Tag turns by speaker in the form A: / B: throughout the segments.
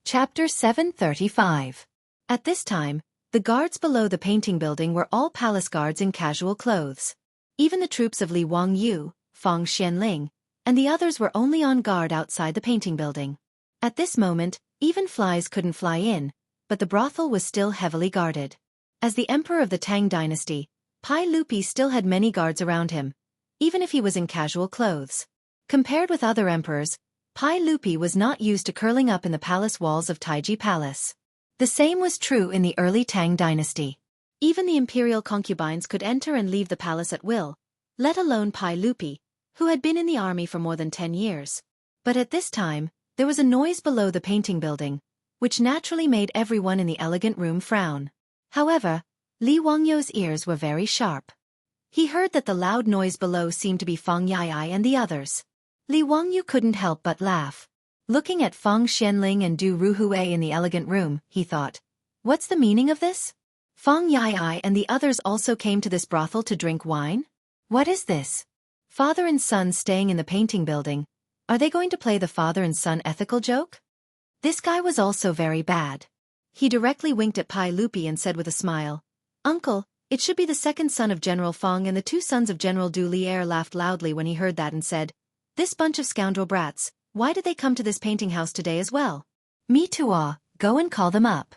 A: Chapter 735. At this time, the guards below the painting building were all palace guards in casual clothes. Even the troops of Li Wangyu, Fang Xianling, and the others were only on guard outside the painting building. At this moment, even flies couldn't fly in, but the brothel was still heavily guarded. As the emperor of the Tang Dynasty, Pai Lupi still had many guards around him, even if he was in casual clothes. Compared with other emperors, Pai Lupi was not used to curling up in the palace walls of Taiji Palace. The same was true in the early Tang Dynasty. Even the imperial concubines could enter and leave the palace at will, let alone Pai Lupi, who had been in the army for more than 10 years. But at this time, there was a noise below the painting building, which naturally made everyone in the elegant room frown. However, Li Wangyu's ears were very sharp. He heard that the loud noise below seemed to be Fang Yai and the others. Li Wangyu couldn't help but laugh. Looking at Fang Xianling and Du Ruhui in the elegant room, he thought, "What's the meaning of this? Fang Yai and the others also came to this brothel to drink wine? What is this? Father and son staying in the painting building. Are they going to play the father and son ethical joke?" This guy was also very bad. He directly winked at Pai Lupi and said with a smile, "Uncle, it should be the second son of General Fang," and the two sons of General Du Lier laughed loudly when he heard that and said, "This bunch of scoundrel brats, why did they come to this painting house today as well? Me too, go and call them up."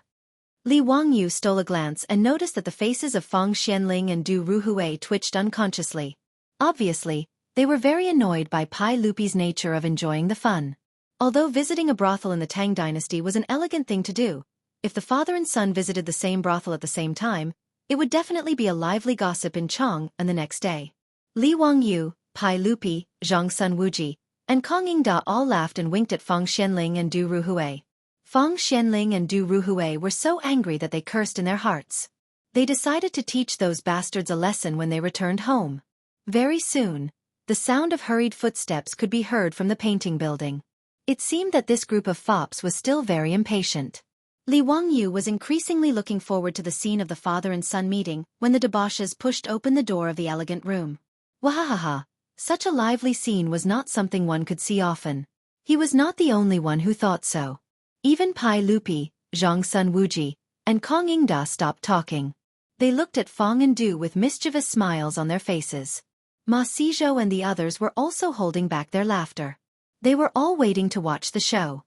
A: Li Wangyu stole a glance and noticed that the faces of Fang Xianling and Du Ruhui twitched unconsciously. Obviously, they were very annoyed by Pai Lupi's nature of enjoying the fun. Although visiting a brothel in the Tang Dynasty was an elegant thing to do, if the father and son visited the same brothel at the same time, it would definitely be a lively gossip in Chang and the next day. Li Wangyu, Pai Lupi, Zhang Sun Wuji, and Kong Yingda all laughed and winked at Fang Xianling and Du Ruhui. Fang Xianling and Du Ruhui were so angry that they cursed in their hearts. They decided to teach those bastards a lesson when they returned home. Very soon, the sound of hurried footsteps could be heard from the painting building. It seemed that this group of fops was still very impatient. Li Wangyu was increasingly looking forward to the scene of the father and son meeting when the debauches pushed open the door of the elegant room. Wahahaha! Such a lively scene was not something one could see often. He was not the only one who thought so. Even Pai Lupi, Zhang Sun Wuji, and Kong Yingda stopped talking. They looked at Fang and Du with mischievous smiles on their faces. Ma Xizhou and the others were also holding back their laughter. They were all waiting to watch the show.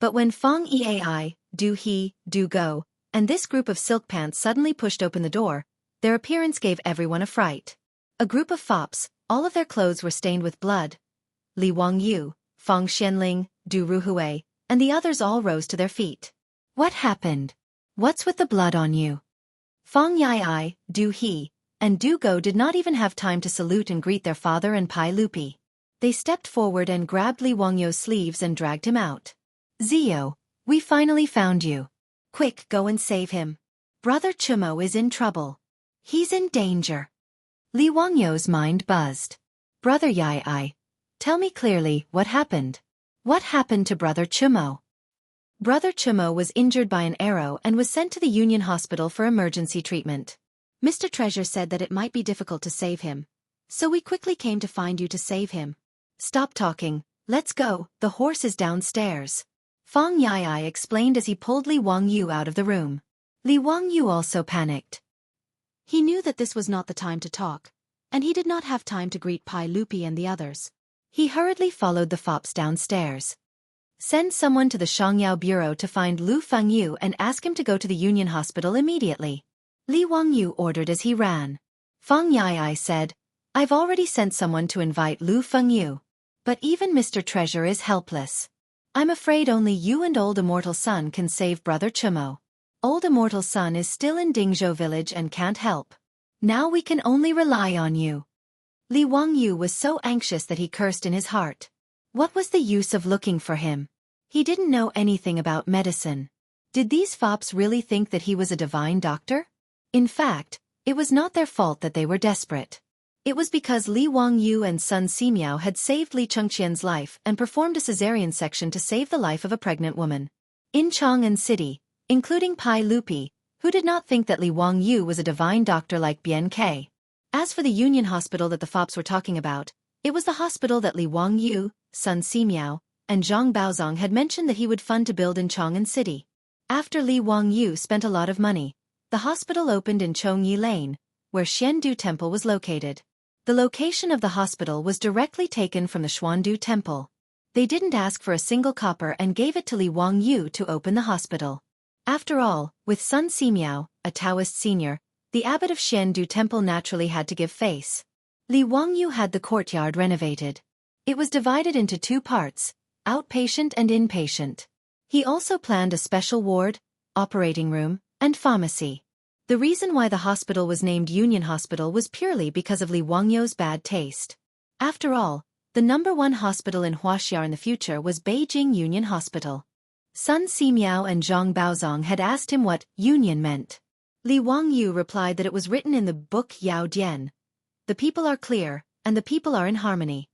A: But when Fang Eai, Du He, Du Go, and this group of silk pants suddenly pushed open the door, their appearance gave everyone a fright. A group of fops, all of their clothes were stained with blood. Li Wangyu, Fang Xianling, Du Ruhui, and the others all rose to their feet. "What happened? What's with the blood on you?" Fang Yai, Du He, and Du Go did not even have time to salute and greet their father and Pai Lupi. They stepped forward and grabbed Li Wangyu's sleeves and dragged him out. "Zio, we finally found you. Quick, go and save him. Brother Chumo is in trouble. He's in danger." Li Wangyu's mind buzzed. "Brother Yai, tell me clearly what happened. What happened to Brother Chumo?" Brother Chumo was injured by an arrow and was sent to the Union Hospital for emergency treatment. Mr. Treasure said that it might be difficult to save him, so we quickly came to find you to save him. Stop talking, let's go, the horse is downstairs. Fang Yai explained as he pulled Li Wangyu out of the room. Li Wangyu also panicked. He knew that this was not the time to talk, and he did not have time to greet Pai Lupi and the others. He hurriedly followed the fops downstairs. "Send someone to the Xiangyao bureau to find Lu Fengyu and ask him to go to the Union Hospital immediately." Li Wangyu ordered as he ran. Fang Yai said, "I've already sent someone to invite Lu Fengyu. But even Mr. Treasure is helpless. I'm afraid only you and Old Immortal Sun can save Brother Chumo. Old Immortal Sun is still in Dingzhou village and can't help. Now we can only rely on you." Li Wangyu was so anxious that he cursed in his heart. What was the use of looking for him? He didn't know anything about medicine. Did these fops really think that he was a divine doctor? In fact, it was not their fault that they were desperate. It was because Li Wangyu and Sun Simiao had saved Li Chengqian's life and performed a cesarean section to save the life of a pregnant woman. In Chang'an City, including Pai Lupi, who did not think that Li Wangyu was a divine doctor like Bian Ke. As for the Union Hospital that the fops were talking about, it was the hospital that Li Wangyu, Sun Simiao, and Zhang Baozong had mentioned that he would fund to build in Chang'an City. After Li Wangyu spent a lot of money, the hospital opened in Chongyi Lane, where Xiandu Temple was located. The location of the hospital was directly taken from the Xuandu Temple. They didn't ask for a single copper and gave it to Li Wangyu to open the hospital. After all, with Sun Simiao, a Taoist senior, the abbot of Xiandu Temple naturally had to give face. Li Wangyu had the courtyard renovated. It was divided into two parts, outpatient and inpatient. He also planned a special ward, operating room, and pharmacy. The reason why the hospital was named Union Hospital was purely because of Li Wangyu's bad taste. After all, the #1 hospital in Wuxia in the future was Beijing Union Hospital. Sun Simiao and Zhang Baozong had asked him what Union meant. Li Wangyu replied that it was written in the book Yao Dian. The people are clear, and the people are in harmony.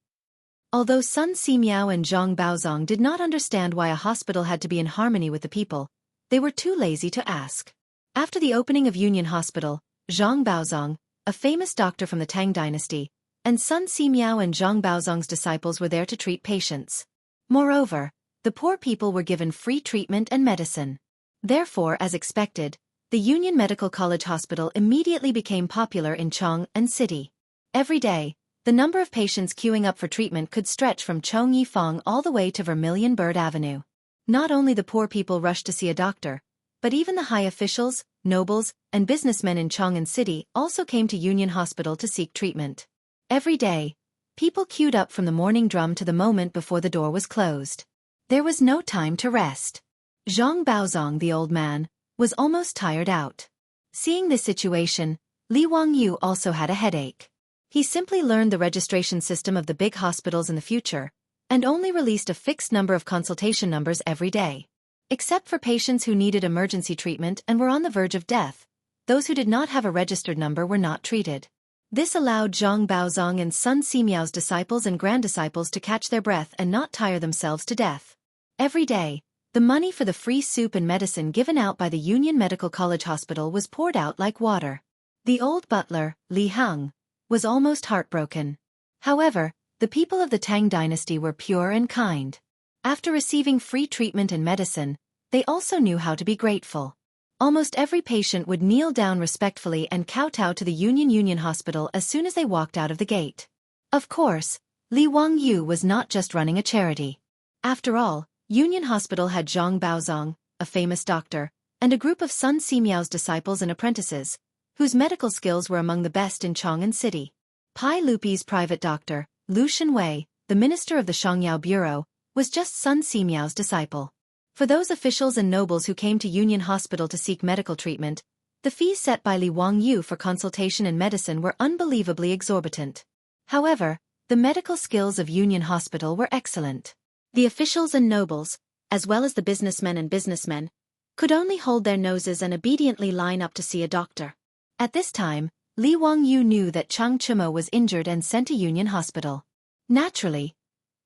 A: Although Sun Simiao and Zhang Baozong did not understand why a hospital had to be in harmony with the people, they were too lazy to ask. After the opening of Union Hospital, Zhang Baozong, a famous doctor from the Tang Dynasty, and Sun Simiao and Zhang Baozong's disciples were there to treat patients. Moreover, the poor people were given free treatment and medicine. Therefore, as expected, the Union Medical College Hospital immediately became popular in Chang'an City. Every day, the number of patients queuing up for treatment could stretch from Chongyi all the way to Vermilion Bird Avenue. Not only the poor people rushed to see a doctor, but even the high officials, nobles, and businessmen in Chang'an City also came to Union Hospital to seek treatment. Every day, people queued up from the morning drum to the moment before the door was closed. There was no time to rest. Zhang Baozong, the old man, was almost tired out. Seeing this situation, Li Wangyu also had a headache. He simply learned the registration system of the big hospitals in the future, and only released a fixed number of consultation numbers every day. Except for patients who needed emergency treatment and were on the verge of death, those who did not have a registered number were not treated. This allowed Zhang Baozong and Sun Simiao's disciples and granddisciples to catch their breath and not tire themselves to death. Every day, the money for the free soup and medicine given out by the Union Medical College Hospital was poured out like water. The old butler, Li Heng, was almost heartbroken. However, the people of the Tang Dynasty were pure and kind. After receiving free treatment and medicine, they also knew how to be grateful. Almost every patient would kneel down respectfully and kowtow to the Union Hospital as soon as they walked out of the gate. Of course, Li Wangyu was not just running a charity. After all, Union Hospital had Zhang Baozong, a famous doctor, and a group of Sun Simiao's disciples and apprentices, whose medical skills were among the best in Chang'an City. Pai Lupi's private doctor, Lu Shenwei, the minister of the Shangyao Bureau, was just Sun Simiao's disciple. For those officials and nobles who came to Union Hospital to seek medical treatment, the fees set by Li Wangyu for consultation and medicine were unbelievably exorbitant. However, the medical skills of Union Hospital were excellent. The officials and nobles, as well as the businessmen, could only hold their noses and obediently line up to see a doctor. At this time, Li Wangyu knew that Chang Chimo was injured and sent to Union Hospital. Naturally,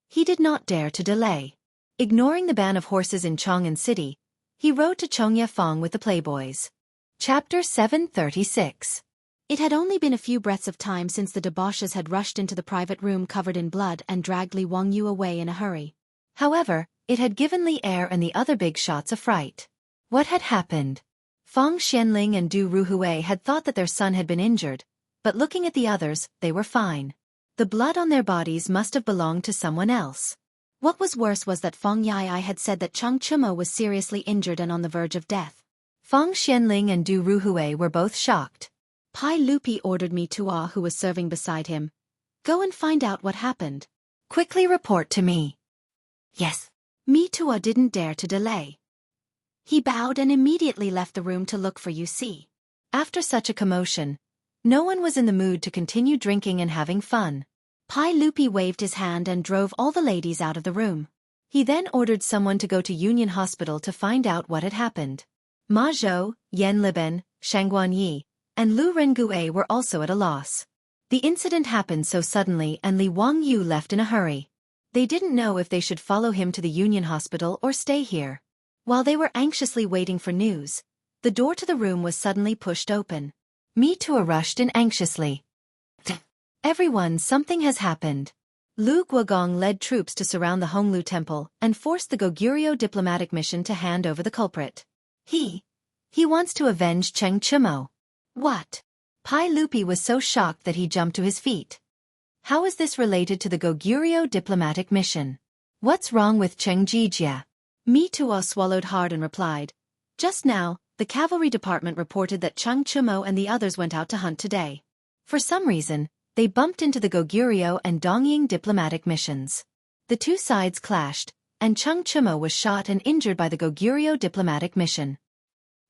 A: he did not dare to delay. Ignoring the ban of horses in Chang'an City, he rode to Chongyafang with the playboys. Chapter 736. It had only been a few breaths of time since the debauches had rushed into the private room covered in blood and dragged Li Wangyu away in a hurry. However, it had given Li Er and the other big shots a fright. What had happened? Fang Xianling and Du Ruhui had thought that their son had been injured, but looking at the others, they were fine. The blood on their bodies must have belonged to someone else. What was worse was that Fang Yai had said that Chang Chimo was seriously injured and on the verge of death. Fang Xianling and Du Ruhui were both shocked. Pai Lupi ordered me Tua, who was serving beside him. Go and find out what happened. Quickly report to me. Yes. Me Tua didn't dare to delay. He bowed and immediately left the room to look for Yusi. After such a commotion, no one was in the mood to continue drinking and having fun. Pai Lupi waved his hand and drove all the ladies out of the room. He then ordered someone to go to Union Hospital to find out what had happened. Ma Zhou, Yan Liben, Shangguan Yi, and Lu Rengue were also at a loss. The incident happened so suddenly and Li Wangyu left in a hurry. They didn't know if they should follow him to the Union Hospital or stay here. While they were anxiously waiting for news, the door to the room was suddenly pushed open. Me Tua rushed in anxiously. Everyone, something has happened. Lu Guogong led troops to surround the Honglu temple and forced the Goguryeo diplomatic mission to hand over the culprit. He wants to avenge Cheng Chumo. What? Pai Lupi was so shocked that he jumped to his feet. How is this related to the Goguryeo diplomatic mission? What's wrong with Cheng Jijia? Mi Tuo swallowed hard and replied, just now, the cavalry department reported that Cheng Chumo and the others went out to hunt today. For some reason, they bumped into the Goguryeo and Dongying diplomatic missions. The two sides clashed, and Cheng Chumo was shot and injured by the Goguryeo diplomatic mission.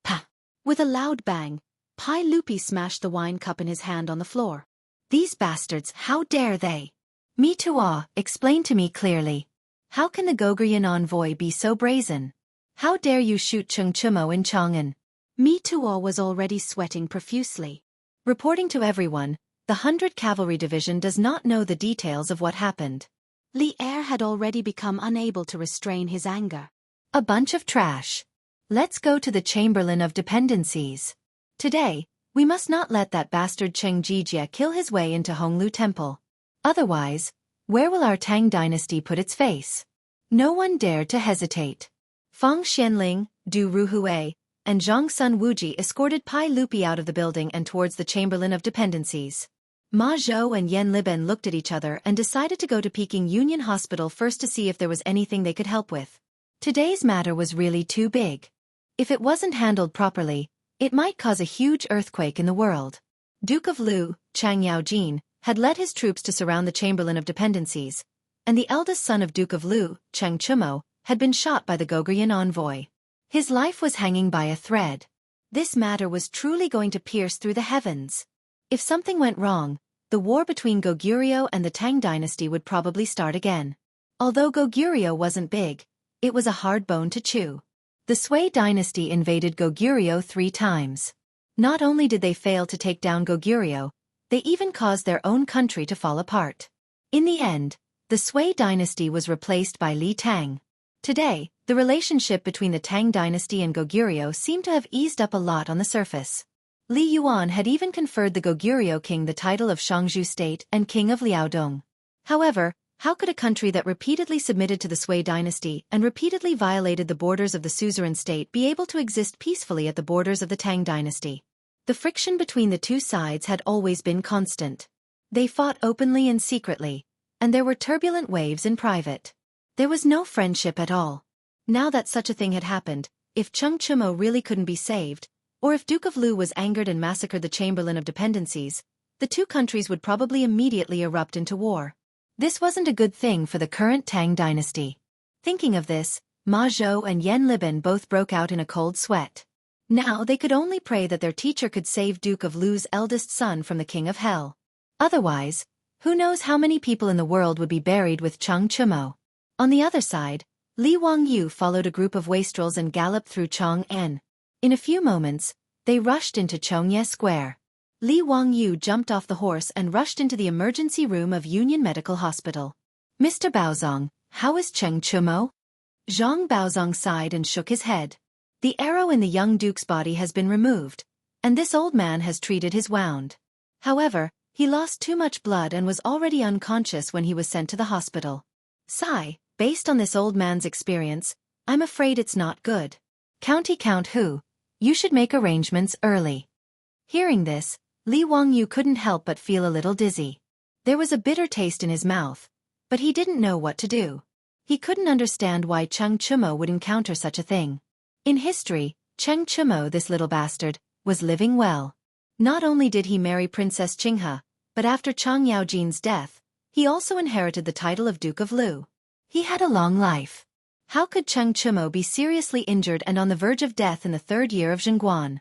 A: Pa! With a loud bang, Pai Lupi smashed the wine cup in his hand on the floor. These bastards, how dare they? Mi Tuo, explain to me clearly. How can the Goguryeo envoy be so brazen? How dare you shoot Cheng Chumo in Chang'an? Mi Tuo was already sweating profusely. Reporting to everyone, the 100 Cavalry Division does not know the details of what happened. Li Er had already become unable to restrain his anger. A bunch of trash. Let's go to the Chamberlain of Dependencies. Today, we must not let that bastard Cheng Jijia kill his way into Honglu Temple. Otherwise, where will our Tang dynasty put its face? No one dared to hesitate. Fang Xianling, Du Ruhui, and Zhang Sun Wuji escorted Pai Lupi out of the building and towards the Chamberlain of Dependencies. Ma Zhou and Yan Liben looked at each other and decided to go to Peking Union Hospital first to see if there was anything they could help with. Today's matter was really too big. If it wasn't handled properly, it might cause a huge earthquake in the world. Duke of Lu, Chang Yaojin, had led his troops to surround the Chamberlain of Dependencies, and the eldest son of Duke of Lu, Cheng Chumo, had been shot by the Goguryeo envoy. His life was hanging by a thread. This matter was truly going to pierce through the heavens. If something went wrong, the war between Goguryeo and the Tang dynasty would probably start again. Although Goguryeo wasn't big, it was a hard bone to chew. The Sui dynasty invaded Goguryeo 3 times. Not only did they fail to take down Goguryeo, they even caused their own country to fall apart. In the end, the Sui dynasty was replaced by Li Tang. Today, the relationship between the Tang dynasty and Goguryeo seemed to have eased up a lot on the surface. Li Yuan had even conferred the Goguryeo king the title of Xianghu state and king of Liaodong. However, how could a country that repeatedly submitted to the Sui dynasty and repeatedly violated the borders of the suzerain state be able to exist peacefully at the borders of the Tang dynasty? The friction between the two sides had always been constant. They fought openly and secretly, and there were turbulent waves in private. There was no friendship at all. Now that such a thing had happened, if Cheng Chumo really couldn't be saved, or if Duke of Lu was angered and massacred the Chamberlain of Dependencies, the two countries would probably immediately erupt into war. This wasn't a good thing for the current Tang dynasty. Thinking of this, Ma Zhou and Yan Liben both broke out in a cold sweat. Now they could only pray that their teacher could save Duke of Lu's eldest son from the King of Hell. Otherwise, who knows how many people in the world would be buried with Cheng Chumo. On the other side, Li Wangyu followed a group of wastrels and galloped through Chang'an. In a few moments, they rushed into Chongye Square. Li Wangyu jumped off the horse and rushed into the emergency room of Union Medical Hospital. Mr. Baozong, how is Cheng Chumo? Zhang Baozong sighed and shook his head. The arrow in the young duke's body has been removed, and this old man has treated his wound. However, he lost too much blood and was already unconscious when he was sent to the hospital. Sigh, based on this old man's experience, I'm afraid it's not good. County Count Hu, you should make arrangements early. Hearing this, Li Wangyu couldn't help but feel a little dizzy. There was a bitter taste in his mouth, but he didn't know what to do. He couldn't understand why Cheng Chumo would encounter such a thing. In history, Cheng Chumo, this little bastard, was living well. Not only did he marry Princess Qinghe, but after Chang Yaojin's death, he also inherited the title of Duke of Lu. He had a long life. How could Cheng Chumo be seriously injured and on the verge of death in the 3rd year of Zhengguan?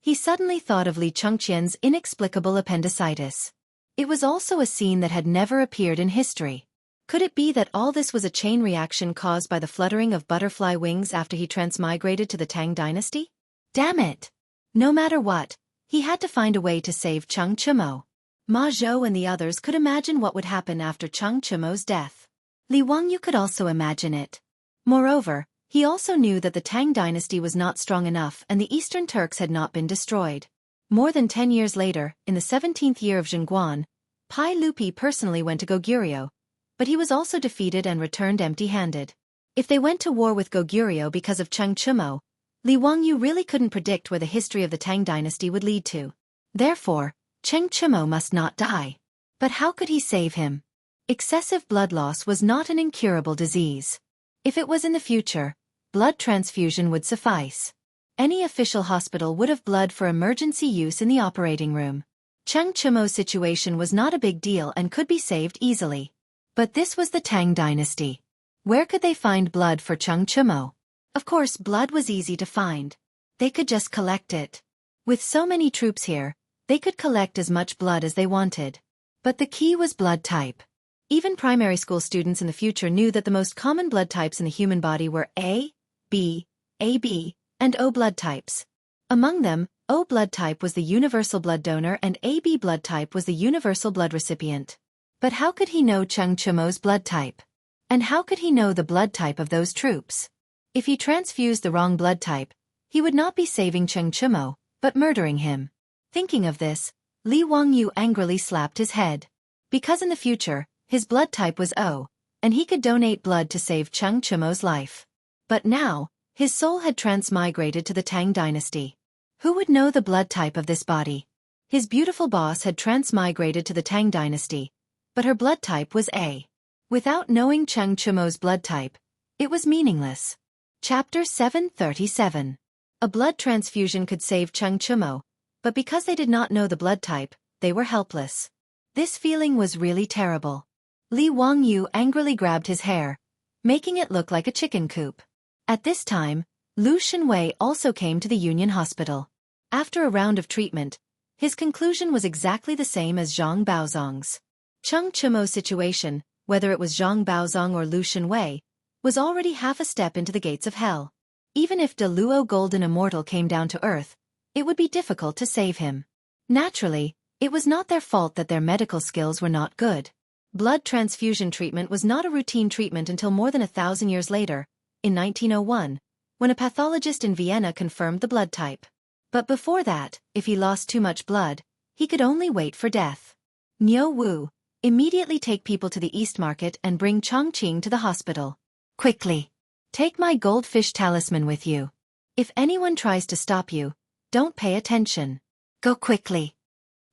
A: He suddenly thought of Li Chengqian's inexplicable appendicitis. It was also a scene that had never appeared in history. Could it be that all this was a chain reaction caused by the fluttering of butterfly wings after he transmigrated to the Tang dynasty? Damn it! No matter what, he had to find a way to save Cheng Chumo. Ma Zhou and the others could imagine what would happen after Cheng Chumo's death. Li Wangyu could also imagine it. Moreover, he also knew that the Tang dynasty was not strong enough and the Eastern Turks had not been destroyed. More than 10 years later, in the 17th year of Zhengguan, Pai Lupi personally went to Goguryeo, but he was also defeated and returned empty-handed. If they went to war with Goguryeo because of Cheng Chumo, Li Wangyu really couldn't predict where the history of the Tang dynasty would lead to. Therefore, Cheng Chumo must not die. But how could he save him? Excessive blood loss was not an incurable disease. If it was in the future, blood transfusion would suffice. Any official hospital would have blood for emergency use in the operating room. Cheng Chumo's situation was not a big deal and could be saved easily. But this was the Tang dynasty. Where could they find blood for Cheng Chumo? Of course, blood was easy to find. They could just collect it. With so many troops here, they could collect as much blood as they wanted. But the key was blood type. Even primary school students in the future knew that the most common blood types in the human body were A, B, AB, and O blood types. Among them, O blood type was the universal blood donor and AB blood type was the universal blood recipient. But how could he know Cheng Chumo's blood type? And how could he know the blood type of those troops? If he transfused the wrong blood type, he would not be saving Cheng Chumo, but murdering him. Thinking of this, Li Wangyu angrily slapped his head. Because in the future, his blood type was O, and he could donate blood to save Cheng Chumo's life. But now, his soul had transmigrated to the Tang dynasty. Who would know the blood type of this body? His beautiful boss had transmigrated to the Tang dynasty, but her blood type was A. Without knowing Cheng Chumo's blood type, it was meaningless. Chapter 737. A blood transfusion could save Cheng Chumo, but because they did not know the blood type, they were helpless. This feeling was really terrible. Li Wangyu angrily grabbed his hair, making it look like a chicken coop. At this time, Lu Shenwei also came to the Union Hospital. After a round of treatment, his conclusion was exactly the same as Zhang Baozong's. Cheng Chumo's situation, whether it was Zhang Baozong or Lu Shenwei, was already half a step into the gates of hell. Even if De Luo Golden Immortal came down to earth, it would be difficult to save him. Naturally, it was not their fault that their medical skills were not good. Blood transfusion treatment was not a routine treatment until more than 1,000 years later, in 1901, when a pathologist in Vienna confirmed the blood type. But before that, if he lost too much blood, he could only wait for death. Niu Wu, immediately take people to the East Market and bring Chongqing to the hospital. Quickly. Take my goldfish talisman with you. If anyone tries to stop you, don't pay attention. Go quickly.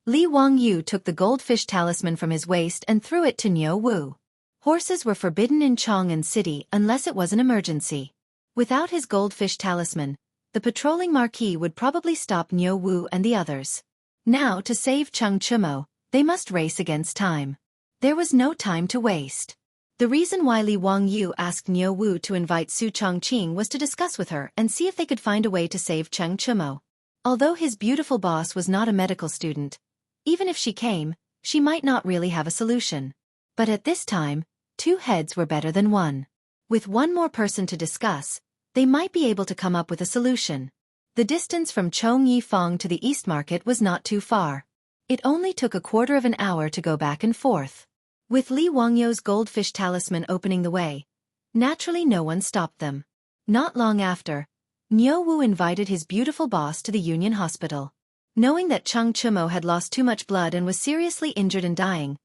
A: Li Wangyu took the goldfish talisman from his waist and threw it to Niu Wu. Horses were forbidden in Chang'an City unless it was an emergency. Without his goldfish talisman, the patrolling marquis would probably stop Niu Wu and the others. Now to save Cheng Chumo, they must race against time. There was no time to waste. The reason why Li Wangyu asked Niu Wu to invite Su Chongqing was to discuss with her and see if they could find a way to save Cheng Chumo. Although his beautiful boss was not a medical student, even if she came, she might not really have a solution. But at this time, 2 heads were better than 1. With one more person to discuss, they might be able to come up with a solution. The distance from Chongyi Fong to the East Market was not too far. It only took a quarter of an hour to go back and forth. With Li Wangyu's goldfish talisman opening the way, naturally no one stopped them. Not long after, Niu Wu invited his beautiful boss to the Union Hospital. Knowing that Cheng Chumo had lost too much blood and was seriously injured and dying,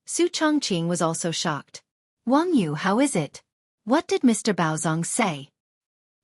A: Su Chongqing was also shocked. Wangyu, how is it? What did Mr. Baozong say?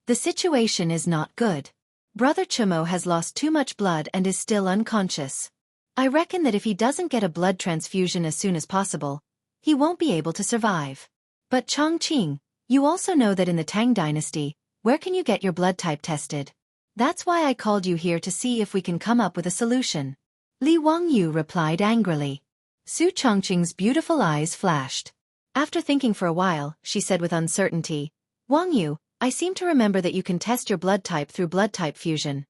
A: The situation is not good. Brother Chumo has lost too much blood and is still unconscious. I reckon that if he doesn't get a blood transfusion as soon as possible, he won't be able to survive. But Chongqing, you also know that in the Tang Dynasty, where can you get your blood type tested? That's why I called you here to see if we can come up with a solution. Li Wangyu replied angrily. Su Chongqing's beautiful eyes flashed. After thinking for a while, she said with uncertainty, Wangyu, I seem to remember that you can test your blood type through blood type fusion.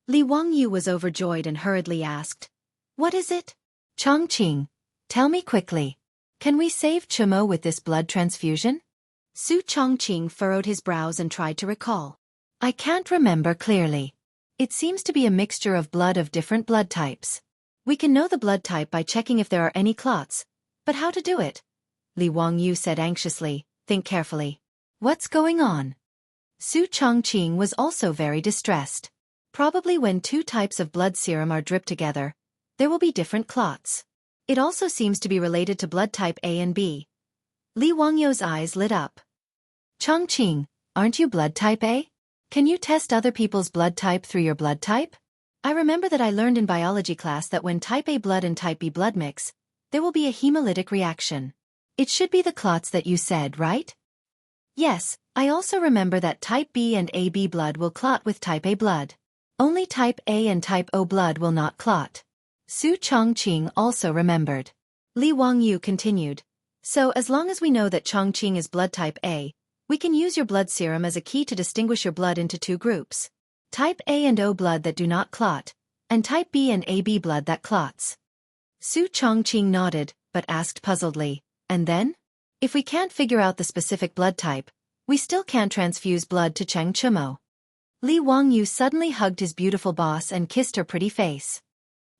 A: Li Wangyu was overjoyed and hurriedly asked, What is it? Chongqing, tell me quickly. Can we save Chumo with this blood transfusion? Su Chongqing furrowed his brows and tried to recall. I can't remember clearly. It seems to be a mixture of blood of different blood types. We can know the blood type by checking if there are any clots. But how to do it? Li Wangyu said anxiously, think carefully. What's going on? Su Chongqing was also very distressed. Probably when 2 types of blood serum are dripped together, there will be different clots. It also seems to be related to blood type A and B. Li Wangyu's eyes lit up. Chongqing, aren't you blood type A? Can you test other people's blood type through your blood type? I remember that I learned in biology class that when type A blood and type B blood mix, there will be a hemolytic reaction. It should be the clots that you said, right? Yes, I also remember that type B and AB blood will clot with type A blood. Only type A and type O blood will not clot. Su Chongqing also remembered. Li Wangyu continued. So as long as we know that Chongqing is blood type A, we can use your blood serum as a key to distinguish your blood into two groups. Type A and O blood that do not clot, and type B and AB blood that clots. Su Chongqing nodded, but asked puzzledly, and then? If we can't figure out the specific blood type, we still can't transfuse blood to Cheng Chumo. Li Wangyu suddenly hugged his beautiful boss and kissed her pretty face.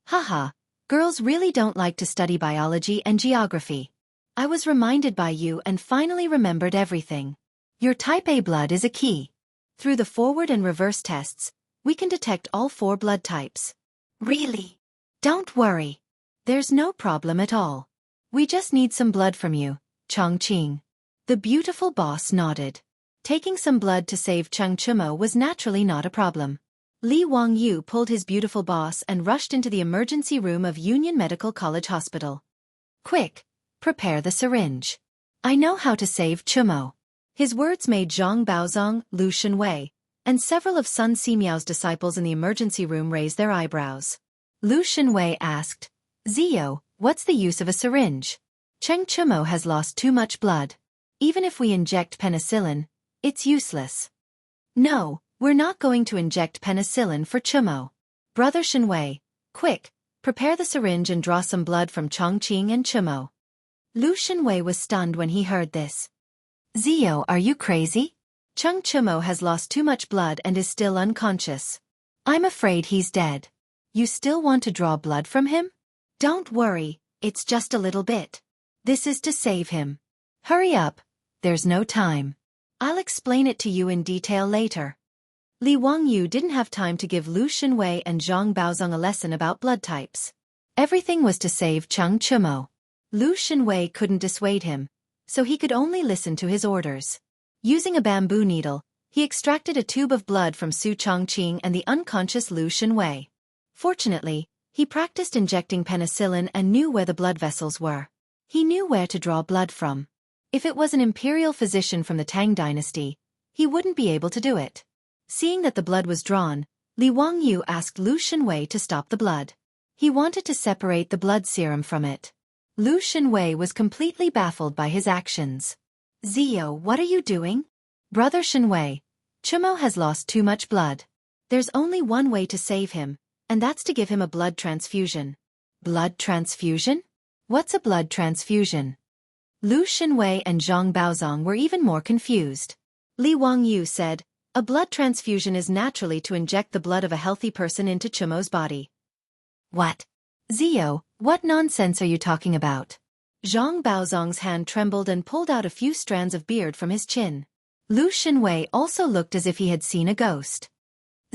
A: Haha, girls really don't like to study biology and geography. I was reminded by you and finally remembered everything. Your type A blood is a key. Through the forward and reverse tests, we can detect all 4 blood types. Really? Don't worry. There's no problem at all. We just need some blood from you, Chongqing. The beautiful boss nodded. Taking some blood to save Cheng Chumo was naturally not a problem. Li Wangyu pulled his beautiful boss and rushed into the emergency room of Union Medical College Hospital. Quick, prepare the syringe. I know how to save Chumo. His words made Zhang Baozong, Lu Shenwei, and several of Sun Simiao's disciples in the emergency room raise their eyebrows. Lu Shenwei asked, Zio, what's the use of a syringe? Cheng Chumo has lost too much blood. Even if we inject penicillin, it's useless. No, we're not going to inject penicillin for Chumo. Brother Shenwei, quick, prepare the syringe and draw some blood from Chongqing and Chumo. Lu Shenwei was stunned when he heard this. Zio, are you crazy? Cheng Chumo has lost too much blood and is still unconscious. I'm afraid he's dead. You still want to draw blood from him? Don't worry, it's just a little bit. This is to save him. Hurry up, there's no time. I'll explain it to you in detail later. Li Wangyu didn't have time to give Lu Shenwei and Zhang Baozong a lesson about blood types. Everything was to save Cheng Chumo. Lu Shenwei couldn't dissuade him, so he could only listen to his orders. Using a bamboo needle, he extracted a tube of blood from Su Chongqing and the unconscious Lu Shenwei. Fortunately, he practiced injecting penicillin and knew where the blood vessels were. He knew where to draw blood from. If it was an imperial physician from the Tang Dynasty, he wouldn't be able to do it. Seeing that the blood was drawn, Li Wangyu asked Lu Shenwei to stop the blood. He wanted to separate the blood serum from it. Lu Shenwei was completely baffled by his actions. Zio, what are you doing? Brother Shenwei, Chumo has lost too much blood. There's only one way to save him, and that's to give him a blood transfusion. Blood transfusion? What's a blood transfusion? Lu Shenwei and Zhang Baozong were even more confused. Li Wangyu said, a blood transfusion is naturally to inject the blood of a healthy person into Chumo's body. What? Zio, what nonsense are you talking about? Zhang Baozong's hand trembled and pulled out a few strands of beard from his chin. Lu Shenwei also looked as if he had seen a ghost.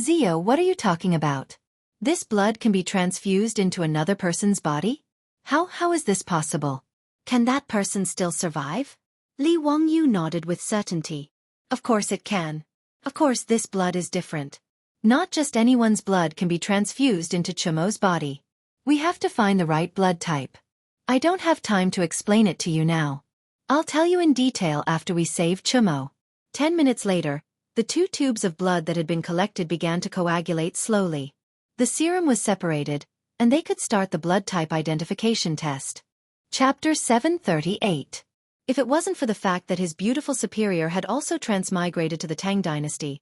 A: Zio, what are you talking about? This blood can be transfused into another person's body? How is this possible? Can that person still survive? Li Wangyu nodded with certainty. Of course it can. Of course this blood is different. Not just anyone's blood can be transfused into Chumo's body. We have to find the right blood type. I don't have time to explain it to you now. I'll tell you in detail after we save Chumo. 10 minutes later, the 2 tubes of blood that had been collected began to coagulate slowly. The serum was separated, and they could start the blood type identification test. Chapter 738. If it wasn't for the fact that his beautiful superior had also transmigrated to the Tang Dynasty,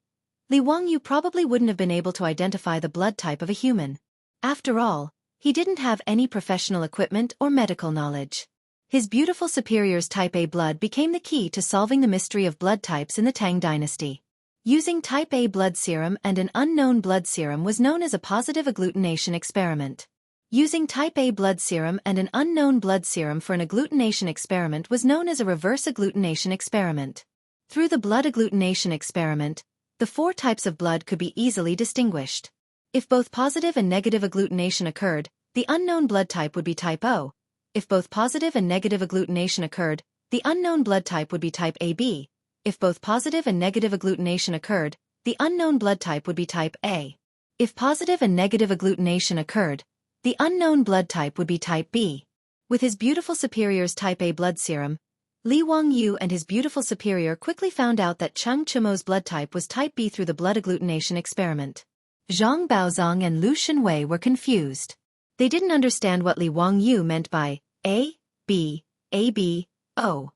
A: Li Wangyu probably wouldn't have been able to identify the blood type of a human. After all, he didn't have any professional equipment or medical knowledge. His beautiful superior's type A blood became the key to solving the mystery of blood types in the Tang Dynasty. Using type A blood serum and an unknown blood serum was known as a positive agglutination experiment. Using type A blood serum and an unknown blood serum for an agglutination experiment was known as a reverse agglutination experiment. Through the blood agglutination experiment, the 4 types of blood could be easily distinguished. If both positive and negative agglutination occurred, the unknown blood type would be type O. If both positive and negative agglutination occurred, the unknown blood type would be type AB. If both positive and negative agglutination occurred, the unknown blood type would be type A. If positive and negative agglutination occurred, the unknown blood type would be type B. With his beautiful superior's type A blood serum, Li Wangyu and his beautiful superior quickly found out that Cheng Chimo's blood type was type B through the blood agglutination experiment. Zhang Baozong and Lu Shenwei were confused. They didn't understand what Li Wangyu meant by A, B, AB, O.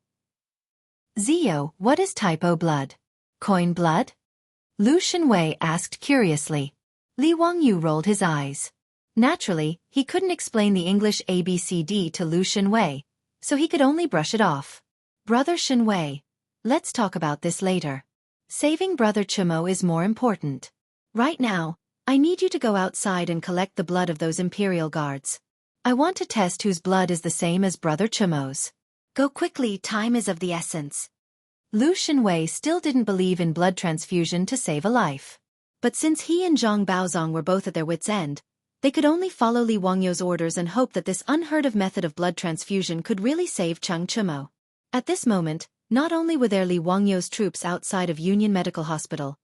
A: Zio, what is type O blood? Coin blood? Lu Shenwei asked curiously. Li Wangyu rolled his eyes. Naturally, he couldn't explain the English ABCD to Lu Shenwei, so he could only brush it off. Brother Shenwei, let's talk about this later. Saving Brother Chimo is more important. Right now, I need you to go outside and collect the blood of those Imperial Guards. I want to test whose blood is the same as Brother Chimo's. Go quickly, time is of the essence. Lu Shenwei still didn't believe in blood transfusion to save a life. But since he and Zhang Baozong were both at their wits' end, they could only follow Li Wangyu's orders and hope that this unheard-of method of blood transfusion could really save Cheng Chimo. At this moment, not only were there Li Wangyu's troops outside of Union Medical Hospital,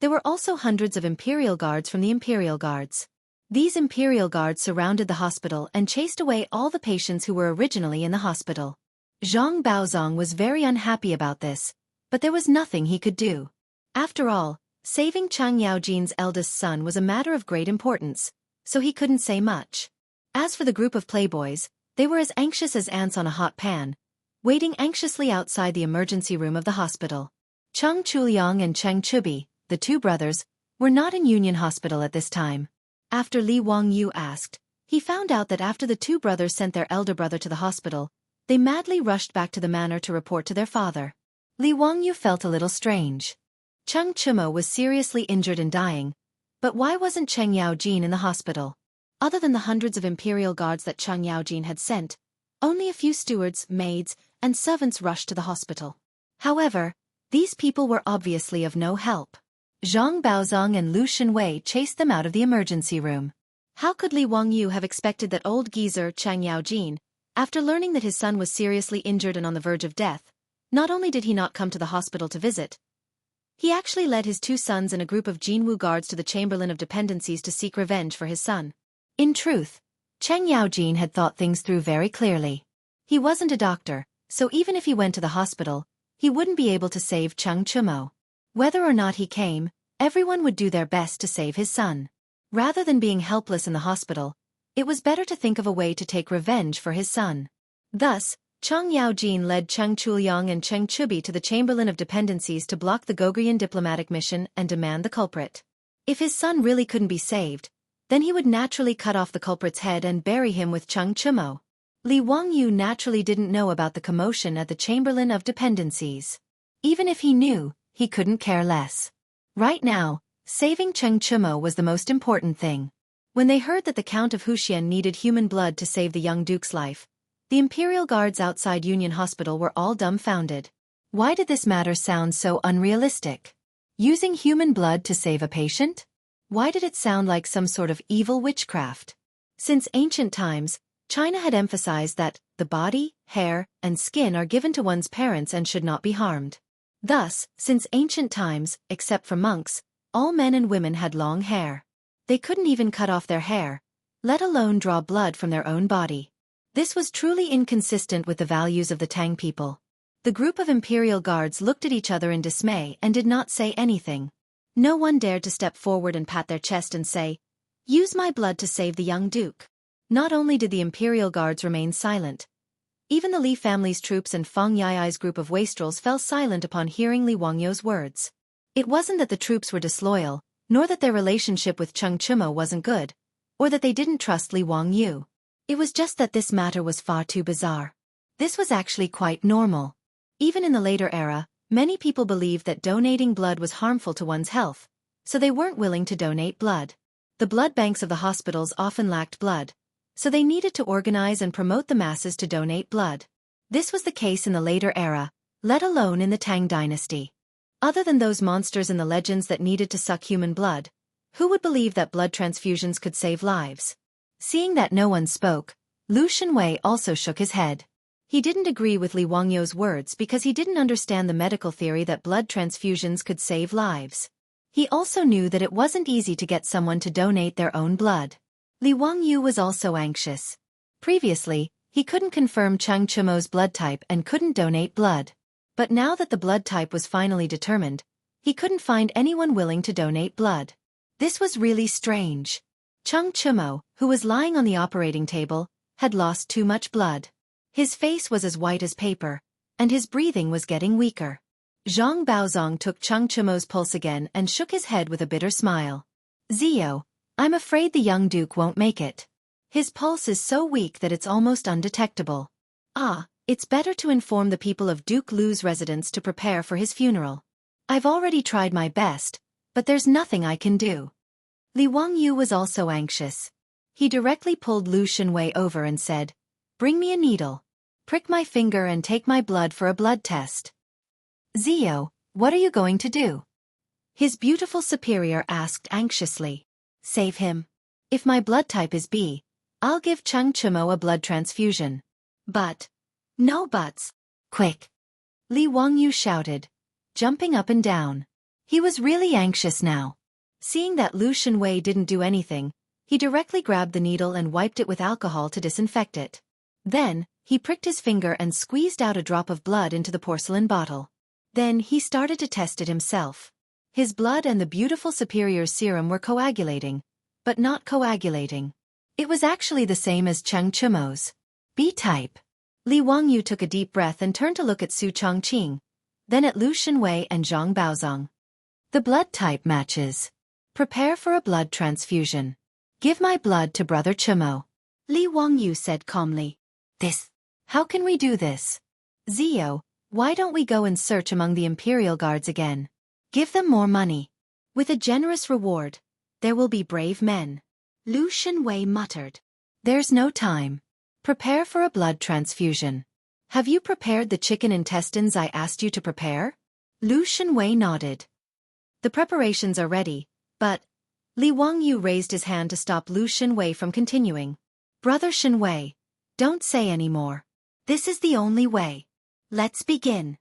A: there were also hundreds of Imperial Guards from the Imperial Guards. These Imperial Guards surrounded the hospital and chased away all the patients who were originally in the hospital. Zhang Baozong was very unhappy about this, but there was nothing he could do. After all, saving Chang Yaojin's eldest son was a matter of great importance, so he couldn't say much. As for the group of playboys, they were as anxious as ants on a hot pan, waiting anxiously outside the emergency room of the hospital. Cheng Chuliang and Cheng Chubi, the two brothers, were not in Union Hospital at this time. After Li Wangyu asked, he found out that after the two brothers sent their elder brother to the hospital, they madly rushed back to the manor to report to their father. Li Wangyu felt a little strange. Cheng Chimo was seriously injured and dying, but why wasn't Cheng Yaojin in the hospital? Other than the hundreds of Imperial Guards that Cheng Yaojin had sent, only a few stewards, maids, and servants rushed to the hospital. However, these people were obviously of no help. Zhang Baozong and Lu Shenwei chased them out of the emergency room. How could Li Wangyu have expected that old geezer Cheng Yaojin, after learning that his son was seriously injured and on the verge of death, not only did he not come to the hospital to visit, he actually led his two sons and a group of Jianghu guards to the Chamberlain of Dependencies to seek revenge for his son. In truth, Cheng Yaojin had thought things through very clearly. He wasn't a doctor, so even if he went to the hospital, he wouldn't be able to save Cheng Chimo. Whether or not he came, everyone would do their best to save his son. Rather than being helpless in the hospital, it was better to think of a way to take revenge for his son. Thus, Cheng Yaojin led Cheng Chuliang and Cheng Chubi to the Chamberlain of Dependencies to block the Gogrian diplomatic mission and demand the culprit. If his son really couldn't be saved, then he would naturally cut off the culprit's head and bury him with Cheng Chimo. Li Wangyu naturally didn't know about the commotion at the Chamberlain of Dependencies. Even if he knew, he couldn't care less. Right now, saving Cheng Chimo was the most important thing. When they heard that the Count of Wuxia needed human blood to save the young duke's life, the Imperial Guards outside Union Hospital were all dumbfounded. Why did this matter sound so unrealistic? Using human blood to save a patient? Why did it sound like some sort of evil witchcraft? Since ancient times, China had emphasized that the body, hair, and skin are given to one's parents and should not be harmed. Thus, since ancient times, except for monks, all men and women had long hair. They couldn't even cut off their hair, let alone draw blood from their own body. This was truly inconsistent with the values of the Tang people. The group of Imperial Guards looked at each other in dismay and did not say anything. No one dared to step forward and pat their chest and say, "Use my blood to save the young duke." Not only did the Imperial Guards remain silent, even the Li family's troops and Feng Yai's group of wastrels fell silent upon hearing Li Wangyu's words. It wasn't that the troops were disloyal, nor that their relationship with Cheng Chimo wasn't good, or that they didn't trust Li Wangyu. It was just that this matter was far too bizarre. This was actually quite normal. Even in the later era, many people believed that donating blood was harmful to one's health, so they weren't willing to donate blood. The blood banks of the hospitals often lacked blood, so they needed to organize and promote the masses to donate blood. This was the case in the later era, let alone in the Tang Dynasty. Other than those monsters in the legends that needed to suck human blood, who would believe that blood transfusions could save lives? Seeing that no one spoke, Lu Shenwei also shook his head. He didn't agree with Li Wangyu's words because he didn't understand the medical theory that blood transfusions could save lives. He also knew that it wasn't easy to get someone to donate their own blood. Li Wangyu was also anxious. Previously, he couldn't confirm Cheng Chumo's blood type and couldn't donate blood. But now that the blood type was finally determined, he couldn't find anyone willing to donate blood. This was really strange. Cheng Chumo, who was lying on the operating table, had lost too much blood. His face was as white as paper, and his breathing was getting weaker. Zhang Baozong took Cheng Chumo's pulse again and shook his head with a bitter smile. Zio, I'm afraid the young duke won't make it. His pulse is so weak that it's almost undetectable. It's better to inform the people of Duke Lu's residence to prepare for his funeral. I've already tried my best, but there's nothing I can do. Li Wangyu was also anxious. He directly pulled Lu Shenwei over and said, "Bring me a needle. Prick my finger and take my blood for a blood test." "Zio, what are you going to do?" his beautiful superior asked anxiously. "Save him. If my blood type is B, I'll give Cheng Chumo a blood transfusion." "But, no buts. Quick!" Li Wangyu shouted, jumping up and down. He was really anxious now. Seeing that Lu Shenwei didn't do anything, he directly grabbed the needle and wiped it with alcohol to disinfect it. Then, he pricked his finger and squeezed out a drop of blood into the porcelain bottle. Then he started to test it himself. His blood and the beautiful superior's serum were coagulating, but not coagulating. It was actually the same as Cheng Chumo's. B-type. Li Wangyu took a deep breath and turned to look at Su Chongqing, then at Lu Shenwei and Zhang Baozong. The blood type matches. Prepare for a blood transfusion. Give my blood to Brother Chumo. Li Wangyu said calmly. How can we do this? Zio, why don't we go and search among the Imperial Guards again? Give them more money. With a generous reward, there will be brave men. Lu Shenwei muttered. There's no time. Prepare for a blood transfusion. Have you prepared the chicken intestines I asked you to prepare? Lu Shenwei nodded. The preparations are ready, but... Li Wangyu raised his hand to stop Lu Shenwei from continuing. Brother Shenwei, don't say any more. This is the only way. Let's begin.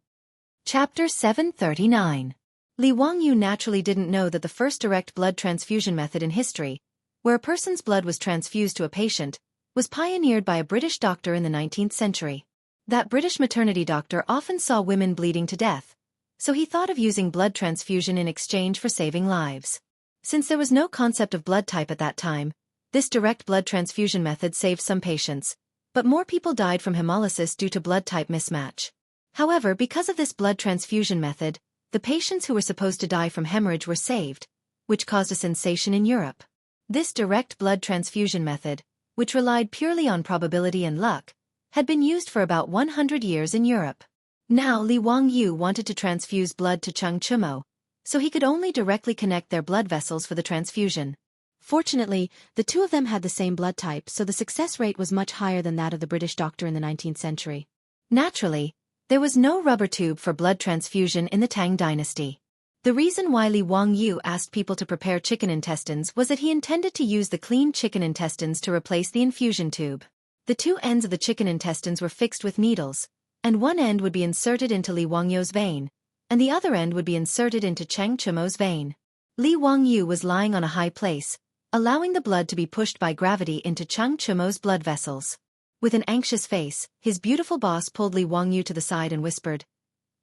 A: Chapter 739. Li Wangyu naturally didn't know that the first direct blood transfusion method in history, where a person's blood was transfused to a patient, was pioneered by a British doctor in the 19th century. That British maternity doctor often saw women bleeding to death, so he thought of using blood transfusion in exchange for saving lives. Since there was no concept of blood type at that time, this direct blood transfusion method saved some patients, but more people died from hemolysis due to blood type mismatch. However, because of this blood transfusion method, the patients who were supposed to die from hemorrhage were saved, which caused a sensation in Europe. This direct blood transfusion method, which relied purely on probability and luck, had been used for about 100 years in Europe. Now Li Wangyu wanted to transfuse blood to Cheng Chumo, so he could only directly connect their blood vessels for the transfusion. Fortunately, the two of them had the same blood type, so the success rate was much higher than that of the British doctor in the 19th century. Naturally, there was no rubber tube for blood transfusion in the Tang Dynasty. The reason why Li Wangyu asked people to prepare chicken intestines was that he intended to use the clean chicken intestines to replace the infusion tube. The two ends of the chicken intestines were fixed with needles, and one end would be inserted into Li Wangyu's vein, and the other end would be inserted into Cheng Chumo's vein. Li Wangyu was lying on a high place, allowing the blood to be pushed by gravity into Cheng Chumo's blood vessels. With an anxious face, his beautiful boss pulled Li Wangyu to the side and whispered,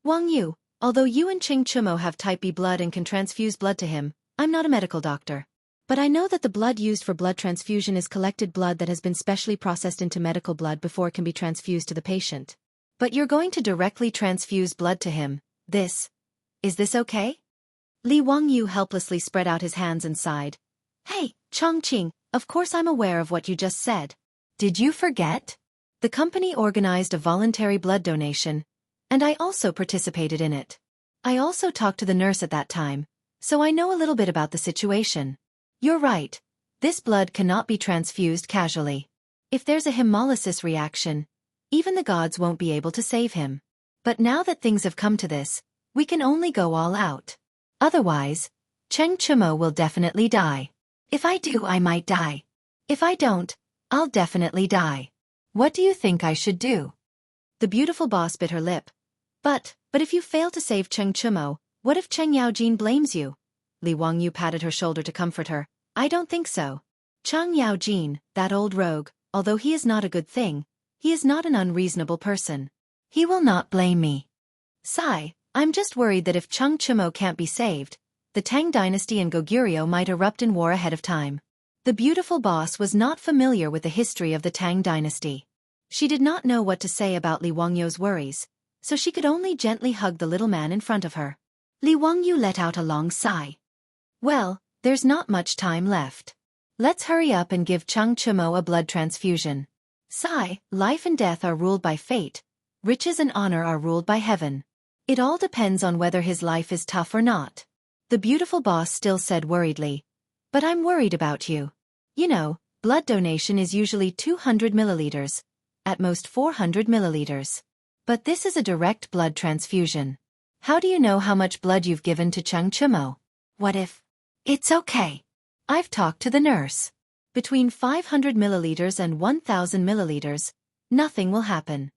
A: Wangyu, although you and Cheng Chumo have type B blood and can transfuse blood to him, I'm not a medical doctor. But I know that the blood used for blood transfusion is collected blood that has been specially processed into medical blood before it can be transfused to the patient. But you're going to directly transfuse blood to him. Is this okay? Li Wangyu helplessly spread out his hands and sighed. Hey, Chongqing, of course I'm aware of what you just said. Did you forget? The company organized a voluntary blood donation, and I also participated in it. I also talked to the nurse at that time, so I know a little bit about the situation. You're right. This blood cannot be transfused casually. If there's a hemolysis reaction, even the gods won't be able to save him. But now that things have come to this, we can only go all out. Otherwise, Cheng Chumo will definitely die. If I do, I might die. If I don't, I'll definitely die. What do you think I should do? The beautiful boss bit her lip. But if you fail to save Cheng Chumo, what if Cheng Yaojin blames you? Li Wangyu patted her shoulder to comfort her. I don't think so. Cheng Yaojin, that old rogue, although he is not a good thing, he is not an unreasonable person. He will not blame me. Sigh, I'm just worried that if Cheng Chumo can't be saved, the Tang Dynasty and Goguryeo might erupt in war ahead of time. The beautiful boss was not familiar with the history of the Tang Dynasty. She did not know what to say about Li Wangyu's worries, so she could only gently hug the little man in front of her. Li Wangyu let out a long sigh. Well, there's not much time left. Let's hurry up and give Cheng Chumo a blood transfusion. Sigh, life and death are ruled by fate, riches and honor are ruled by heaven. It all depends on whether his life is tough or not. The beautiful boss still said worriedly, but I'm worried about you. You know, blood donation is usually 200 milliliters, at most 400 milliliters. But this is a direct blood transfusion. How do you know how much blood you've given to Cheng Chumo? What if? It's okay. I've talked to the nurse. Between 500 milliliters and 1000 milliliters, nothing will happen.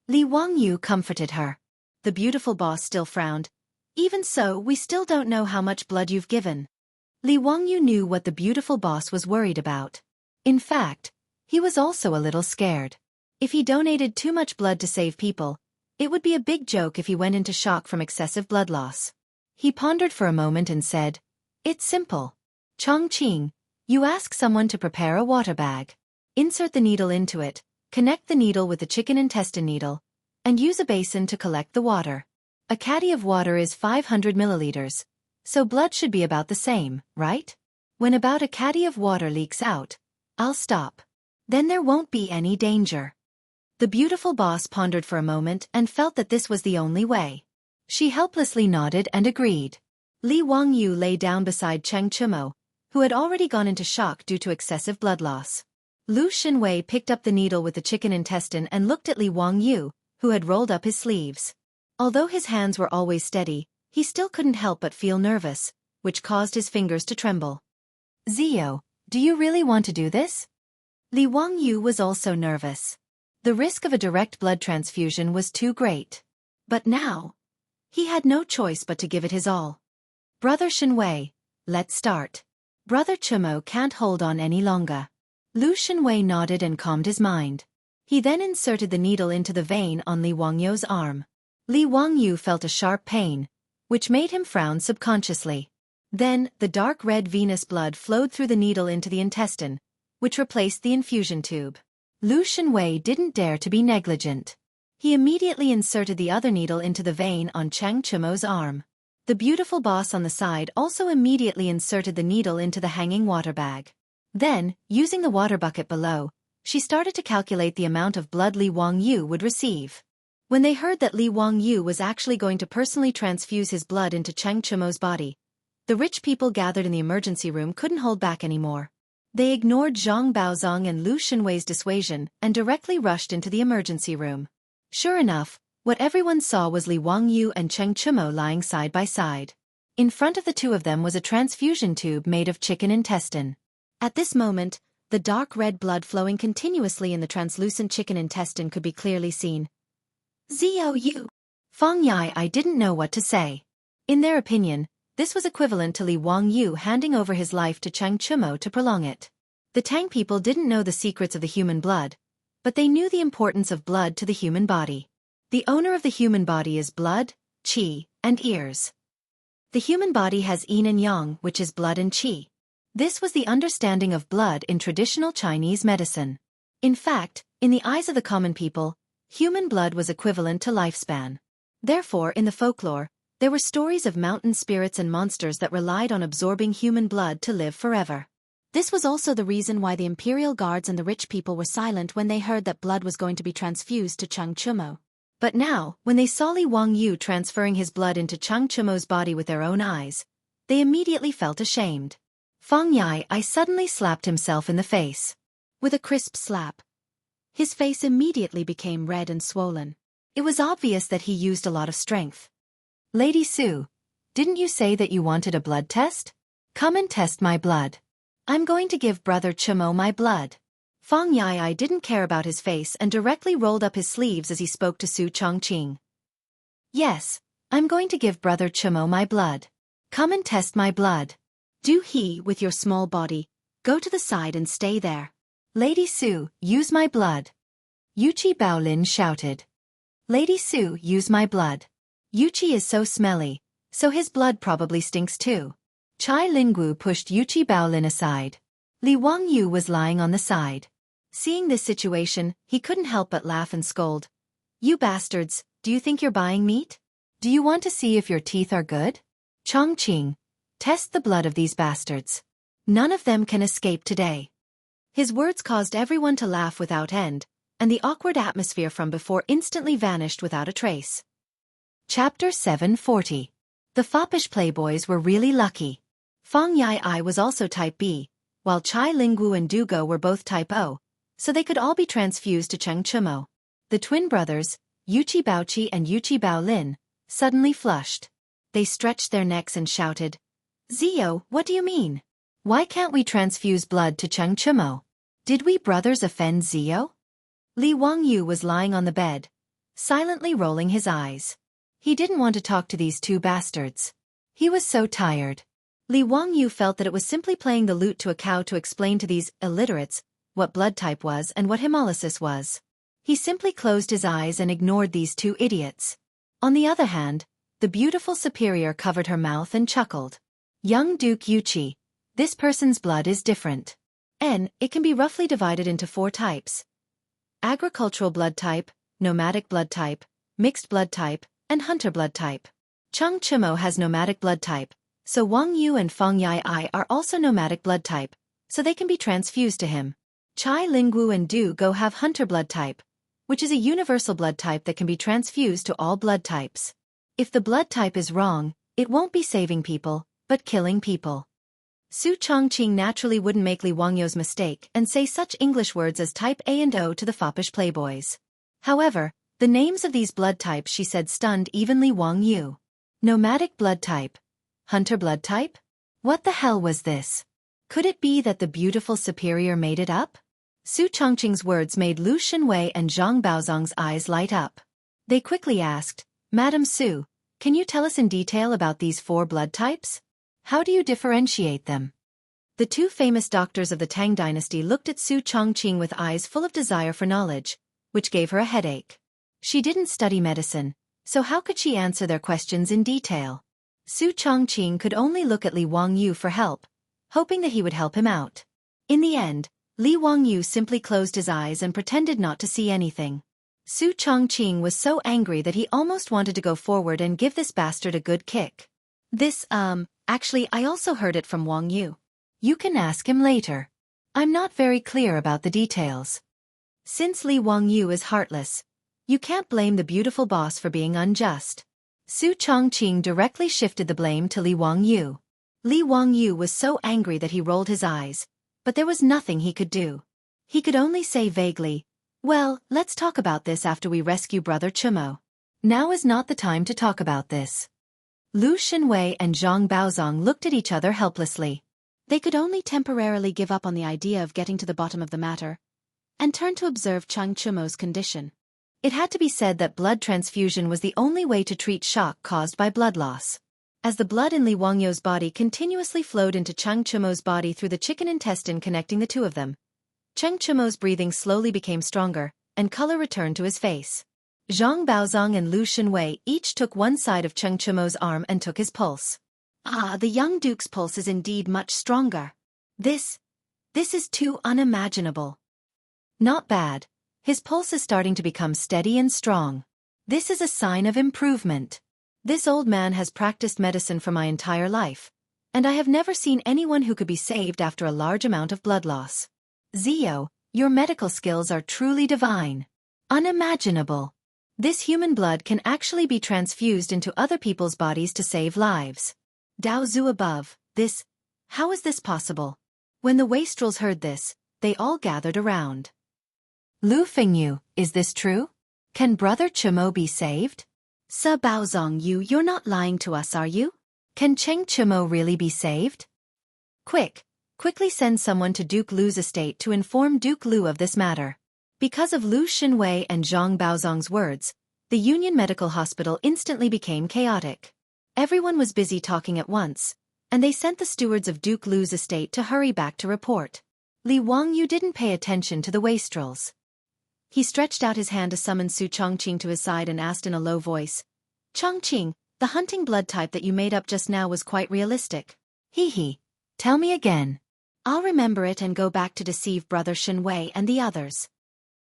A: Li Wangyu comforted her. The beautiful boss still frowned. Even so, we still don't know how much blood you've given. Li Wangyu knew what the beautiful boss was worried about. In fact, he was also a little scared. If he donated too much blood to save people, it would be a big joke if he went into shock from excessive blood loss. He pondered for a moment and said, It's simple. Chongqing, you ask someone to prepare a water bag. Insert the needle into it, connect the needle with the chicken intestine needle, and use a basin to collect the water. A caddy of water is 500 milliliters, so blood should be about the same, right? When about a caddy of water leaks out, I'll stop. Then there won't be any danger. The beautiful boss pondered for a moment and felt that this was the only way. She helplessly nodded and agreed. Li Wangyu lay down beside Cheng Chumo, who had already gone into shock due to excessive blood loss. Lu Xinwei picked up the needle with the chicken intestine and looked at Li Wangyu, who had rolled up his sleeves. Although his hands were always steady, he still couldn't help but feel nervous, which caused his fingers to tremble. Zio, do you really want to do this? Li Wangyu was also nervous. The risk of a direct blood transfusion was too great. But now, he had no choice but to give it his all. Brother Xinwei, let's start. Brother Chumo can't hold on any longer. Lu Xinwei nodded and calmed his mind. He then inserted the needle into the vein on Li Wangyu's arm. Li Wangyu felt a sharp pain, which made him frown subconsciously. Then, the dark red venous blood flowed through the needle into the intestine, which replaced the infusion tube. Lu Xinwei didn't dare to be negligent. He immediately inserted the other needle into the vein on Cheng Chumo's arm. The beautiful boss on the side also immediately inserted the needle into the hanging water bag. Then, using the water bucket below, she started to calculate the amount of blood Li Wangyu would receive. When they heard that Li Wangyu was actually going to personally transfuse his blood into Cheng Chumo's body, the rich people gathered in the emergency room couldn't hold back anymore. They ignored Zhang Baozong and Lu Xinwei's dissuasion and directly rushed into the emergency room. Sure enough, what everyone saw was Li Wangyu and Cheng Chumo lying side by side. In front of the two of them was a transfusion tube made of chicken intestine. At this moment, the dark red blood flowing continuously in the translucent chicken intestine could be clearly seen. Zio Yu. Feng Yai I didn't know what to say. In their opinion, this was equivalent to Li Wangyu handing over his life to Cheng Chumo to prolong it. The Tang people didn't know the secrets of the human blood, but they knew the importance of blood to the human body. The owner of the human body is blood, qi, and ears. The human body has yin and yang, which is blood and qi. This was the understanding of blood in traditional Chinese medicine. In fact, in the eyes of the common people, human blood was equivalent to lifespan. Therefore, in the folklore, there were stories of mountain spirits and monsters that relied on absorbing human blood to live forever. This was also the reason why the imperial guards and the rich people were silent when they heard that blood was going to be transfused to Cheng Chumo. But now, when they saw Li Wangyu transferring his blood into Cheng Chumo's body with their own eyes, they immediately felt ashamed. Feng Yai suddenly slapped himself in the face. With a crisp slap. His face immediately became red and swollen. It was obvious that he used a lot of strength. Lady Su, didn't you say that you wanted a blood test? Come and test my blood. I'm going to give Brother Chumo my blood. Fang Yai didn't care about his face and directly rolled up his sleeves as he spoke to Su Chongqing. Yes, I'm going to give Brother Chumo my blood. Come and test my blood. Do he, with your small body, go to the side and stay there. Lady Su, use my blood. Yuchi Baolin shouted. Lady Su, use my blood. Yuchi is so smelly, so his blood probably stinks too. Chai Lingwu pushed Yuchi Baolin aside. Li Wangyu was lying on the side. Seeing this situation, he couldn't help but laugh and scold. You bastards, do you think you're buying meat? Do you want to see if your teeth are good? Chongqing, test the blood of these bastards. None of them can escape today. His words caused everyone to laugh without end, and the awkward atmosphere from before instantly vanished without a trace. Chapter 740. The foppish playboys were really lucky. Fang Yai was also type B, while Chai Lingwu and Dugo were both type O, so they could all be transfused to Cheng Chumo. The twin brothers, Yuchi Baoqi and Yuchi Baolin, suddenly flushed. They stretched their necks and shouted, Zio, what do you mean? Why can't we transfuse blood to Cheng Chumo? Did we brothers offend Zio? Li Wangyu was lying on the bed, silently rolling his eyes. He didn't want to talk to these two bastards. He was so tired. Li Wangyu felt that it was simply playing the lute to a cow to explain to these illiterates what blood type was and what hemolysis was. He simply closed his eyes and ignored these two idiots. On the other hand, the beautiful superior covered her mouth and chuckled. Young Duke Yuchi, this person's blood is different. It can be roughly divided into 4 types. Agricultural blood type, nomadic blood type, mixed blood type, and hunter blood type. Cheng Chumo has nomadic blood type, so Wang Yu and Fang Yai are also nomadic blood type, so they can be transfused to him. Chai Lingwu and Du Go have hunter blood type, which is a universal blood type that can be transfused to all blood types. If the blood type is wrong, it won't be saving people, but killing people. Su Chongqing naturally wouldn't make Li Wangyu's mistake and say such English words as type A and O to the foppish playboys. However, the names of these blood types she said stunned even Li Wangyu. Nomadic blood type. Hunter blood type? What the hell was this? Could it be that the beautiful superior made it up? Su Chongqing's words made Lu Shenwei and Zhang Baozong's eyes light up. They quickly asked, Madam Su, can you tell us in detail about these 4 blood types? How do you differentiate them? The 2 famous doctors of the Tang Dynasty looked at Su Chongqing with eyes full of desire for knowledge, which gave her a headache. She didn't study medicine, so how could she answer their questions in detail? Su Chongqing could only look at Li Wangyu for help, hoping that he would help him out. In the end, Li Wangyu simply closed his eyes and pretended not to see anything. Su Chongqing was so angry that he almost wanted to go forward and give this bastard a good kick. Actually I also heard it from Wangyu. You can ask him later. I'm not very clear about the details. Since Li Wangyu is heartless, you can't blame the beautiful boss for being unjust. Su Chongqing directly shifted the blame to Li Wangyu. Li Wangyu was so angry that he rolled his eyes, but there was nothing he could do. He could only say vaguely, well, let's talk about this after we rescue Brother Chumo. Now is not the time to talk about this. Lu Shenwei and Zhang Baozong looked at each other helplessly. They could only temporarily give up on the idea of getting to the bottom of the matter, and turn to observe Cheng Chumo's condition. It had to be said that blood transfusion was the only way to treat shock caused by blood loss. As the blood in Li Wangyu's body continuously flowed into Cheng Chumo's body through the chicken intestine connecting the 2 of them, Cheng Chumo's breathing slowly became stronger, and color returned to his face. Zhang Baozong and Lu Shenwei each took one side of Cheng Chumo's arm and took his pulse. The young duke's pulse is indeed much stronger. This is too unimaginable. Not bad. His pulse is starting to become steady and strong. This is a sign of improvement. This old man has practiced medicine for my entire life, and I have never seen anyone who could be saved after a large amount of blood loss. Zio, your medical skills are truly divine. Unimaginable. This human blood can actually be transfused into other people's bodies to save lives. Dao Zhu above, how is this possible? When the wastrels heard this, they all gathered around. Lu Fengyu, is this true? Can Brother Chumo be saved? Sa Baozong you're not lying to us, are you? Can Cheng Chumo really be saved? Quick Quickly send someone to Duke Lu's estate to inform Duke Lu of this matter. Because of Lu Xinwei and Zhang Baozong's words, the Union Medical Hospital instantly became chaotic. Everyone was busy talking at once, and they sent the stewards of Duke Lu's estate to hurry back to report. Li Wangyu didn't pay attention to the wastrels. He stretched out his hand to summon Su Chongqing to his side and asked in a low voice, "Chongqing, the hunting blood type that you made up just now was quite realistic. Hee. Tell me again. I'll remember it and go back to deceive Brother Xinwei and the others."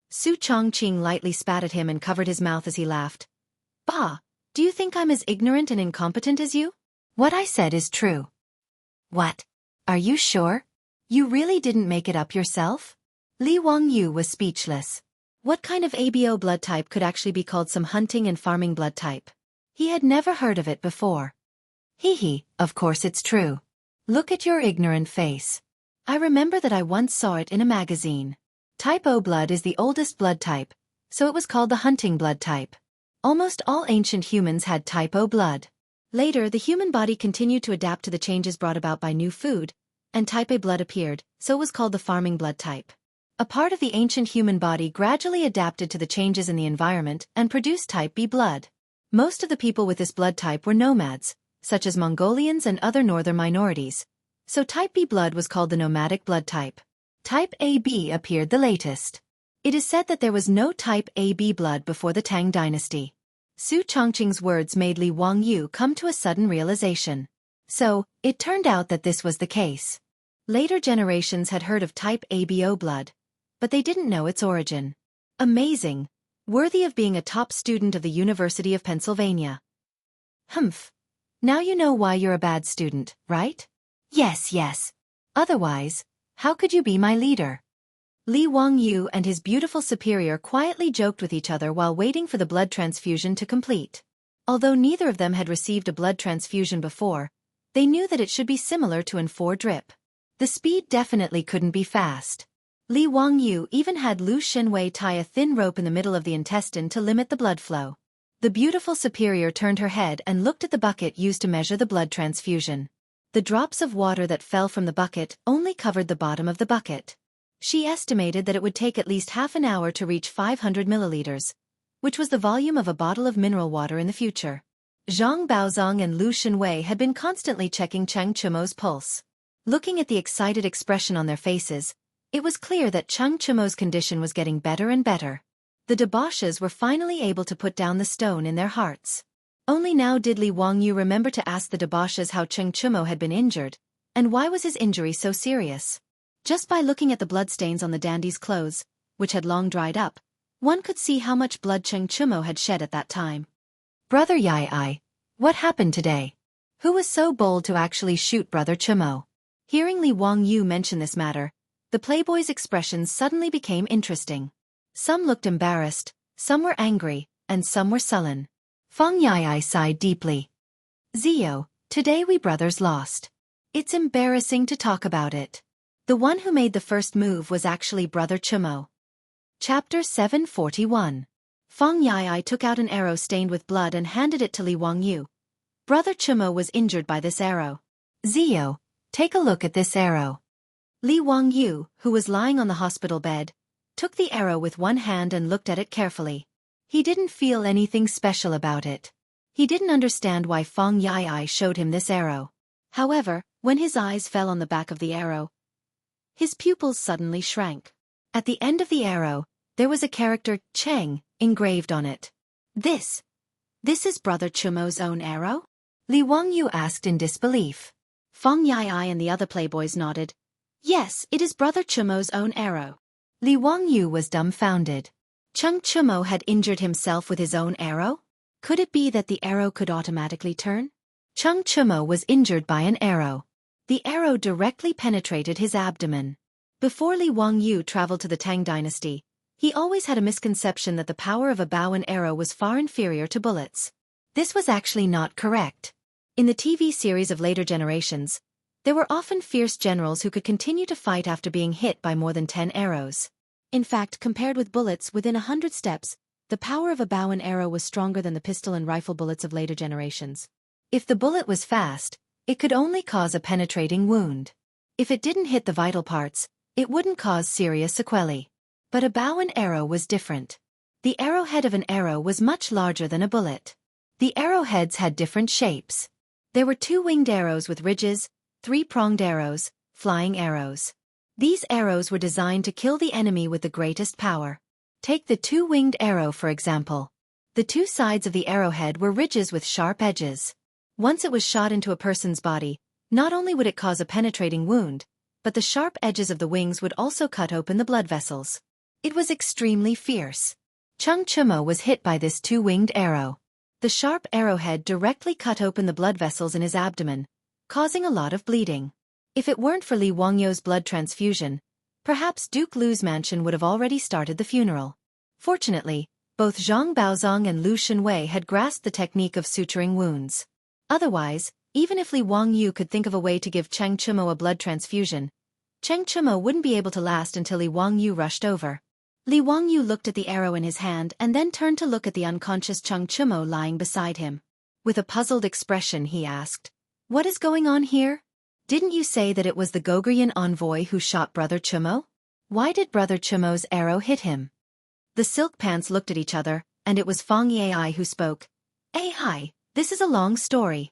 A: Su Chongqing lightly spat at him and covered his mouth as he laughed. "Bah, do you think I'm as ignorant and incompetent as you? What I said is true." "What? Are you sure? You really didn't make it up yourself?" Li Wangyu was speechless. What kind of ABO blood type could actually be called some hunting and farming blood type? He had never heard of it before. Hee, of course it's true. Look at your ignorant face. I remember that I once saw it in a magazine. Type O blood is the oldest blood type, so it was called the hunting blood type. Almost all ancient humans had type O blood. Later, the human body continued to adapt to the changes brought about by new food, and type A blood appeared, so it was called the farming blood type. A part of the ancient human body gradually adapted to the changes in the environment and produced type B blood. Most of the people with this blood type were nomads, such as Mongolians and other northern minorities, so type B blood was called the nomadic blood type. Type AB appeared the latest. It is said that there was no type AB blood before the Tang Dynasty. Su Chongqing's words made Li Wangyu come to a sudden realization. So, it turned out that this was the case. Later generations had heard of type ABO blood, but they didn't know its origin. Amazing. Worthy of being a top student of the University of Pennsylvania. Humph. Now you know why you're a bad student, right? Yes. Otherwise, how could you be my leader? Li Wangyu and his beautiful superior quietly joked with each other while waiting for the blood transfusion to complete. Although neither of them had received a blood transfusion before, they knew that it should be similar to an 4 drip. The speed definitely couldn't be fast. Li Wangyu even had Lu Xinwei tie a thin rope in the middle of the intestine to limit the blood flow. The beautiful superior turned her head and looked at the bucket used to measure the blood transfusion. The drops of water that fell from the bucket only covered the bottom of the bucket. She estimated that it would take at least half an hour to reach 500 milliliters, which was the volume of a bottle of mineral water in the future. Zhang Baozong and Lu Xinwei had been constantly checking Cheng Chumo's pulse. Looking at the excited expression on their faces, it was clear that Cheng Chumo's condition was getting better and better. The debauches were finally able to put down the stone in their hearts. Only now did Li Wangyu remember to ask the debauches how Cheng Chumo had been injured, and why was his injury so serious. Just by looking at the bloodstains on the dandy's clothes, which had long dried up, one could see how much blood Cheng Chumo had shed at that time. "Brother Yai, what happened today? Who was so bold to actually shoot Brother Chumo?" Hearing Li Wangyu mention this matter, the playboys' expressions suddenly became interesting. Some looked embarrassed, some were angry, and some were sullen. Feng Yai sighed deeply. "Zio, today we brothers lost. It's embarrassing to talk about it. The one who made the first move was actually Brother Chumo." Chapter 741. Feng Yai took out an arrow stained with blood and handed it to Li Wangyu. Brother Chumo was injured by this arrow. "Zio, take a look at this arrow." Li Wangyu, who was lying on the hospital bed, took the arrow with one hand and looked at it carefully. He didn't feel anything special about it. He didn't understand why Feng Yai showed him this arrow. However, when his eyes fell on the back of the arrow, his pupils suddenly shrank. At the end of the arrow, there was a character, Cheng, engraved on it. This is Brother Chumo's own arrow?" Li Wangyu asked in disbelief. Feng Yai and the other playboys nodded. "Yes, it is Brother Chumo's own arrow." Li Wangyu was dumbfounded. Cheng Chumo had injured himself with his own arrow? Could it be that the arrow could automatically turn? Cheng Chumo was injured by an arrow. The arrow directly penetrated his abdomen. Before Li Wangyu traveled to the Tang Dynasty, he always had a misconception that the power of a bow and arrow was far inferior to bullets. This was actually not correct. In the TV series of later generations, there were often fierce generals who could continue to fight after being hit by more than 10 arrows. In fact, compared with bullets within 100 steps, the power of a bow and arrow was stronger than the pistol and rifle bullets of later generations. If the bullet was fast, it could only cause a penetrating wound. If it didn't hit the vital parts, it wouldn't cause serious sequelae. But a bow and arrow was different. The arrowhead of an arrow was much larger than a bullet. The arrowheads had different shapes. There were 2 winged arrows with ridges, 3 pronged arrows, flying arrows. These arrows were designed to kill the enemy with the greatest power. Take the 2-winged arrow for example. The 2 sides of the arrowhead were ridges with sharp edges. Once it was shot into a person's body, not only would it cause a penetrating wound, but the sharp edges of the wings would also cut open the blood vessels. It was extremely fierce. Xianxia was hit by this 2-winged arrow. The sharp arrowhead directly cut open the blood vessels in his abdomen, causing a lot of bleeding. If it weren't for Li Wangyou's blood transfusion, perhaps Duke Lu's mansion would have already started the funeral. Fortunately, both Zhang Baozong and Lu Shenwei had grasped the technique of suturing wounds. Otherwise, even if Li Wangyu could think of a way to give Xianxia a blood transfusion, Xianxia wouldn't be able to last until Li Wangyu rushed over. Li Wangyu looked at the arrow in his hand and then turned to look at the unconscious Xianxia lying beside him. With a puzzled expression he asked, "What is going on here? Didn't you say that it was the Gogrian envoy who shot Brother Chumo? Why did Brother Chumo's arrow hit him?" The silk pants looked at each other, and it was Fang Yai who spoke. Hi, this is a long story.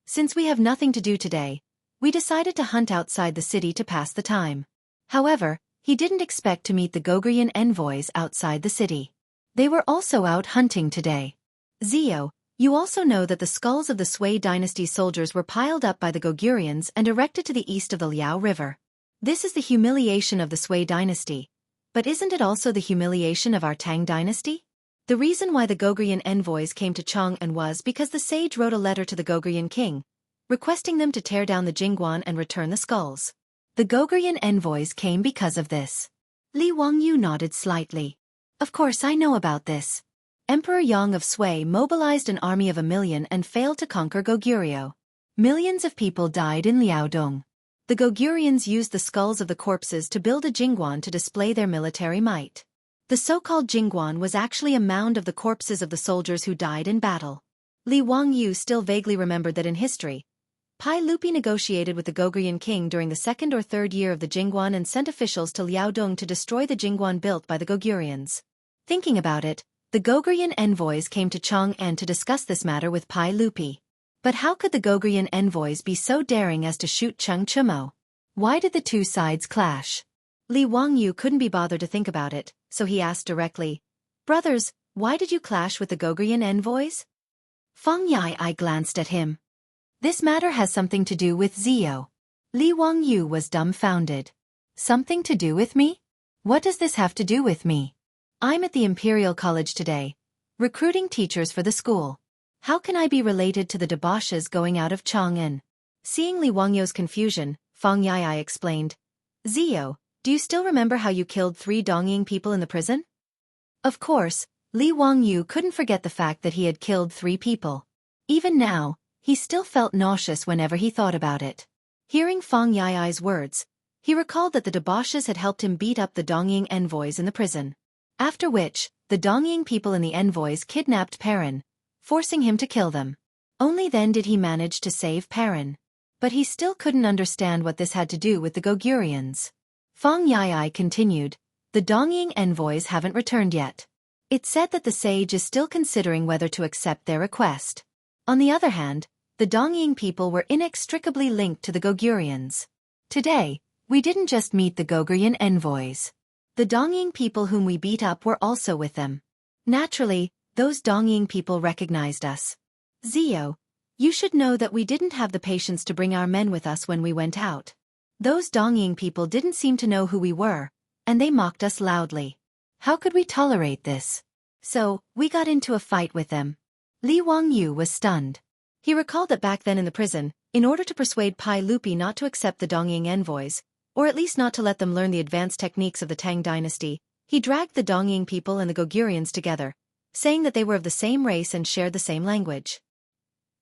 A: Since we have nothing to do today, we decided to hunt outside the city to pass the time. However, he didn't expect to meet the Gogrian envoys outside the city. They were also out hunting today. Zio, you also know that the skulls of the Sui Dynasty soldiers were piled up by the Gogurians and erected to the east of the Liao River. This is the humiliation of the Sui Dynasty. But isn't it also the humiliation of our Tang Dynasty? The reason why the Gogrian envoys came to Chang'an was because the sage wrote a letter to the Gogrian king, requesting them to tear down the Jingguan and return the skulls. The Gogrian envoys came because of this. Li Wangyu nodded slightly. Of course I know about this. Emperor Yang of Sui mobilized an army of 1 million and failed to conquer Goguryeo. Millions of people died in Liaodong. The Gogurians used the skulls of the corpses to build a Jingguan to display their military might. The so-called Jingguan was actually a mound of the corpses of the soldiers who died in battle. Li Wangyu still vaguely remembered that in history, Pai Lupi negotiated with the Gogrian king during the 2nd or 3rd year of the Jingguan and sent officials to Liaodong to destroy the Jingguan built by the Gogurians. Thinking about it, the Gogrian envoys came to Chang'an to discuss this matter with Pai Lupi. But how could the Gogrian envoys be so daring as to shoot Xianxia? Why did the 2 sides clash? Li Wangyu couldn't be bothered to think about it, so he asked directly, "Brothers, why did you clash with the Gogrian envoys?" Fang Yai glanced at him. "This matter has something to do with Zio." Li Wangyu was dumbfounded. "Something to do with me? What does this have to do with me? I'm at the Imperial College today, recruiting teachers for the school. How can I be related to the debauches going out of Chang'an?" Seeing Li Wangyu's confusion, Fang Yai explained, "Zio, do you still remember how you killed 3 Dongying people in the prison?" Of course, Li Wangyu couldn't forget the fact that he had killed 3 people. Even now, he still felt nauseous whenever he thought about it. Hearing Fang Yai's words, he recalled that the debauches had helped him beat up the Dongying envoys in the prison. After which, the Dongying people and the envoys kidnapped Perrin, forcing him to kill them. Only then did he manage to save Perrin. But he still couldn't understand what this had to do with the Gogurians. Fang Yai continued, "The Dongying envoys haven't returned yet. It's said that the sage is still considering whether to accept their request. On the other hand, the Dongying people were inextricably linked to the Gogurians. Today, we didn't just meet the Gogurian envoys. The Dongying people whom we beat up were also with them. Naturally, those Dongying people recognized us. Zio, you should know that we didn't have the patience to bring our men with us when we went out. Those Dongying people didn't seem to know who we were, and they mocked us loudly. How could we tolerate this? So, we got into a fight with them." Li Wangyu was stunned. He recalled that back then in the prison, in order to persuade Pai Lupi not to accept the Dongying envoys, or at least not to let them learn the advanced techniques of the Tang Dynasty, he dragged the Dongying people and the Gogurians together, saying that they were of the same race and shared the same language.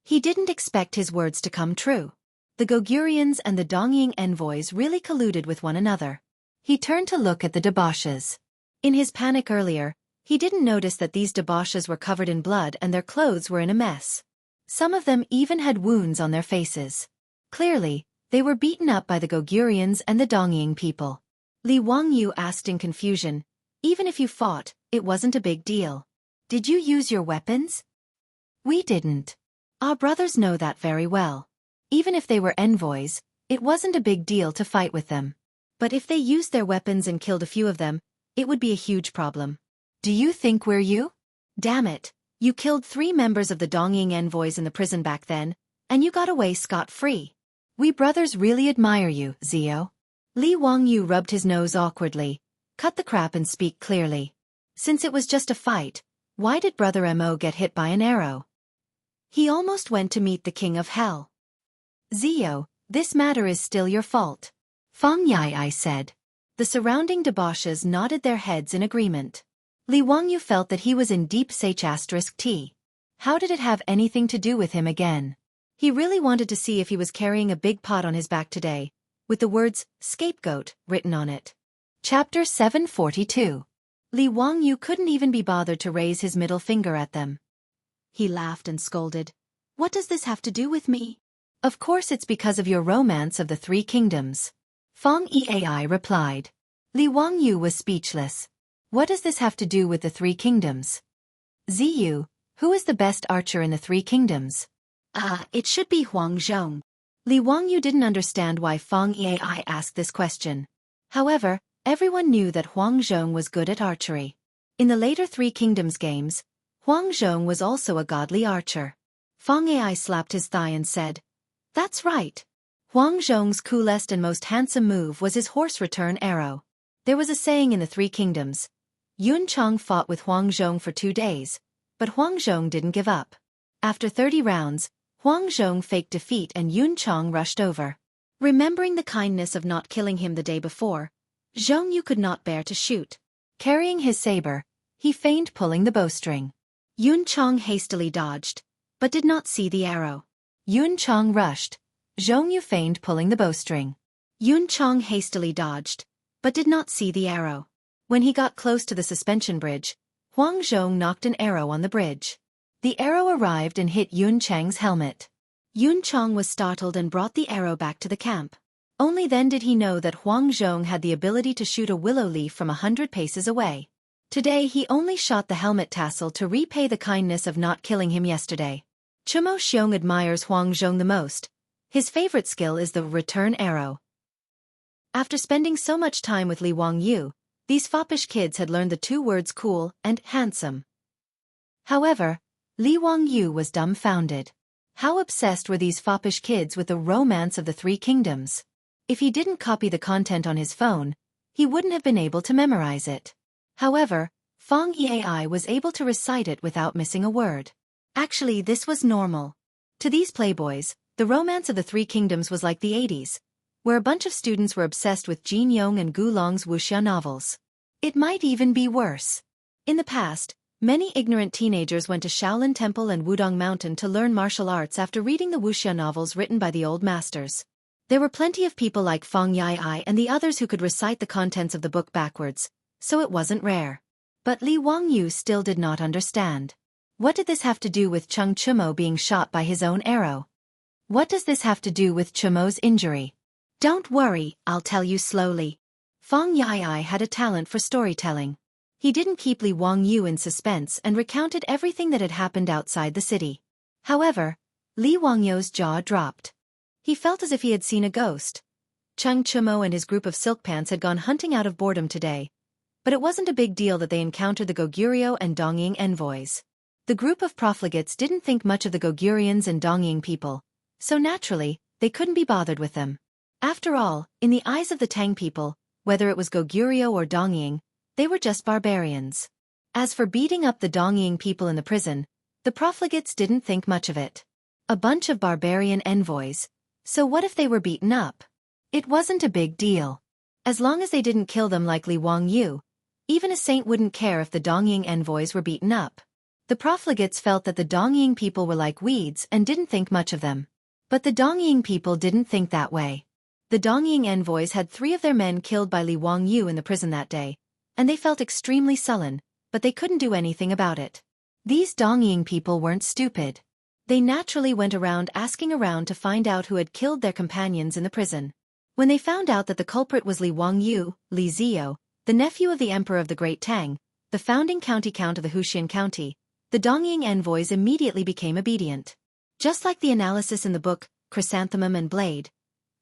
A: He didn't expect his words to come true. The Gogurians and the Dongying envoys really colluded with one another. He turned to look at the debauches. In his panic earlier, he didn't notice that these debauches were covered in blood and their clothes were in a mess. Some of them even had wounds on their faces. Clearly, They were beaten up by the Goguryans and the Dongying people. Li Wangyu asked in confusion, even if you fought, it wasn't a big deal. Did you use your weapons? We didn't. Our brothers know that very well. Even if they were envoys, it wasn't a big deal to fight with them. But if they used their weapons and killed a few of them, it would be a huge problem. Do you think we're you? Damn it, you killed 3 members of the Dongying envoys in the prison back then, and you got away scot-free. We brothers really admire you, Zio. Li Wangyu rubbed his nose awkwardly, cut the crap and speak clearly. Since it was just a fight, why did Brother Mo get hit by an arrow? He almost went to meet the King of Hell. Zio, this matter is still your fault. Feng Yai said. The surrounding debauches nodded their heads in agreement. Li Wangyu felt that he was in deep *T. How did it have anything to do with him again? He really wanted to see if he was carrying a big pot on his back today, with the words, scapegoat, written on it. Chapter 742. Li Wangyu couldn't even be bothered to raise his middle finger at them. He laughed and scolded. What does this have to do with me? Of course it's because of your romance of the 3 kingdoms. Feng Yai replied. Li Wangyu was speechless. What does this have to do with the 3 kingdoms? Ziyu, who is the best archer in the 3 kingdoms? It should be Huang Zhong. Li Wangyu didn't understand why Feng Yai asked this question. However, everyone knew that Huang Zhong was good at archery. In the later 3 kingdoms games, Huang Zhong was also a godly archer. Feng Yai slapped his thigh and said, That's right. Huang Zhong's coolest and most handsome move was his horse return arrow. There was a saying in the 3 kingdoms. Yun Chang fought with Huang Zhong for 2 days, but Huang Zhong didn't give up. After 30 rounds, Huang Zhong faked defeat and Yun Chang rushed over. Remembering the kindness of not killing him the day before, Zhongyu could not bear to shoot. Carrying his saber, he feigned pulling the bowstring. Yun Chang hastily dodged, but did not see the arrow. Yun Chang rushed. Zhongyu feigned pulling the bowstring. Yun Chang hastily dodged, but did not see the arrow. When he got close to the suspension bridge, Huang Zhong knocked an arrow on the bridge. The arrow arrived and hit Yun Chang's helmet. Yun Chang was startled and brought the arrow back to the camp. Only then did he know that Huang Zhong had the ability to shoot a willow leaf from 100 paces away. Today he only shot the helmet tassel to repay the kindness of not killing him yesterday. Chumo Xiong admires Huang Zhong the most. His favorite skill is the return arrow. After spending so much time with Li Wangyu, these foppish kids had learned the 2 words cool and handsome. However, Li Wangyu was dumbfounded. How obsessed were these foppish kids with the romance of the 3 kingdoms? If he didn't copy the content on his phone, he wouldn't have been able to memorize it. However, Feng Yai was able to recite it without missing a word. Actually, this was normal. To these playboys, the romance of the 3 kingdoms was like the 80s, where a bunch of students were obsessed with Jin Yong and Gu Long's wuxia novels. It might even be worse. In the past, many ignorant teenagers went to Shaolin Temple and Wudong Mountain to learn martial arts after reading the wuxia novels written by the old masters. There were plenty of people like Feng Yai and the others who could recite the contents of the book backwards, so it wasn't rare. But Li Wangyu still did not understand. What did this have to do with Chung Chumo being shot by his own arrow? What does this have to do with Chumo's injury? Don't worry, I'll tell you slowly. Feng Yai had a talent for storytelling. He didn't keep Li Wangyu in suspense and recounted everything that had happened outside the city. However, Li Wangyu's jaw dropped. He felt as if he had seen a ghost. Chung Chumo and his group of silk pants had gone hunting out of boredom today, but it wasn't a big deal that they encountered the Goguryeo and Dongying envoys. The group of profligates didn't think much of the Goguryans and Dongying people, so naturally, they couldn't be bothered with them. After all, in the eyes of the Tang people, whether it was Goguryeo or Dongying, they were just barbarians. As for beating up the Dongying people in the prison, the profligates didn't think much of it. A bunch of barbarian envoys. So what if they were beaten up? It wasn't a big deal. As long as they didn't kill them like Li Wangyu, even a saint wouldn't care if the Dongying envoys were beaten up. The profligates felt that the Dongying people were like weeds and didn't think much of them. But the Dongying people didn't think that way. The Dongying envoys had 3 of their men killed by Li Wangyu in the prison that day, and they felt extremely sullen, but they couldn't do anything about it. These Dongying people weren't stupid. They naturally went around asking around to find out who had killed their companions in the prison. When they found out that the culprit was Li Wangyu, Li Zio, the nephew of the emperor of the Great Tang, the founding county count of the Huxian County, the Dongying envoys immediately became obedient. Just like the analysis in the book, Chrysanthemum and Blade,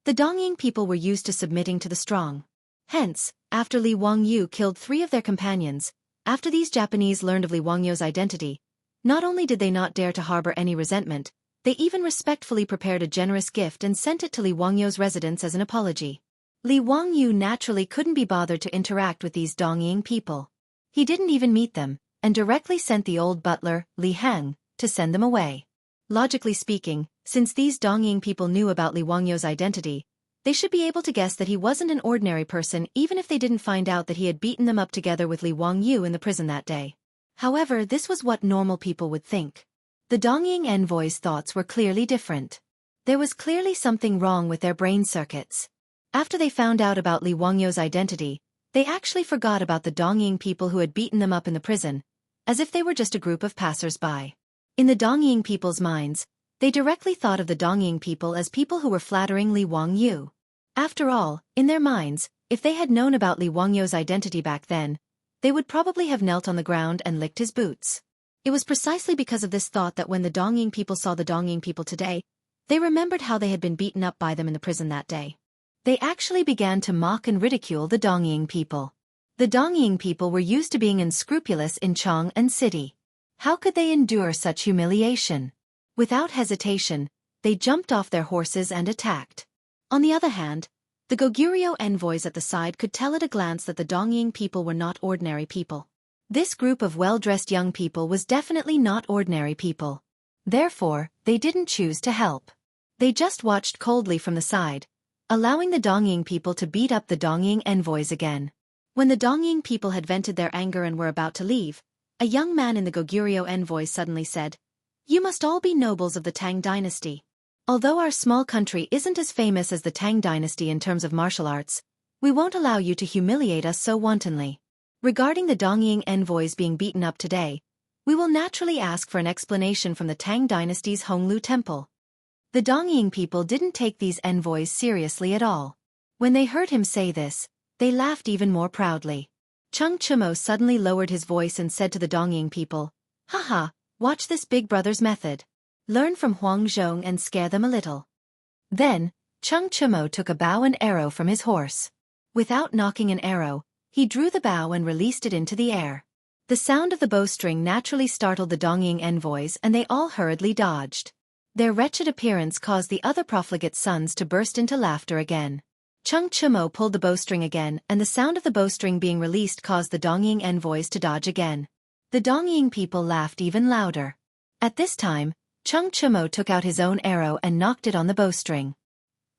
A: the Dongying people were used to submitting to the strong. Hence, after Li Wangyu killed 3 of their companions, after these Japanese learned of Li Wangyu's identity, not only did they not dare to harbor any resentment, they even respectfully prepared a generous gift and sent it to Li Wangyu's residence as an apology. Li Wangyu naturally couldn't be bothered to interact with these Dongying people. He didn't even meet them, and directly sent the old butler, Li Hang, to send them away. Logically speaking, since these Dongying people knew about Li Wangyu's identity, they should be able to guess that he wasn't an ordinary person even if they didn't find out that he had beaten them up together with Li Wangyu in the prison that day. However, this was what normal people would think. The Dongying envoys' thoughts were clearly different. There was clearly something wrong with their brain circuits. After they found out about Li Wangyu's identity, they actually forgot about the Dongying people who had beaten them up in the prison, as if they were just a group of passers-by. In the Dongying people's minds, they directly thought of the Dongying people as people who were flattering Li Wangyu. After all, in their minds, if they had known about Li Wangyu's identity back then, they would probably have knelt on the ground and licked his boots. It was precisely because of this thought that when the Dongying people saw the Dongying people today, they remembered how they had been beaten up by them in the prison that day. They actually began to mock and ridicule the Dongying people. The Dongying people were used to being unscrupulous in Chang and city. How could they endure such humiliation? Without hesitation, they jumped off their horses and attacked. On the other hand, the Goguryeo envoys at the side could tell at a glance that the Dongying people were not ordinary people. This group of well-dressed young people was definitely not ordinary people. Therefore, they didn't choose to help. They just watched coldly from the side, allowing the Dongying people to beat up the Dongying envoys again. When the Dongying people had vented their anger and were about to leave, a young man in the Goguryeo envoys suddenly said, "You must all be nobles of the Tang Dynasty. Although our small country isn't as famous as the Tang Dynasty in terms of martial arts, we won't allow you to humiliate us so wantonly. Regarding the Dongying envoys being beaten up today, we will naturally ask for an explanation from the Tang Dynasty's Honglu Temple." The Dongying people didn't take these envoys seriously at all. When they heard him say this, they laughed even more proudly. Chung Chumo suddenly lowered his voice and said to the Dongying people, "Haha, watch this big brother's method. Learn from Huang Zhong and scare them a little." Then, Chung Chumo took a bow and arrow from his horse. Without knocking an arrow, he drew the bow and released it into the air. The sound of the bowstring naturally startled the Dongying envoys and they all hurriedly dodged. Their wretched appearance caused the other profligate sons to burst into laughter again. Chung Chumo pulled the bowstring again and the sound of the bowstring being released caused the Dongying envoys to dodge again. The Dongying people laughed even louder. At this time, Chung Chumo took out his own arrow and knocked it on the bowstring.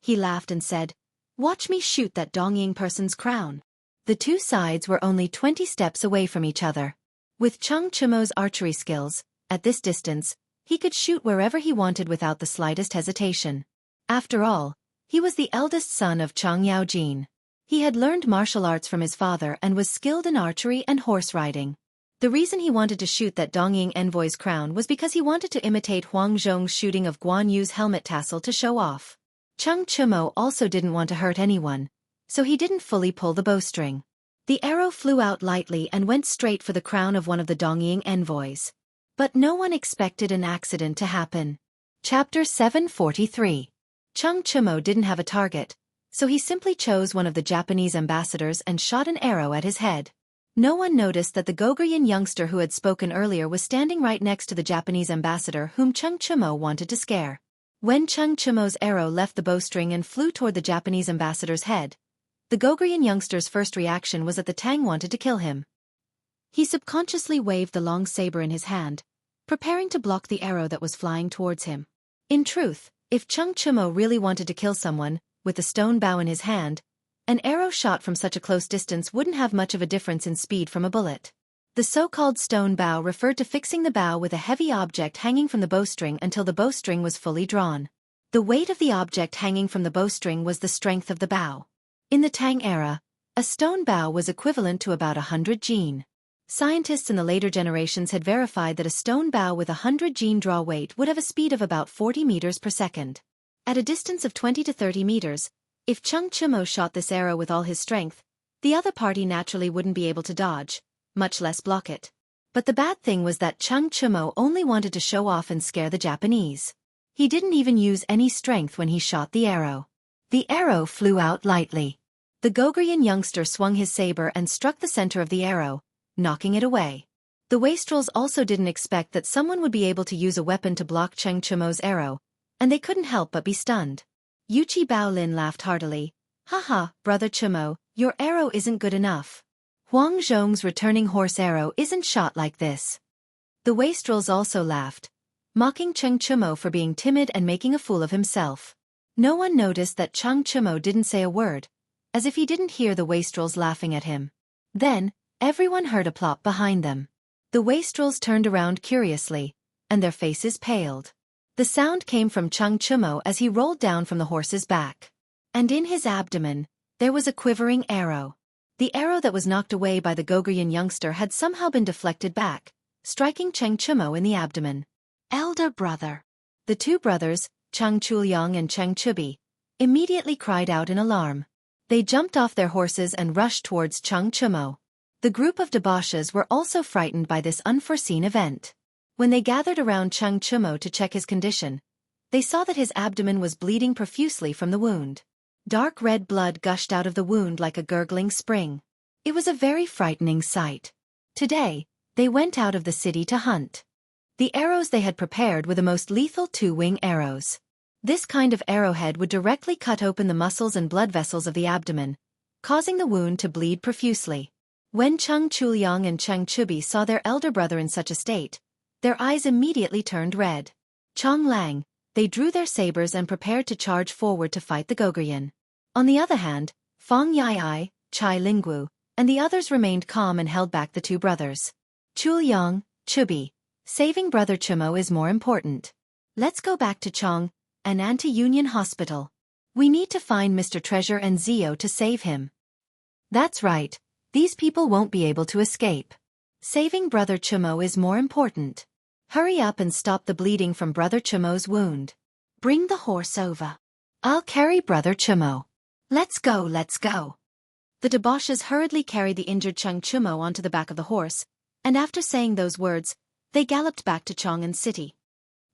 A: He laughed and said, "Watch me shoot that Dongying person's crown." The two sides were only 20 steps away from each other. With Chung Chumo's archery skills, at this distance, he could shoot wherever he wanted without the slightest hesitation. After all, he was the eldest son of Chang Yaojin. He had learned martial arts from his father and was skilled in archery and horse riding. The reason he wanted to shoot that Dongying envoy's crown was because he wanted to imitate Huang Zhong's shooting of Guan Yu's helmet tassel to show off. Chung Chumo also didn't want to hurt anyone, so he didn't fully pull the bowstring. The arrow flew out lightly and went straight for the crown of one of the Dongying envoys. But no one expected an accident to happen. Chapter 743. Chung Chumo didn't have a target, so he simply chose one of the Japanese ambassadors and shot an arrow at his head. No one noticed that the Goguryeo youngster who had spoken earlier was standing right next to the Japanese ambassador whom Chung Chumo wanted to scare. When Chung Chumo's arrow left the bowstring and flew toward the Japanese ambassador's head, the Goguryeo youngster's first reaction was that the Tang wanted to kill him. He subconsciously waved the long saber in his hand, preparing to block the arrow that was flying towards him. In truth, if Chung Chumo really wanted to kill someone, with the stone bow in his hand, an arrow shot from such a close distance wouldn't have much of a difference in speed from a bullet. The so-called stone bow referred to fixing the bow with a heavy object hanging from the bowstring until the bowstring was fully drawn. The weight of the object hanging from the bowstring was the strength of the bow. In the Tang era, a stone bow was equivalent to about 100 jin. Scientists in the later generations had verified that a stone bow with 100 gene draw weight would have a speed of about 40 meters per second. At a distance of 20 to 30 meters, if Cheng Chimo shot this arrow with all his strength, the other party naturally wouldn't be able to dodge, much less block it. But the bad thing was that Cheng Chimo only wanted to show off and scare the Japanese. He didn't even use any strength when he shot the arrow. The arrow flew out lightly. The Goguryeo youngster swung his saber and struck the center of the arrow, knocking it away. The wastrels also didn't expect that someone would be able to use a weapon to block Cheng Chimo's arrow, and they couldn't help but be stunned. Yuchi Baolin laughed heartily. Haha, brother Chimo, your arrow isn't good enough. Huang Zhong's returning horse arrow isn't shot like this. The wastrels also laughed, mocking Cheng Chimo for being timid and making a fool of himself. No one noticed that Cheng Chimo didn't say a word, as if he didn't hear the wastrels laughing at him. Then, everyone heard a plop behind them. The wastrels turned around curiously, and their faces paled. The sound came from Cheng Chimo as he rolled down from the horse's back. And in his abdomen, there was a quivering arrow. The arrow that was knocked away by the Goguryeo youngster had somehow been deflected back, striking Cheng Chimo in the abdomen. Elder brother. The two brothers, Cheng Chuliang and Cheng Chubi, immediately cried out in alarm. They jumped off their horses and rushed towards Cheng Chimo. The group of debauches were also frightened by this unforeseen event. When they gathered around Cheng Chimo to check his condition, they saw that his abdomen was bleeding profusely from the wound. Dark red blood gushed out of the wound like a gurgling spring. It was a very frightening sight. Today, they went out of the city to hunt. The arrows they had prepared were the most lethal two-wing arrows. This kind of arrowhead would directly cut open the muscles and blood vessels of the abdomen, causing the wound to bleed profusely. When Cheng Chuliang and Cheng Chubi saw their elder brother in such a state, their eyes immediately turned red. Chong Lang, they drew their sabers and prepared to charge forward to fight the Goguryeo. On the other hand, Fong Yai, Chai Linggu, and the others remained calm and held back the two brothers. Chuliang, Chubi, saving brother Chimo is more important. Let's go back to Chong, and Anti-Union Hospital. We need to find Mr. Treasure and Zio to save him. That's right, these people won't be able to escape. Saving brother Chimo is more important. Hurry up and stop the bleeding from brother Chimo's wound. Bring the horse over. I'll carry brother Chimo. Let's go, let's go. The debauches hurriedly carried the injured Cheng Chimo onto the back of the horse, and after saying those words, they galloped back to Chang'an City.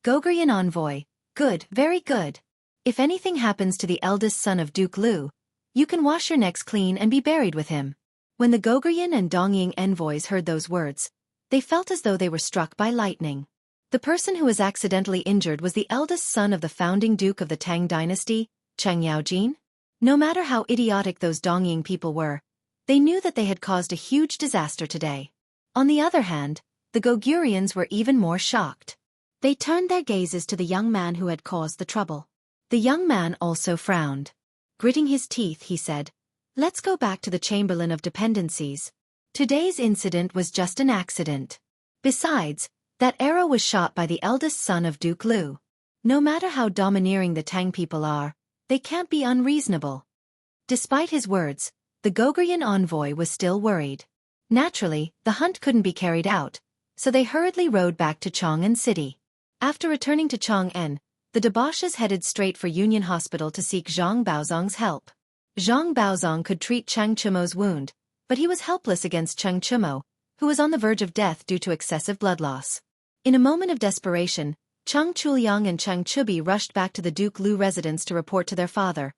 A: Goguryeo envoy, good, very good. If anything happens to the eldest son of Duke Lu, you can wash your necks clean and be buried with him. When the Goguryeo and Dongying envoys heard those words, they felt as though they were struck by lightning. The person who was accidentally injured was the eldest son of the founding duke of the Tang Dynasty, Cheng Yaojin. No matter how idiotic those Dongying people were, they knew that they had caused a huge disaster today. On the other hand, the Goguryons were even more shocked. They turned their gazes to the young man who had caused the trouble. The young man also frowned. Gritting his teeth, he said, "Let's go back to the Chamberlain of Dependencies. Today's incident was just an accident. Besides, that arrow was shot by the eldest son of Duke Lu. No matter how domineering the Tang people are, they can't be unreasonable." Despite his words, the Goguryeo envoy was still worried. Naturally, the hunt couldn't be carried out, so they hurriedly rode back to Chang'an City. After returning to Chang'an, the debauches headed straight for Union Hospital to seek Zhang Baozong's help. Zhang Baozong could treat Cheng Chimo's wound, but he was helpless against Cheng Chimo, who was on the verge of death due to excessive blood loss. In a moment of desperation, Cheng Chuliang and Cheng Chubi rushed back to the Duke Lu residence to report to their father,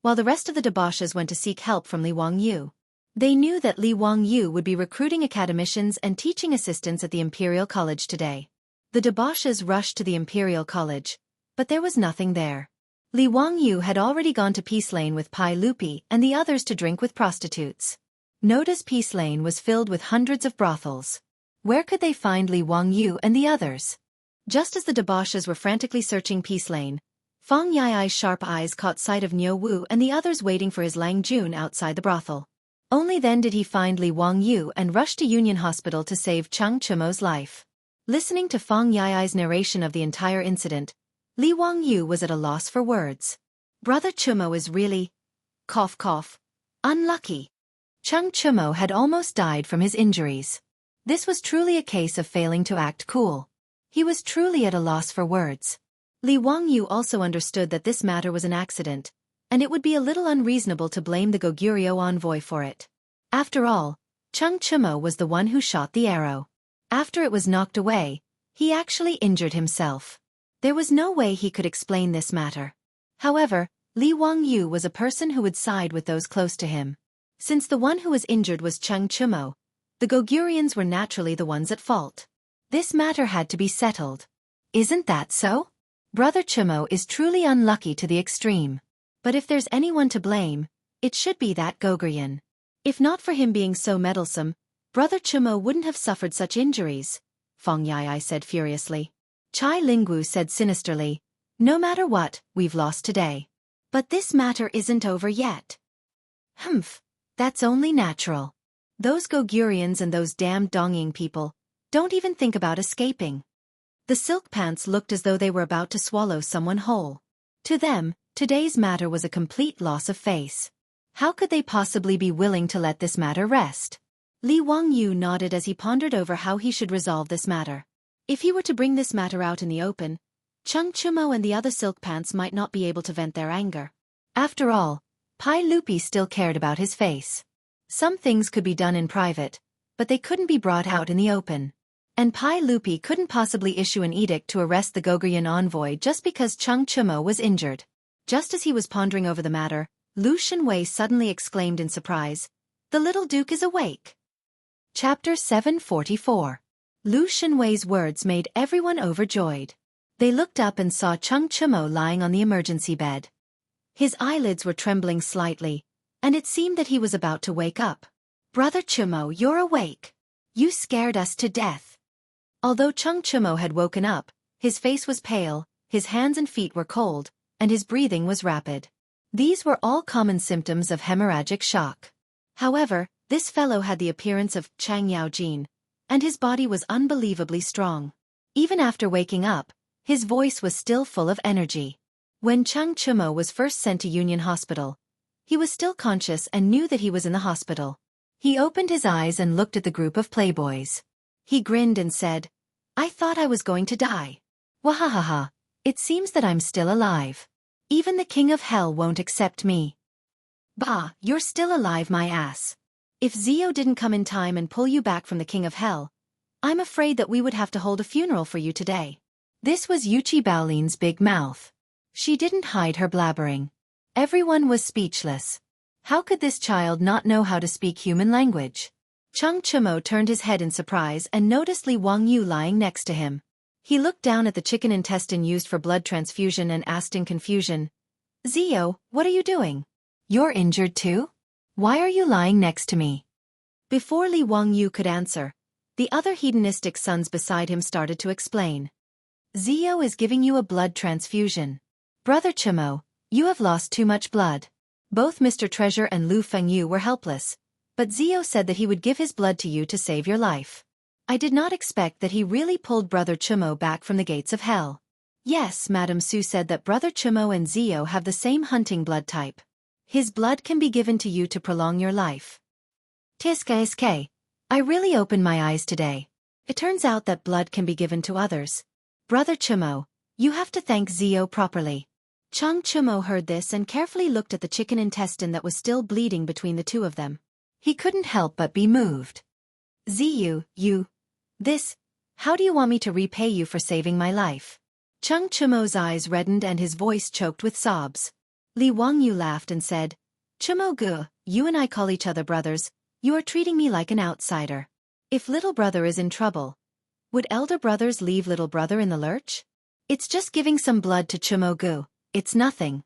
A: while the rest of the debauches went to seek help from Li Wangyu. They knew that Li Wangyu would be recruiting academicians and teaching assistants at the Imperial College today. The debauches rushed to the Imperial College, but there was nothing there. Li Wangyu had already gone to Peace Lane with Pai Lupi and the others to drink with prostitutes. Noda's Peace Lane was filled with hundreds of brothels. Where could they find Li Wangyu and the others? Just as the debauches were frantically searching Peace Lane, Fong Yai's sharp eyes caught sight of Niu Wu and the others waiting for his Lang Jun outside the brothel. Only then did he find Li Wangyu and rush to Union Hospital to save Cheng Chimo's life. Listening to Fong Yai's narration of the entire incident, Li Wangyu was at a loss for words. Brother Chimo is really, cough cough, unlucky. Cheng Chimo had almost died from his injuries. This was truly a case of failing to act cool. He was truly at a loss for words. Li Wangyu also understood that this matter was an accident, and it would be a little unreasonable to blame the Goguryeo envoy for it. After all, Cheng Chimo was the one who shot the arrow. After it was knocked away, he actually injured himself. There was no way he could explain this matter. However, Li Wangyu was a person who would side with those close to him. Since the one who was injured was Cheng Chimo, the Goguryans were naturally the ones at fault. This matter had to be settled. Isn't that so? Brother Chimo is truly unlucky to the extreme. But if there's anyone to blame, it should be that Goguryan. If not for him being so meddlesome, Brother Chimo wouldn't have suffered such injuries, Feng Yai said furiously. Chai Lingwu said sinisterly, no matter what, we've lost today. But this matter isn't over yet. Humph, that's only natural. Those Goguryans and those damned Dongying people don't even think about escaping. The silk pants looked as though they were about to swallow someone whole. To them, today's matter was a complete loss of face. How could they possibly be willing to let this matter rest? Li Wangyu nodded as he pondered over how he should resolve this matter. If he were to bring this matter out in the open, Cheng Chimo and the other silk pants might not be able to vent their anger. After all, Pai Lupi still cared about his face. Some things could be done in private, but they couldn't be brought out in the open. And Pai Lupi couldn't possibly issue an edict to arrest the Goguryan envoy just because Cheng Chimo was injured. Just as he was pondering over the matter, Lu Shenwei suddenly exclaimed in surprise, "The little duke is awake." Chapter 744. Lu Shenwei's words made everyone overjoyed. They looked up and saw Cheng Chimo lying on the emergency bed. His eyelids were trembling slightly, and it seemed that he was about to wake up. "Brother Chimo, you're awake. You scared us to death." Although Cheng Chimo had woken up, his face was pale, his hands and feet were cold, and his breathing was rapid. These were all common symptoms of hemorrhagic shock. However, this fellow had the appearance of Chang Yaojin, and his body was unbelievably strong. Even after waking up, his voice was still full of energy. When Cheng Chimo was first sent to Union Hospital, he was still conscious and knew that he was in the hospital. He opened his eyes and looked at the group of playboys. He grinned and said, "I thought I was going to die. Wahahaha, it seems that I'm still alive. Even the king of hell won't accept me." "Bah, you're still alive, my ass. If Zio didn't come in time and pull you back from the king of hell, I'm afraid that we would have to hold a funeral for you today." This was Yuchi Baolin's big mouth. She didn't hide her blabbering. Everyone was speechless. How could this child not know how to speak human language? Cheng Chimo turned his head in surprise and noticed Li Wangyu lying next to him. He looked down at the chicken intestine used for blood transfusion and asked in confusion, "Zio, what are you doing? You're injured too? Why are you lying next to me?" Before Li Wangyu could answer, the other hedonistic sons beside him started to explain. "Zio is giving you a blood transfusion. Brother Chimo, you have lost too much blood." Both Mr. Treasure and Lu Fengyu were helpless, but Zio said that he would give his blood to you to save your life. I did not expect that he really pulled Brother Chimo back from the gates of hell. Yes, Madame Su said that Brother Chimo and Zio have the same hunting blood type. His blood can be given to you to prolong your life. Tiska. I really opened my eyes today. It turns out that blood can be given to others. Brother Chimo, you have to thank Zio properly. Cheng Chimo heard this and carefully looked at the chicken intestine that was still bleeding between the two of them. He couldn't help but be moved. "Ziyu, how do you want me to repay you for saving my life?" Cheng Chimo's eyes reddened and his voice choked with sobs. Li Wangyu laughed and said, "Chimo Gu, you and I call each other brothers, you are treating me like an outsider. If little brother is in trouble, would elder brothers leave little brother in the lurch? It's just giving some blood to Chimo Gu, it's nothing."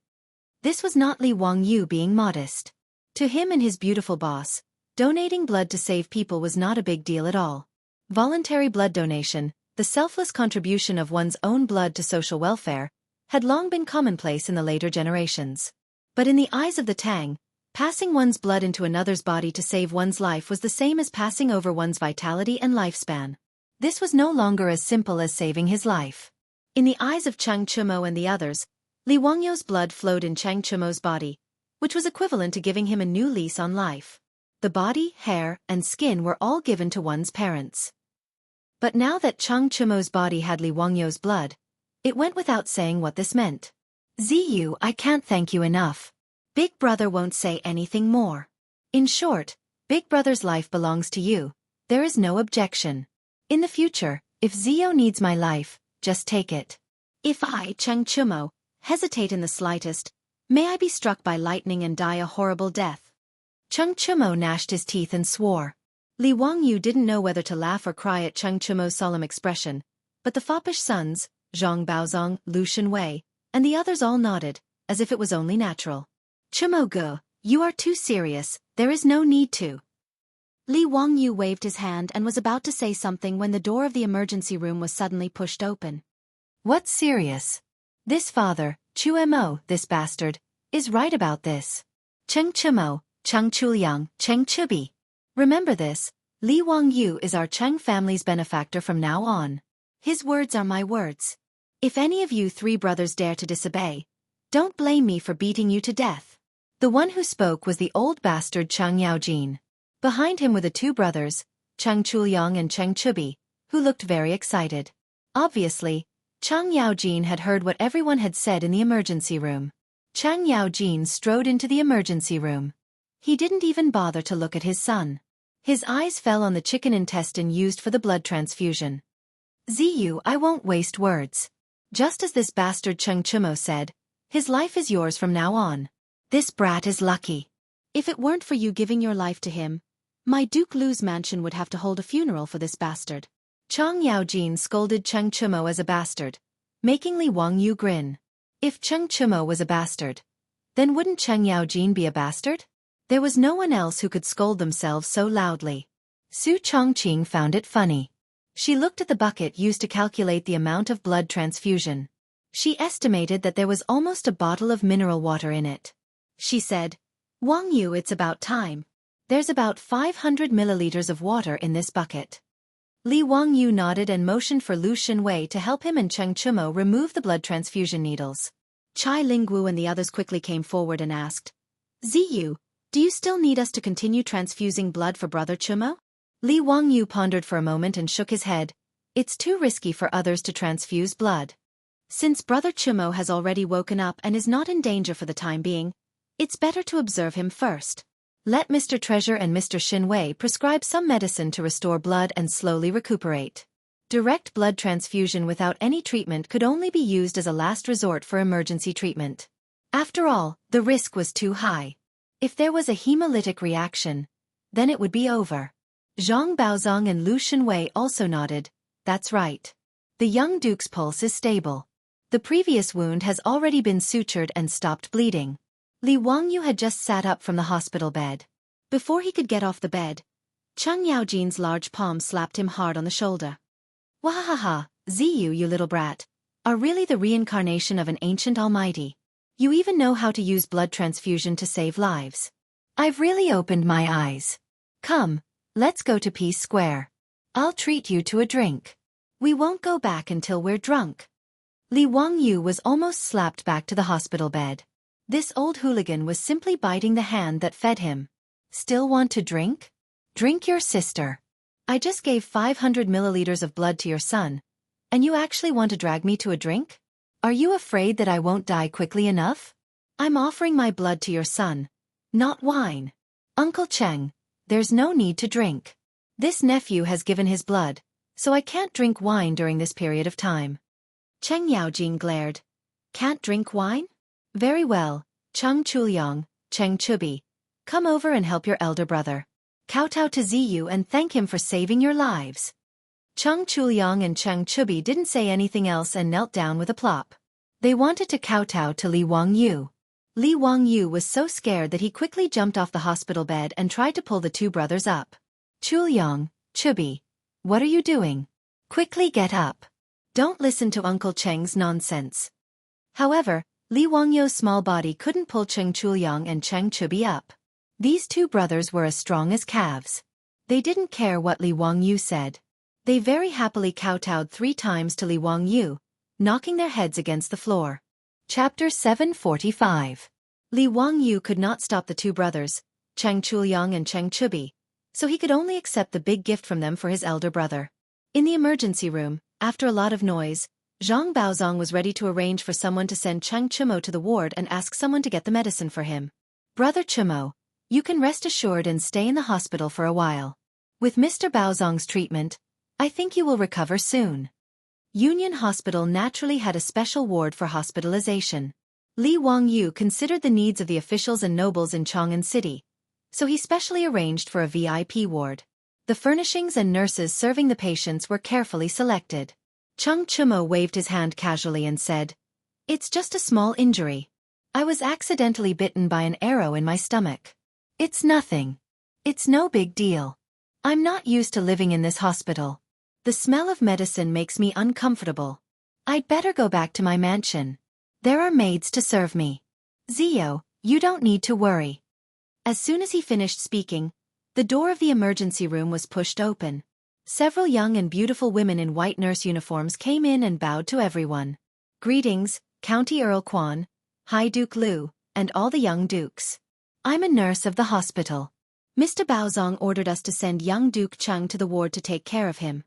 A: This was not Li Wangyu being modest. To him and his beautiful boss, donating blood to save people was not a big deal at all. Voluntary blood donation, the selfless contribution of one's own blood to social welfare, had long been commonplace in the later generations. But in the eyes of the Tang, passing one's blood into another's body to save one's life was the same as passing over one's vitality and lifespan. This was no longer as simple as saving his life. In the eyes of Cheng Chimo and the others, Li Wangyu's blood flowed in Cheng Chimo's body, which was equivalent to giving him a new lease on life. the body, hair, and skin were all given to one's parents. But now that Chang Chumo's body had Li Wangyu's blood, it went without saying what this meant. Ziyu, I can't thank you enough. Big brother won't say anything more. In short, Big brother's life belongs to you. There is no objection. In the future, if Ziyu needs my life, just take it. If I, Chang Chumo, hesitate in the slightest, may I be struck by lightning and die a horrible death. Chang Chumo gnashed his teeth and swore. Li Wangyu didn't know whether to laugh or cry at Chang Chumo's solemn expression, but the foppish sons, Zhang Baozong, Lu Shenwei, and the others all nodded, as if it was only natural. Chumo Ge, you are too serious, there is no need to. Li Wangyu waved his hand and was about to say something when the door of the emergency room was suddenly pushed open. What's serious? This father, Chu Mo, this bastard, is right about this. Cheng Chumo, Cheng Chuliang, Cheng Chubi. Remember this, Li Wangyu is our Cheng family's benefactor from now on. His words are my words. If any of you three brothers dare to disobey, don't blame me for beating you to death. The one who spoke was the old bastard Cheng Yaojin. Behind him were the two brothers, Cheng Chuliang and Cheng Chubi, who looked very excited. Obviously, Cheng Yaojin had heard what everyone had said in the emergency room. Cheng Yaojin strode into the emergency room. He didn't even bother to look at his son. His eyes fell on the chicken intestine used for the blood transfusion. Ziyu, I won't waste words. Just as this bastard Cheng Chumo said, his life is yours from now on. This brat is lucky. If it weren't for you giving your life to him, my Duke Lu's mansion would have to hold a funeral for this bastard. Cheng Yaojin scolded Cheng Chumo as a bastard, making Li Wangyu grin. If Cheng Chumo was a bastard, then wouldn't Cheng Yaojin be a bastard? There was no one else who could scold themselves so loudly. Su Chongqing found it funny. She looked at the bucket used to calculate the amount of blood transfusion. She estimated that there was almost a bottle of mineral water in it. She said, Wangyu, it's about time. There's about 500 milliliters of water in this bucket. Li Wangyu nodded and motioned for Lu Shenwei to help him and Cheng Chumo remove the blood transfusion needles. Chai Lingwu and the others quickly came forward and asked, Ziyu, do you still need us to continue transfusing blood for Brother Chumo? Li Wangyu pondered for a moment and shook his head. It's too risky for others to transfuse blood. Since Brother Chumo has already woken up and is not in danger for the time being, it's better to observe him first. Let Mr. Treasure and Mr. Shenwei prescribe some medicine to restore blood and slowly recuperate. Direct blood transfusion without any treatment could only be used as a last resort for emergency treatment. After all, the risk was too high. If there was a hemolytic reaction, then it would be over. Zhang Baozong and Lu Shenwei also nodded. That's right. The young duke's pulse is stable. The previous wound has already been sutured and stopped bleeding. Li Wangyu had just sat up from the hospital bed. Before he could get off the bed, Cheng Yaojin's large palm slapped him hard on the shoulder. Wahaha, Ziyu, you little brat, are really the reincarnation of an ancient almighty. You even know how to use blood transfusion to save lives. I've really opened my eyes. Come, let's go to Peace Square. I'll treat you to a drink. We won't go back until we're drunk. Li Wangyu was almost slapped back to the hospital bed. This old hooligan was simply biting the hand that fed him. Still want to drink? Drink your sister. I just gave 500 milliliters of blood to your son, and you actually want to drag me to a drink? Are you afraid that I won't die quickly enough? I'm offering my blood to your son, not wine. Uncle Cheng, there's no need to drink. This nephew has given his blood, so I can't drink wine during this period of time. Cheng Yaojin glared. Can't drink wine? Very well, Cheng Chuliang, Cheng Chubi. Come over and help your elder brother. Kowtow to Ziyu and thank him for saving your lives. Cheng Chuliang and Cheng Chubi didn't say anything else and knelt down with a plop. They wanted to kowtow to Li Wangyu. Li Wangyu was so scared that he quickly jumped off the hospital bed and tried to pull the two brothers up. Chuliang, Chubi, what are you doing? Quickly get up. Don't listen to Uncle Cheng's nonsense. However, Li Wangyu's small body couldn't pull Cheng Chuliang and Cheng Chubi up. These two brothers were as strong as calves. They didn't care what Li Wangyu said. They very happily kowtowed 3 times to Li Wangyu, knocking their heads against the floor. Chapter 745. Li Wangyu could not stop the two brothers, Cheng Chuliang and Cheng Chubi, so he could only accept the big gift from them for his elder brother. In the emergency room, after a lot of noise, Zhang Baozong was ready to arrange for someone to send Cheng Chumo to the ward and ask someone to get the medicine for him. Brother Chumo, you can rest assured and stay in the hospital for a while. With Mr. Baozong's treatment, I think you will recover soon. Union Hospital naturally had a special ward for hospitalization. Li Wangyu considered the needs of the officials and nobles in Chang'an City, so he specially arranged for a VIP ward. The furnishings and nurses serving the patients were carefully selected. Cheng Chumo waved his hand casually and said, "It's just a small injury. I was accidentally bitten by an arrow in my stomach. It's nothing. It's no big deal. I'm not used to living in this hospital. The smell of medicine makes me uncomfortable. I'd better go back to my mansion. There are maids to serve me. Zio, you don't need to worry." As soon as he finished speaking, the door of the emergency room was pushed open. Several young and beautiful women in white nurse uniforms came in and bowed to everyone. "Greetings, County Earl Quan, High Duke Liu, and all the young dukes. I'm a nurse of the hospital. Mr. Baozong ordered us to send young Duke Cheng to the ward to take care of him."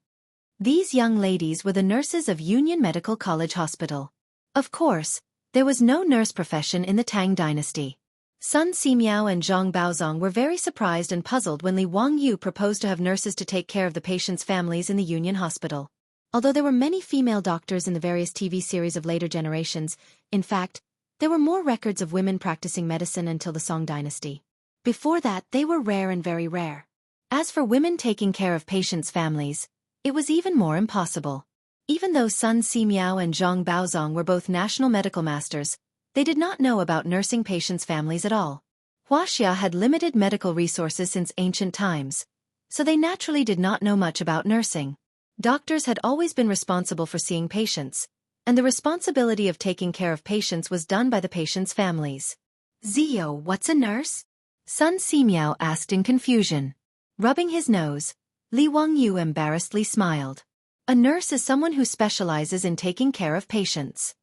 A: These young ladies were the nurses of Union Medical College Hospital. Of course, there was no nurse profession in the Tang Dynasty. Sun Simiao and Zhang Baozong were very surprised and puzzled when Li Wangyu proposed to have nurses to take care of the patients' families in the Union Hospital. Although there were many female doctors in the various TV series of later generations, in fact, there were more records of women practicing medicine until the Song Dynasty. Before that, they were rare and very rare. As for women taking care of patients' families, it was even more impossible. Even though Sun Simiao and Zhang Baozong were both national medical masters, they did not know about nursing patients' families at all. Wuxia had limited medical resources since ancient times, so they naturally did not know much about nursing. Doctors had always been responsible for seeing patients, and the responsibility of taking care of patients was done by the patients' families. "Zio, what's a nurse?" Sun Simiao asked in confusion. Rubbing his nose, Li Wangyu embarrassedly smiled. "A nurse is someone who specializes in taking care of patients."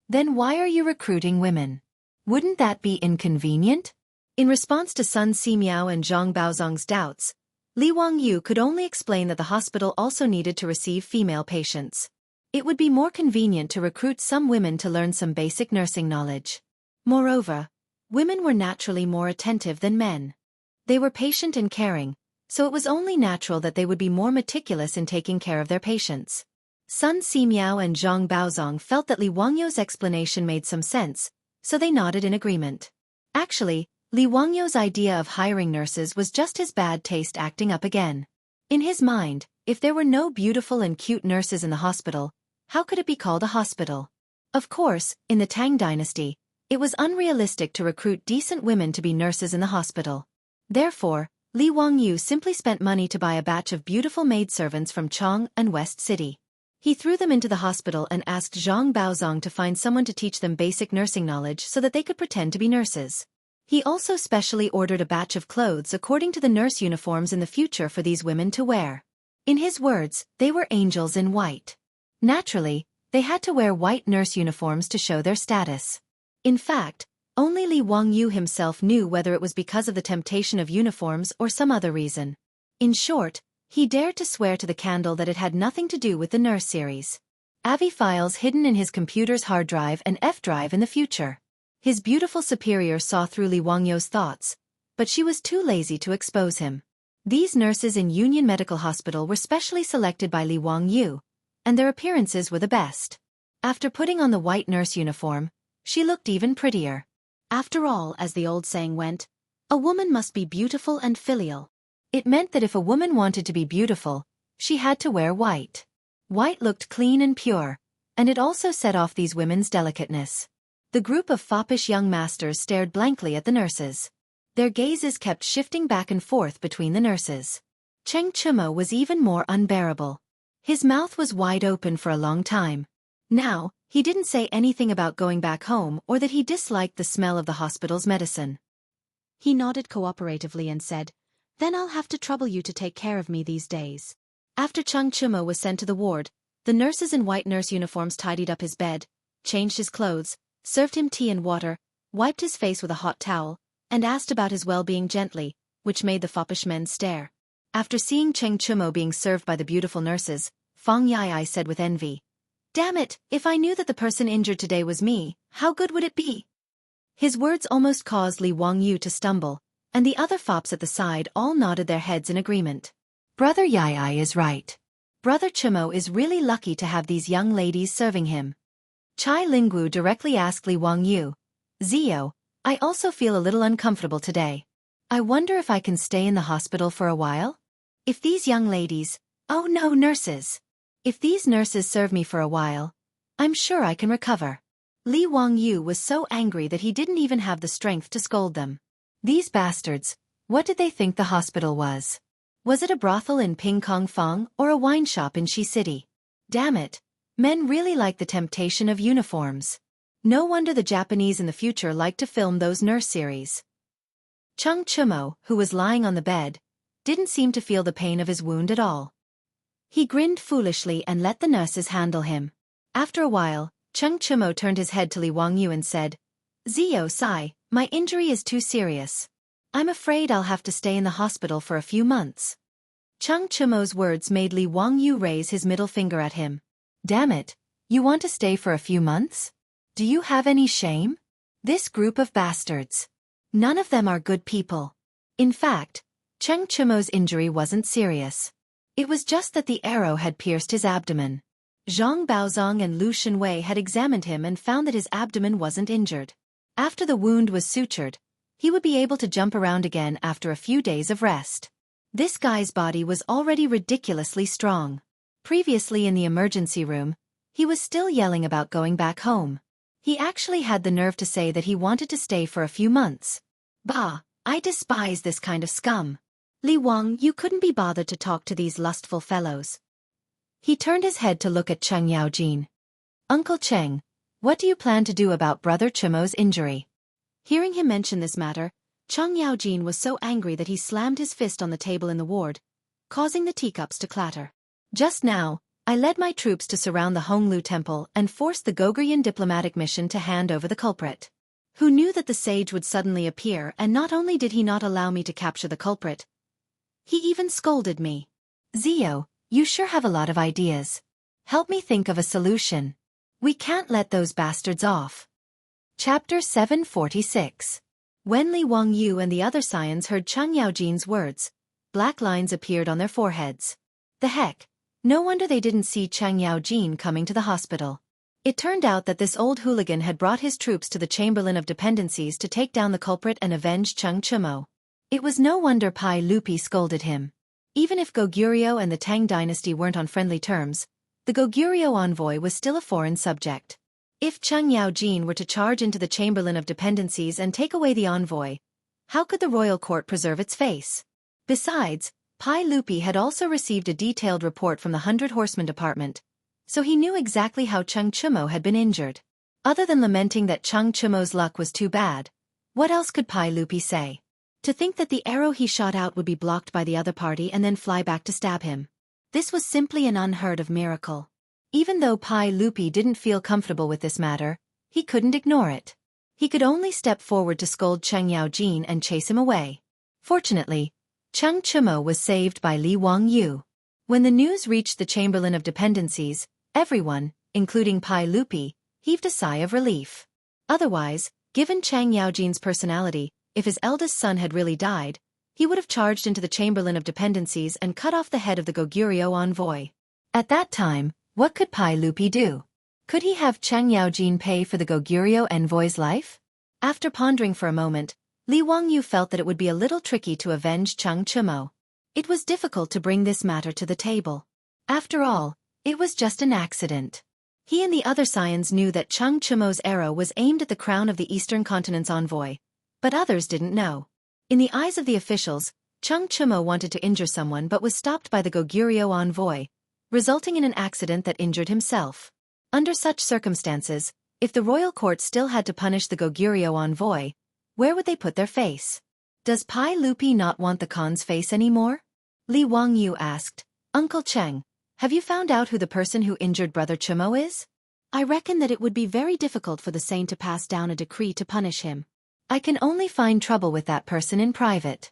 A: "Then why are you recruiting women? Wouldn't that be inconvenient?" In response to Sun Simiao and Zhang Baozong's doubts, Li Wangyu could only explain that the hospital also needed to receive female patients. It would be more convenient to recruit some women to learn some basic nursing knowledge. Moreover, women were naturally more attentive than men. They were patient and caring, so it was only natural that they would be more meticulous in taking care of their patients. Sun Simiao and Zhang Baozong felt that Li Wangyu's explanation made some sense, so they nodded in agreement. Actually, Li Wangyu's idea of hiring nurses was just his bad taste acting up again. In his mind, if there were no beautiful and cute nurses in the hospital, how could it be called a hospital? Of course, in the Tang Dynasty, it was unrealistic to recruit decent women to be nurses in the hospital. Therefore, Li Wangyu simply spent money to buy a batch of beautiful maidservants from Chang and West City. He threw them into the hospital and asked Zhang Baozong to find someone to teach them basic nursing knowledge so that they could pretend to be nurses. He also specially ordered a batch of clothes according to the nurse uniforms in the future for these women to wear. In his words, they were angels in white. Naturally, they had to wear white nurse uniforms to show their status. In fact, only Li Wangyu himself knew whether it was because of the temptation of uniforms or some other reason. In short, he dared to swear to the candle that it had nothing to do with the nurse series. AVI files hidden in his computer's hard drive and F drive in the future. His beautiful superior saw through Li Wangyu's thoughts, but she was too lazy to expose him. These nurses in Union Medical Hospital were specially selected by Li Wangyu, and their appearances were the best. After putting on the white nurse uniform, she looked even prettier. After all, as the old saying went, a woman must be beautiful and filial. It meant that if a woman wanted to be beautiful, she had to wear white. White looked clean and pure, and it also set off these women's delicateness. The group of foppish young masters stared blankly at the nurses. Their gazes kept shifting back and forth between the nurses. Cheng Chumo was even more unbearable. His mouth was wide open for a long time. Now, he didn't say anything about going back home or that he disliked the smell of the hospital's medicine. He nodded cooperatively and said, "Then I'll have to trouble you to take care of me these days." After Cheng Chumo was sent to the ward, the nurses in white nurse uniforms tidied up his bed, changed his clothes, served him tea and water, wiped his face with a hot towel, and asked about his well-being gently, which made the foppish men stare. After seeing Cheng Chumo being served by the beautiful nurses, Fang Yai said with envy, "Damn it, if I knew that the person injured today was me, how good would it be?" His words almost caused Li Wangyu to stumble, and the other fops at the side all nodded their heads in agreement. Brother Yai is right. Brother Chumo is really lucky to have these young ladies serving him. Chai Lingwu directly asked Li Wangyu, "Zio, I also feel a little uncomfortable today. I wonder if I can stay in the hospital for a while? If these young ladies, oh no, nurses. If these nurses serve me for a while, I'm sure I can recover." Li Wangyu was so angry that he didn't even have the strength to scold them. These bastards, what did they think the hospital was? Was it a brothel in Pingkong or a wine shop in Shi City? Damn it, men really like the temptation of uniforms. No wonder the Japanese in the future like to film those nurse series. Cheng Chumo, who was lying on the bed, didn't seem to feel the pain of his wound at all. He grinned foolishly and let the nurses handle him. After a while, Cheng Chumo turned his head to Li Wangyu and said, "Zio Sai, my injury is too serious. I'm afraid I'll have to stay in the hospital for a few months." Cheng Chumo's words made Li Wangyu raise his middle finger at him. "Damn it, you want to stay for a few months? Do you have any shame? This group of bastards. None of them are good people." In fact, Cheng Chumo's injury wasn't serious. It was just that the arrow had pierced his abdomen. Zhang Baozong and Lu Shenwei had examined him and found that his abdomen wasn't injured. After the wound was sutured, he would be able to jump around again after a few days of rest. This guy's body was already ridiculously strong. Previously in the emergency room, he was still yelling about going back home. He actually had the nerve to say that he wanted to stay for a few months. Bah, I despise this kind of scum. Li Wang, you couldn't be bothered to talk to these lustful fellows. He turned his head to look at Cheng Yaojin. "Uncle Cheng, what do you plan to do about Brother Chumo's injury?" Hearing him mention this matter, Cheng Yaojin was so angry that he slammed his fist on the table in the ward, causing the teacups to clatter. "Just now, I led my troops to surround the Honglu Temple and forced the Goguryeo diplomatic mission to hand over the culprit. Who knew that the sage would suddenly appear, and not only did he not allow me to capture the culprit, he even scolded me. Zio, you sure have a lot of ideas. Help me think of a solution. We can't let those bastards off." Chapter 746. When Li Wangyu and the other scions heard Cheng Yaojin's words, black lines appeared on their foreheads. The heck, no wonder they didn't see Cheng Yaojin coming to the hospital. It turned out that this old hooligan had brought his troops to the Chamberlain of Dependencies to take down the culprit and avenge Cheng Chumo. It was no wonder Pai Lupi scolded him. Even if Goguryeo and the Tang Dynasty weren't on friendly terms, the Goguryeo envoy was still a foreign subject. If Cheng Yaojin were to charge into the Chamberlain of Dependencies and take away the envoy, how could the royal court preserve its face? Besides, Pai Lupi had also received a detailed report from the 100 Horsemen Department, so he knew exactly how Cheng Chumo had been injured. Other than lamenting that Cheng Chumo's luck was too bad, what else could Pai Lupi say? To think that the arrow he shot out would be blocked by the other party and then fly back to stab him. This was simply an unheard of miracle. Even though Pai Lupi didn't feel comfortable with this matter, he couldn't ignore it. He could only step forward to scold Cheng Yaojin and chase him away. Fortunately, Cheng Chumo was saved by Li Wangyu. When the news reached the Chamberlain of Dependencies, everyone, including Pai Lupi, heaved a sigh of relief. Otherwise, given Cheng Yaojin's personality, if his eldest son had really died, he would have charged into the Chamberlain of Dependencies and cut off the head of the Goguryeo envoy. At that time, what could Pai Lupi do? Could he have Cheng Yaojin pay for the Goguryeo envoy's life? After pondering for a moment, Li Wangyu felt that it would be a little tricky to avenge Cheng Chumo. It was difficult to bring this matter to the table. After all, it was just an accident. He and the other scions knew that Cheng Chumo's arrow was aimed at the crown of the Eastern Continent's envoy, but others didn't know. In the eyes of the officials, Cheng Chumo wanted to injure someone but was stopped by the Goguryeo envoy, resulting in an accident that injured himself. Under such circumstances, if the royal court still had to punish the Goguryeo envoy, where would they put their face? Does Pai Lupi not want the Khan's face anymore? Li Wangyu asked, "Uncle Cheng, have you found out who the person who injured Brother Chumo is?" "I reckon that it would be very difficult for the saint to pass down a decree to punish him. I can only find trouble with that person in private.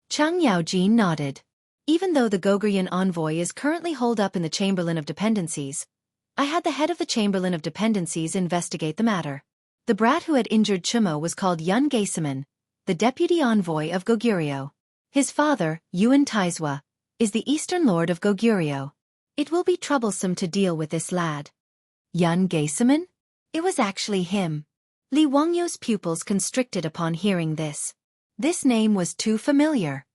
A: Chang Yaojin nodded. Even though the Goguryeo envoy is currently holed up in the Chamberlain of Dependencies, I had the head of the Chamberlain of Dependencies investigate the matter. The brat who had injured Chumo was called Yun Gaesaman, the deputy envoy of Goguryeo. His father, Yuan Taizwa, is the Eastern Lord of Goguryeo. It will be troublesome to deal with this lad. Yun Gaesaman? It was actually him. Li Wangyo's pupils constricted upon hearing this. This name was too familiar.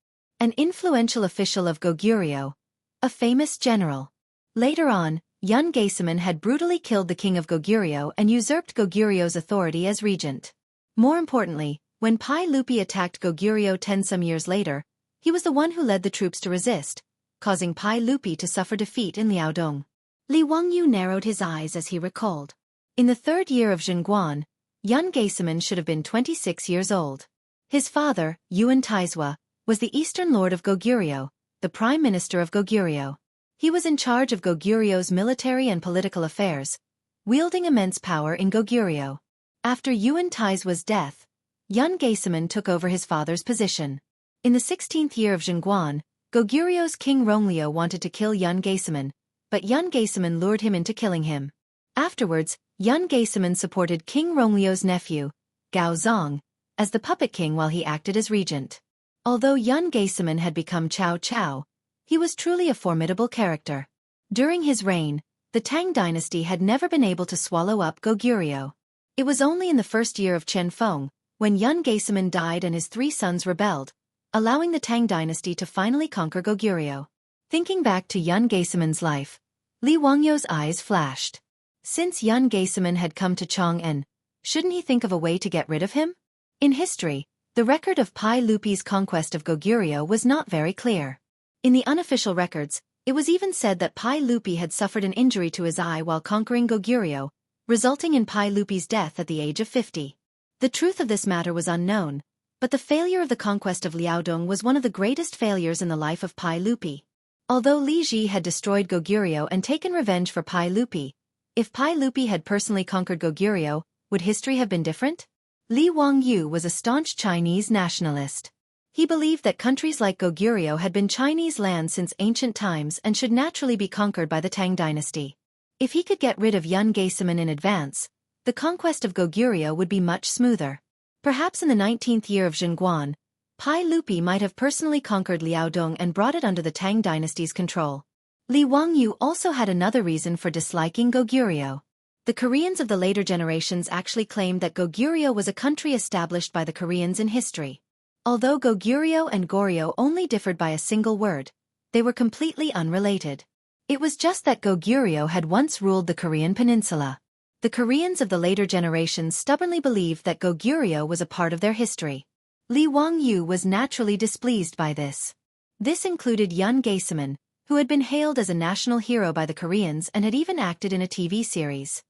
A: An influential official of Goguryeo, a famous general. Later on, Yun Gaesaman had brutally killed the king of Goguryeo and usurped Goguryeo's authority as regent. More importantly, when Pai Lupi attacked Goguryeo 10 some years later, he was the one who led the troops to resist, causing Pai Lupi to suffer defeat in Liaodong. Li Wangyu narrowed his eyes as he recalled. In the 3rd year of Zhenguan, Yun Gaesaman should have been 26 years old. His father, Yuan Taizwa, was the Eastern Lord of Goguryeo, the Prime Minister of Goguryeo. He was in charge of Goguryeo's military and political affairs, wielding immense power in Goguryeo. After Yuan Taizwa's death, Yun Gaesaman took over his father's position. In the 16th year of Zhenguan, Goguryeo's king Ronglio wanted to kill Yun Gaesaman, but Yun Gaesaman lured him into killing him. Afterwards, Yun Gaesaman supported King Ronglio's nephew, Gao Zong, as the puppet king while he acted as regent. Although Yun Gaesaman had become Cao Cao, he was truly a formidable character. During his reign, the Tang Dynasty had never been able to swallow up Goguryeo. It was only in the 1st year of Chen Feng, when Yun Gaesaman died and his 3 sons rebelled, allowing the Tang Dynasty to finally conquer Goguryeo. Thinking back to Yun Gaesaman's life, Li Wangyo's eyes flashed. Since Yun Gaesaman had come to Chang'an, shouldn't he think of a way to get rid of him? In history, the record of Pai Lupi's conquest of Goguryeo was not very clear. In the unofficial records, it was even said that Pai Lupi had suffered an injury to his eye while conquering Goguryeo, resulting in Pai Lupi's death at the age of 50. The truth of this matter was unknown, but the failure of the conquest of Liaodong was one of the greatest failures in the life of Pai Lupi. Although Li Ji had destroyed Goguryeo and taken revenge for Pai Lupi, if Pai Lupi had personally conquered Goguryeo, would history have been different? Li Wangyu was a staunch Chinese nationalist. He believed that countries like Goguryeo had been Chinese land since ancient times and should naturally be conquered by the Tang Dynasty. If he could get rid of Yun Gaesaman in advance, the conquest of Goguryeo would be much smoother. Perhaps in the 19th year of Zhenguan, Pai Lupi might have personally conquered Liaodong and brought it under the Tang Dynasty's control. Li Wangyu also had another reason for disliking Goguryeo. The Koreans of the later generations actually claimed that Goguryeo was a country established by the Koreans in history. Although Goguryeo and Goryeo only differed by a single word, they were completely unrelated. It was just that Goguryeo had once ruled the Korean peninsula. The Koreans of the later generations stubbornly believed that Goguryeo was a part of their history. Li Wangyu was naturally displeased by this. This included Yun Gaesaman, who had been hailed as a national hero by the Koreans and had even acted in a TV series.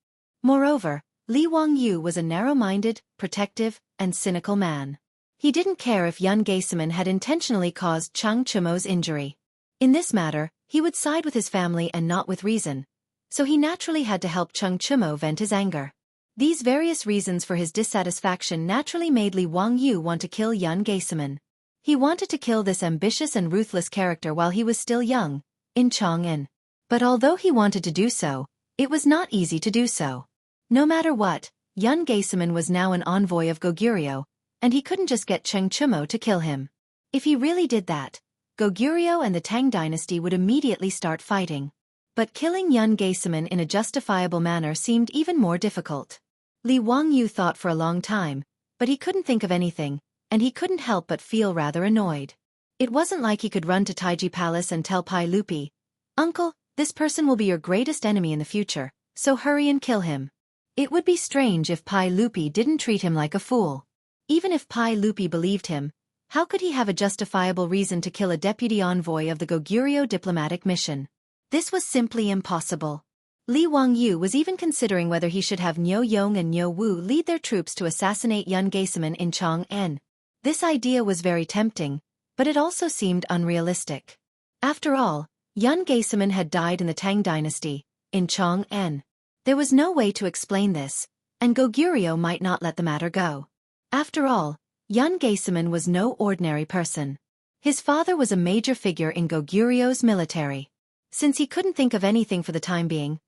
A: Moreover, Li Wangyu was a narrow-minded, protective, and cynical man. He didn't care if Yun Gaesaman had intentionally caused Chang Chumo's injury. In this matter, he would side with his family and not with reason, so he naturally had to help Chang Chumo vent his anger. These various reasons for his dissatisfaction naturally made Li Wangyu want to kill Yun Gaesaman. He wanted to kill this ambitious and ruthless character while he was still young, in Chang'an. But although he wanted to do so, it was not easy to do so. No matter what, Yun Gaesaman was now an envoy of Goguryeo, and he couldn't just get Chang Chumo to kill him. If he really did that, Goguryeo and the Tang Dynasty would immediately start fighting. But killing Yun Gaesaman in a justifiable manner seemed even more difficult. Li Wangyu thought for a long time, but he couldn't think of anything, and he couldn't help but feel rather annoyed. It wasn't like he could run to Taiji Palace and tell Pai Lupi, "Uncle, this person will be your greatest enemy in the future, so hurry and kill him." It would be strange if Pai Lupi didn't treat him like a fool. Even if Pai Lupi believed him, how could he have a justifiable reason to kill a deputy envoy of the Goguryeo diplomatic mission? This was simply impossible. Li Wangyu was even considering whether he should have Niu Yong and Niu Wu lead their troops to assassinate Yun Gaesaman in Chang'an. This idea was very tempting, but it also seemed unrealistic. After all, Yun Gaesaman had died in the Tang Dynasty, in Chang'an. There was no way to explain this, and Goguryeo might not let the matter go. After all, Yun Gaesaman was no ordinary person. His father was a major figure in Goguryeu's military. Since he couldn't think of anything for the time being,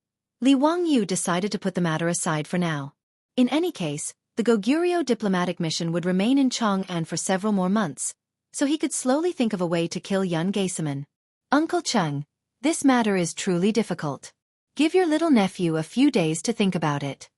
A: Li Wangyu decided to put the matter aside for now. In any case, the Goguryeo diplomatic mission would remain in Chang'an for several more months, so he could slowly think of a way to kill Yun Gaesaman. Uncle Cheng, this matter is truly difficult. Give your little nephew a few days to think about it.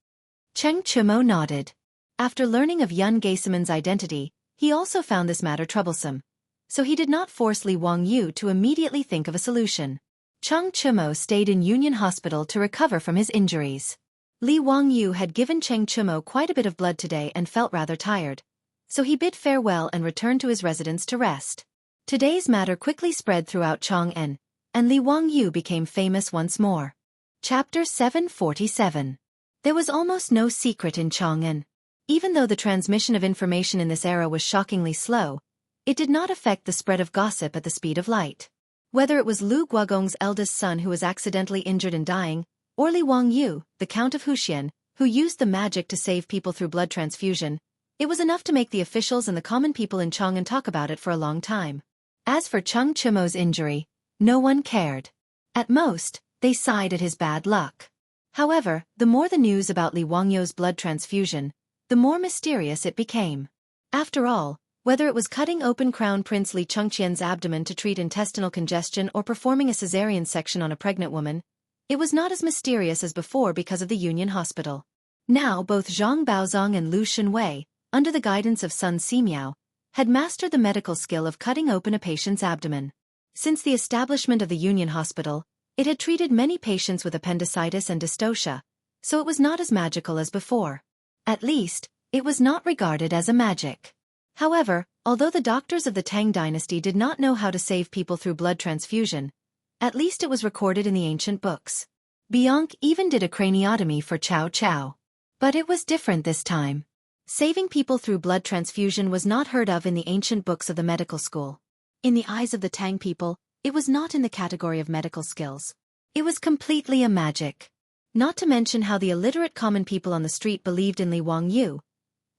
A: Cheng Chumo nodded. After learning of Yun Gaesaman's identity, he also found this matter troublesome, so he did not force Li Wangyu to immediately think of a solution. Cheng Chumo stayed in Union Hospital to recover from his injuries. Li Wangyu had given Cheng Chumo quite a bit of blood today and felt rather tired, so he bid farewell and returned to his residence to rest. Today's matter quickly spread throughout Chang'an, and Li Wangyu became famous once more. Chapter 747. There was almost no secret in Chang'an. Even though the transmission of information in this era was shockingly slow, it did not affect the spread of gossip at the speed of light. Whether it was Lu Guogong's eldest son who was accidentally injured and dying, or Li Wangyu, the Count of Wuxia, who used the magic to save people through blood transfusion, it was enough to make the officials and the common people in Chang'an talk about it for a long time. As for Cheng Chumo's injury, no one cared. At most, they sighed at his bad luck. However, the more the news about Li Wangyu's blood transfusion, the more mysterious it became. After all, whether it was cutting open Crown Prince Li Chengqian's abdomen to treat intestinal congestion or performing a cesarean section on a pregnant woman, it was not as mysterious as before because of the Union Hospital. Now both Zhang Baozong and Lu Shenwei, under the guidance of Sun Simiao, had mastered the medical skill of cutting open a patient's abdomen. Since the establishment of the Union Hospital, it had treated many patients with appendicitis and dystocia, so it was not as magical as before. At least, it was not regarded as a magic. However, although the doctors of the Tang Dynasty did not know how to save people through blood transfusion, at least it was recorded in the ancient books. Bianc even did a craniotomy for Chow Chow. But it was different this time. Saving people through blood transfusion was not heard of in the ancient books of the medical school. In the eyes of the Tang people, it was not in the category of medical skills. It was completely a magic. Not to mention how the illiterate common people on the street believed in Li Wangyu.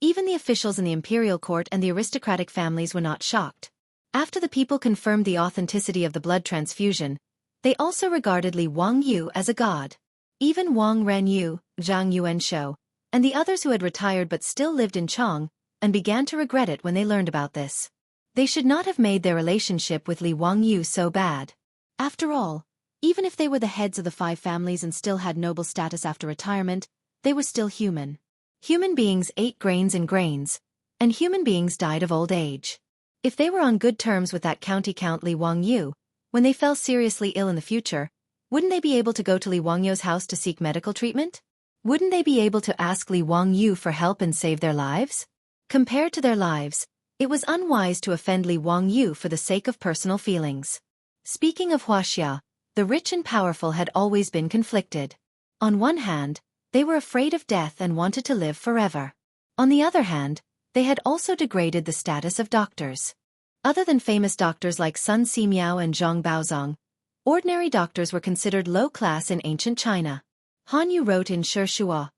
A: Even the officials in the imperial court and the aristocratic families were not shocked. After the people confirmed the authenticity of the blood transfusion, they also regarded Li Wangyu as a god. Even Wang Renyu, Zhang Yuanshou, and the others who had retired but still lived in Chang, and began to regret it when they learned about this. They should not have made their relationship with Li Wangyu so bad. After all, even if they were the heads of the 5 families and still had noble status after retirement, they were still human. Human beings ate grains and grains, and human beings died of old age. If they were on good terms with that county count Li Wangyu, when they fell seriously ill in the future, wouldn't they be able to go to Li Wangyu's house to seek medical treatment? Wouldn't they be able to ask Li Wangyu for help and save their lives? Compared to their lives, it was unwise to offend Li Wangyu for the sake of personal feelings. Speaking of Wuxia, the rich and powerful had always been conflicted. On one hand, they were afraid of death and wanted to live forever. On the other hand, they had also degraded the status of doctors. Other than famous doctors like Sun Simiao and Zhang Baozong, ordinary doctors were considered low class in ancient China. Han Yu wrote in Shishua,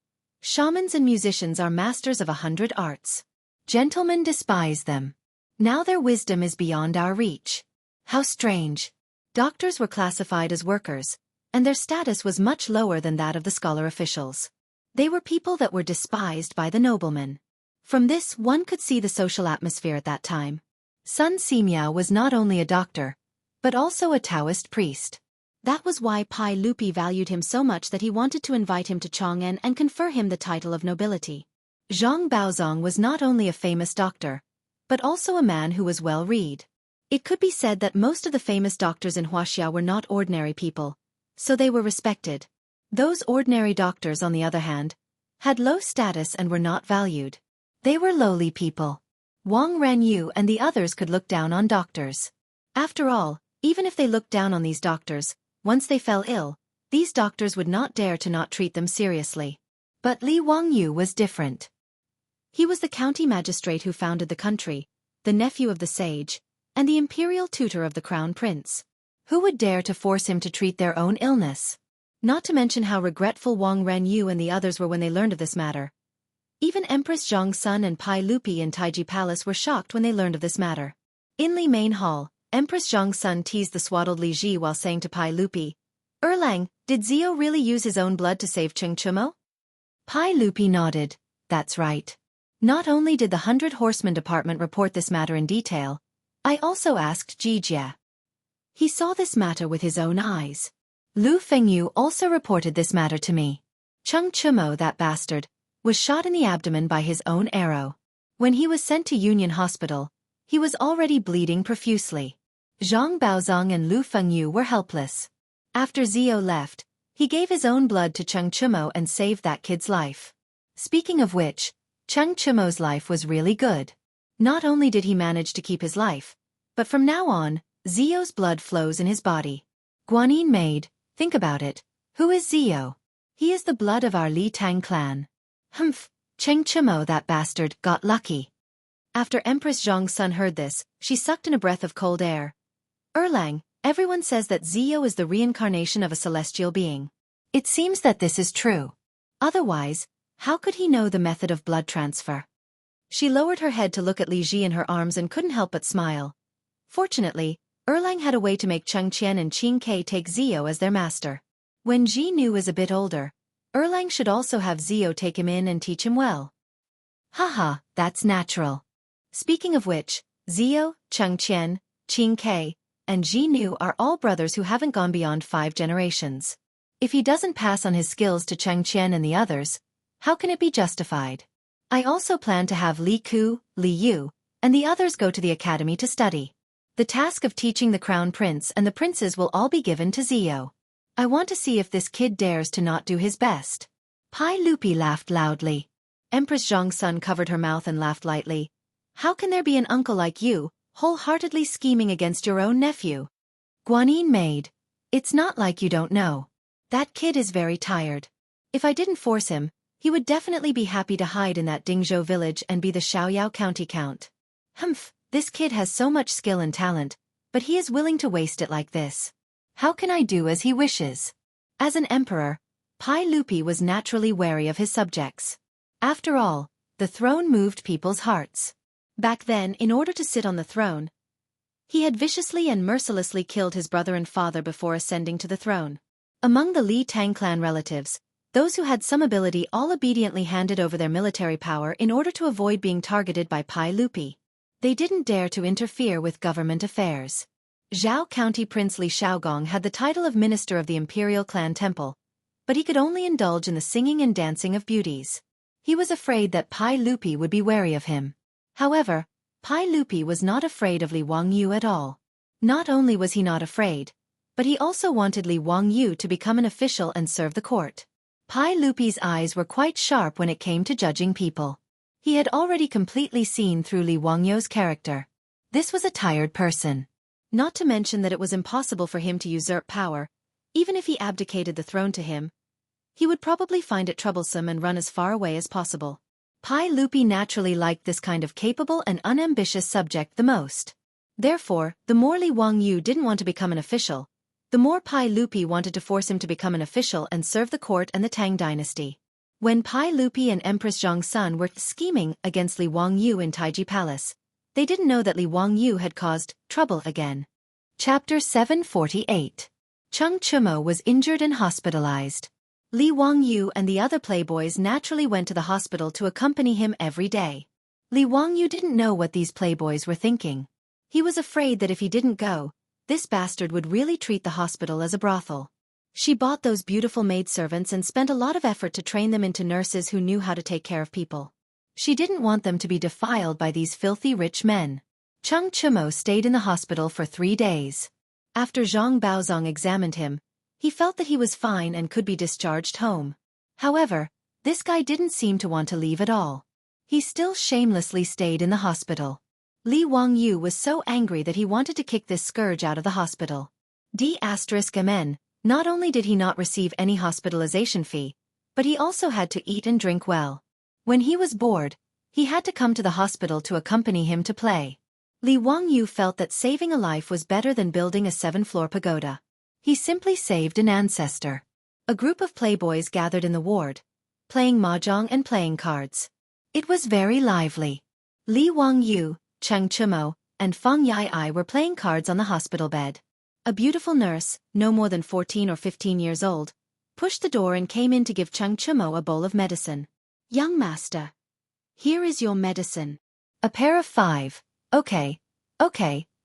A: "Shamans and musicians are masters of 100 arts. Gentlemen despise them. Now their wisdom is beyond our reach." How strange. Doctors were classified as workers, and their status was much lower than that of the scholar officials. They were people that were despised by the noblemen. From this one could see the social atmosphere at that time. Sun Simiao was not only a doctor, but also a Taoist priest. That was why Pai Lupi valued him so much that he wanted to invite him to Chang'an and confer him the title of nobility. Zhang Baozong was not only a famous doctor, but also a man who was well-read. It could be said that most of the famous doctors in Wuxia were not ordinary people, so they were respected. Those ordinary doctors, on the other hand, had low status and were not valued. They were lowly people. Wang Renyu and the others could look down on doctors. After all, even if they looked down on these doctors, once they fell ill, these doctors would not dare to not treat them seriously. But Li Wangyu was different. He was the county magistrate who founded the country, the nephew of the sage, and the imperial tutor of the crown prince. Who would dare to force him to treat their own illness? Not to mention how regretful Wang Renyu and the others were when they learned of this matter. Even Empress Zhong's son and Pai Lupi in Taiji Palace were shocked when they learned of this matter. In Li Main Hall, Empress Zhong's son teased the swaddled Li Ji while saying to Pai Lupi, "Erlang, did Zio really use his own blood to save Cheng Chumo?" Pai Lupi nodded. "That's right. Not only did the 100 Horsemen Department report this matter in detail, I also asked Jijia. He saw this matter with his own eyes. Lu Fengyu also reported this matter to me. Cheng Chumo, that bastard, was shot in the abdomen by his own arrow. When he was sent to Union Hospital, he was already bleeding profusely. Zhang Baozong and Lu Fengyu were helpless. After Zio left, he gave his own blood to Cheng Chumo and saved that kid's life. Speaking of which, Cheng Chumo's life was really good. Not only did he manage to keep his life, but from now on, Zio's blood flows in his body. Guanyin maid, think about it. Who is Zio? He is the blood of our Li Tang clan. Humph, Cheng Chumo, that bastard, got lucky." After Empress Zhong's son heard this, she sucked in a breath of cold air. "Erlang, everyone says that Zio is the reincarnation of a celestial being. It seems that this is true. Otherwise, how could he know the method of blood transfer?" She lowered her head to look at Li Ji in her arms and couldn't help but smile. Fortunately, Erlang had a way to make Cheng Qian and Qing Ke take Zio as their master. When Ji Nu is a bit older, Erlang should also have Zio take him in and teach him well. Haha, that's natural. Speaking of which, Zio, Cheng Qian, Qing Ke, and Ji Nu are all brothers who haven't gone beyond 5 generations. If he doesn't pass on his skills to Cheng Qian and the others, how can it be justified? I also plan to have Li Ku, Li Yu, and the others go to the academy to study. The task of teaching the crown prince and the princes will all be given to Zio. I want to see if this kid dares to not do his best. Pai Lupi laughed loudly. Empress Zhong's son covered her mouth and laughed lightly. How can there be an uncle like you, wholeheartedly scheming against your own nephew? Guanyin maid, it's not like you don't know. That kid is very tired. If I didn't force him, he would definitely be happy to hide in that Dingzhou village and be the Xiaoyao county count. Humph, this kid has so much skill and talent, but he is willing to waste it like this. How can I do as he wishes? As an emperor, Pai Lupi was naturally wary of his subjects. After all, the throne moved people's hearts. Back then, in order to sit on the throne, he had viciously and mercilessly killed his brother and father before ascending to the throne. Among the Li Tang clan relatives, those who had some ability all obediently handed over their military power in order to avoid being targeted by Pai Lupi. They didn't dare to interfere with government affairs. Zhao County Prince Li Shaogong had the title of Minister of the Imperial Clan Temple, but he could only indulge in the singing and dancing of beauties. He was afraid that Pai Lupi would be wary of him. However, Pai Lupi was not afraid of Li Wangyu at all. Not only was he not afraid, but he also wanted Li Wangyu to become an official and serve the court. Pai Lupi's eyes were quite sharp when it came to judging people. He had already completely seen through Li Wangyu's character. This was a tired person. Not to mention that it was impossible for him to usurp power. Even if he abdicated the throne to him, he would probably find it troublesome and run as far away as possible. Pai Lupi naturally liked this kind of capable and unambitious subject the most. Therefore, the more Li Wangyu didn't want to become an official, the more Pai Lupi wanted to force him to become an official and serve the court and the Tang Dynasty. When Pai Lupi and Empress Zhong's son were scheming against Li Wangyu in Taiji Palace, they didn't know that Li Wangyu had caused trouble again. Chapter 748. Cheng Chumo was injured and hospitalized. Li Wangyu and the other playboys naturally went to the hospital to accompany him every day. Li Wangyu didn't know what these playboys were thinking. He was afraid that if he didn't go, this bastard would really treat the hospital as a brothel. She bought those beautiful maidservants and spent a lot of effort to train them into nurses who knew how to take care of people. She didn't want them to be defiled by these filthy rich men. Cheng Chumo stayed in the hospital for 3 days. After Zhang Baozong examined him, he felt that he was fine and could be discharged home. However, this guy didn't seem to want to leave at all. He still shamelessly stayed in the hospital. Li Wangyu was so angry that he wanted to kick this scourge out of the hospital. D*Mn, not only did he not receive any hospitalization fee, but he also had to eat and drink well. When he was bored, he had to come to the hospital to accompany him to play. Li Wangyu felt that saving a life was better than building a 7-floor pagoda. He simply saved an ancestor. A group of playboys gathered in the ward, playing mahjong and playing cards. It was very lively. Li Wangyu, Cheng Chumo, and Feng Yai were playing cards on the hospital bed. A beautiful nurse, no more than 14 or 15 years old, pushed the door and came in to give Cheng Chumo a bowl of medicine. "Young master, here is your medicine." "A pair of 5. Okay,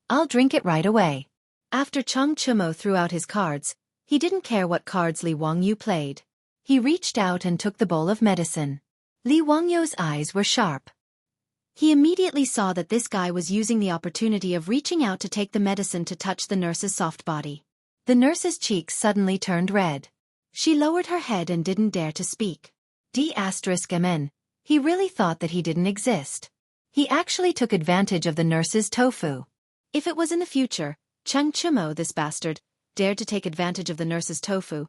A: I'll drink it right away." After Cheng Chumo threw out his cards, he didn't care what cards Li Wangyu played. He reached out and took the bowl of medicine. Li Wangyu's eyes were sharp. He immediately saw that this guy was using the opportunity of reaching out to take the medicine to touch the nurse's soft body. The nurse's cheeks suddenly turned red. She lowered her head and didn't dare to speak. D*MN. He really thought that he didn't exist. He actually took advantage of the nurse's tofu. If it was in the future, Cheng Chumo, this bastard, dared to take advantage of the nurse's tofu,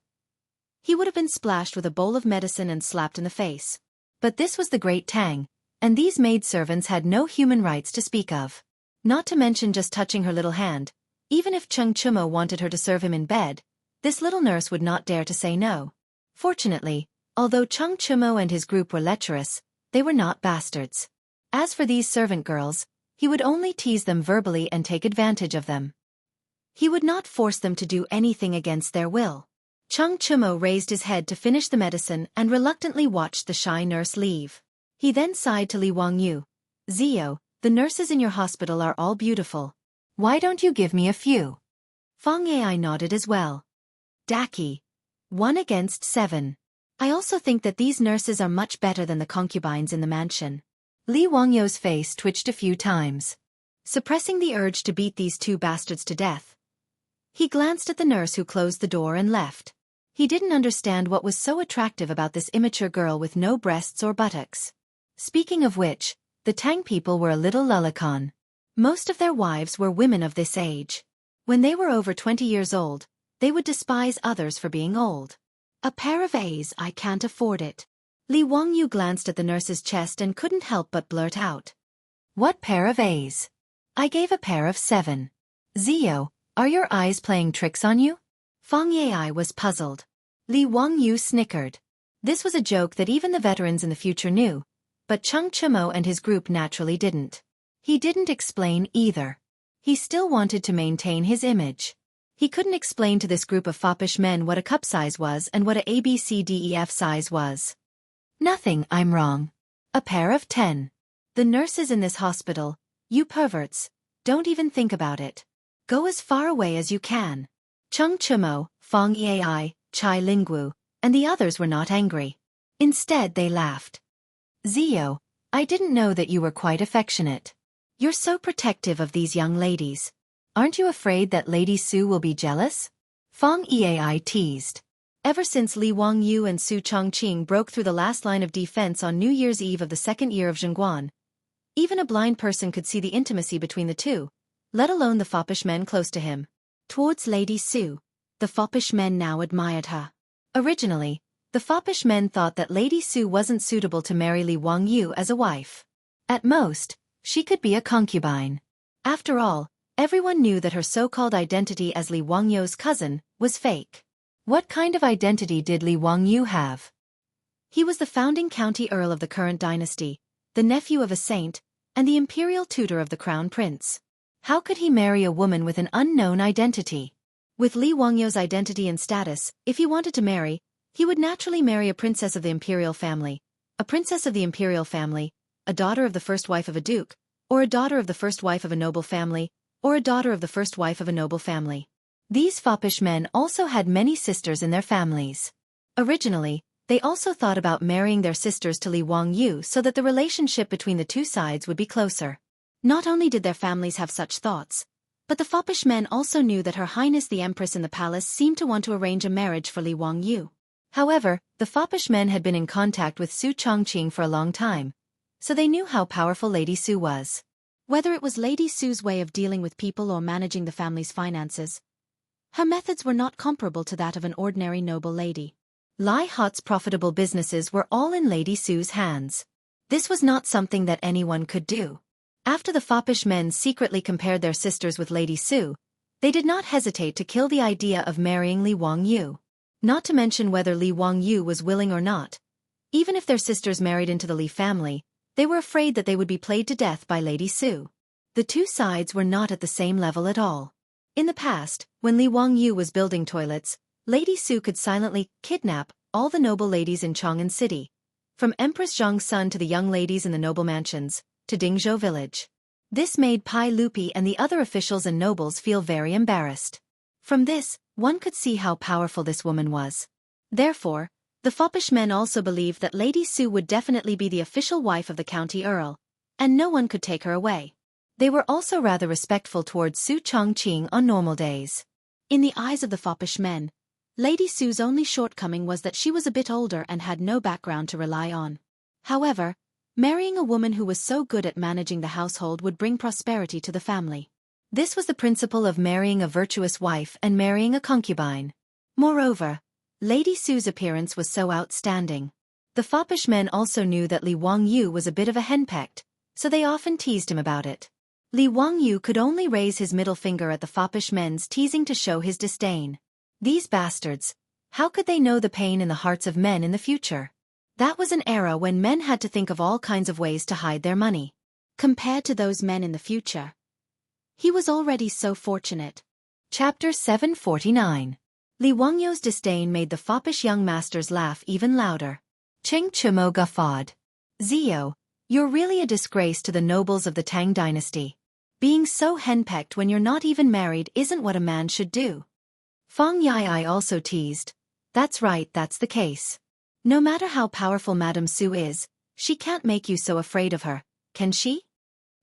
A: he would have been splashed with a bowl of medicine and slapped in the face. But this was the great Tang, and these maidservants had no human rights to speak of. Not to mention just touching her little hand. Even if Cheng Chumo wanted her to serve him in bed, this little nurse would not dare to say no. Fortunately, although Cheng Chumo and his group were lecherous, they were not bastards. As for these servant girls, he would only tease them verbally and take advantage of them. He would not force them to do anything against their will. Cheng Chumo raised his head to finish the medicine and reluctantly watched the shy nurse leave. He then sighed to Li Wangyu. "Zio, the nurses in your hospital are all beautiful. Why don't you give me a few?" Feng Yai nodded as well. "Daki. 1 against 7. I also think that these nurses are much better than the concubines in the mansion." Li Wangyu's face twitched a few times. Suppressing the urge to beat these two bastards to death, he glanced at the nurse who closed the door and left. He didn't understand what was so attractive about this immature girl with no breasts or buttocks. Speaking of which, the Tang people were a little lullicon. Most of their wives were women of this age. When they were over 20 years old, they would despise others for being old. "A pair of A's, I can't afford it." Li Wangyu glanced at the nurse's chest and couldn't help but blurt out. "What pair of A's? I gave a pair of 7. Zio, are your eyes playing tricks on you?" Feng Yai was puzzled. Li Wangyu snickered. This was a joke that even the veterans in the future knew, but Cheng Chumo and his group naturally didn't. He didn't explain either. He still wanted to maintain his image. He couldn't explain to this group of foppish men what a cup size was and what a ABCDEF size was. "Nothing, I'm wrong. A pair of 10. The nurses in this hospital, you perverts, don't even think about it. Go as far away as you can." Cheng Chumo, Feng Yai, Chai Linggu, and the others were not angry. Instead they laughed. "Zio, I didn't know that you were quite affectionate. You're so protective of these young ladies. Aren't you afraid that Lady Su will be jealous?" Feng Yai teased. Ever since Li Wangyu and Su Chongqing broke through the last line of defense on New Year's Eve of the second year of Zhongguan, even a blind person could see the intimacy between the two, let alone the foppish men close to him. Towards Lady Su, the foppish men now admired her. Originally, the foppish men thought that Lady Su wasn't suitable to marry Li Wangyu as a wife. At most, she could be a concubine. After all, everyone knew that her so-called identity as Li Wangyu's cousin was fake. What kind of identity did Li Wangyu have? He was the founding county earl of the current dynasty, the nephew of a saint, and the imperial tutor of the crown prince. How could he marry a woman with an unknown identity? With Li Wangyu's identity and status, if he wanted to marry, he would naturally marry a princess of the imperial family, a princess of the imperial family, a daughter of the first wife of a duke, or a daughter of the first wife of a noble family, or a daughter of the first wife of a noble family. These foppish men also had many sisters in their families. Originally, they also thought about marrying their sisters to Li Wangyu so that the relationship between the two sides would be closer. Not only did their families have such thoughts, but the foppish men also knew that Her Highness the Empress in the palace seemed to want to arrange a marriage for Li Wangyu. However, the foppish men had been in contact with Su Chongqing for a long time, so they knew how powerful Lady Su was. Whether it was Lady Su's way of dealing with people or managing the family's finances, her methods were not comparable to that of an ordinary noble lady. Lai Hot's profitable businesses were all in Lady Su's hands. This was not something that anyone could do. After the foppish men secretly compared their sisters with Lady Su, they did not hesitate to kill the idea of marrying Li Wangyu. Not to mention whether Li Wangyu was willing or not. Even if their sisters married into the Li family, They were afraid that they would be played to death by Lady Su. The two sides were not at the same level at all. In the past, when Li Wangyu was building toilets, Lady Su could silently kidnap all the noble ladies in Chang'an City, from Empress Zhang's son to the young ladies in the noble mansions, to Dingzhou village. This made Pai Lupi and the other officials and nobles feel very embarrassed. From this, one could see how powerful this woman was. Therefore, the foppish men also believed that Lady Su would definitely be the official wife of the county earl, and no one could take her away. They were also rather respectful towards Su Chongqing on normal days. In the eyes of the foppish men, Lady Su's only shortcoming was that she was a bit older and had no background to rely on. However, marrying a woman who was so good at managing the household would bring prosperity to the family. This was the principle of marrying a virtuous wife and marrying a concubine. Moreover, Lady Su's appearance was so outstanding. The foppish men also knew that Li Wangyu was a bit of a henpecked, so they often teased him about it. Li Wangyu could only raise his middle finger at the foppish men's teasing to show his disdain. These bastards, how could they know the pain in the hearts of men in the future? That was an era when men had to think of all kinds of ways to hide their money. Compared to those men in the future, he was already so fortunate. Chapter 749. Li Wangyu's disdain made the foppish young masters laugh even louder. Cheng Chumo guffawed. Zio, you're really a disgrace to the nobles of the Tang Dynasty. Being so henpecked when you're not even married isn't what a man should do. Fang Yai also teased. That's right, that's the case. No matter how powerful Madame Su is, she can't make you so afraid of her, can she?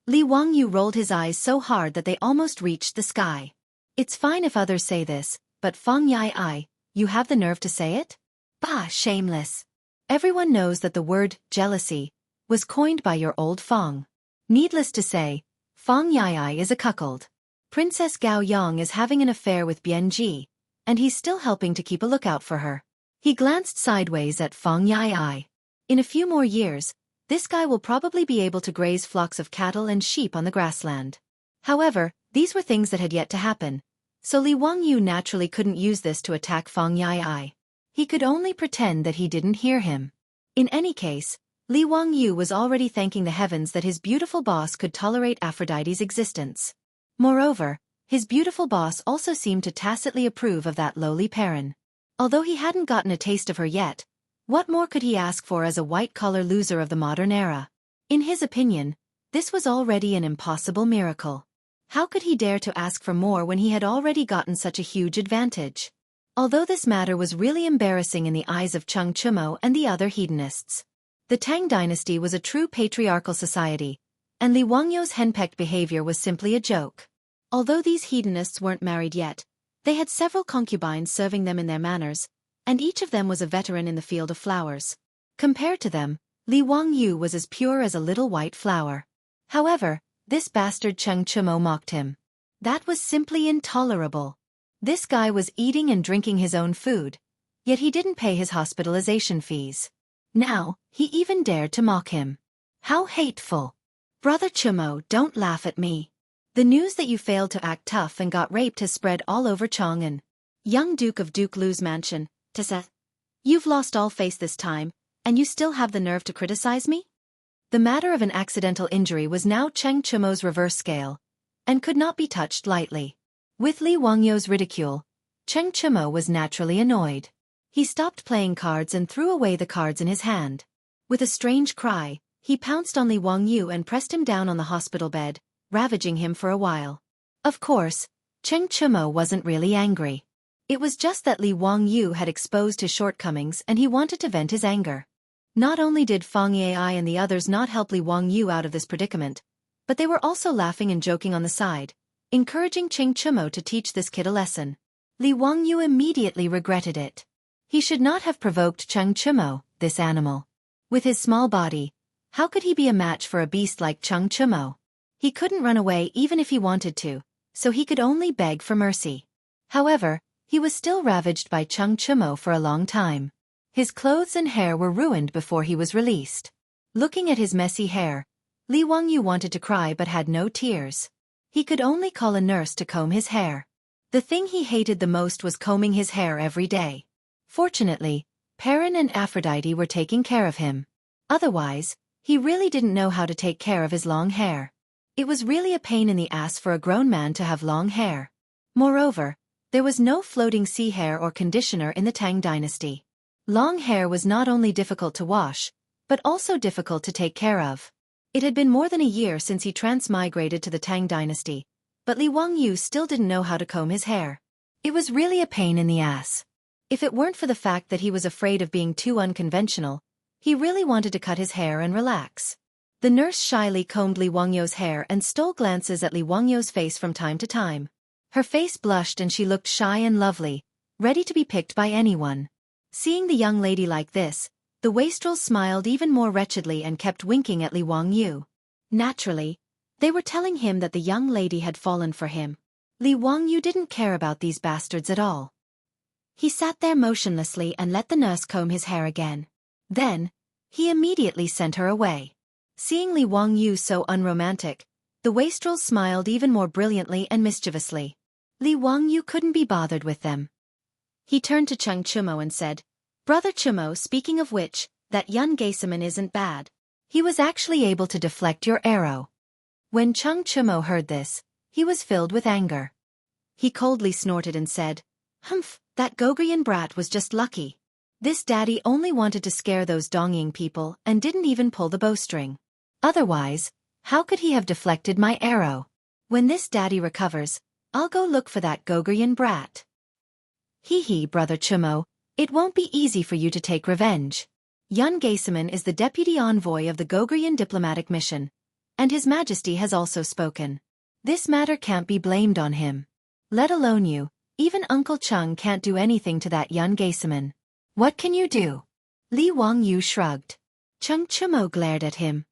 A: Li Wangyu rolled his eyes so hard that they almost reached the sky. It's fine if others say this, but Fang Yai, you have the nerve to say it? Bah, shameless. Everyone knows that the word jealousy was coined by your old Fang. Needless to say, Fang Yai is a cuckold. Princess Gao Yang is having an affair with Bian Ji, and he's still helping to keep a lookout for her. He glanced sideways at Fang Yai. In a few more years, this guy will probably be able to graze flocks of cattle and sheep on the grassland. However, these were things that had yet to happen, so Li Wangyu naturally couldn't use this to attack Fang Yai. He could only pretend that he didn't hear him. In any case, Li Wangyu was already thanking the heavens that his beautiful boss could tolerate Aphrodite's existence. Moreover, his beautiful boss also seemed to tacitly approve of that lowly Perrin. Although he hadn't gotten a taste of her yet, what more could he ask for as a white-collar loser of the modern era? In his opinion, this was already an impossible miracle. How could he dare to ask for more when he had already gotten such a huge advantage? Although this matter was really embarrassing in the eyes of Cheng Chumo and the other hedonists. The Tang Dynasty was a true patriarchal society, and Li Wangyu's henpecked behavior was simply a joke. Although these hedonists weren't married yet, they had several concubines serving them in their manors, and each of them was a veteran in the field of flowers. Compared to them, Li Wangyu was as pure as a little white flower. However, this bastard Cheng Chumo mocked him. That was simply intolerable. This guy was eating and drinking his own food, yet he didn't pay his hospitalization fees. Now, he even dared to mock him. How hateful. Brother Chumo, don't laugh at me. The news that you failed to act tough and got raped has spread all over Chang'an. Young Duke of Duke Lu's mansion, Tessa. You've lost all face this time, and you still have the nerve to criticize me? The matter of an accidental injury was now Cheng Chumo's reverse scale, and could not be touched lightly. With Li Wangyu's ridicule, Cheng Chumo was naturally annoyed. He stopped playing cards and threw away the cards in his hand. With a strange cry, he pounced on Li Wangyu and pressed him down on the hospital bed, ravaging him for a while. Of course, Cheng Chumo wasn't really angry. It was just that Li Wangyu had exposed his shortcomings and he wanted to vent his anger. Not only did Fang Yai and the others not help Li Wangyu out of this predicament, but they were also laughing and joking on the side, encouraging Cheng Chumo to teach this kid a lesson. Li Wangyu immediately regretted it. He should not have provoked Cheng Chumo, this animal. With his small body, how could he be a match for a beast like Cheng Chumo? He couldn't run away even if he wanted to, so he could only beg for mercy. However, he was still ravaged by Cheng Chumo for a long time. His clothes and hair were ruined before he was released. Looking at his messy hair, Li Wangyu wanted to cry but had no tears. He could only call a nurse to comb his hair. The thing he hated the most was combing his hair every day. Fortunately, Perrin and Aphrodite were taking care of him. Otherwise, He really didn't know how to take care of his long hair. It was really a pain in the ass for a grown man to have long hair. Moreover, there was no floating sea hair or conditioner in the Tang Dynasty. Long hair was not only difficult to wash, but also difficult to take care of. It had been more than a year since he transmigrated to the Tang Dynasty, but Li Wangyu still didn't know how to comb his hair. It was really a pain in the ass. If it weren't for the fact that he was afraid of being too unconventional, he really wanted to cut his hair and relax. The nurse shyly combed Li Wangyu's hair and stole glances at Li Wangyu's face from time to time. Her face blushed and she looked shy and lovely, ready to be picked by anyone. Seeing the young lady like this, the wastrels smiled even more wretchedly and kept winking at Li Wangyu. Naturally, they were telling him that the young lady had fallen for him. Li Wangyu didn't care about these bastards at all. He sat there motionlessly and let the nurse comb his hair again. Then, he immediately sent her away. Seeing Li Wangyu so unromantic, the wastrels smiled even more brilliantly and mischievously. Li Wangyu couldn't be bothered with them. He turned to Cheng Chumo and said, "Brother Chumo, speaking of which, that Yun Geisaman isn't bad. He was actually able to deflect your arrow." When Cheng Chumo heard this, he was filled with anger. He coldly snorted and said, "Humph, that Gogrian brat was just lucky. This daddy only wanted to scare those Dongying people and didn't even pull the bowstring. Otherwise, how could he have deflected my arrow? When this daddy recovers, I'll go look for that Gogrian brat." "Hee, Brother Chumo, it won't be easy for you to take revenge. Yun Geisaman is the deputy envoy of the Gogrian diplomatic mission, and His Majesty has also spoken. This matter can't be blamed on him. Let alone you, even Uncle Chung can't do anything to that Yun Geisaman. What can you do?" Li Wangyu shrugged. Cheng Chumo glared at him.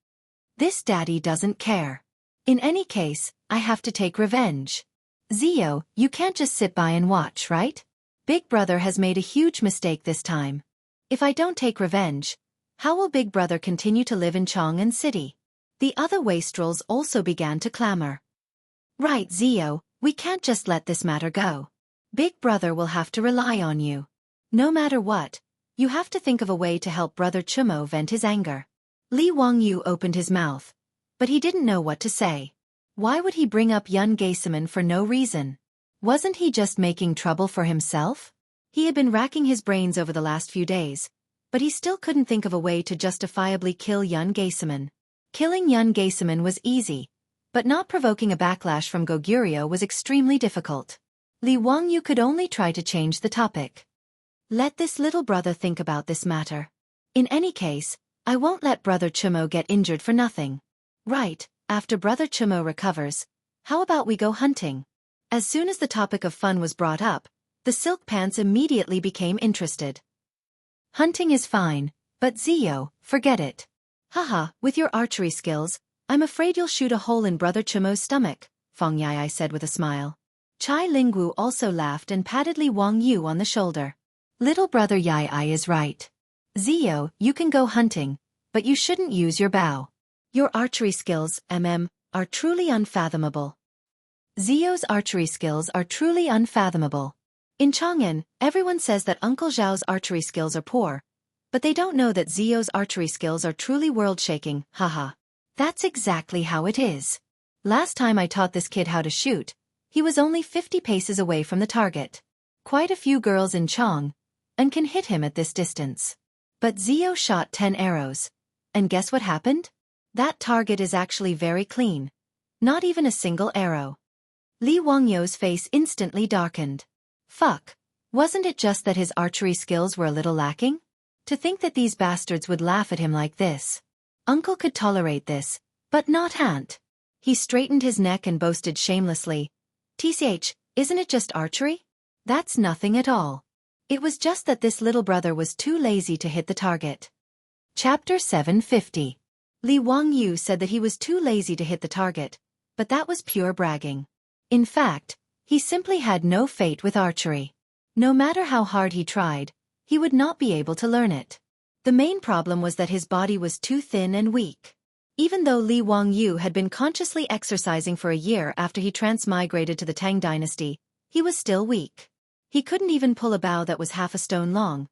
A: "This daddy doesn't care. In any case, I have to take revenge. Zio, you can't just sit by and watch, right? Big Brother has made a huge mistake this time. If I don't take revenge, how will Big Brother continue to live in Chang'an City?" The other wastrels also began to clamor. "Right, Zio, we can't just let this matter go. Big Brother will have to rely on you. No matter what, you have to think of a way to help Brother Chumo vent his anger." Li Wangyu opened his mouth, but he didn't know what to say. Why would he bring up Yun Geisaman for no reason? Wasn't he just making trouble for himself? He had been racking his brains over the last few days, but he still couldn't think of a way to justifiably kill Yun Geisaman. Killing Yun Geisaman was easy, but not provoking a backlash from Goguryeo was extremely difficult. Li Wangyu could only try to change the topic. "Let this little brother think about this matter. In any case, I won't let Brother Chumo get injured for nothing. Right, after Brother Chumo recovers, how about we go hunting?" As soon as the topic of fun was brought up, the Silk Pants immediately became interested. "Hunting is fine, but Zio, forget it. Haha, with your archery skills, I'm afraid you'll shoot a hole in Brother Chumo's stomach," Feng Yai said with a smile. Chai Lingwu also laughed and patted Li Wangyu on the shoulder. "Little Brother Yai is right. Zio, you can go hunting, but you shouldn't use your bow. Your archery skills, are truly unfathomable. Zio's archery skills are truly unfathomable. In Chang'an, everyone says that Uncle Zhao's archery skills are poor, but they don't know that Zio's archery skills are truly world-shaking, haha. That's exactly how it is. Last time I taught this kid how to shoot, he was only 50 paces away from the target. Quite a few girls in Chang and can hit him at this distance. But Zio shot 10 arrows. And guess what happened? That target is actually very clean. Not even a single arrow." Li Wangyu's face instantly darkened. Fuck. Wasn't it just that his archery skills were a little lacking? To think that these bastards would laugh at him like this. Uncle could tolerate this, but not Aunt. He straightened his neck and boasted shamelessly. "TCH, isn't it just archery? That's nothing at all. It was just that this little brother was too lazy to hit the target." Chapter 750. Li Wangyu said that he was too lazy to hit the target, but that was pure bragging. In fact, he simply had no fate with archery. No matter how hard he tried, he would not be able to learn it. The main problem was that his body was too thin and weak. Even though Li Wangyu had been consciously exercising for a year after he transmigrated to the Tang Dynasty, he was still weak. He couldn't even pull a bow that was half a stone long,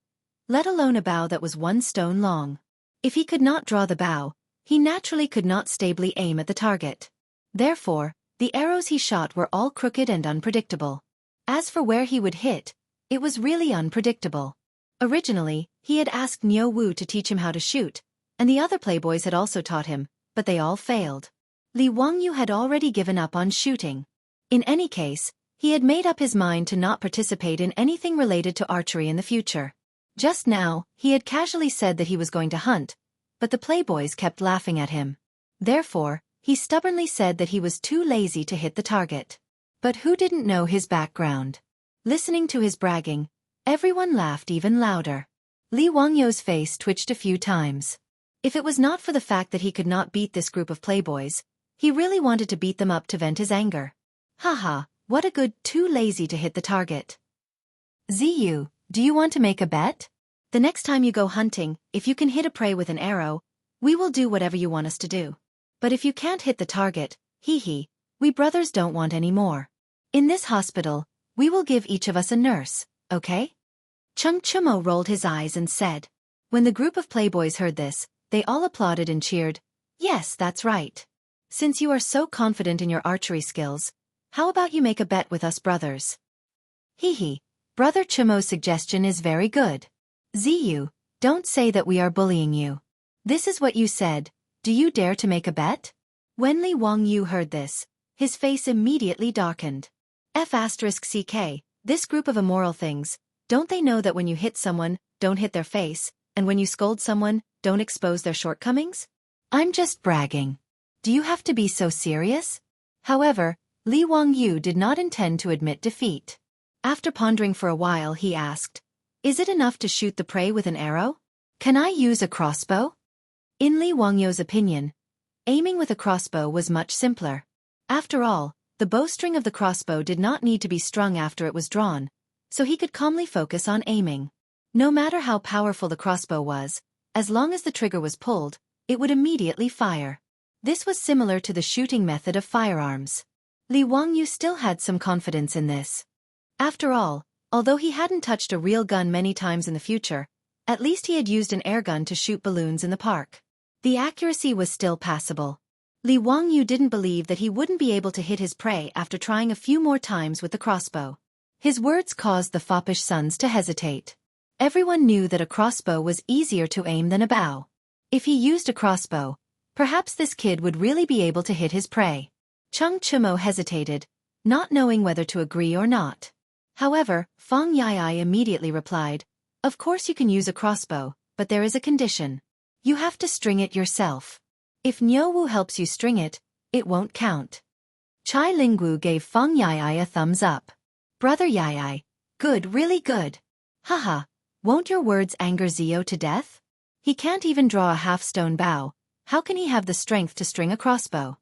A: let alone a bow that was 1 stone long. If he could not draw the bow, he naturally could not stably aim at the target. Therefore, the arrows he shot were all crooked and unpredictable. As for where he would hit, it was really unpredictable. Originally, he had asked Niu Wu to teach him how to shoot, and the other playboys had also taught him, but they all failed. Li Wangyu had already given up on shooting. In any case, he had made up his mind to not participate in anything related to archery in the future. Just now, he had casually said that he was going to hunt, but the playboys kept laughing at him. Therefore, he stubbornly said that he was too lazy to hit the target. But who didn't know his background? Listening to his bragging, everyone laughed even louder. Li Wangyu's face twitched a few times. If it was not for the fact that he could not beat this group of playboys, he really wanted to beat them up to vent his anger. Haha, what a good too lazy to hit the target. Ziyu, do you want to make a bet? The next time you go hunting, if you can hit a prey with an arrow, we will do whatever you want us to do. But if you can't hit the target, hee, we brothers don't want any more. In this hospital, we will give each of us a nurse, okay? Chung Chumo rolled his eyes and said. When the group of playboys heard this, they all applauded and cheered. Yes, that's right. Since you are so confident in your archery skills, how about you make a bet with us brothers? Hee, Brother Chumo's suggestion is very good. Ziyu, don't say that we are bullying you. This is what you said, do you dare to make a bet? When Li Wangyu heard this, his face immediately darkened. F***CK, this group of immoral things, don't they know that when you hit someone, don't hit their face, and when you scold someone, don't expose their shortcomings? I'm just bragging. Do you have to be so serious? However, Li Wangyu did not intend to admit defeat. After pondering for a while he asked, is it enough to shoot the prey with an arrow? Can I use a crossbow? In Li Wangyu's opinion, aiming with a crossbow was much simpler. After all, the bowstring of the crossbow did not need to be strung after it was drawn, so he could calmly focus on aiming. No matter how powerful the crossbow was, as long as the trigger was pulled, it would immediately fire. This was similar to the shooting method of firearms. Li Wangyu still had some confidence in this. After all, although he hadn't touched a real gun many times in the future, at least he had used an airgun to shoot balloons in the park. The accuracy was still passable. Li Wangyu didn't believe that he wouldn't be able to hit his prey after trying a few more times with the crossbow. His words caused the foppish sons to hesitate. Everyone knew that a crossbow was easier to aim than a bow. If he used a crossbow, perhaps this kid would really be able to hit his prey. Chung Chumo hesitated, not knowing whether to agree or not. However, Feng Yai immediately replied, of course you can use a crossbow, but there is a condition. You have to string it yourself. If Niu Wu helps you string it, it won't count. Chai Lingwu gave Feng Yai a thumbs up. Brother Yai, good, really good. Haha, won't your words anger Zio to death? He can't even draw a half-stone bow, how can he have the strength to string a crossbow?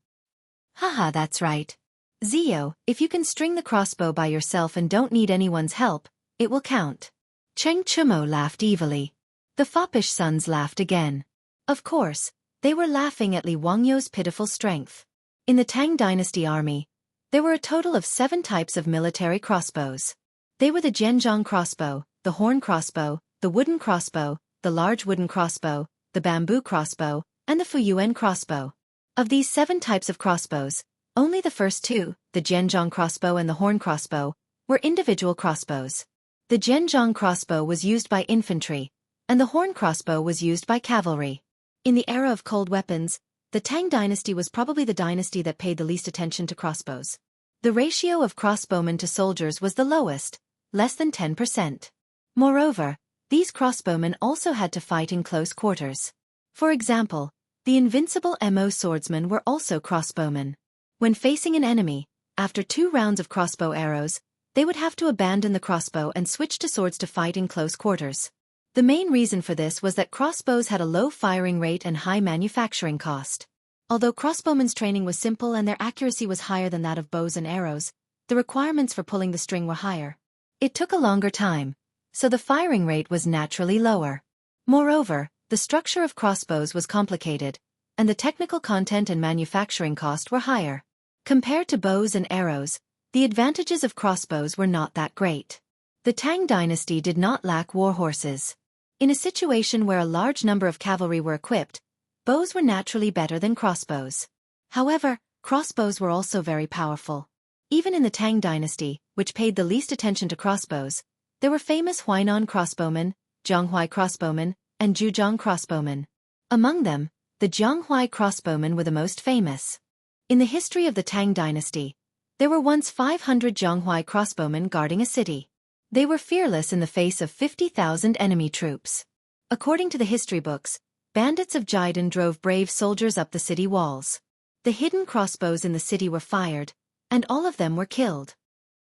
A: Haha, that's right. Zio, if you can string the crossbow by yourself and don't need anyone's help, it will count. Cheng Chumo laughed evilly. The foppish sons laughed again. Of course, they were laughing at Li Wangyu's pitiful strength. In the Tang Dynasty army, there were a total of 7 types of military crossbows. They were the Zhenjiang crossbow, the horn crossbow, the wooden crossbow, the large wooden crossbow, the bamboo crossbow, and the Fuyuan crossbow. Of these 7 types of crossbows, only the first 2, the Zhenjiang crossbow and the horn crossbow, were individual crossbows. The Zhenjiang crossbow was used by infantry, and the horn crossbow was used by cavalry. In the era of cold weapons, the Tang dynasty was probably the dynasty that paid the least attention to crossbows. The ratio of crossbowmen to soldiers was the lowest, less than 10%. Moreover, these crossbowmen also had to fight in close quarters. For example, the invincible Mo swordsmen were also crossbowmen. When facing an enemy, after 2 rounds of crossbow arrows, they would have to abandon the crossbow and switch to swords to fight in close quarters. The main reason for this was that crossbows had a low firing rate and high manufacturing cost. Although crossbowmen's training was simple and their accuracy was higher than that of bows and arrows, the requirements for pulling the string were higher. It took a longer time, so the firing rate was naturally lower. Moreover, the structure of crossbows was complicated, and the technical content and manufacturing cost were higher. Compared to bows and arrows, the advantages of crossbows were not that great. The Tang dynasty did not lack war horses. In a situation where a large number of cavalry were equipped, Bows were naturally better than crossbows. However, crossbows were also very powerful. Even in the Tang Dynasty, which paid the least attention to crossbows, there were famous Huainan crossbowmen, Jianghu crossbowmen, and Zhujiang crossbowmen. Among them, the Jianghu crossbowmen were the most famous. In the history of the Tang Dynasty, there were once 500 Jianghu crossbowmen guarding a city. They were fearless in the face of 50,000 enemy troops. According to the history books, bandits of Jidan drove brave soldiers up the city walls. The hidden crossbows in the city were fired, and all of them were killed.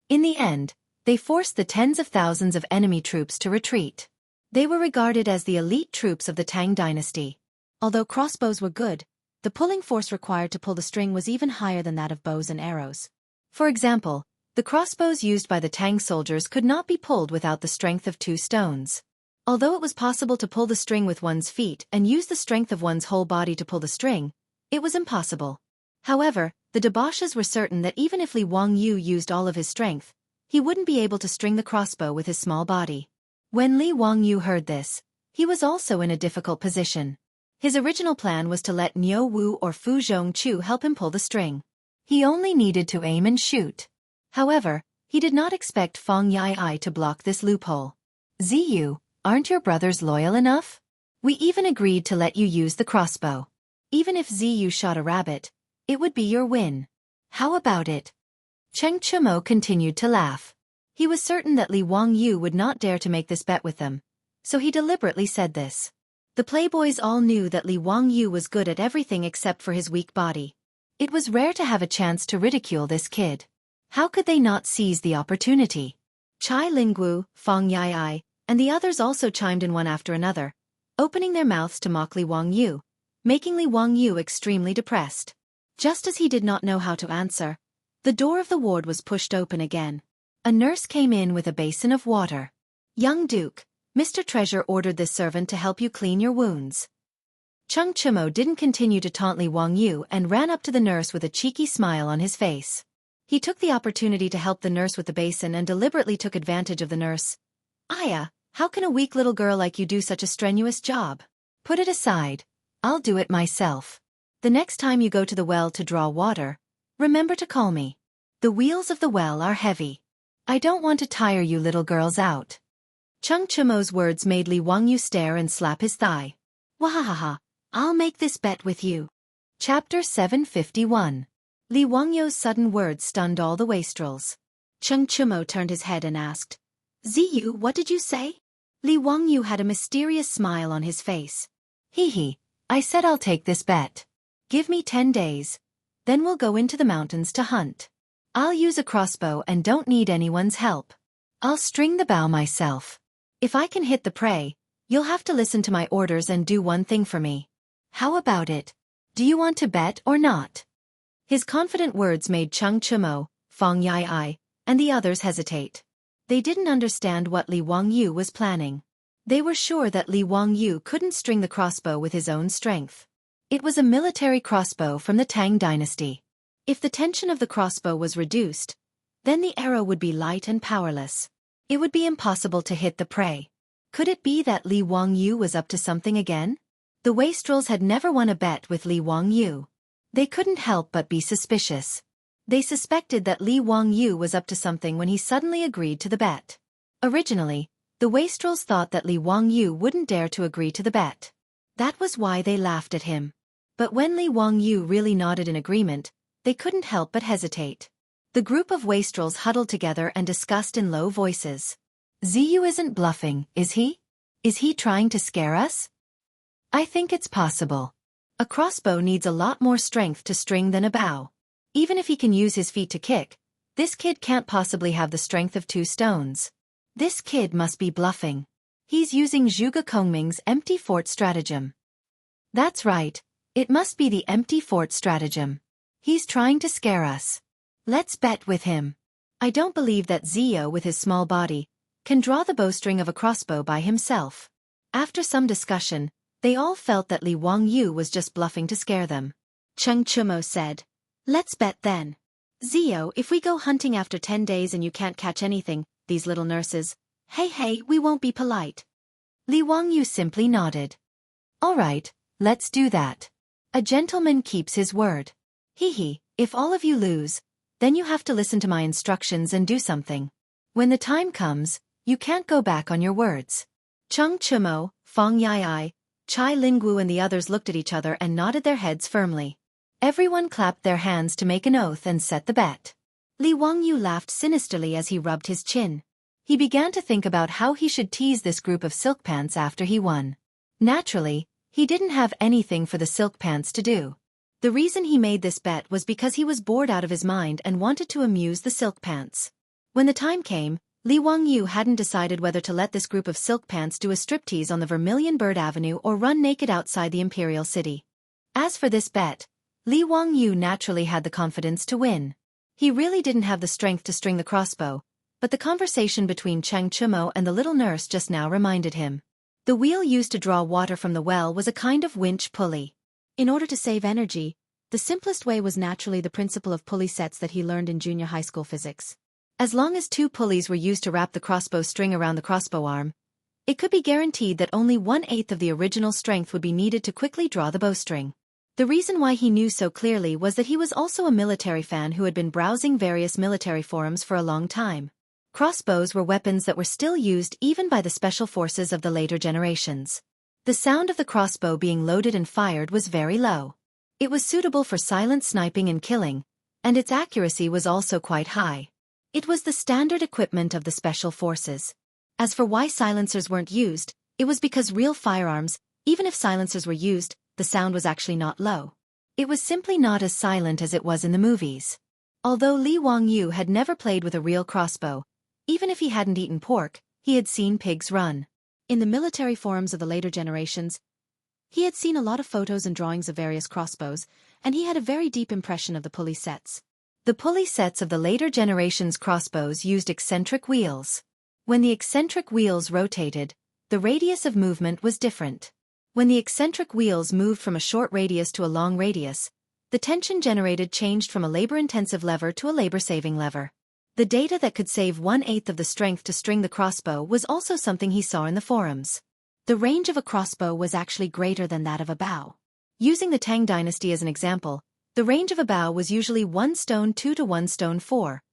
A: In the end, they forced the tens of thousands of enemy troops to retreat. They were regarded as the elite troops of the Tang Dynasty. Although crossbows were good, the pulling force required to pull the string was even higher than that of bows and arrows. For example, the crossbows used by the Tang soldiers could not be pulled without the strength of 2 stones. Although it was possible to pull the string with one's feet and use the strength of one's whole body to pull the string, it was impossible. However, the debauches were certain that even if Li Wangyu used all of his strength, he wouldn't be able to string the crossbow with his small body. When Li Wangyu heard this, he was also in a difficult position. His original plan was to let Niu Wu or Fu Zhongchu help him pull the string. He only needed to aim and shoot. However, he did not expect Feng Yai to block this loophole. Ziyu, aren't your brothers loyal enough? We even agreed to let you use the crossbow. Even if Ziyu shot a rabbit, it would be your win. How about it? Cheng Chumo continued to laugh. He was certain that Li Wangyu would not dare to make this bet with them, so he deliberately said this. The playboys all knew that Li Wangyu was good at everything except for his weak body. It was rare to have a chance to ridicule this kid. How could they not seize the opportunity? Chai Linggu, Feng Yai, and the others also chimed in one after another, opening their mouths to mock Li Wangyu, making Li Wangyu extremely depressed. Just as he did not know how to answer, the door of the ward was pushed open again. A nurse came in with a basin of water. Young Duke, Mr. Treasure ordered this servant to help you clean your wounds. Cheng Chumo didn't continue to taunt Li Wangyu and ran up to the nurse with a cheeky smile on his face. He took the opportunity to help the nurse with the basin and deliberately took advantage of the nurse. Aya, how can a weak little girl like you do such a strenuous job? Put it aside. I'll do it myself. The next time you go to the well to draw water, remember to call me. The wheels of the well are heavy. I don't want to tire you little girls out. Cheng Chumo's words made Li Wangyu stare and slap his thigh. Wahahaha, I'll make this bet with you. Chapter 751. Li Wangyu's sudden words stunned all the wastrels. Cheng Chumo turned his head and asked, Ziyu, what did you say? Li Wangyu had a mysterious smile on his face. Hee, I said I'll take this bet. Give me 10 days. Then we'll go into the mountains to hunt. I'll use a crossbow and don't need anyone's help. I'll string the bow myself. If I can hit the prey, you'll have to listen to my orders and do one thing for me. How about it? Do you want to bet or not? His confident words made Cheng Chumo, Feng Yai, and the others hesitate. They didn't understand what Li Wangyu was planning. They were sure that Li Wangyu couldn't string the crossbow with his own strength. It was a military crossbow from the Tang Dynasty. If the tension of the crossbow was reduced, then the arrow would be light and powerless. It would be impossible to hit the prey. Could it be that Li Wangyu was up to something again? The wastrels had never won a bet with Li Wangyu. They couldn't help but be suspicious. They suspected that Li Wangyu was up to something when he suddenly agreed to the bet. Originally, the wastrels thought that Li Wangyu wouldn't dare to agree to the bet. That was why they laughed at him. But when Li Wangyu really nodded in agreement, they couldn't help but hesitate. The group of wastrels huddled together and discussed in low voices. Ziyu isn't bluffing, is he? Is he trying to scare us? I think it's possible. A crossbow needs a lot more strength to string than a bow. Even if he can use his feet to kick, this kid can't possibly have the strength of 2 stones. This kid must be bluffing. He's using Zhuge Kongming's empty fort stratagem. That's right, it must be the empty fort stratagem. He's trying to scare us. Let's bet with him. I don't believe that Ziyu with his small body can draw the bowstring of a crossbow by himself. After some discussion, they all felt that Li Wangyu was just bluffing to scare them. Cheng Chumo said, Let's bet then. Ziyu, if we go hunting after 10 days and you can't catch anything, these little nurses, hey, we won't be polite. Li Wangyu simply nodded. All right, Let's do that. A gentleman keeps his word. Hee, if all of you lose, then you have to listen to my instructions and do something. When the time comes, you can't go back on your words. Cheng Chumo, Fong Yai, Chai Lingwu and the others looked at each other and nodded their heads firmly. Everyone clapped their hands to make an oath and set the bet. Li Wangyu laughed sinisterly as he rubbed his chin. He began to think about how he should tease this group of silk pants after he won. Naturally, he didn't have anything for the silk pants to do. The reason he made this bet was because he was bored out of his mind and wanted to amuse the silk pants. When the time came, Li Wangyu hadn't decided whether to let this group of silk pants do a striptease on the Vermilion Bird Avenue or run naked outside the Imperial City. As for this bet, Li Wangyu naturally had the confidence to win. He really didn't have the strength to string the crossbow, but the conversation between Cheng Chumo and the little nurse just now reminded him. The wheel used to draw water from the well was a kind of winch pulley. In order to save energy, the simplest way was naturally the principle of pulley sets that he learned in junior high school physics. As long as 2 pulleys were used to wrap the crossbow string around the crossbow arm, it could be guaranteed that only 1/8 of the original strength would be needed to quickly draw the bowstring. The reason why he knew so clearly was that he was also a military fan who had been browsing various military forums for a long time. Crossbows were weapons that were still used even by the special forces of the later generations. The sound of the crossbow being loaded and fired was very low. It was suitable for silent sniping and killing, and its accuracy was also quite high. It was the standard equipment of the special forces. As for why silencers weren't used, it was because real firearms, even if silencers were used, the sound was actually not low. It was simply not as silent as it was in the movies. Although Li Wangyu had never played with a real crossbow, even if he hadn't eaten pork, he had seen pigs run. In the military forums of the later generations, he had seen a lot of photos and drawings of various crossbows, and he had a very deep impression of the pulley sets. The pulley sets of the later generations' crossbows used eccentric wheels. When the eccentric wheels rotated, the radius of movement was different. When the eccentric wheels moved from a short radius to a long radius, the tension generated changed from a labor-intensive lever to a labor-saving lever. The data that could save 1/8 of the strength to string the crossbow was also something he saw in the forums. The range of a crossbow was actually greater than that of a bow. Using the Tang Dynasty as an example, the range of a bow was usually 1 stone 2 to 1 stone 4,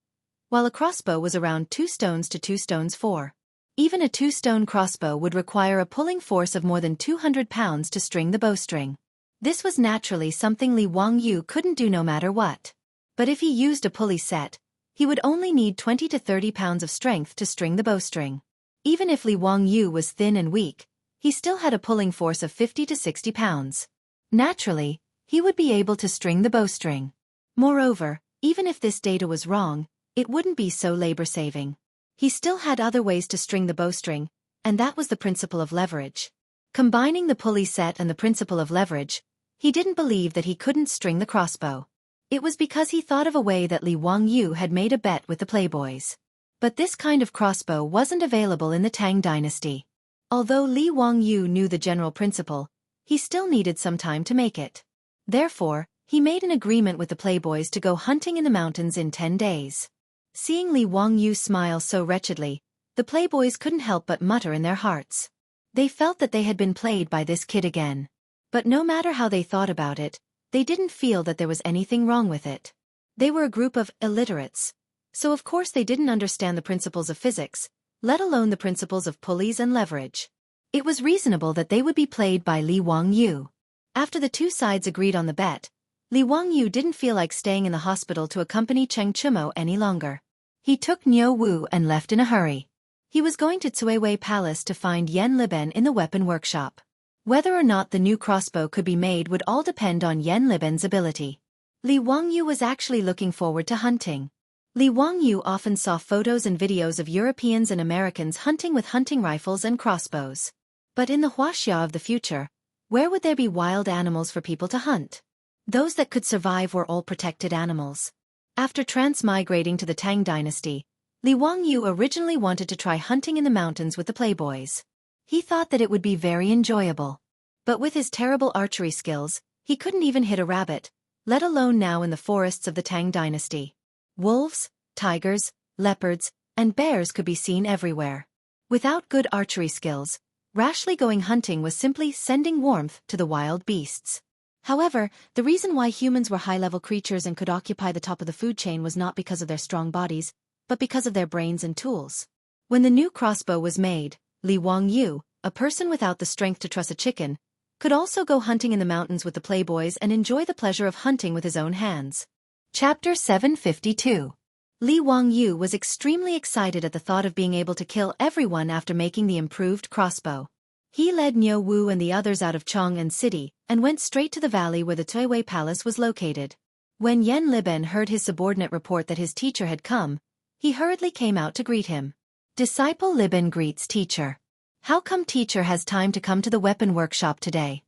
A: while a crossbow was around 2 stones to 2 stones 4. Even a 2-stone crossbow would require a pulling force of more than 200 pounds to string the bowstring. This was naturally something Li Wangyu couldn't do no matter what. But if he used a pulley set, he would only need 20 to 30 pounds of strength to string the bowstring. Even if Li Wangyu was thin and weak, he still had a pulling force of 50 to 60 pounds. Naturally, he would be able to string the bowstring. Moreover, even if this data was wrong, it wouldn't be so labor-saving. He still had other ways to string the bowstring, and that was the principle of leverage. Combining the pulley set and the principle of leverage, he didn't believe that he couldn't string the crossbow. It was because he thought of a way that Li Wangyu had made a bet with the playboys. But this kind of crossbow wasn't available in the Tang Dynasty. Although Li Wangyu knew the general principle, he still needed some time to make it. Therefore, he made an agreement with the playboys to go hunting in the mountains in 10 days. Seeing Li Wangyu smile so wretchedly, the playboys couldn't help but mutter in their hearts. They felt that they had been played by this kid again. But no matter how they thought about it, they didn't feel that there was anything wrong with it. They were a group of illiterates, so of course they didn't understand the principles of physics, let alone the principles of pulleys and leverage. It was reasonable that they would be played by Li Wangyu. After the two sides agreed on the bet, Li Wangyu didn't feel like staying in the hospital to accompany Cheng Chumo any longer. He took Niu Wu and left in a hurry. He was going to Cuiwei Palace to find Yan Liben in the weapon workshop. Whether or not the new crossbow could be made would all depend on Yan Liben's ability. Li Wangyu was actually looking forward to hunting. Li Wangyu often saw photos and videos of Europeans and Americans hunting with hunting rifles and crossbows. But in the Wuxia of the future, where would there be wild animals for people to hunt? Those that could survive were all protected animals. After transmigrating to the Tang Dynasty, Li Wangyu originally wanted to try hunting in the mountains with the playboys. He thought that it would be very enjoyable. But with his terrible archery skills, he couldn't even hit a rabbit, let alone now in the forests of the Tang Dynasty. Wolves, tigers, leopards, and bears could be seen everywhere. Without good archery skills, Rashly going hunting was simply sending warmth to the wild beasts. However, the reason why humans were high-level creatures and could occupy the top of the food chain was not because of their strong bodies, but because of their brains and tools. When the new crossbow was made, Li Wangyu, a person without the strength to truss a chicken, could also go hunting in the mountains with the playboys and enjoy the pleasure of hunting with his own hands. Chapter 752. Li Wangyu was extremely excited at the thought of being able to kill everyone after making the improved crossbow. He led Niu Wu and the others out of Chang'an City and went straight to the valley where the Tuiwei Palace was located. When Yan Liben heard his subordinate report that his teacher had come, he hurriedly came out to greet him. Disciple Liben greets teacher. How come teacher has time to come to the weapon workshop today?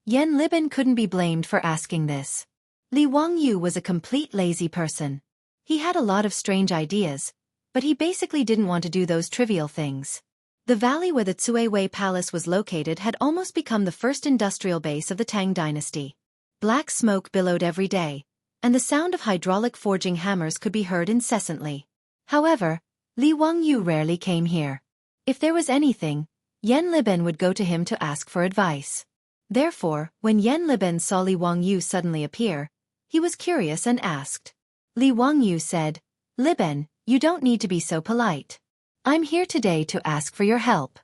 A: Yan Liben couldn't be blamed for asking this. Li Wangyu was a complete lazy person. He had a lot of strange ideas, but he basically didn't want to do those trivial things. The valley where the Tuiwei Palace was located had almost become the first industrial base of the Tang Dynasty. Black smoke billowed every day, and the sound of hydraulic forging hammers could be heard incessantly. However, Li Wangyu rarely came here. If there was anything, Yan Liben would go to him to ask for advice. Therefore, when Yan Liben saw Li Wangyu suddenly appear, he was curious and asked. Li Wangyu said, "Liben, you don't need to be so polite. I'm here today to ask for your help."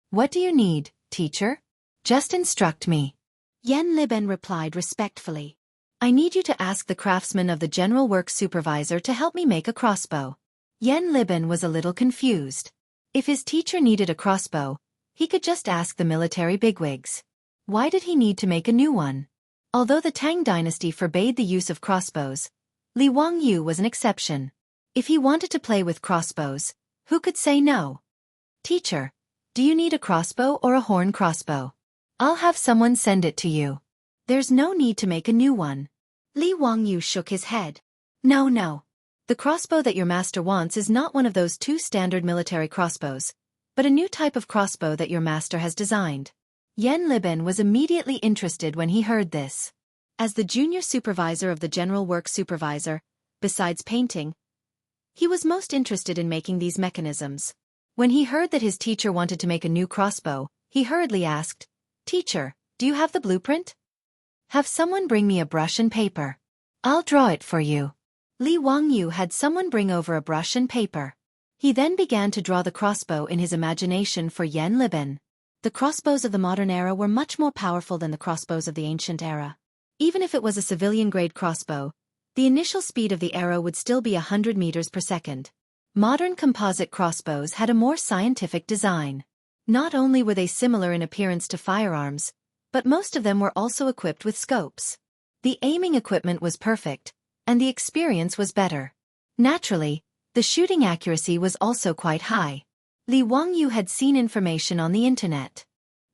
A: "What do you need, teacher? Just instruct me." Yan Liben replied respectfully. "I need you to ask the craftsman of the General Works Supervisor to help me make a crossbow." Yan Liben was a little confused. If his teacher needed a crossbow, he could just ask the military bigwigs. Why did he need to make a new one? Although the Tang Dynasty forbade the use of crossbows, Li Wangyu was an exception. If he wanted to play with crossbows, who could say no? "Teacher, do you need a crossbow or a horn crossbow? I'll have someone send it to you." "There's no need to make a new one." Li Wangyu shook his head. No. The crossbow that your master wants is not one of those two standard military crossbows, but a new type of crossbow that your master has designed. Yan Liben was immediately interested when he heard this. As the junior supervisor of the General Works Supervisor, besides painting, he was most interested in making these mechanisms. When he heard that his teacher wanted to make a new crossbow, he hurriedly asked, "Teacher, do you have the blueprint? Have someone bring me a brush and paper. I'll draw it for you." Li Wangyu had someone bring over a brush and paper. He then began to draw the crossbow in his imagination for Yan Liben. The crossbows of the modern era were much more powerful than the crossbows of the ancient era. Even if it was a civilian-grade crossbow, the initial speed of the arrow would still be 100 meters per second. Modern composite crossbows had a more scientific design. Not only were they similar in appearance to firearms, but most of them were also equipped with scopes. The aiming equipment was perfect, and the experience was better. Naturally, the shooting accuracy was also quite high. Li Wangyu had seen information on the internet.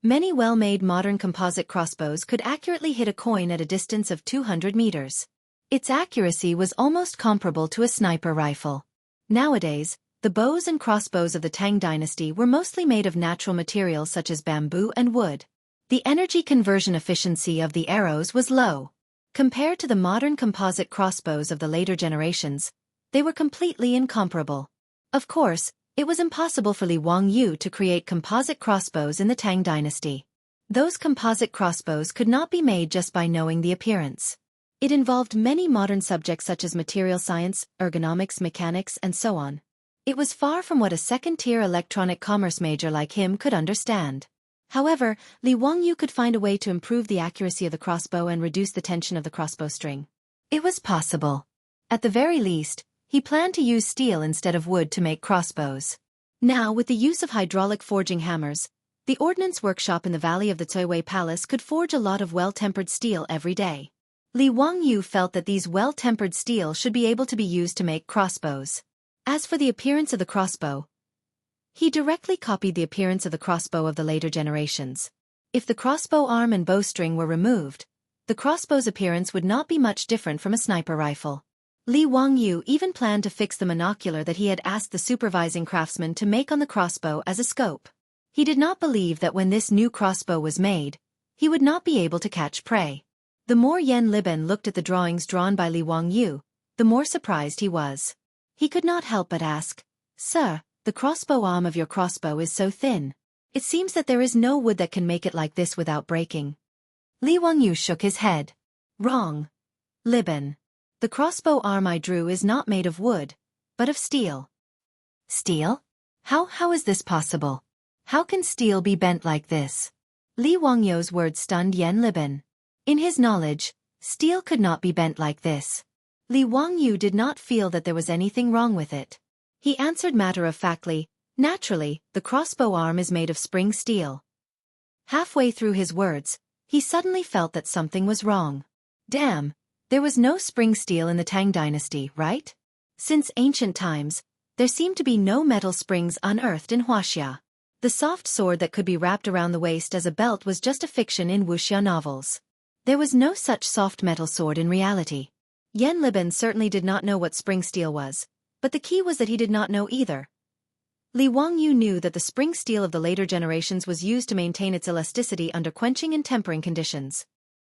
A: Many well-made modern composite crossbows could accurately hit a coin at a distance of 200 meters. Its accuracy was almost comparable to a sniper rifle. Nowadays, the bows and crossbows of the Tang Dynasty were mostly made of natural materials such as bamboo and wood. The energy conversion efficiency of the arrows was low. Compared to the modern composite crossbows of the later generations, they were completely incomparable. Of course, it was impossible for Li Wangyu to create composite crossbows in the Tang Dynasty. Those composite crossbows could not be made just by knowing the appearance. It involved many modern subjects such as material science, ergonomics, mechanics, and so on. It was far from what a second-tier electronic commerce major like him could understand. However, Li Wangyu could find a way to improve the accuracy of the crossbow and reduce the tension of the crossbow string. It was possible. At the very least, he planned to use steel instead of wood to make crossbows. Now, with the use of hydraulic forging hammers, the ordnance workshop in the valley of the Tuiwei Palace could forge a lot of well-tempered steel every day. Li Wangyu felt that these well-tempered steel should be able to be used to make crossbows. As for the appearance of the crossbow, he directly copied the appearance of the crossbow of the later generations. If the crossbow arm and bowstring were removed, the crossbow's appearance would not be much different from a sniper rifle. Li Wangyu even planned to fix the monocular that he had asked the supervising craftsman to make on the crossbow as a scope. He did not believe that when this new crossbow was made, he would not be able to catch prey. The more Yan Liben looked at the drawings drawn by Li Wangyu, the more surprised he was. He could not help but ask, "Sir, the crossbow arm of your crossbow is so thin. It seems that there is no wood that can make it like this without breaking. Li Wangyu shook his head. Wrong. Liben. The crossbow arm I drew is not made of wood, but of steel. Steel? How is this possible? How can steel be bent like this? Li Wangyu's words stunned Yan Liben. In his knowledge, steel could not be bent like this. Li Wangyu did not feel that there was anything wrong with it. He answered matter-of-factly, naturally, the crossbow arm is made of spring steel. Halfway through his words, he suddenly felt that something was wrong. Damn, there was no spring steel in the Tang Dynasty, right? Since ancient times, there seemed to be no metal springs unearthed in Wuxia. The soft sword that could be wrapped around the waist as a belt was just a fiction in Wuxia novels. There was no such soft metal sword in reality. Yan Liben certainly did not know what spring steel was, but the key was that he did not know either. Li Wangyu knew that the spring steel of the later generations was used to maintain its elasticity under quenching and tempering conditions.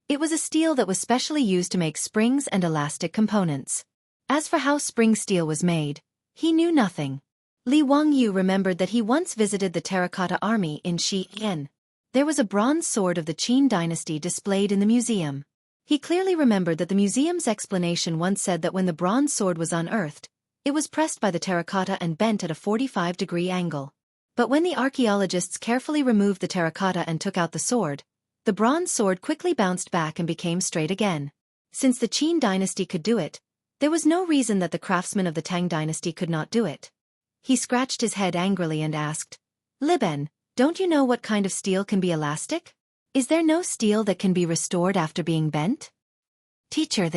A: It was a steel that was specially used to make springs and elastic components. As for how spring steel was made, he knew nothing. Li Wangyu remembered that he once visited the terracotta army in Xianxia. There was a bronze sword of the Qin dynasty displayed in the museum. He clearly remembered that the museum's explanation once said that when the bronze sword was unearthed, it was pressed by the terracotta and bent at a 45-degree angle. But when the archaeologists carefully removed the terracotta and took out the sword, the bronze sword quickly bounced back and became straight again. Since the Qin dynasty could do it, there was no reason that the craftsmen of the Tang dynasty could not do it. He scratched his head angrily and asked, Liben, don't you know what kind of steel can be elastic? Is there no steel that can be restored after being bent? Teacher,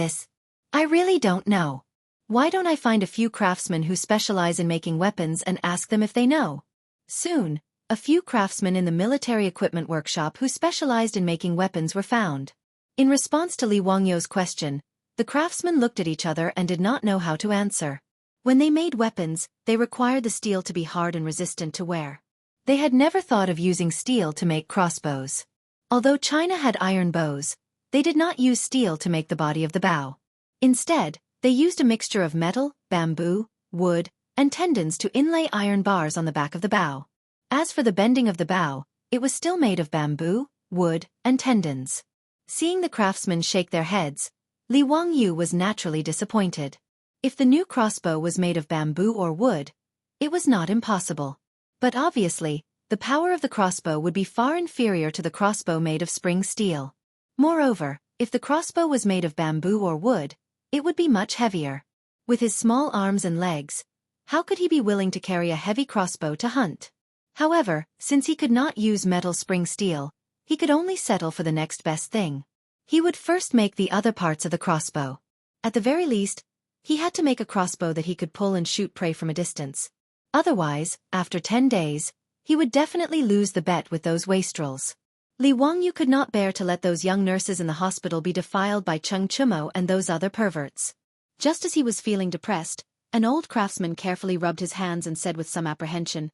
A: I really don't know. Why don't I find a few craftsmen who specialize in making weapons and ask them if they know? Soon, a few craftsmen in the military equipment workshop who specialized in making weapons were found. In response to Li Wangyu's question, the craftsmen looked at each other and did not know how to answer. When they made weapons, they required the steel to be hard and resistant to wear. They had never thought of using steel to make crossbows. Although China had iron bows, they did not use steel to make the body of the bow. Instead, they used a mixture of metal, bamboo, wood, and tendons to inlay iron bars on the back of the bow. As for the bending of the bow, it was still made of bamboo, wood, and tendons. Seeing the craftsmen shake their heads, Li Wangyu was naturally disappointed. If the new crossbow was made of bamboo or wood, it was not impossible. But obviously, the power of the crossbow would be far inferior to the crossbow made of spring steel. Moreover, if the crossbow was made of bamboo or wood, it would be much heavier. With his small arms and legs, how could he be willing to carry a heavy crossbow to hunt? However, since he could not use metal spring steel, he could only settle for the next best thing. He would first make the other parts of the crossbow. At the very least, he had to make a crossbow that he could pull and shoot prey from a distance. Otherwise, after 10 days, he would definitely lose the bet with those wastrels. Li Wangyu could not bear to let those young nurses in the hospital be defiled by Cheng Chumo and those other perverts. Just as he was feeling depressed, an old craftsman carefully rubbed his hands and said with some apprehension,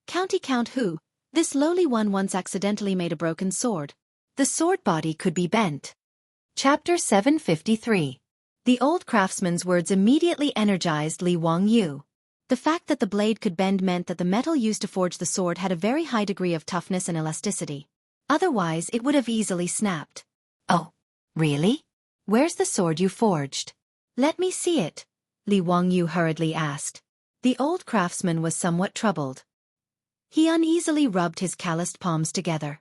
A: "County Count Hu, this lowly one once accidentally made a broken sword. The sword body could be bent." Chapter 753. The old craftsman's words immediately energized Li Wangyu. The fact that the blade could bend meant that the metal used to forge the sword had a very high degree of toughness and elasticity. Otherwise, it would have easily snapped. "Oh, really? Where's the sword you forged? Let me see it," Li Wangyu hurriedly asked. The old craftsman was somewhat troubled. He uneasily rubbed his calloused palms together.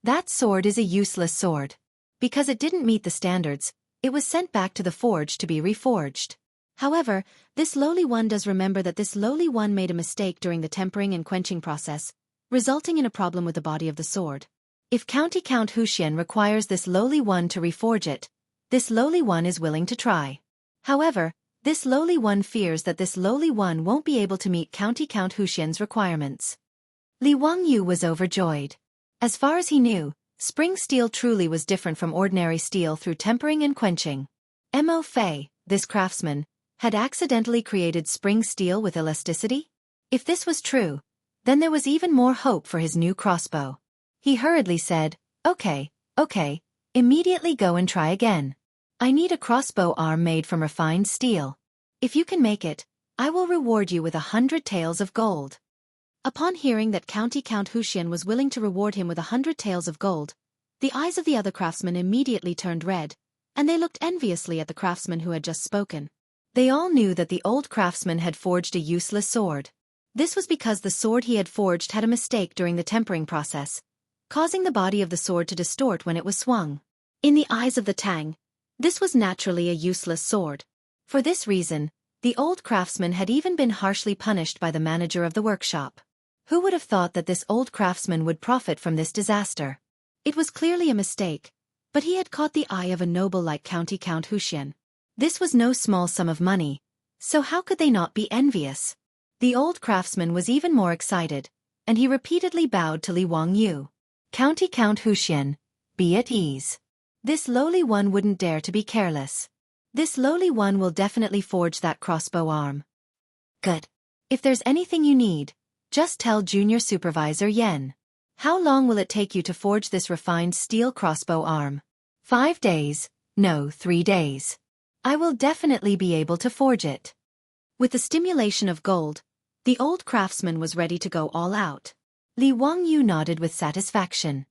A: "That sword is a useless sword. Because it didn't meet the standards, it was sent back to the forge to be reforged. However, this lowly one does remember that this lowly one made a mistake during the tempering and quenching process, resulting in a problem with the body of the sword. If County Count Huxian requires this lowly one to reforge it, this lowly one is willing to try. However, this lowly one fears that this lowly one won't be able to meet County Count Huxian's requirements." Li Wangyu was overjoyed. As far as he knew, spring steel truly was different from ordinary steel through tempering and quenching. Mo Fei, this craftsman, had accidentally created spring steel with elasticity? If this was true, then there was even more hope for his new crossbow. He hurriedly said, Okay, immediately go and try again. I need a crossbow arm made from refined steel. If you can make it, I will reward you with 100 taels of gold." Upon hearing that Count Huxian was willing to reward him with 100 taels of gold, the eyes of the other craftsmen immediately turned red, and they looked enviously at the craftsman who had just spoken. They all knew that the old craftsman had forged a useless sword. This was because the sword he had forged had a mistake during the tempering process, causing the body of the sword to distort when it was swung. In the eyes of the Tang, this was naturally a useless sword. For this reason, the old craftsman had even been harshly punished by the manager of the workshop. Who would have thought that this old craftsman would profit from this disaster? It was clearly a mistake, but he had caught the eye of a noble like Count Huxian. This was no small sum of money, so how could they not be envious? The old craftsman was even more excited, and he repeatedly bowed to Li Wangyu. Count Huxian, be at ease. This lowly one wouldn't dare to be careless. This lowly one will definitely forge that crossbow arm. Good. If there's anything you need, just tell Junior Supervisor Yen. How long will it take you to forge this refined steel crossbow arm? 5 days, no 3 days. I will definitely be able to forge it. With the stimulation of gold, the old craftsman was ready to go all out. Li Wangyu nodded with satisfaction.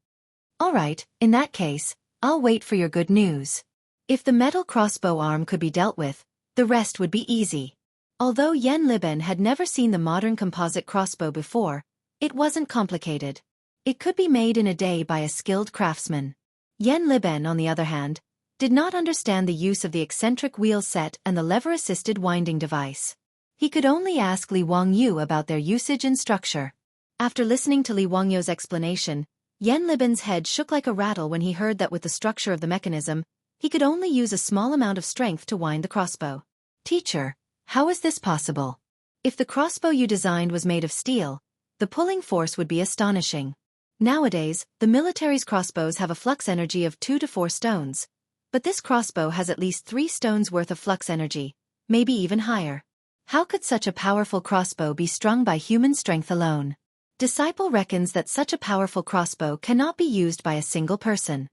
A: All right, in that case, I'll wait for your good news. If the metal crossbow arm could be dealt with, the rest would be easy. Although Yen Liben had never seen the modern composite crossbow before, it wasn't complicated. It could be made in a day by a skilled craftsman. Yen Liben, on the other hand, did not understand the use of the eccentric wheel set and the lever-assisted winding device. He could only ask Li Wangyu about their usage and structure. After listening to Li Wangyu's explanation, Yen Liben's head shook like a rattle when he heard that with the structure of the mechanism, he could only use a small amount of strength to wind the crossbow. Teacher, how is this possible? If the crossbow you designed was made of steel, the pulling force would be astonishing. Nowadays, the military's crossbows have a flux energy of 2 to 4 stones, but this crossbow has at least 3 stones worth of flux energy, maybe even higher. How could such a powerful crossbow be strung by human strength alone? Disciple reckons that such a powerful crossbow cannot be used by a single person.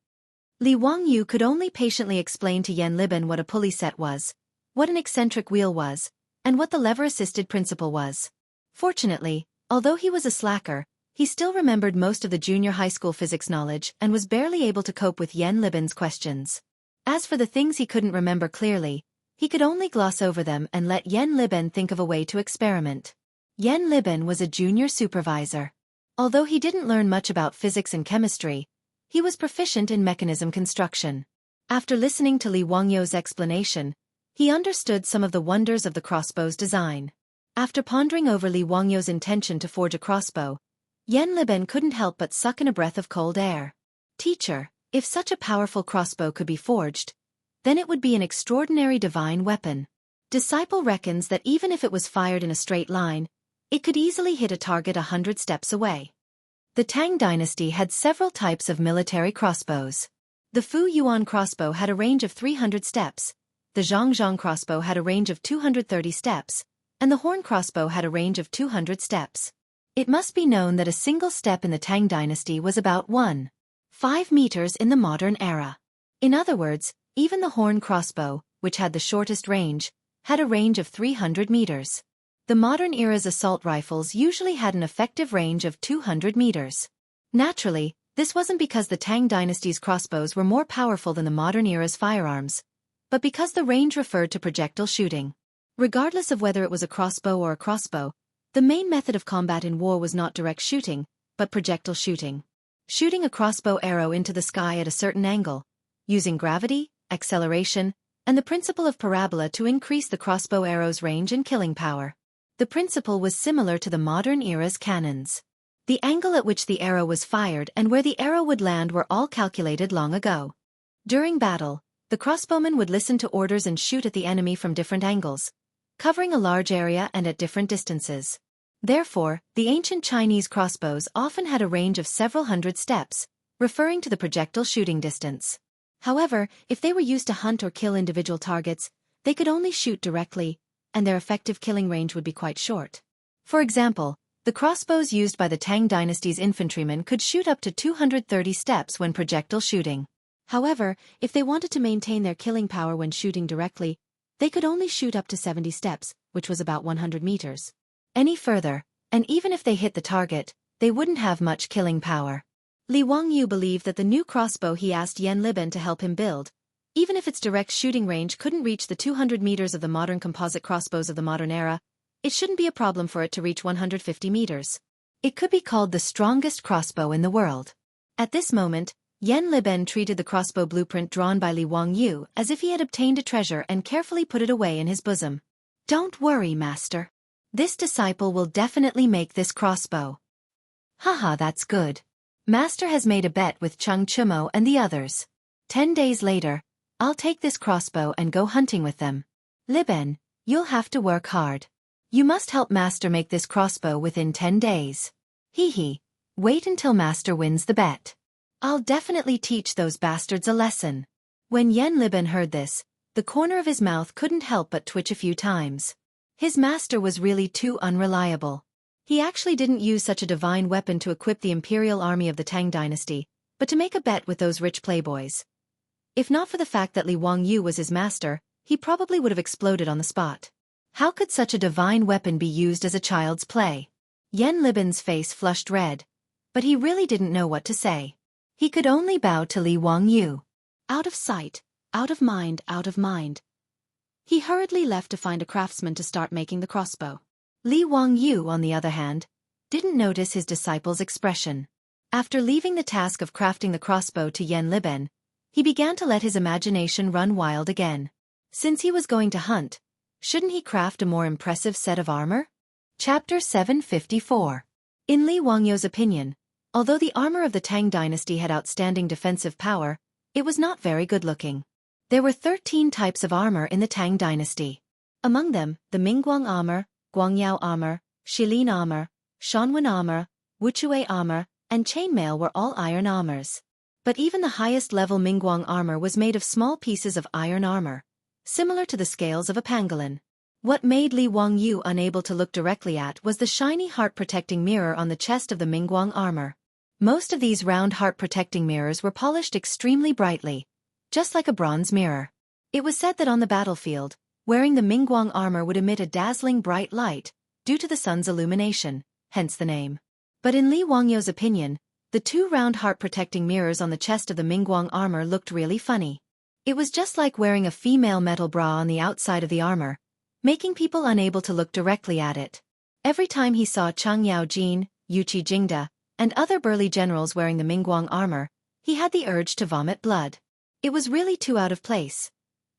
A: Li Wangyu could only patiently explain to Yen Liben what a pulley set was, what an eccentric wheel was, and what the lever-assisted principle was. Fortunately, although he was a slacker, he still remembered most of the junior high school physics knowledge and was barely able to cope with Yen Liben's questions. As for the things he couldn't remember clearly, he could only gloss over them and let Yen Liben think of a way to experiment. Yen Liben was a junior supervisor. Although he didn't learn much about physics and chemistry, he was proficient in mechanism construction. After listening to Li Wangyu's explanation, he understood some of the wonders of the crossbow's design. After pondering over Li Wangyu's intention to forge a crossbow, Yen Liben couldn't help but suck in a breath of cold air. Teacher, if such a powerful crossbow could be forged, then it would be an extraordinary divine weapon. Disciple reckons that even if it was fired in a straight line, it could easily hit a target 100 steps away. The Tang Dynasty had several types of military crossbows. The Fu Yuan crossbow had a range of 300 steps, the Zhangzhang crossbow had a range of 230 steps, and the Horn crossbow had a range of 200 steps. It must be known that a single step in the Tang Dynasty was about 1.5 meters in the modern era. In other words, even the Horn crossbow, which had the shortest range, had a range of 300 meters. The modern era's assault rifles usually had an effective range of 200 meters. Naturally, this wasn't because the Tang Dynasty's crossbows were more powerful than the modern era's firearms, but because the range referred to projectile shooting. Regardless of whether it was a crossbow or a crossbow, the main method of combat in war was not direct shooting, but projectile shooting. Shooting a crossbow arrow into the sky at a certain angle, using gravity, acceleration, and the principle of parabola to increase the crossbow arrow's range and killing power. The principle was similar to the modern era's cannons. The angle at which the arrow was fired and where the arrow would land were all calculated long ago. During battle, the crossbowman would listen to orders and shoot at the enemy from different angles, covering a large area and at different distances. Therefore, the ancient Chinese crossbows often had a range of several hundred steps, referring to the projectile shooting distance. However, if they were used to hunt or kill individual targets, they could only shoot directly, and their effective killing range would be quite short. For example, the crossbows used by the Tang Dynasty's infantrymen could shoot up to 230 steps when projectile shooting. However, if they wanted to maintain their killing power when shooting directly, they could only shoot up to 70 steps, which was about 100 meters. Any further, and even if they hit the target, they wouldn't have much killing power. Li Wangyu believed that the new crossbow he asked Yan Liben to help him build, even if its direct shooting range couldn't reach the 200 meters of the modern composite crossbows of the modern era, it shouldn't be a problem for it to reach 150 meters. It could be called the strongest crossbow in the world. At this moment, Yan Liben treated the crossbow blueprint drawn by Li Wangyu as if he had obtained a treasure and carefully put it away in his bosom. "Don't worry, master. This disciple will definitely make this crossbow." "Haha, that's good. Master has made a bet with Chung Chumo and the others. 10 days later, I'll take this crossbow and go hunting with them. Liben, you'll have to work hard. You must help Master make this crossbow within 10 days. Hee. Wait until Master wins the bet. I'll definitely teach those bastards a lesson." When Yan Liben heard this, the corner of his mouth couldn't help but twitch a few times. His master was really too unreliable. He actually didn't use such a divine weapon to equip the imperial army of the Tang Dynasty, but to make a bet with those rich playboys. If not for the fact that Li Wangyu was his master, he probably would have exploded on the spot. How could such a divine weapon be used as a child's play? Yan Liben's face flushed red, but he really didn't know what to say. He could only bow to Li Wangyu. Out of sight, out of mind, out of mind. He hurriedly left to find a craftsman to start making the crossbow. Li Wangyu, on the other hand, didn't notice his disciple's expression. After leaving the task of crafting the crossbow to Yan Liben, he began to let his imagination run wild again. Since he was going to hunt, shouldn't he craft a more impressive set of armor? Chapter 754. In Li Wangyu's opinion, although the armor of the Tang Dynasty had outstanding defensive power, it was not very good-looking. There were 13 types of armor in the Tang Dynasty. Among them, the Mingguang armor, Guangyao armor, Shilin armor, Shanwen armor, Wuxia armor, and chainmail were all iron armors. But even the highest-level Mingguang armor was made of small pieces of iron armor, similar to the scales of a pangolin. What made Li Wangyu unable to look directly at was the shiny heart-protecting mirror on the chest of the Mingguang armor. Most of these round heart-protecting mirrors were polished extremely brightly, just like a bronze mirror. It was said that on the battlefield, wearing the Mingguang armor would emit a dazzling bright light, due to the sun's illumination, hence the name. But in Li Wangyu's opinion, the two round heart-protecting mirrors on the chest of the Mingguang armor looked really funny. It was just like wearing a female metal bra on the outside of the armor, making people unable to look directly at it. Every time he saw Chang Yaojin, Yuqi Jingda, and other burly generals wearing the Mingguang armor, he had the urge to vomit blood. It was really too out of place.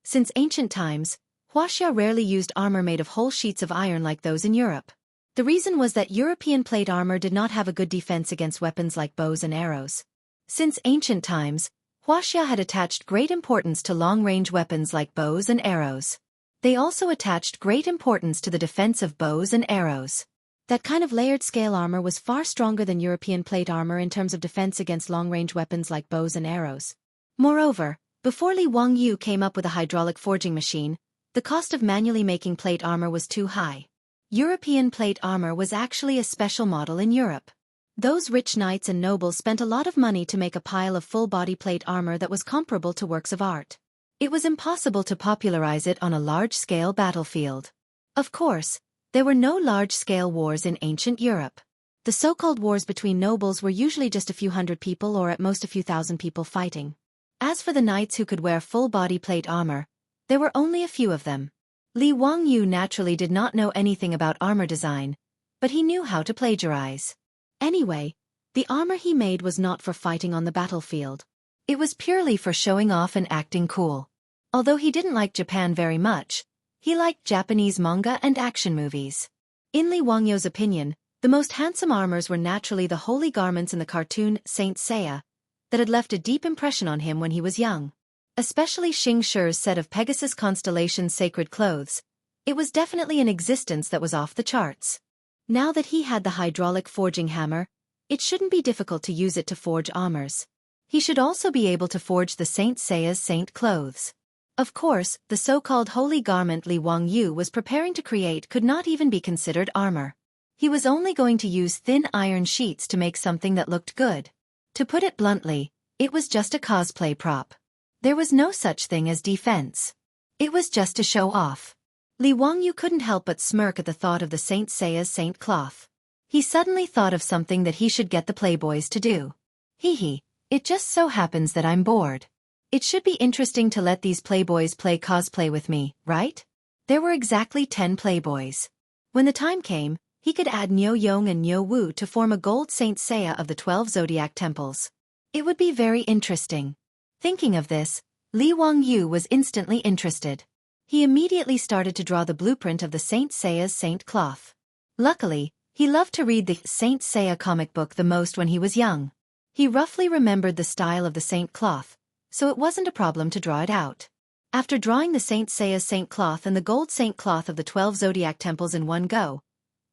A: Since ancient times, Wuxia rarely used armor made of whole sheets of iron like those in Europe. The reason was that European plate armor did not have a good defense against weapons like bows and arrows. Since ancient times, Wuxia had attached great importance to long-range weapons like bows and arrows. They also attached great importance to the defense of bows and arrows. That kind of layered scale armor was far stronger than European plate armor in terms of defense against long-range weapons like bows and arrows. Moreover, before Li Wangyu came up with a hydraulic forging machine, the cost of manually making plate armor was too high. European plate armor was actually a special model in Europe. Those rich knights and nobles spent a lot of money to make a pile of full-body plate armor that was comparable to works of art. It was impossible to popularize it on a large-scale battlefield. Of course, there were no large-scale wars in ancient Europe. The so-called wars between nobles were usually just a few hundred people or at most a few thousand people fighting. As for the knights who could wear full-body plate armor, there were only a few of them. Li Wangyu naturally did not know anything about armor design, but he knew how to plagiarize. Anyway, the armor he made was not for fighting on the battlefield. It was purely for showing off and acting cool. Although he didn't like Japan very much, he liked Japanese manga and action movies. In Li Wangyu's opinion, the most handsome armors were naturally the holy garments in the cartoon Xianxia that had left a deep impression on him when he was young. Especially Xianxia's set of Pegasus constellation sacred clothes. It was definitely an existence that was off the charts. Now that he had the hydraulic forging hammer, it shouldn't be difficult to use it to forge armors. He should also be able to forge the Saint Seiya's saint clothes. Of course, the so-called holy garment Li Wangyu was preparing to create could not even be considered armor. He was only going to use thin iron sheets to make something that looked good. To put it bluntly, it was just a cosplay prop. There was no such thing as defense. It was just to show off. Li Wangyu couldn't help but smirk at the thought of the Saint Seiya's saint cloth. He suddenly thought of something that he should get the playboys to do. Hee, it just so happens that I'm bored. It should be interesting to let these playboys play cosplay with me, right? There were exactly 10 playboys. When the time came, he could add Niu Yong and Niu Wu to form a gold Saint Seiya of the 12 zodiac temples. It would be very interesting. Thinking of this, Li Wangyu was instantly interested. He immediately started to draw the blueprint of the Saint Seiya's Saint Cloth. Luckily, he loved to read the Saint Seiya comic book the most when he was young. He roughly remembered the style of the Saint Cloth, so it wasn't a problem to draw it out. After drawing the Saint Seiya's Saint Cloth and the gold Saint Cloth of the 12 zodiac temples in one go,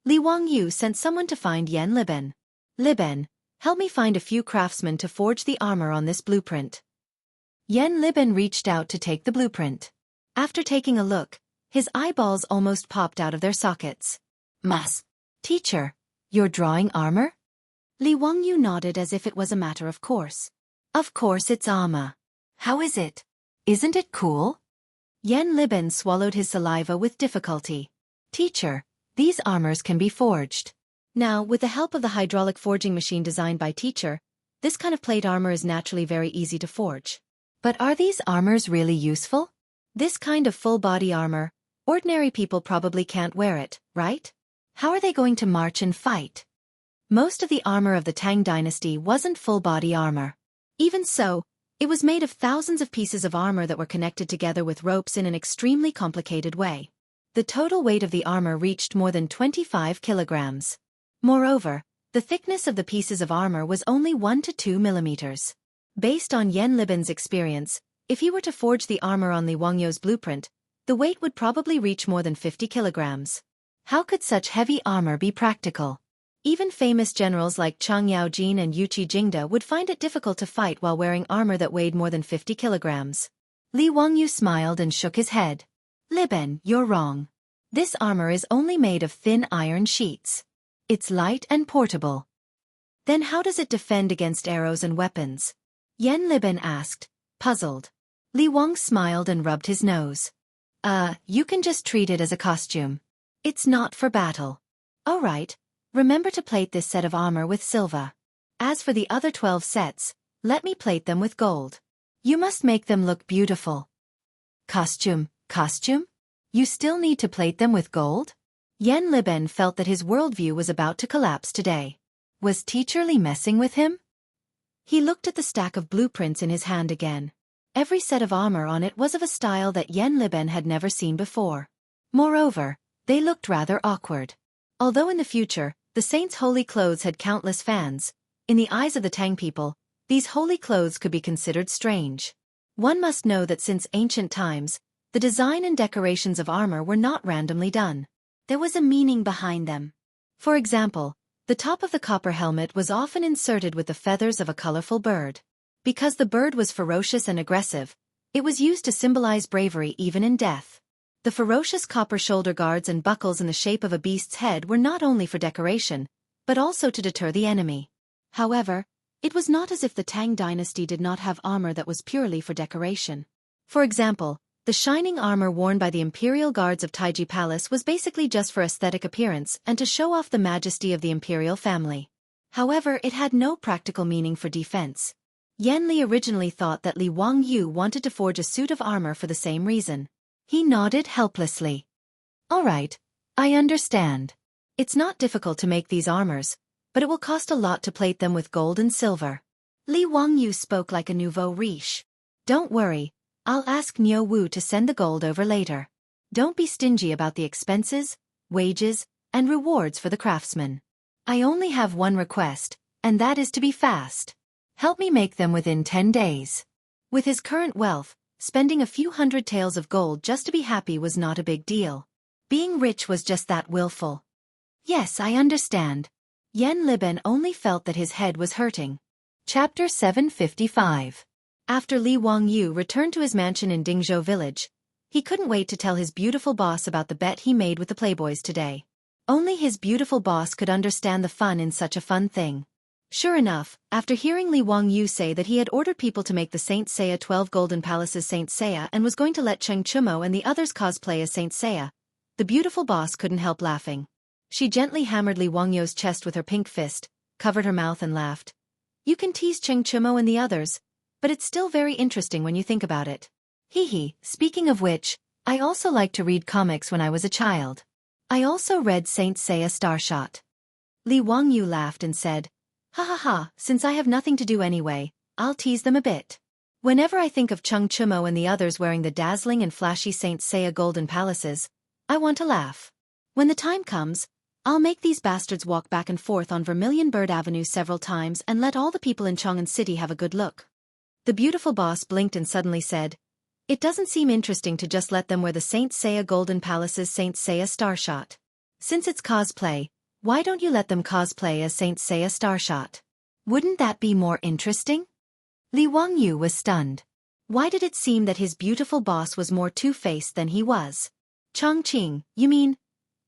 A: Li Wangyu sent someone to find Yan Liben. Liben, help me find a few craftsmen to forge the armor on this blueprint. Yan Liben reached out to take the blueprint. After taking a look, his eyeballs almost popped out of their sockets. Mas, teacher, you're drawing armor? Li Wangyu nodded as if it was a matter of course. Of course it's armor. How is it? Isn't it cool? Yan Liben swallowed his saliva with difficulty. Teacher, these armors can be forged. Now, with the help of the hydraulic forging machine designed by teacher, this kind of plate armor is naturally very easy to forge. But are these armors really useful? This kind of full-body armor, ordinary people probably can't wear it, right? How are they going to march and fight? Most of the armor of the Tang Dynasty wasn't full-body armor. Even so, it was made of thousands of pieces of armor that were connected together with ropes in an extremely complicated way. The total weight of the armor reached more than 25 kilograms. Moreover, the thickness of the pieces of armor was only 1 to 2 millimeters. Based on Yan Liben's experience, if he were to forge the armor on Li Wangyu's blueprint, the weight would probably reach more than 50 kilograms. How could such heavy armor be practical? Even famous generals like Chang Yaojin and Yuqi Jingda would find it difficult to fight while wearing armor that weighed more than 50 kilograms. Li Wangyu smiled and shook his head. Liben, you're wrong. This armor is only made of thin iron sheets. It's light and portable. Then how does it defend against arrows and weapons? Yan Liben asked, puzzled. Li Wang smiled and rubbed his nose. You can just treat it as a costume. It's not for battle. All right, remember to plate this set of armor with silver. As for the other 12 sets, let me plate them with gold. You must make them look beautiful. Costume? You still need to plate them with gold? Yan Liben felt that his worldview was about to collapse today. Was Teacher Li messing with him? He looked at the stack of blueprints in his hand again. Every set of armor on it was of a style that Yan Liben had never seen before. Moreover, they looked rather awkward. Although in the future, the saints' holy clothes had countless fans, in the eyes of the Tang people, these holy clothes could be considered strange. One must know that since ancient times, the design and decorations of armor were not randomly done. There was a meaning behind them. For example, the top of the copper helmet was often inserted with the feathers of a colorful bird. Because the bird was ferocious and aggressive, it was used to symbolize bravery even in death. The ferocious copper shoulder guards and buckles in the shape of a beast's head were not only for decoration, but also to deter the enemy. However, it was not as if the Tang Dynasty did not have armor that was purely for decoration. For example, the shining armor worn by the imperial guards of Taiji Palace was basically just for aesthetic appearance and to show off the majesty of the imperial family. However, it had no practical meaning for defense. Yan Li originally thought that Li Wangyu wanted to forge a suit of armor for the same reason. He nodded helplessly. All right, I understand. It's not difficult to make these armors, but it will cost a lot to plate them with gold and silver. Li Wangyu spoke like a nouveau riche. Don't worry, I'll ask Niu Wu to send the gold over later. Don't be stingy about the expenses, wages, and rewards for the craftsmen. I only have one request, and that is to be fast. Help me make them within 10 days. With his current wealth, spending a few hundred taels of gold just to be happy was not a big deal. Being rich was just that willful. Yes, I understand. Yan Liben only felt that his head was hurting. Chapter 755. After Li Wangyu returned to his mansion in Dingzhou village, he couldn't wait to tell his beautiful boss about the bet he made with the playboys today. Only his beautiful boss could understand the fun in such a fun thing. Sure enough, after hearing Li Wangyu say that he had ordered people to make the Saint Seiya 12 Golden Palaces Saint Seiya and was going to let Cheng Chumo and the others cosplay as Saint Seiya, the beautiful boss couldn't help laughing. She gently hammered Li Wangyu's chest with her pink fist, covered her mouth and laughed. You can tease Cheng Chimo and the others, but it's still very interesting when you think about it. Hee hee, speaking of which, I also liked to read comics when I was a child. I also read Saint Seiya Starshot. Li Wangyu laughed and said, ha ha ha, since I have nothing to do anyway, I'll tease them a bit. Whenever I think of Cheng Chimo and the others wearing the dazzling and flashy Saint Seiya golden palaces, I want to laugh. When the time comes, I'll make these bastards walk back and forth on Vermilion Bird Avenue several times and let all the people in Chang'an City have a good look. The beautiful boss blinked and suddenly said, it doesn't seem interesting to just let them wear the Saint Seiya Golden Palace's Saint Seiya Starshot. Since it's cosplay, why don't you let them cosplay as Saint Seiya Starshot? Wouldn't that be more interesting? Li Wangyu was stunned. Why did it seem that his beautiful boss was more two-faced than he was? Chongqing, you mean?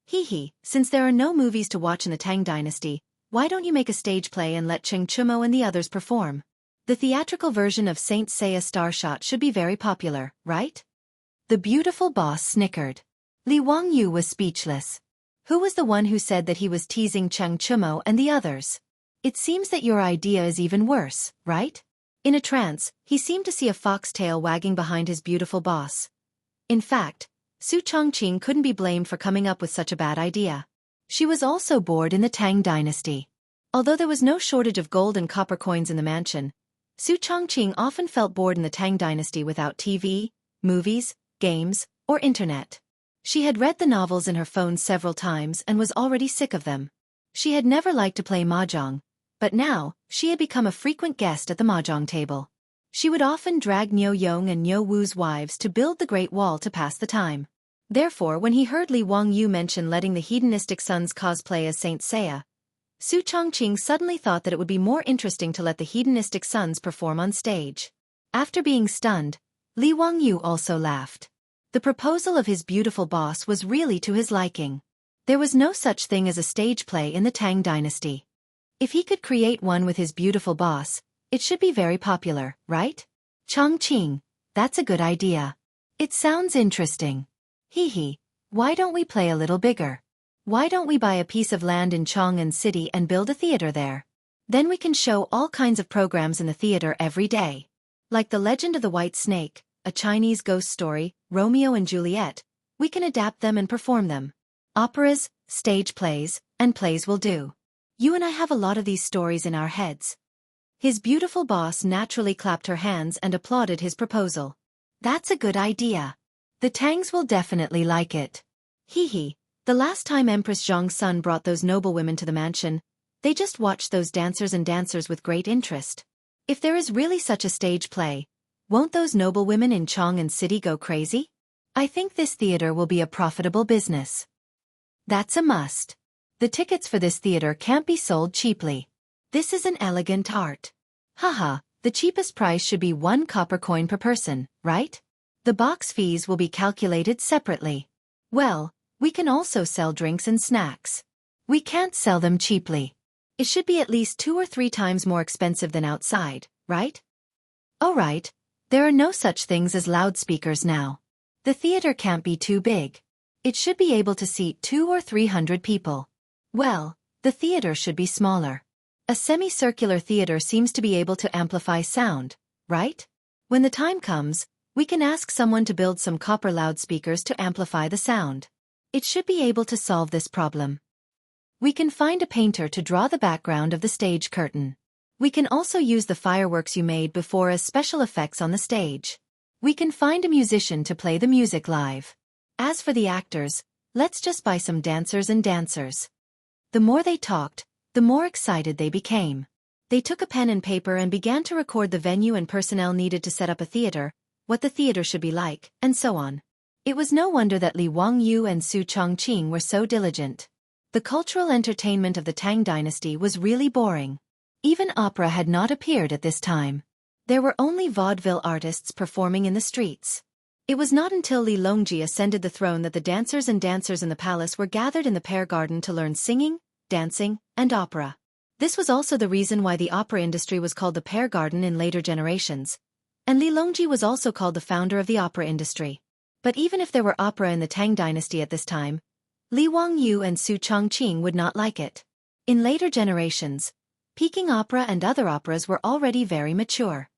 A: Hee hee, since there are no movies to watch in the Tang Dynasty, why don't you make a stage play and let Cheng Chimo and the others perform? The theatrical version of Saint Seiya Starshot should be very popular, right? The beautiful boss snickered. Li Wangyu was speechless. Who was the one who said that he was teasing Cheng Chimo and the others? It seems that your idea is even worse, right? In a trance, he seemed to see a foxtail wagging behind his beautiful boss. In fact, Su Chongqing couldn't be blamed for coming up with such a bad idea. She was also bored in the Tang Dynasty. Although there was no shortage of gold and copper coins in the mansion, Su Chongqing often felt bored in the Tang Dynasty without TV, movies, games, or internet. She had read the novels in her phone several times and was already sick of them. She had never liked to play mahjong, but now, she had become a frequent guest at the mahjong table. She would often drag Niu Yong and Niu Wu's wives to build the Great Wall to pass the time. Therefore, when he heard Li Wangyu mention letting the hedonistic sons cosplay as Saint Seiya, Su Chongqing suddenly thought that it would be more interesting to let the hedonistic sons perform on stage. After being stunned, Li Wangyu also laughed. The proposal of his beautiful boss was really to his liking. There was no such thing as a stage play in the Tang Dynasty. If he could create one with his beautiful boss, it should be very popular, right? Chongqing, that's a good idea. It sounds interesting. Hee hee, why don't we play a little bigger? Why don't we buy a piece of land in Chang'an City and build a theater there? Then we can show all kinds of programs in the theater every day. Like The Legend of the White Snake, a Chinese ghost story, Romeo and Juliet, we can adapt them and perform them. Operas, stage plays, and plays will do. You and I have a lot of these stories in our heads. His beautiful boss naturally clapped her hands and applauded his proposal. That's a good idea. The Tangs will definitely like it. Hee hee. The last time Empress Zhong's son brought those noble women to the mansion, they just watched those dancers with great interest. If there is really such a stage play, won't those noble women in Chang'an City go crazy? I think this theater will be a profitable business. That's a must. The tickets for this theater can't be sold cheaply. This is an elegant art. Haha, the cheapest price should be 1 copper coin per person, right? The box fees will be calculated separately. Well, we can also sell drinks and snacks. We can't sell them cheaply. It should be at least 2 or 3 times more expensive than outside, right? Oh right, there are no such things as loudspeakers now. The theater can't be too big. It should be able to seat 200 or 300 people. Well, the theater should be smaller. A semicircular theater seems to be able to amplify sound, right? When the time comes, we can ask someone to build some copper loudspeakers to amplify the sound. It should be able to solve this problem. We can find a painter to draw the background of the stage curtain. We can also use the fireworks you made before as special effects on the stage. We can find a musician to play the music live. As for the actors, let's just buy some dancers and dancers. The more they talked, the more excited they became. They took a pen and paper and began to record the venue and personnel needed to set up a theater, what the theater should be like, and so on. It was no wonder that Li Wangyu and Su Chongqing were so diligent. The cultural entertainment of the Tang Dynasty was really boring. Even opera had not appeared at this time. There were only vaudeville artists performing in the streets. It was not until Li Longji ascended the throne that the dancers and dancers in the palace were gathered in the Pear Garden to learn singing, dancing, and opera. This was also the reason why the opera industry was called the Pear Garden in later generations. And Li Longji was also called the founder of the opera industry. But even if there were opera in the Tang Dynasty at this time, Li Wangyu and Su Chongqing would not like it. In later generations, Peking opera and other operas were already very mature.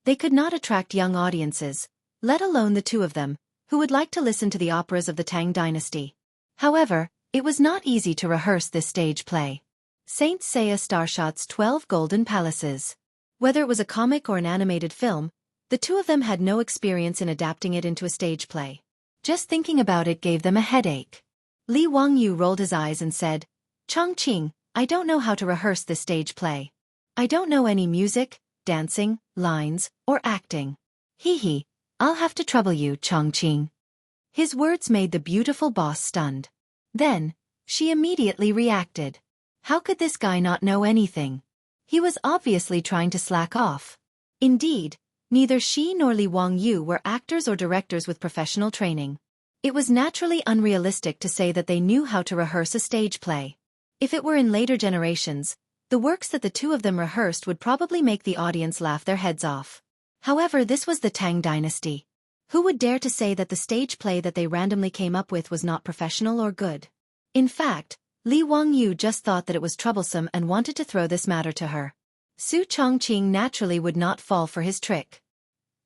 A: They could not attract young audiences, let alone the two of them, who would like to listen to the operas of the Tang Dynasty. However, it was not easy to rehearse this stage play. Saint Seiya Starshot's 12 Golden Palaces. Whether it was a comic or an animated film, the two of them had no experience in adapting it into a stage play. Just thinking about it gave them a headache. Li Wangyu rolled his eyes and said, "Chongqing, I don't know how to rehearse this stage play. I don't know any music, dancing, lines, or acting. Hee, I'll have to trouble you, Chongqing." His words made the beautiful boss stunned. Then, she immediately reacted. How could this guy not know anything? He was obviously trying to slack off. Indeed, neither she nor Li Wangyu were actors or directors with professional training. It was naturally unrealistic to say that they knew how to rehearse a stage play. If it were in later generations, the works that the two of them rehearsed would probably make the audience laugh their heads off. However, this was the Tang Dynasty. Who would dare to say that the stage play that they randomly came up with was not professional or good? In fact, Li Wangyu just thought that it was troublesome and wanted to throw this matter to her. Su Chongqing naturally would not fall for his trick.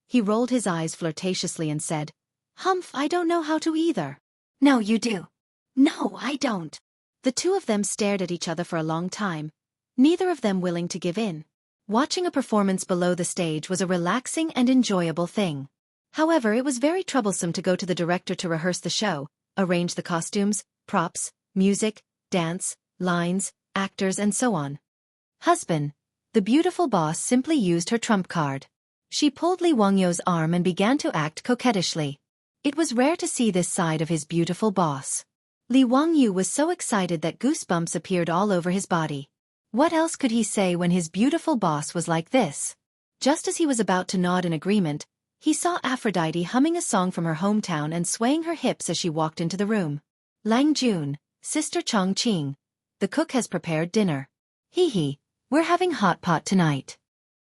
A: He rolled his eyes flirtatiously and said, "Humph, I don't know how to either." "No, you do." "No, I don't." The two of them stared at each other for a long time, neither of them willing to give in. Watching a performance below the stage was a relaxing and enjoyable thing. However, it was very troublesome to go to the director to rehearse the show, arrange the costumes, props, music, dance, lines, actors and so on. Husband. The beautiful boss simply used her trump card. She pulled Li Wangyu's arm and began to act coquettishly. It was rare to see this side of his beautiful boss. Li Wangyu was so excited that goosebumps appeared all over his body. What else could he say when his beautiful boss was like this? Just as he was about to nod in agreement, he saw Aphrodite humming a song from her hometown and swaying her hips as she walked into the room. "Lang Jun, Sister Chongqing, the cook has prepared dinner. Hee, we're having hot pot tonight."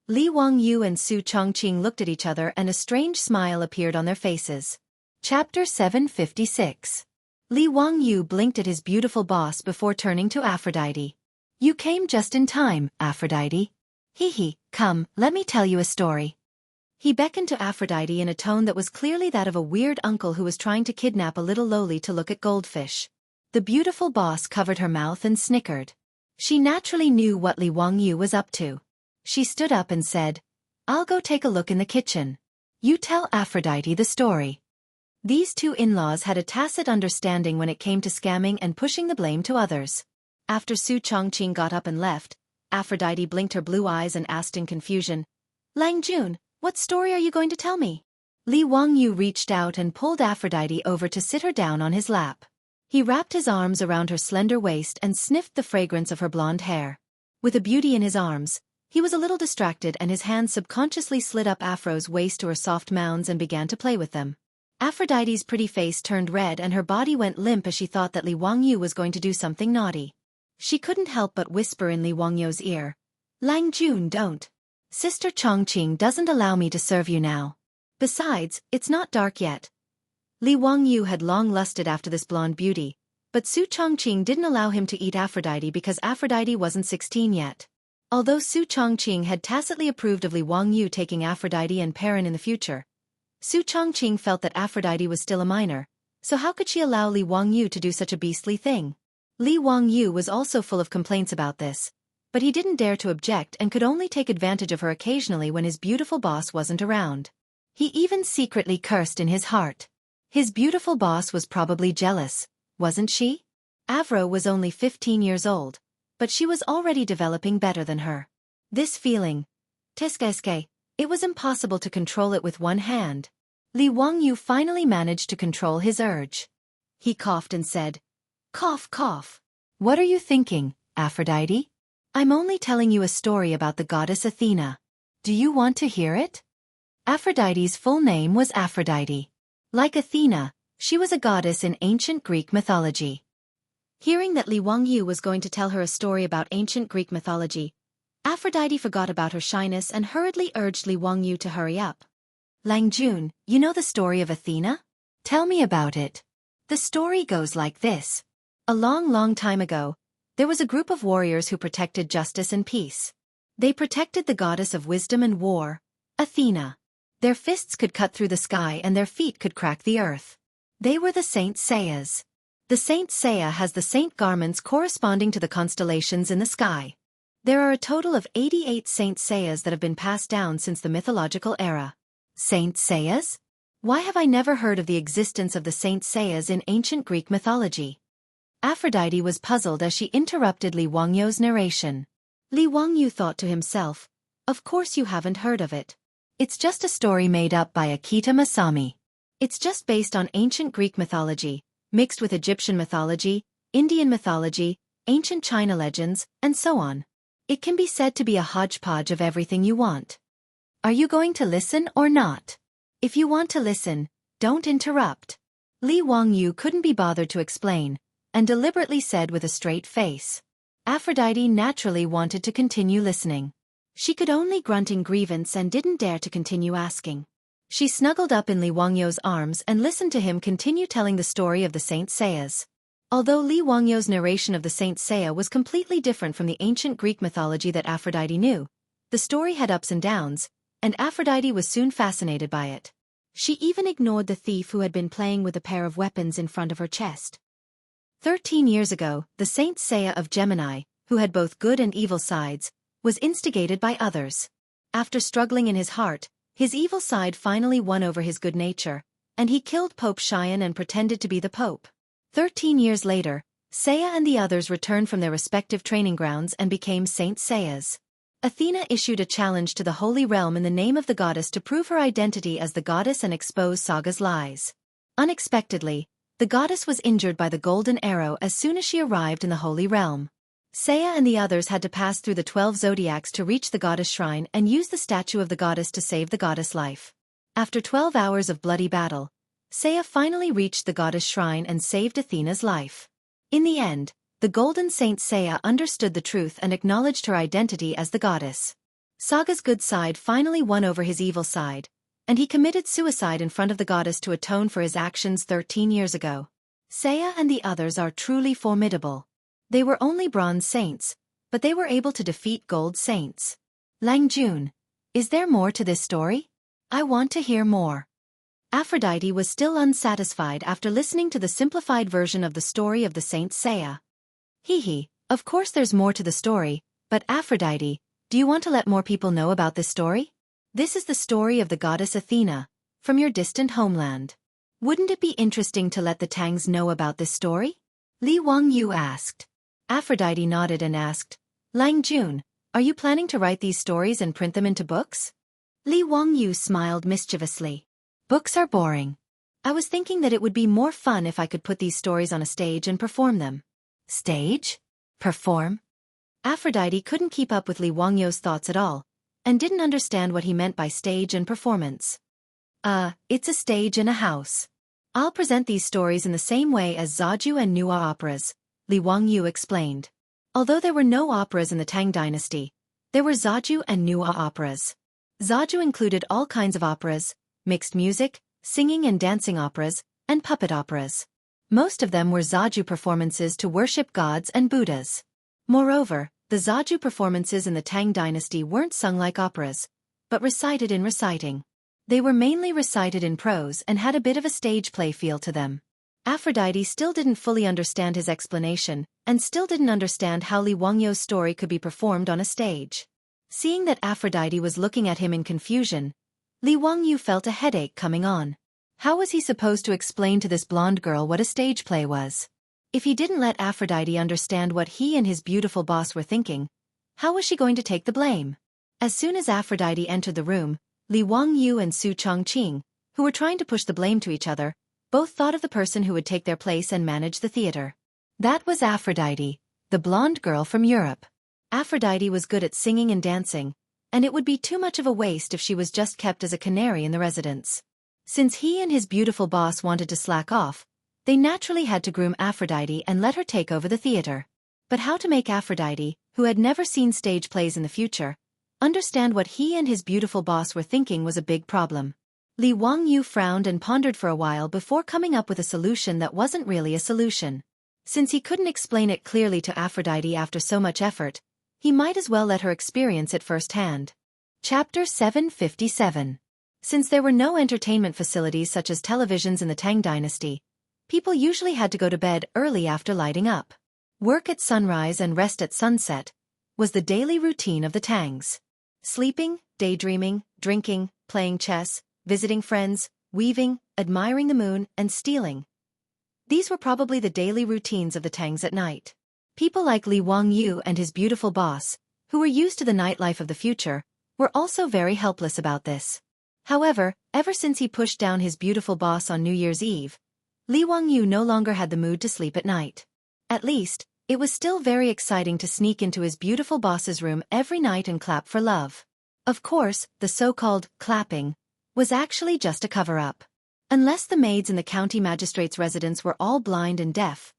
A: Li Wangyu and Su Chongqing looked at each other and a strange smile appeared on their faces. Chapter 756. Li Wangyu blinked at his beautiful boss before turning to Aphrodite. "You came just in time, Aphrodite. Hee, come, let me tell you a story." He beckoned to Aphrodite in a tone that was clearly that of a weird uncle who was trying to kidnap a little loli to look at goldfish. The beautiful boss covered her mouth and snickered. She naturally knew what Li Wangyu was up to. She stood up and said, "I'll go take a look in the kitchen. You tell Aphrodite the story." These two in-laws had a tacit understanding when it came to scamming and pushing the blame to others. After Su Chongqing got up and left, Aphrodite blinked her blue eyes and asked in confusion, "Lang Jun, what story are you going to tell me?" Li Wangyu reached out and pulled Aphrodite over to sit her down on his lap. He wrapped his arms around her slender waist and sniffed the fragrance of her blonde hair. With a beauty in his arms, he was a little distracted and his hands subconsciously slid up Afro's waist to her soft mounds and began to play with them. Aphrodite's pretty face turned red and her body went limp as she thought that Li Wangyu was going to do something naughty. She couldn't help but whisper in Li Wangyu's ear, "Lang Jun, don't. Sister Chongqing doesn't allow me to serve you now. Besides, it's not dark yet." Li Wangyu had long lusted after this blonde beauty, but Su Chongqing didn't allow him to eat Aphrodite because Aphrodite wasn't 16 yet. Although Su Chongqing had tacitly approved of Li Wangyu taking Aphrodite and Perrin in the future, Su Chongqing felt that Aphrodite was still a minor, so how could she allow Li Wangyu to do such a beastly thing? Li Wangyu was also full of complaints about this, but he didn't dare to object and could only take advantage of her occasionally when his beautiful boss wasn't around. He even secretly cursed in his heart. His beautiful boss was probably jealous, wasn't she? Avro was only 15 years old, but she was already developing better than her. This feeling, Tiskeske, it was impossible to control it with one hand. Li Wangyu finally managed to control his urge. He coughed and said, "Cough, cough. What are you thinking, Aphrodite? I'm only telling you a story about the goddess Athena. Do you want to hear it?" Aphrodite's full name was Aphrodite. Like Athena, she was a goddess in ancient Greek mythology. Hearing that Li Wangyu was going to tell her a story about ancient Greek mythology, Aphrodite forgot about her shyness and hurriedly urged Li Wangyu to hurry up. "Lang Jun, you know the story of Athena? Tell me about it." The story goes like this. A long, long time ago, there was a group of warriors who protected justice and peace. They protected the goddess of wisdom and war, Athena. Their fists could cut through the sky and their feet could crack the earth. They were the Saint Seias. The Saint Seiya has the saint garments corresponding to the constellations in the sky. There are a total of 88 Saint Seiyas that have been passed down since the mythological era. Saint Seiyas? Why have I never heard of the existence of the Saint Seiyas in ancient Greek mythology? Aphrodite was puzzled as she interrupted Li Wangyu's narration. Li Wangyu thought to himself, of course you haven't heard of it. It's just a story made up by Akita Masami. It's just based on ancient Greek mythology, mixed with Egyptian mythology, Indian mythology, ancient China legends, and so on. It can be said to be a hodgepodge of everything you want. Are you going to listen or not? If you want to listen, don't interrupt. Li Wangyu couldn't be bothered to explain, and deliberately said with a straight face. Aphrodite naturally wanted to continue listening. She could only grunt in grievance and didn't dare to continue asking. She snuggled up in Li Wangyu's arms and listened to him continue telling the story of the Saint Seiyas. Although Li Wangyu's narration of the Saint Seiya was completely different from the ancient Greek mythology that Aphrodite knew, the story had ups and downs, and Aphrodite was soon fascinated by it. She even ignored the thief who had been playing with a pair of weapons in front of her chest. 13 years ago, the Saint Seiya of Gemini, who had both good and evil sides, was instigated by others. After struggling in his heart, his evil side finally won over his good nature, and he killed Pope Xian and pretended to be the Pope. 13 years later, Seiya and the others returned from their respective training grounds and became Saint Seiyas. Athena issued a challenge to the Holy Realm in the name of the goddess to prove her identity as the goddess and expose Saga's lies. Unexpectedly, the goddess was injured by the golden arrow as soon as she arrived in the Holy Realm. Seiya and the others had to pass through the 12 zodiacs to reach the goddess shrine and use the statue of the goddess to save the goddess' life. After 12 hours of bloody battle, Seiya finally reached the goddess shrine and saved Athena's life. In the end, the Golden Saint Seiya understood the truth and acknowledged her identity as the goddess. Saga's good side finally won over his evil side, and he committed suicide in front of the goddess to atone for his actions 13 years ago. Seiya and the others are truly formidable. They were only bronze saints, but they were able to defeat gold saints. Lang Jun, is there more to this story? I want to hear more. Aphrodite was still unsatisfied after listening to the simplified version of the story of the Saint Seiya. Of course there's more to the story, but Aphrodite, do you want to let more people know about this story? This is the story of the goddess Athena, from your distant homeland. Wouldn't it be interesting to let the Tangs know about this story? Li Wangyu asked. Aphrodite nodded and asked, Lang Jun, are you planning to write these stories and print them into books? Li Wangyu smiled mischievously. Books are boring. I was thinking that it would be more fun if I could put these stories on a stage and perform them. Stage? Perform? Aphrodite couldn't keep up with Li Wangyu's thoughts at all, and didn't understand what he meant by stage and performance. It's a stage in a house. I'll present these stories in the same way as Zaju and Nua operas, Li Wangyu explained. Although there were no operas in the Tang Dynasty, there were Zaju and Nua operas. Zaju included all kinds of operas, mixed music, singing and dancing operas, and puppet operas. Most of them were Zaju performances to worship gods and Buddhas. Moreover, the Zaju performances in the Tang Dynasty weren't sung like operas, but recited in reciting. They were mainly recited in prose and had a bit of a stage play feel to them. Aphrodite still didn't fully understand his explanation, and still didn't understand how Li Wangyu's story could be performed on a stage. Seeing that Aphrodite was looking at him in confusion, Li Wangyu felt a headache coming on. How was he supposed to explain to this blonde girl what a stage play was? If he didn't let Aphrodite understand what he and his beautiful boss were thinking, how was she going to take the blame? As soon as Aphrodite entered the room, Li Wangyu and Su Chongqing, who were trying to push the blame to each other, both thought of the person who would take their place and manage the theater. That was Aphrodite, the blonde girl from Europe. Aphrodite was good at singing and dancing, and it would be too much of a waste if she was just kept as a canary in the residence. Since he and his beautiful boss wanted to slack off, they naturally had to groom Aphrodite and let her take over the theater. But how to make Aphrodite, who had never seen stage plays in the future, understand what he and his beautiful boss were thinking was a big problem. Li Wangyu frowned and pondered for a while before coming up with a solution that wasn't really a solution. Since he couldn't explain it clearly to Aphrodite after so much effort, he might as well let her experience it firsthand. Chapter 757. Since there were no entertainment facilities such as televisions in the Tang Dynasty, people usually had to go to bed early after lighting up. Work at sunrise and rest at sunset was the daily routine of the Tangs. Sleeping, daydreaming, drinking, playing chess, visiting friends, weaving, admiring the moon, and stealing. These were probably the daily routines of the Tangs at night. People like Li Wangyu and his beautiful boss, who were used to the nightlife of the future, were also very helpless about this. However, ever since he pushed down his beautiful boss on New Year's Eve, Li Wangyu no longer had the mood to sleep at night. At least, it was still very exciting to sneak into his beautiful boss's room every night and clap for love. Of course, the so-called clapping was actually just a cover-up. Unless the maids in the county magistrate's residence were all blind and deaf,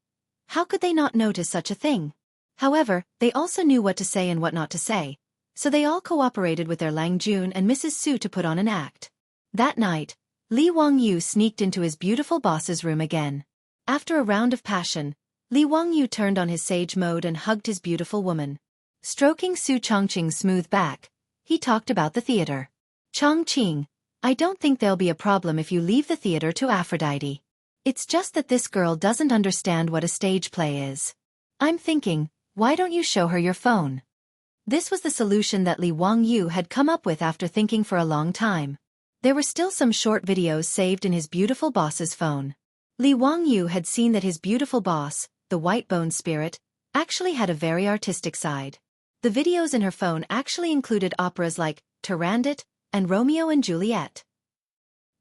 A: how could they not notice such a thing? However, they also knew what to say and what not to say, so they all cooperated with their Lang Jun and Mrs. Su to put on an act. That night, Li Wangyu sneaked into his beautiful boss's room again. After a round of passion, Li Wangyu turned on his sage mode and hugged his beautiful woman. Stroking Su Chongqing's smooth back, he talked about the theater. Chongqing, I don't think there'll be a problem if you leave the theater to Aphrodite. It's just that this girl doesn't understand what a stage play is. I'm thinking, why don't you show her your phone? This was the solution that Li Wangyu had come up with after thinking for a long time. There were still some short videos saved in his beautiful boss's phone. Li Wangyu had seen that his beautiful boss, the white-bone spirit, actually had a very artistic side. The videos in her phone actually included operas like Turandot and Romeo and Juliet.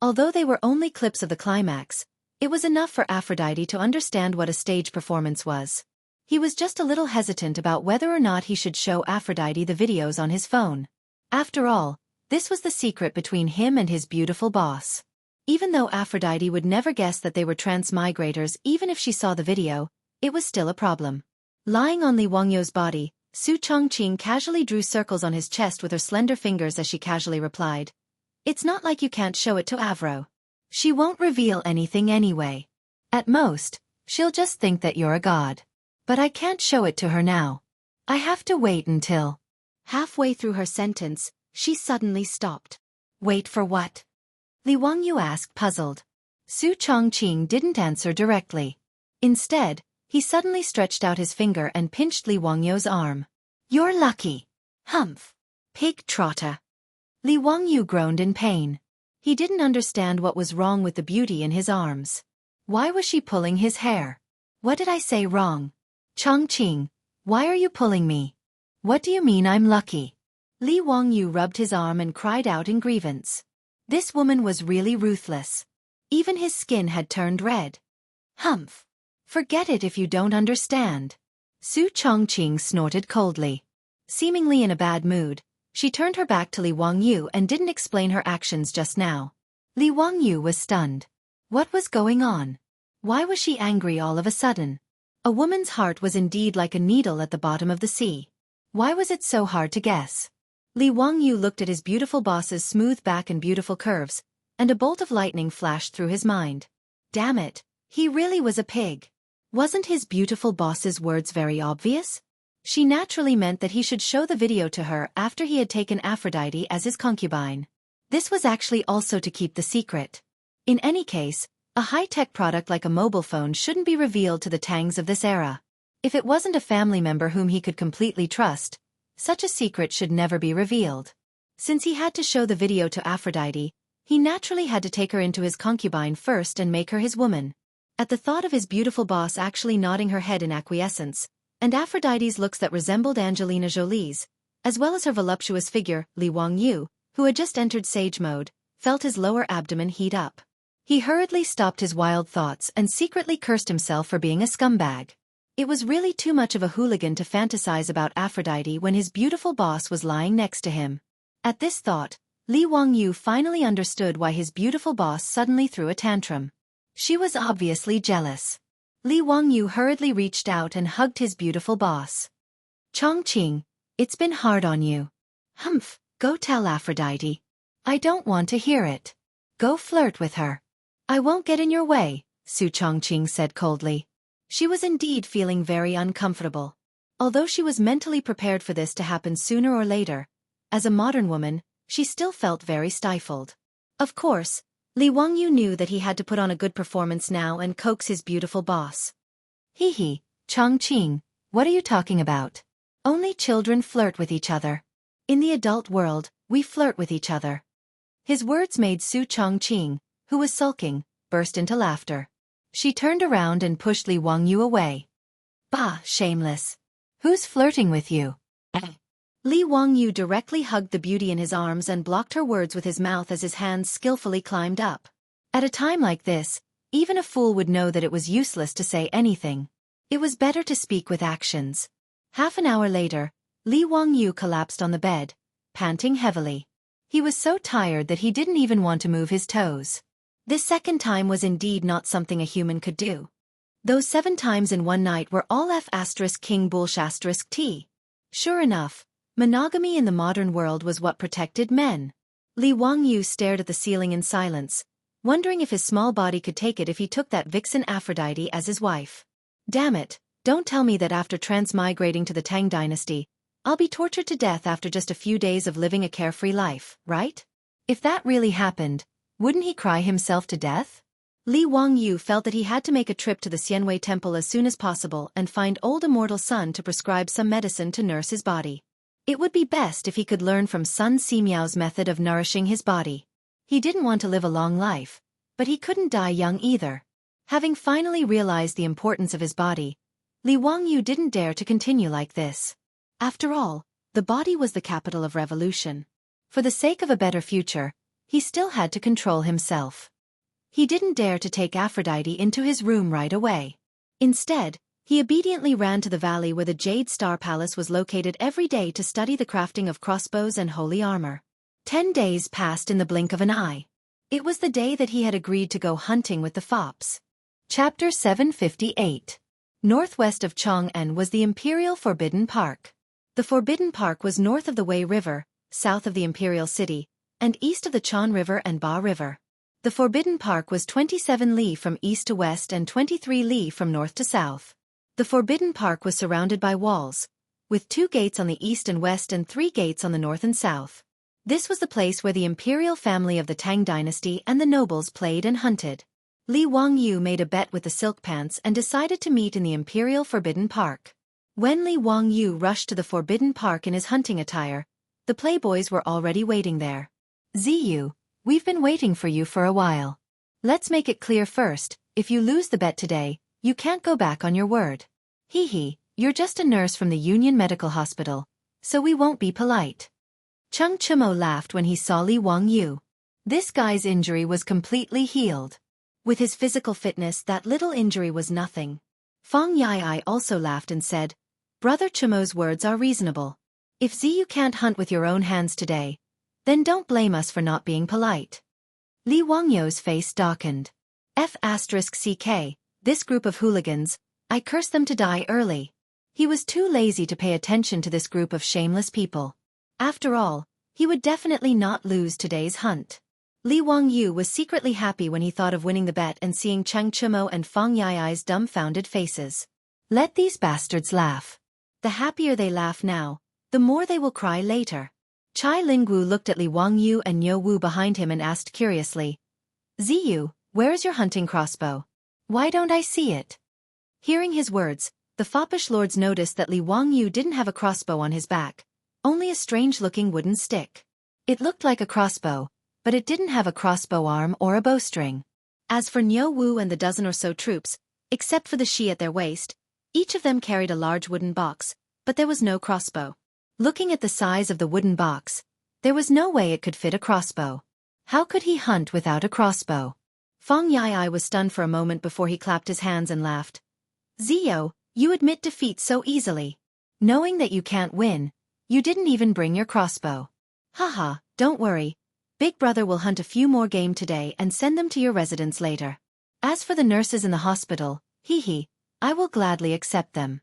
A: Although they were only clips of the climax, it was enough for Aphrodite to understand what a stage performance was. He was just a little hesitant about whether or not he should show Aphrodite the videos on his phone. After all, this was the secret between him and his beautiful boss. Even though Aphrodite would never guess that they were transmigrators even if she saw the video, it was still a problem. Lying on Li Wangyu's body, Su Chongqing casually drew circles on his chest with her slender fingers as she casually replied, "It's not like you can't show it to Avro. She won't reveal anything anyway. At most, she'll just think that you're a god. But I can't show it to her now. I have to wait until..." Halfway through her sentence, she suddenly stopped. "Wait for what?" Li Wangyu asked, puzzled. Su Chongqing didn't answer directly. Instead, he suddenly stretched out his finger and pinched Li Wangyu's arm. "You're lucky. Humph. Pig trotter." Li Wangyu groaned in pain. He didn't understand what was wrong with the beauty in his arms. Why was she pulling his hair? What did I say wrong? "Chongqing, why are you pulling me? What do you mean I'm lucky?" Li Wangyu rubbed his arm and cried out in grievance. This woman was really ruthless. Even his skin had turned red. "Humph. Forget it if you don't understand." Su Chongqing snorted coldly. Seemingly in a bad mood, she turned her back to Li Wangyu and didn't explain her actions just now. Li Wangyu was stunned. What was going on? Why was she angry all of a sudden? A woman's heart was indeed like a needle at the bottom of the sea. Why was it so hard to guess? Li Wangyu looked at his beautiful boss's smooth back and beautiful curves, and a bolt of lightning flashed through his mind. Damn it, he really was a pig. Wasn't his beautiful boss's words very obvious? She naturally meant that he should show the video to her after he had taken Aphrodite as his concubine. This was actually also to keep the secret. In any case, a high-tech product like a mobile phone shouldn't be revealed to the Tangs of this era. If it wasn't a family member whom he could completely trust, such a secret should never be revealed. Since he had to show the video to Aphrodite, he naturally had to take her into his concubine first and make her his woman. At the thought of his beautiful boss actually nodding her head in acquiescence, and Aphrodite's looks that resembled Angelina Jolie's, as well as her voluptuous figure, Li Wangyu, who had just entered sage mode, felt his lower abdomen heat up. He hurriedly stopped his wild thoughts and secretly cursed himself for being a scumbag. It was really too much of a hooligan to fantasize about Aphrodite when his beautiful boss was lying next to him. At this thought, Li Wangyu finally understood why his beautiful boss suddenly threw a tantrum. She was obviously jealous. Li Wangyu hurriedly reached out and hugged his beautiful boss. "Chongqing, it's been hard on you." "Humph, go tell Aphrodite. I don't want to hear it. Go flirt with her." "I won't get in your way," Su Chongqing said coldly. She was indeed feeling very uncomfortable. Although she was mentally prepared for this to happen sooner or later, as a modern woman, she still felt very stifled. Of course, Li Wangyu knew that he had to put on a good performance now and coax his beautiful boss. Hee, Chongqing, what are you talking about? Only children flirt with each other. In the adult world, we flirt with each other. His words made Su Chongqing, who was sulking, burst into laughter. She turned around and pushed Li Wangyu away. Bah, shameless. Who's flirting with you? Li Wangyu directly hugged the beauty in his arms and blocked her words with his mouth as his hands skillfully climbed up. At a time like this, even a fool would know that it was useless to say anything. It was better to speak with actions. Half an hour later, Li Wangyu collapsed on the bed, panting heavily. He was so tired that he didn't even want to move his toes. This second time was indeed not something a human could do. Those 7 times in one night were all F*King Bullsh*. Sure enough, monogamy in the modern world was what protected men. Li Wangyu stared at the ceiling in silence, wondering if his small body could take it if he took that vixen Aphrodite as his wife. Damn it, don't tell me that after transmigrating to the Tang Dynasty, I'll be tortured to death after just a few days of living a carefree life, right? If that really happened, wouldn't he cry himself to death? Li Wangyu felt that he had to make a trip to the Xianxia temple as soon as possible and find old immortal Sun to prescribe some medicine to nurse his body. It would be best if he could learn from Sun Simiao's method of nourishing his body. He didn't want to live a long life, but he couldn't die young either. Having finally realized the importance of his body, Li Wangyu didn't dare to continue like this. After all, the body was the capital of revolution. For the sake of a better future, he still had to control himself. He didn't dare to take Aphrodite into his room right away. Instead, he obediently ran to the valley where the Jade Star Palace was located every day to study the crafting of crossbows and holy armor. 10 days passed in the blink of an eye. It was the day that he had agreed to go hunting with the fops. Chapter 758. Northwest of Chang'an was the Imperial Forbidden Park. The Forbidden Park was north of the Wei River, south of the Imperial City, and east of the Chan River and Ba River. The Forbidden Park was 27 li from east to west and 23 li from north to south. The Forbidden Park was surrounded by walls, with 2 gates on the east and west and 3 gates on the north and south. This was the place where the imperial family of the Tang Dynasty and the nobles played and hunted. Li Wangyu made a bet with the Silk Pants and decided to meet in the Imperial Forbidden Park. When Li Wangyu rushed to the Forbidden Park in his hunting attire, the playboys were already waiting there. Ziyu, we've been waiting for you for a while. Let's make it clear first, if you lose the bet today, you can't go back on your word. You're just a nurse from the Union Medical Hospital, so we won't be polite. Chung Chumo laughed when he saw Li Wangyu. This guy's injury was completely healed. With his physical fitness, that little injury was nothing. Fang Yai also laughed and said, Brother Chumo's words are reasonable. If Ziyu can't hunt with your own hands today, then don't blame us for not being polite. Li Wangyu's face darkened. F***ck, this group of hooligans, I curse them to die early. He was too lazy to pay attention to this group of shameless people. After all, he would definitely not lose today's hunt. Li Wangyu was secretly happy when he thought of winning the bet and seeing Chang Chumo and Fang Yai's dumbfounded faces. Let these bastards laugh. The happier they laugh now, the more they will cry later. Chai Lingwu looked at Li Wangyu and Niu Wu behind him and asked curiously, Ziyu, where is your hunting crossbow? Why don't I see it? Hearing his words, the foppish lords noticed that Li Wangyu didn't have a crossbow on his back, only a strange-looking wooden stick. It looked like a crossbow, but it didn't have a crossbow arm or a bowstring. As for Niu Wu and the dozen or so troops, except for the shi at their waist, each of them carried a large wooden box, but there was no crossbow. Looking at the size of the wooden box, there was no way it could fit a crossbow. How could he hunt without a crossbow? Fang Yai was stunned for a moment before he clapped his hands and laughed. Ziyu, you admit defeat so easily. Knowing that you can't win, you didn't even bring your crossbow. Haha, don't worry. Big Brother will hunt a few more game today and send them to your residence later. As for the nurses in the hospital, I will gladly accept them.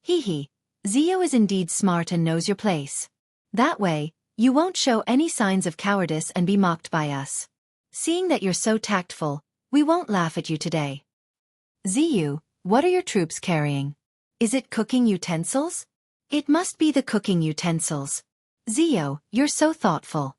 A: Ziyu is indeed smart and knows your place. That way, you won't show any signs of cowardice and be mocked by us. Seeing that you're so tactful, we won't laugh at you today. Ziyu, What are your troops carrying? Is it cooking utensils? It must be the cooking utensils. Zio, you're so thoughtful.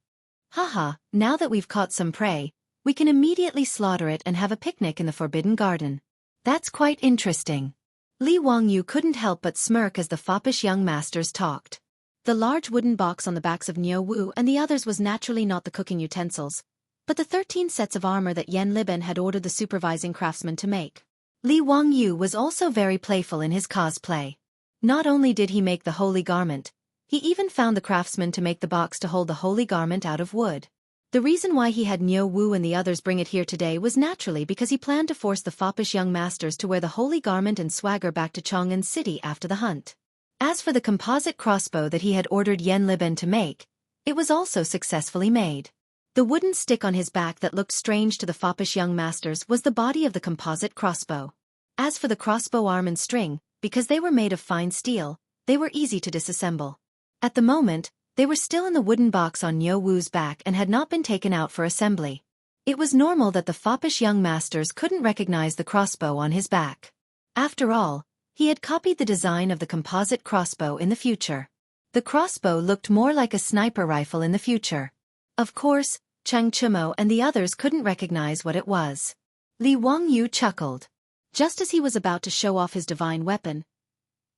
A: Haha, now that we've caught some prey, we can immediately slaughter it and have a picnic in the Forbidden Garden. That's quite interesting. Li Wangyu couldn't help but smirk as the foppish young masters talked. The large wooden box on the backs of Niu Wu and the others was naturally not the cooking utensils, but the 13 sets of armor that Yan Liben had ordered the supervising craftsman to make. Li Wangyu was also very playful in his cosplay. Not only did he make the holy garment, he even found the craftsman to make the box to hold the holy garment out of wood. The reason why he had Niu Wu and the others bring it here today was naturally because he planned to force the foppish young masters to wear the holy garment and swagger back to Chang'an City after the hunt. As for the composite crossbow that he had ordered Yan Liben to make, it was also successfully made. The wooden stick on his back that looked strange to the foppish young masters was the body of the composite crossbow. As for the crossbow arm and string, because they were made of fine steel, they were easy to disassemble. At the moment, they were still in the wooden box on Niu Wu's back and had not been taken out for assembly. It was normal that the foppish young masters couldn't recognize the crossbow on his back. After all, he had copied the design of the composite crossbow in the future. The crossbow looked more like a sniper rifle in the future. Of course, Cheng Chumo and the others couldn't recognize what it was. Li Wangyu chuckled. Just as he was about to show off his divine weapon,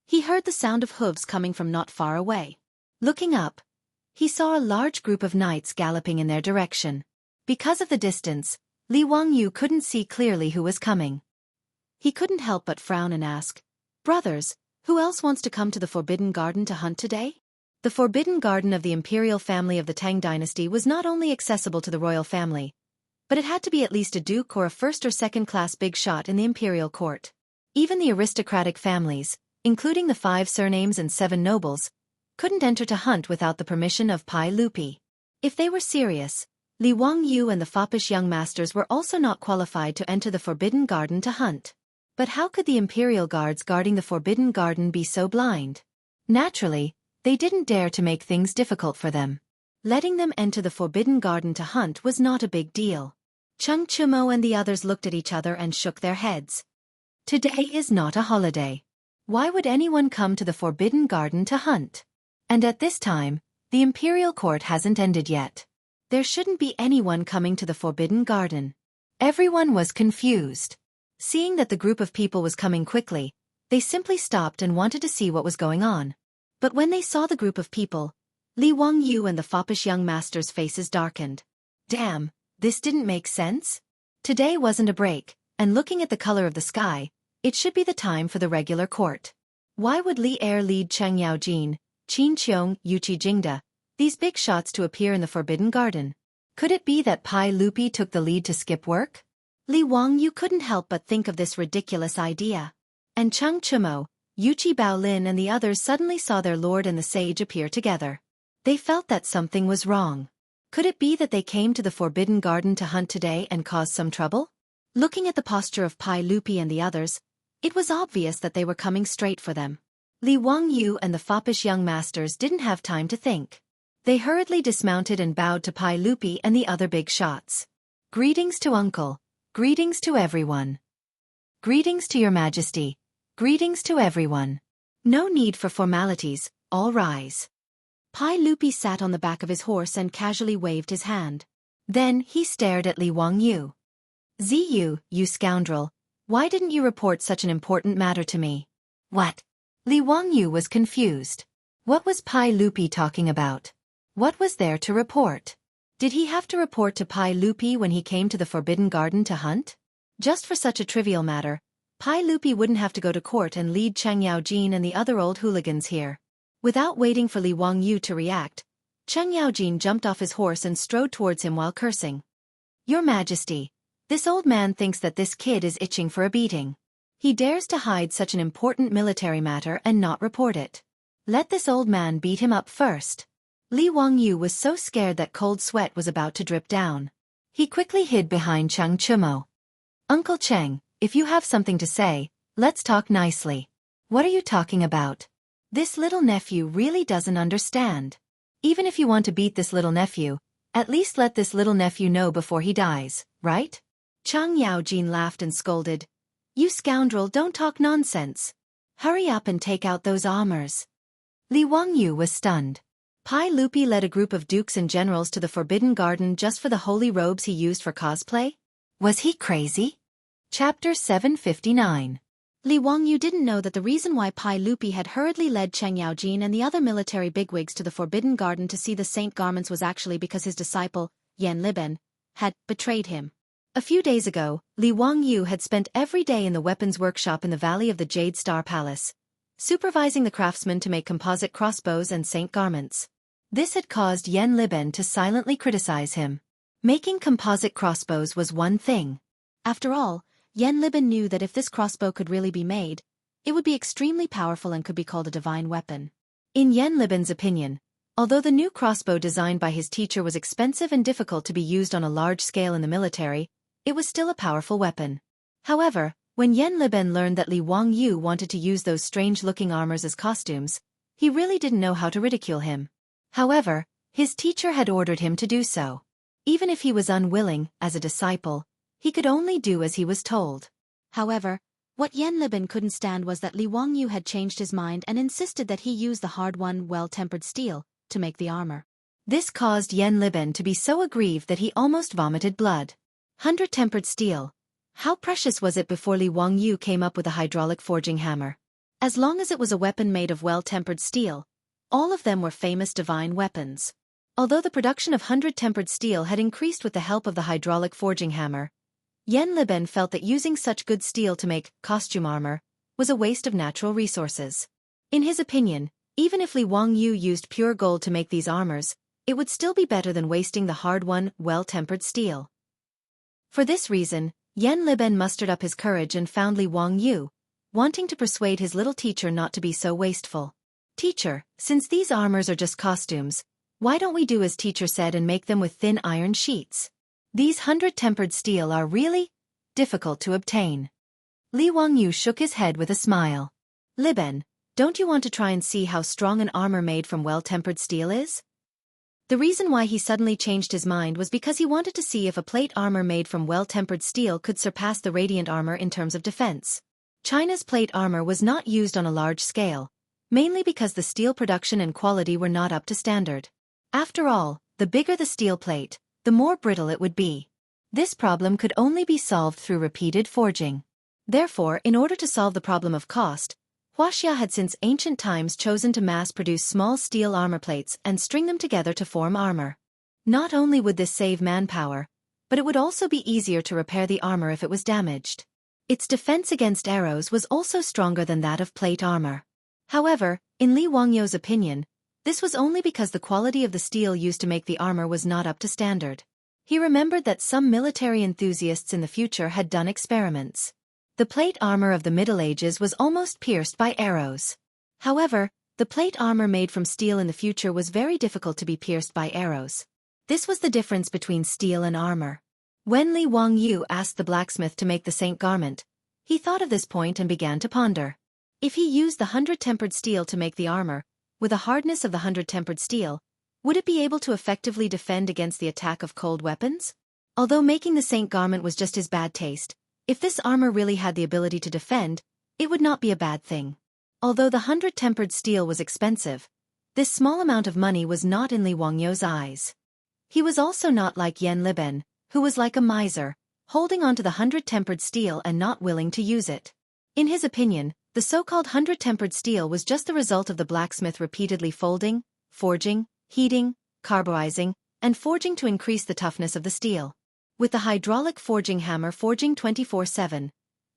A: he heard the sound of hooves coming from not far away. Looking up, he saw a large group of knights galloping in their direction. Because of the distance, Li Wangyu couldn't see clearly who was coming. He couldn't help but frown and ask, "Brothers, who else wants to come to the Forbidden Garden to hunt today?" The Forbidden Garden of the imperial family of the Tang Dynasty was not only accessible to the royal family, but it had to be at least a duke or a first or second-class big shot in the imperial court. Even the aristocratic families, including the 5 surnames and 7 nobles, couldn't enter to hunt without the permission of Pai Lupi. If they were serious, Li Wangyu and the foppish young masters were also not qualified to enter the Forbidden Garden to hunt. But how could the imperial guards guarding the Forbidden Garden be so blind? Naturally, they didn't dare to make things difficult for them. Letting them enter the Forbidden Garden to hunt was not a big deal. Cheng Chumo and the others looked at each other and shook their heads. Today is not a holiday. Why would anyone come to the Forbidden Garden to hunt? And at this time, the imperial court hasn't ended yet. There shouldn't be anyone coming to the Forbidden Garden. Everyone was confused. Seeing that the group of people was coming quickly, they simply stopped and wanted to see what was going on. But when they saw the group of people, Li Wangyu and the foppish young masters' faces darkened. Damn, this didn't make sense? Today wasn't a break, and looking at the color of the sky, it should be the time for the regular court. Why would Li Er lead Cheng Yaojin, Qin Qiong, Yuqi Jingda, these big shots to appear in the Forbidden Garden? Could it be that Pai Lupi took the lead to skip work? Li Wangyu couldn't help but think of this ridiculous idea. And Cheng Chumo, Yuqi Baolin and the others suddenly saw their lord and the sage appear together. They felt that something was wrong. Could it be that they came to the Forbidden Garden to hunt today and cause some trouble? Looking at the posture of Pai Lupi and the others, it was obvious that they were coming straight for them. Li Wangyu and the foppish young masters didn't have time to think. They hurriedly dismounted and bowed to Pai Lupi and the other big shots. Greetings to Uncle. Greetings to everyone. Greetings to your Majesty. Greetings to everyone. No need for formalities, all rise. Pai Lupi sat on the back of his horse and casually waved his hand. Then he stared at Li Wangyu. Ziyu, you scoundrel, why didn't you report such an important matter to me? What? Li Wangyu was confused. What was Pai Lupi talking about? What was there to report? Did he have to report to Pai Lupi when he came to the Forbidden Garden to hunt? Just for such a trivial matter, Pai Lupi wouldn't have to go to court and lead Cheng Yaojin and the other old hooligans here. Without waiting for Li Wangyu to react, Cheng Yaojin jumped off his horse and strode towards him while cursing. Your Majesty, this old man thinks that this kid is itching for a beating. He dares to hide such an important military matter and not report it. Let this old man beat him up first. Li Wangyu was so scared that cold sweat was about to drip down. He quickly hid behind Cheng Chumo. Uncle Cheng, if you have something to say, let's talk nicely. What are you talking about? This little nephew really doesn't understand. Even if you want to beat this little nephew, at least let this little nephew know before he dies, right? Cheng Yaojin laughed and scolded. You scoundrel, don't talk nonsense. Hurry up and take out those armors. Li Wangyu was stunned. Pai Lupi led a group of dukes and generals to the Forbidden Garden just for the holy robes he used for cosplay? Was he crazy? Chapter 759. Li Wangyu didn't know that the reason why Pai Lupi had hurriedly led Cheng Yaojin and the other military bigwigs to the Forbidden Garden to see the saint garments was actually because his disciple, Yan Liben, had betrayed him. A few days ago, Li Wangyu had spent every day in the weapons workshop in the Valley of the Jade Star Palace, supervising the craftsmen to make composite crossbows and saint garments. This had caused Yan Liben to silently criticize him. Making composite crossbows was one thing. After all, Yan Liben knew that if this crossbow could really be made, it would be extremely powerful and could be called a divine weapon. In Yan Liben's opinion, although the new crossbow designed by his teacher was expensive and difficult to be used on a large scale in the military, it was still a powerful weapon. However, when Yan Liben learned that Li Wangyu wanted to use those strange-looking armors as costumes, he really didn't know how to ridicule him. However, his teacher had ordered him to do so. Even if he was unwilling, as a disciple, he could only do as he was told. However, what Yan Liben couldn't stand was that Li Wangyu had changed his mind and insisted that he use the hard-won, well-tempered steel to make the armor. This caused Yan Liben to be so aggrieved that he almost vomited blood. 100-tempered steel. How precious was it before Li Wangyu came up with a hydraulic forging hammer? As long as it was a weapon made of well-tempered steel, all of them were famous divine weapons. Although the production of 100-tempered steel had increased with the help of the hydraulic forging hammer, Yan Liben felt that using such good steel to make costume armor was a waste of natural resources. In his opinion, even if Li Wangyu used pure gold to make these armors, it would still be better than wasting the hard-won, well-tempered steel. For this reason, Yan Liben mustered up his courage and found Li Wangyu, wanting to persuade his little teacher not to be so wasteful. Teacher, since these armors are just costumes, why don't we do as teacher said and make them with thin iron sheets? These 100-tempered steel are really difficult to obtain. Li Wangyu shook his head with a smile. Liben, don't you want to try and see how strong an armor made from well-tempered steel is? The reason why he suddenly changed his mind was because he wanted to see if a plate armor made from well-tempered steel could surpass the radiant armor in terms of defense. China's plate armor was not used on a large scale, mainly because the steel production and quality were not up to standard. After all, the bigger the steel plate, the more brittle it would be. This problem could only be solved through repeated forging. Therefore, in order to solve the problem of cost, Wuxia had since ancient times chosen to mass-produce small steel armor plates and string them together to form armor. Not only would this save manpower, but it would also be easier to repair the armor if it was damaged. Its defense against arrows was also stronger than that of plate armor. However, in Li Wangyu's opinion, this was only because the quality of the steel used to make the armor was not up to standard. He remembered that some military enthusiasts in the future had done experiments. The plate armor of the Middle Ages was almost pierced by arrows. However, the plate armor made from steel in the future was very difficult to be pierced by arrows. This was the difference between steel and armor. When Li Wangyu asked the blacksmith to make the saint garment, he thought of this point and began to ponder. If he used the 100-tempered steel to make the armor, with the hardness of the 100-tempered steel, would it be able to effectively defend against the attack of cold weapons? Although making the saint garment was just his bad taste, if this armor really had the ability to defend, it would not be a bad thing. Although the 100-tempered steel was expensive, this small amount of money was not in Li Wangyu's eyes. He was also not like Yan Liben, who was like a miser, holding on to the 100-tempered steel and not willing to use it. In his opinion, the so-called 100-tempered steel was just the result of the blacksmith repeatedly folding, forging, heating, carburizing, and forging to increase the toughness of the steel. With the hydraulic forging hammer forging 24/7,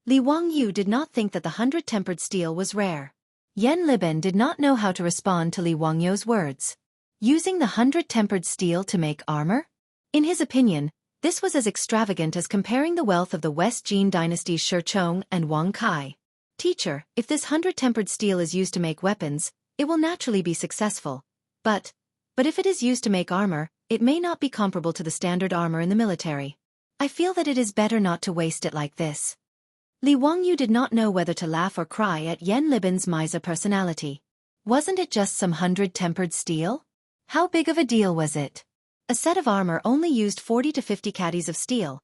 A: Li Wangyu did not think that the 100-tempered steel was rare. Yan Liben did not know how to respond to Li Wangyu's words. Using the 100-tempered steel to make armor? In his opinion, this was as extravagant as comparing the wealth of the West Jin Dynasty's Shi Chong and Wang Kai. Teacher, if this 100-tempered steel is used to make weapons, it will naturally be successful. But if it is used to make armor, it may not be comparable to the standard armor in the military. I feel that it is better not to waste it like this. Li Wangyu did not know whether to laugh or cry at Yan Liben's miser personality. Wasn't it just some 100-tempered steel? How big of a deal was it? A set of armor only used 40 to 50 caddies of steel,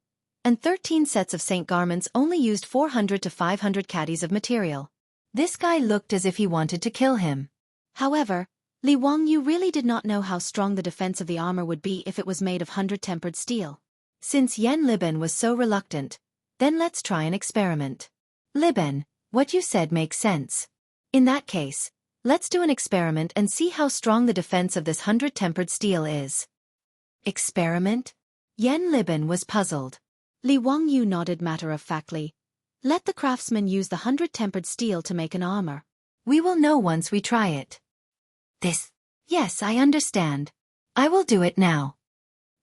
A: and 13 sets of Saint garments only used 400 to 500 caddies of material. This guy looked as if he wanted to kill him. However, Li Wangyu really did not know how strong the defense of the armor would be if it was made of 100-tempered steel. Since Yan Liben was so reluctant, then let's try an experiment. Liben, what you said makes sense. In that case, let's do an experiment and see how strong the defense of this 100-tempered steel is. Experiment? Yan Liben was puzzled. Li Wangyu nodded matter-of-factly. Let the craftsman use the 100-tempered steel to make an armor. We will know once we try it. Yes, I understand. I will do it now.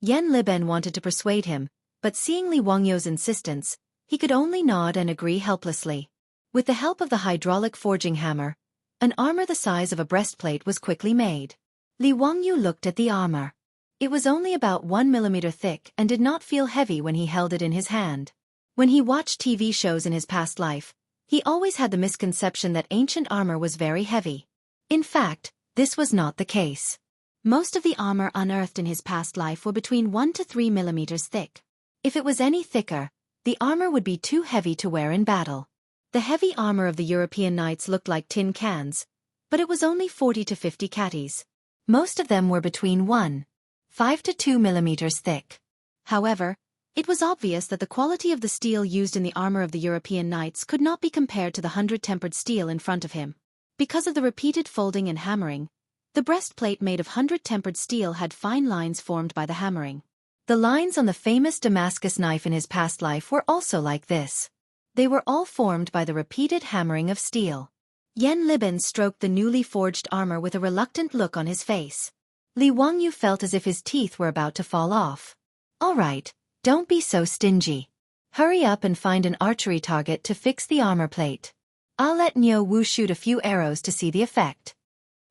A: Yan Liben wanted to persuade him, but seeing Li Wangyu's insistence, he could only nod and agree helplessly. With the help of the hydraulic forging hammer, an armor the size of a breastplate was quickly made. Li Wangyu looked at the armor. It was only about 1 millimeter thick and did not feel heavy when he held it in his hand. When he watched TV shows in his past life, he always had the misconception that ancient armor was very heavy. In fact, this was not the case. Most of the armor unearthed in his past life were between 1 to 3 millimeters thick. If it was any thicker, the armor would be too heavy to wear in battle. The heavy armor of the European knights looked like tin cans, but it was only 40 to 50 catties. Most of them were between 1.5 to 2 millimeters thick. However, it was obvious that the quality of the steel used in the armor of the European knights could not be compared to the 100-tempered steel in front of him. Because of the repeated folding and hammering, the breastplate made of 100-tempered steel had fine lines formed by the hammering. The lines on the famous Damascus knife in his past life were also like this. They were all formed by the repeated hammering of steel. Yan Liben stroked the newly forged armor with a reluctant look on his face. Li Wangyu felt as if his teeth were about to fall off. All right, don't be so stingy. Hurry up and find an archery target to fix the armor plate. I'll let Niu Wu shoot a few arrows to see the effect.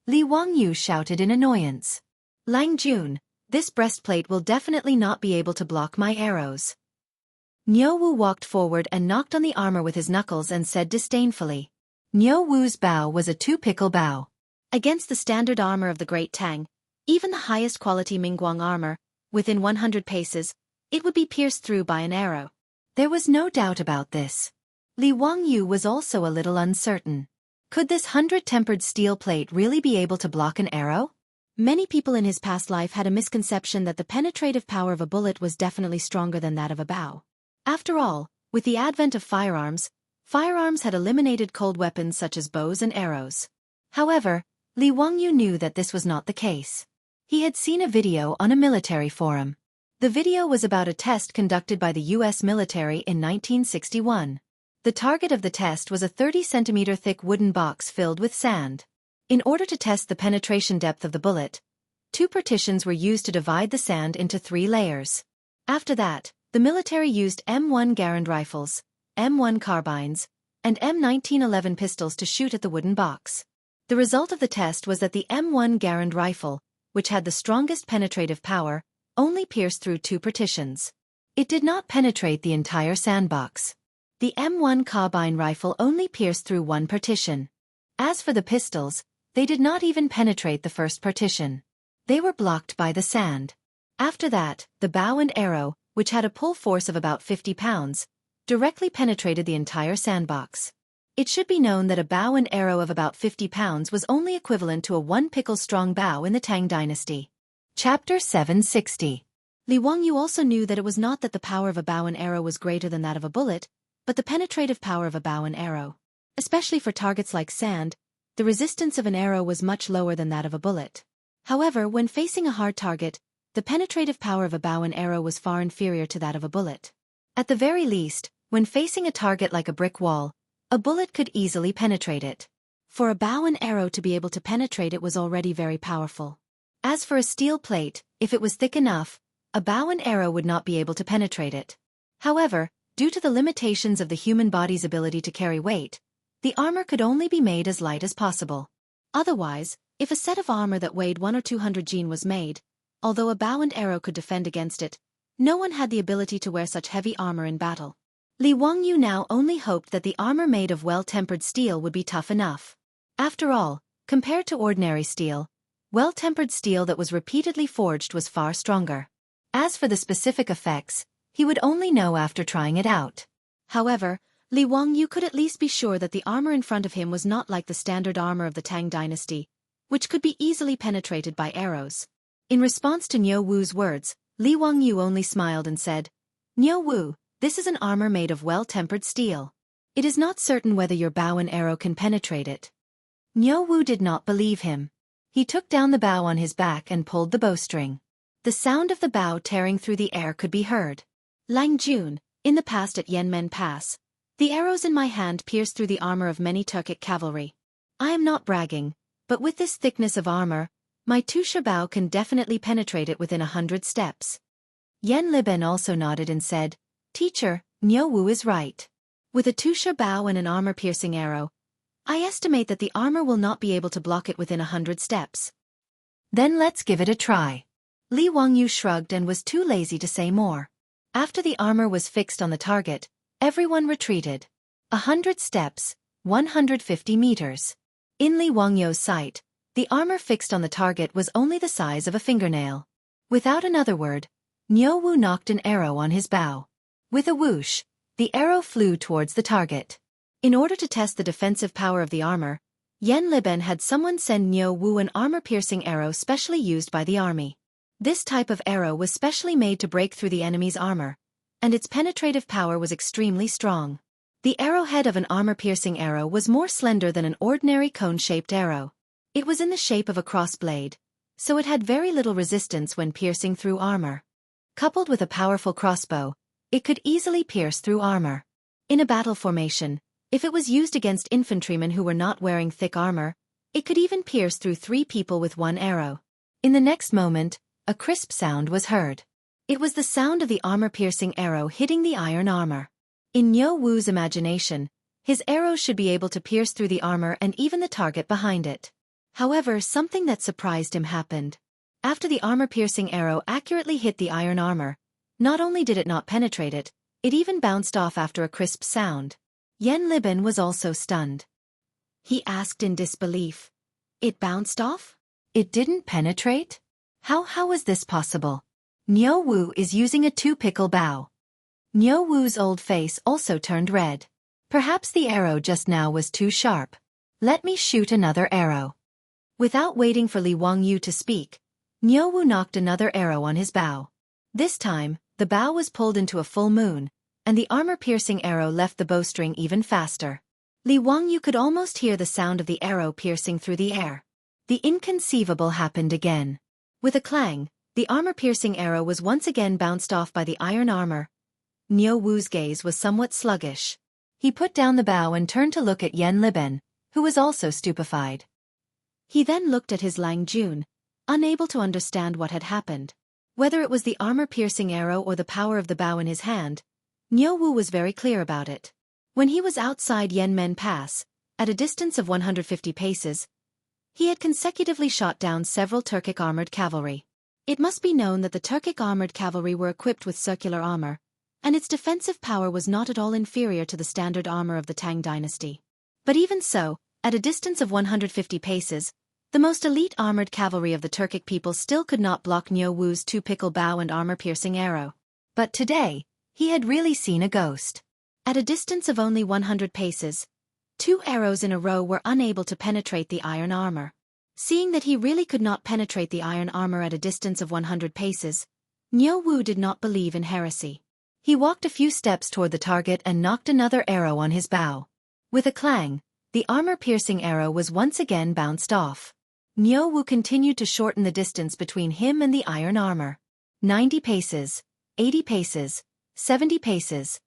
A: Li Wangyu shouted in annoyance. Lang Jun, this breastplate will definitely not be able to block my arrows. Niu Wu walked forward and knocked on the armor with his knuckles and said disdainfully. Niu Wu's bow was a two-pickle bow. Against the standard armor of the great Tang, even the highest quality Mingguang armor, within 100 paces, it would be pierced through by an arrow. There was no doubt about this. Li Wangyu was also a little uncertain. Could this 100-tempered steel plate really be able to block an arrow? Many people in his past life had a misconception that the penetrative power of a bullet was definitely stronger than that of a bow. After all, with the advent of firearms had eliminated cold weapons such as bows and arrows. However, Li Wangyu knew that this was not the case. He had seen a video on a military forum. The video was about a test conducted by the U.S. military in 1961. The target of the test was a 30-centimeter thick wooden box filled with sand. In order to test the penetration depth of the bullet, 2 partitions were used to divide the sand into 3 layers. After that, the military used M1 Garand rifles, M1 carbines, and M1911 pistols to shoot at the wooden box. The result of the test was that the M1 Garand rifle, which had the strongest penetrative power, only pierced through 2 partitions. It did not penetrate the entire sandbox. The M1 carbine rifle only pierced through 1 partition. As for the pistols, they did not even penetrate the first partition. They were blocked by the sand. After that, the bow and arrow, which had a pull force of about 50 pounds, directly penetrated the entire sandbox. It should be known that a bow and arrow of about 50 pounds was only equivalent to a 1-pickle-strong bow in the Tang Dynasty. Chapter 760. Li Wangyu also knew that it was not that the power of a bow and arrow was greater than that of a bullet, but the penetrative power of a bow and arrow. Especially for targets like sand, the resistance of an arrow was much lower than that of a bullet. However, when facing a hard target, the penetrative power of a bow and arrow was far inferior to that of a bullet. At the very least, when facing a target like a brick wall, a bullet could easily penetrate it. For a bow and arrow to be able to penetrate it was already very powerful. As for a steel plate, if it was thick enough, a bow and arrow would not be able to penetrate it. However, due to the limitations of the human body's ability to carry weight, the armor could only be made as light as possible. Otherwise, if a set of armor that weighed 1 or 200 jin was made, although a bow and arrow could defend against it, no one had the ability to wear such heavy armor in battle. Li Wangyu now only hoped that the armor made of well-tempered steel would be tough enough. After all, compared to ordinary steel, well-tempered steel that was repeatedly forged was far stronger. As for the specific effects, He would only know after trying it out. However, Li Wangyu could at least be sure that the armor in front of him was not like the standard armor of the Tang Dynasty, which could be easily penetrated by arrows. In response to Niu Wu's words, Li Wangyu only smiled and said, "Niu Wu, this is an armor made of well-tempered steel. It is not certain whether your bow and arrow can penetrate it." Niu Wu did not believe him. He took down the bow on his back and pulled the bowstring. The sound of the bow tearing through the air could be heard. Lang Jun, in the past at Yanmen Pass, the arrows in my hand pierced through the armor of many Turkic cavalry. I am not bragging, but with this thickness of armor, my Tusha bow can definitely penetrate it within 100 steps. Yan Liben also nodded and said, "Teacher, Niu Wu is right. With a Tusha bow and an armor-piercing arrow, I estimate that the armor will not be able to block it within 100 steps. Then let's give it a try." Li Wangyu shrugged and was too lazy to say more. After the armor was fixed on the target, everyone retreated. 100 steps, 150 meters. In Li Wangyu's sight, the armor fixed on the target was only the size of a fingernail. Without another word, Niu Wu knocked an arrow on his bow. With a whoosh, the arrow flew towards the target. In order to test the defensive power of the armor, Yan Liben had someone send Niu Wu an armor-piercing arrow specially used by the army. This type of arrow was specially made to break through the enemy's armor, and its penetrative power was extremely strong. The arrowhead of an armor-piercing arrow was more slender than an ordinary cone-shaped arrow. It was in the shape of a crossblade, so it had very little resistance when piercing through armor. Coupled with a powerful crossbow, it could easily pierce through armor. In a battle formation, if it was used against infantrymen who were not wearing thick armor, it could even pierce through 3 people with 1 arrow. In the next moment, a crisp sound was heard. It was the sound of the armor-piercing arrow hitting the iron armor. In Niu Wu's imagination, his arrows should be able to pierce through the armor and even the target behind it. However, something that surprised him happened. After the armor-piercing arrow accurately hit the iron armor, not only did it not penetrate it, it even bounced off after a crisp sound. Yan Liben was also stunned. He asked in disbelief, "It bounced off? It didn't penetrate? How is this possible?" Niu Wu is using a 2-pickle bow. Niu Wu's old face also turned red. Perhaps the arrow just now was too sharp. Let me shoot another arrow. Without waiting for Li Wangyu to speak, Niu Wu knocked another arrow on his bow. This time, the bow was pulled into a full moon, and the armor-piercing arrow left the bowstring even faster. Li Wangyu could almost hear the sound of the arrow piercing through the air. The inconceivable happened again. With a clang, the armor-piercing arrow was once again bounced off by the iron armor. Niu Wu's gaze was somewhat sluggish. He put down the bow and turned to look at Yan Liben, who was also stupefied. He then looked at his Lang Jun, unable to understand what had happened. Whether it was the armor-piercing arrow or the power of the bow in his hand, Niu Wu was very clear about it. When he was outside Yanmen Pass, at a distance of 150 paces, he had consecutively shot down several Turkic armored cavalry. It must be known that the Turkic armored cavalry were equipped with circular armor, and its defensive power was not at all inferior to the standard armor of the Tang Dynasty. But even so, at a distance of 150 paces, the most elite armored cavalry of the Turkic people still could not block Niu Wu's 2-pickle bow and armor-piercing arrow. But today, he had really seen a ghost. At a distance of only 100 paces, 2 arrows in a row were unable to penetrate the iron armor. Seeing that he really could not penetrate the iron armor at a distance of 100 paces, Niu Wu did not believe in heresy. He walked a few steps toward the target and knocked another arrow on his bow. With a clang, the armor-piercing arrow was once again bounced off. Niu Wu continued to shorten the distance between him and the iron armor. 90 paces, 80 paces, 70 paces,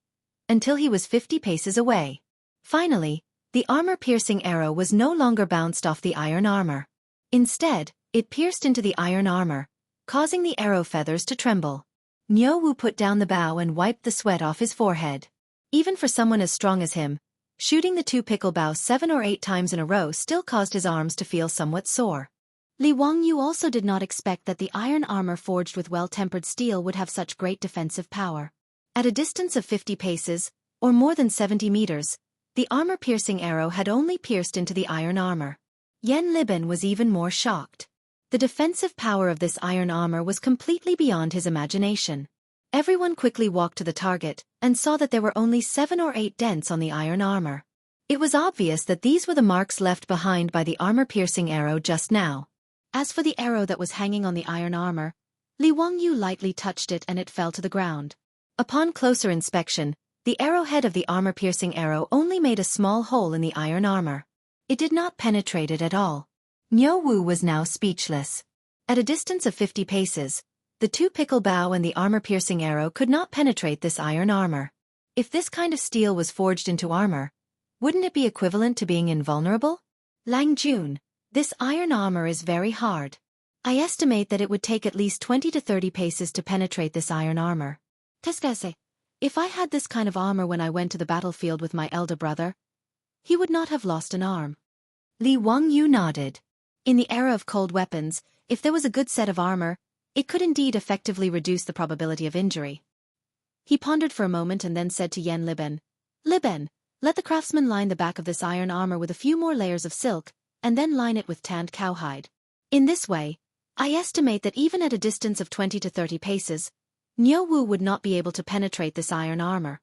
A: until he was 50 paces away. Finally, the armor-piercing arrow was no longer bounced off the iron armor. Instead, it pierced into the iron armor, causing the arrow feathers to tremble. Niu Wu put down the bow and wiped the sweat off his forehead. Even for someone as strong as him, shooting the 2-pickle bow 7 or 8 times in a row still caused his arms to feel somewhat sore. Li Wangyu also did not expect that the iron armor forged with well-tempered steel would have such great defensive power. At a distance of 50 paces, or more than 70 meters, the armor-piercing arrow had only pierced into the iron armor. Yan Liben was even more shocked. The defensive power of this iron armor was completely beyond his imagination. Everyone quickly walked to the target and saw that there were only 7 or 8 dents on the iron armor. It was obvious that these were the marks left behind by the armor-piercing arrow just now. As for the arrow that was hanging on the iron armor, Li Wangyu lightly touched it and it fell to the ground. Upon closer inspection, the arrowhead of the armor-piercing arrow only made a small hole in the iron armor. It did not penetrate it at all. Niu Wu was now speechless. At a distance of 50 paces, the 2-pickle bow and the armor-piercing arrow could not penetrate this iron armor. If this kind of steel was forged into armor, wouldn't it be equivalent to being invulnerable? Lang Jun, this iron armor is very hard. I estimate that it would take at least 20 to 30 paces to penetrate this iron armor. Teskase, if I had this kind of armor when I went to the battlefield with my elder brother, he would not have lost an arm. Li Wangyu nodded. In the era of cold weapons, if there was a good set of armor, it could indeed effectively reduce the probability of injury. He pondered for a moment and then said to Yan Liben, Liben, let the craftsman line the back of this iron armor with a few more layers of silk, and then line it with tanned cowhide. In this way, I estimate that even at a distance of 20 to 30 paces, Niu Wu would not be able to penetrate this iron armor.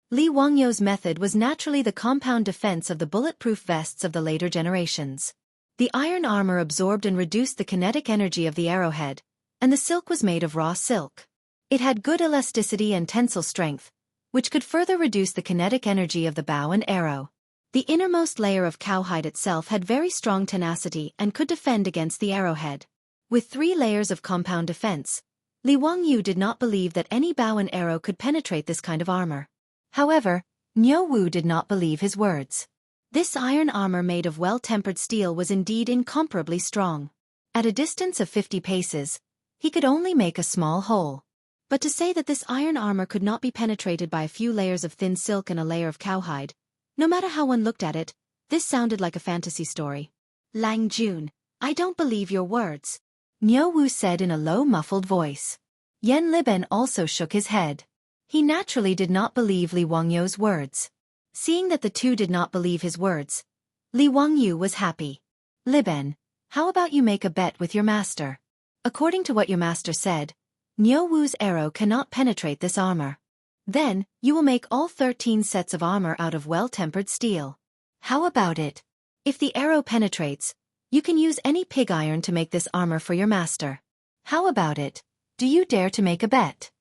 A: Li Wangyu's method was naturally the compound defense of the bulletproof vests of the later generations. The iron armor absorbed and reduced the kinetic energy of the arrowhead, and the silk was made of raw silk. It had good elasticity and tensile strength, which could further reduce the kinetic energy of the bow and arrow. The innermost layer of cowhide itself had very strong tenacity and could defend against the arrowhead. With 3 layers of compound defense, Li Wangyu did not believe that any bow and arrow could penetrate this kind of armor. However, Niu Wu did not believe his words. This iron armor made of well-tempered steel was indeed incomparably strong. At a distance of 50 paces, he could only make a small hole. But to say that this iron armor could not be penetrated by a few layers of thin silk and a layer of cowhide, no matter how one looked at it, this sounded like a fantasy story. Lang Jun, I don't believe your words, Niu Wu said in a low muffled voice. Yan Liben also shook his head. He naturally did not believe Li Wangyu's words. Seeing that the two did not believe his words, Li Wangyu was happy. Liben, how about you make a bet with your master? According to what your master said, Niu Wu's arrow cannot penetrate this armor. Then, you will make all 13 sets of armor out of well-tempered steel. How about it? If the arrow penetrates, you can use any pig iron to make this armor for your master. How about it? Do you dare to make a bet?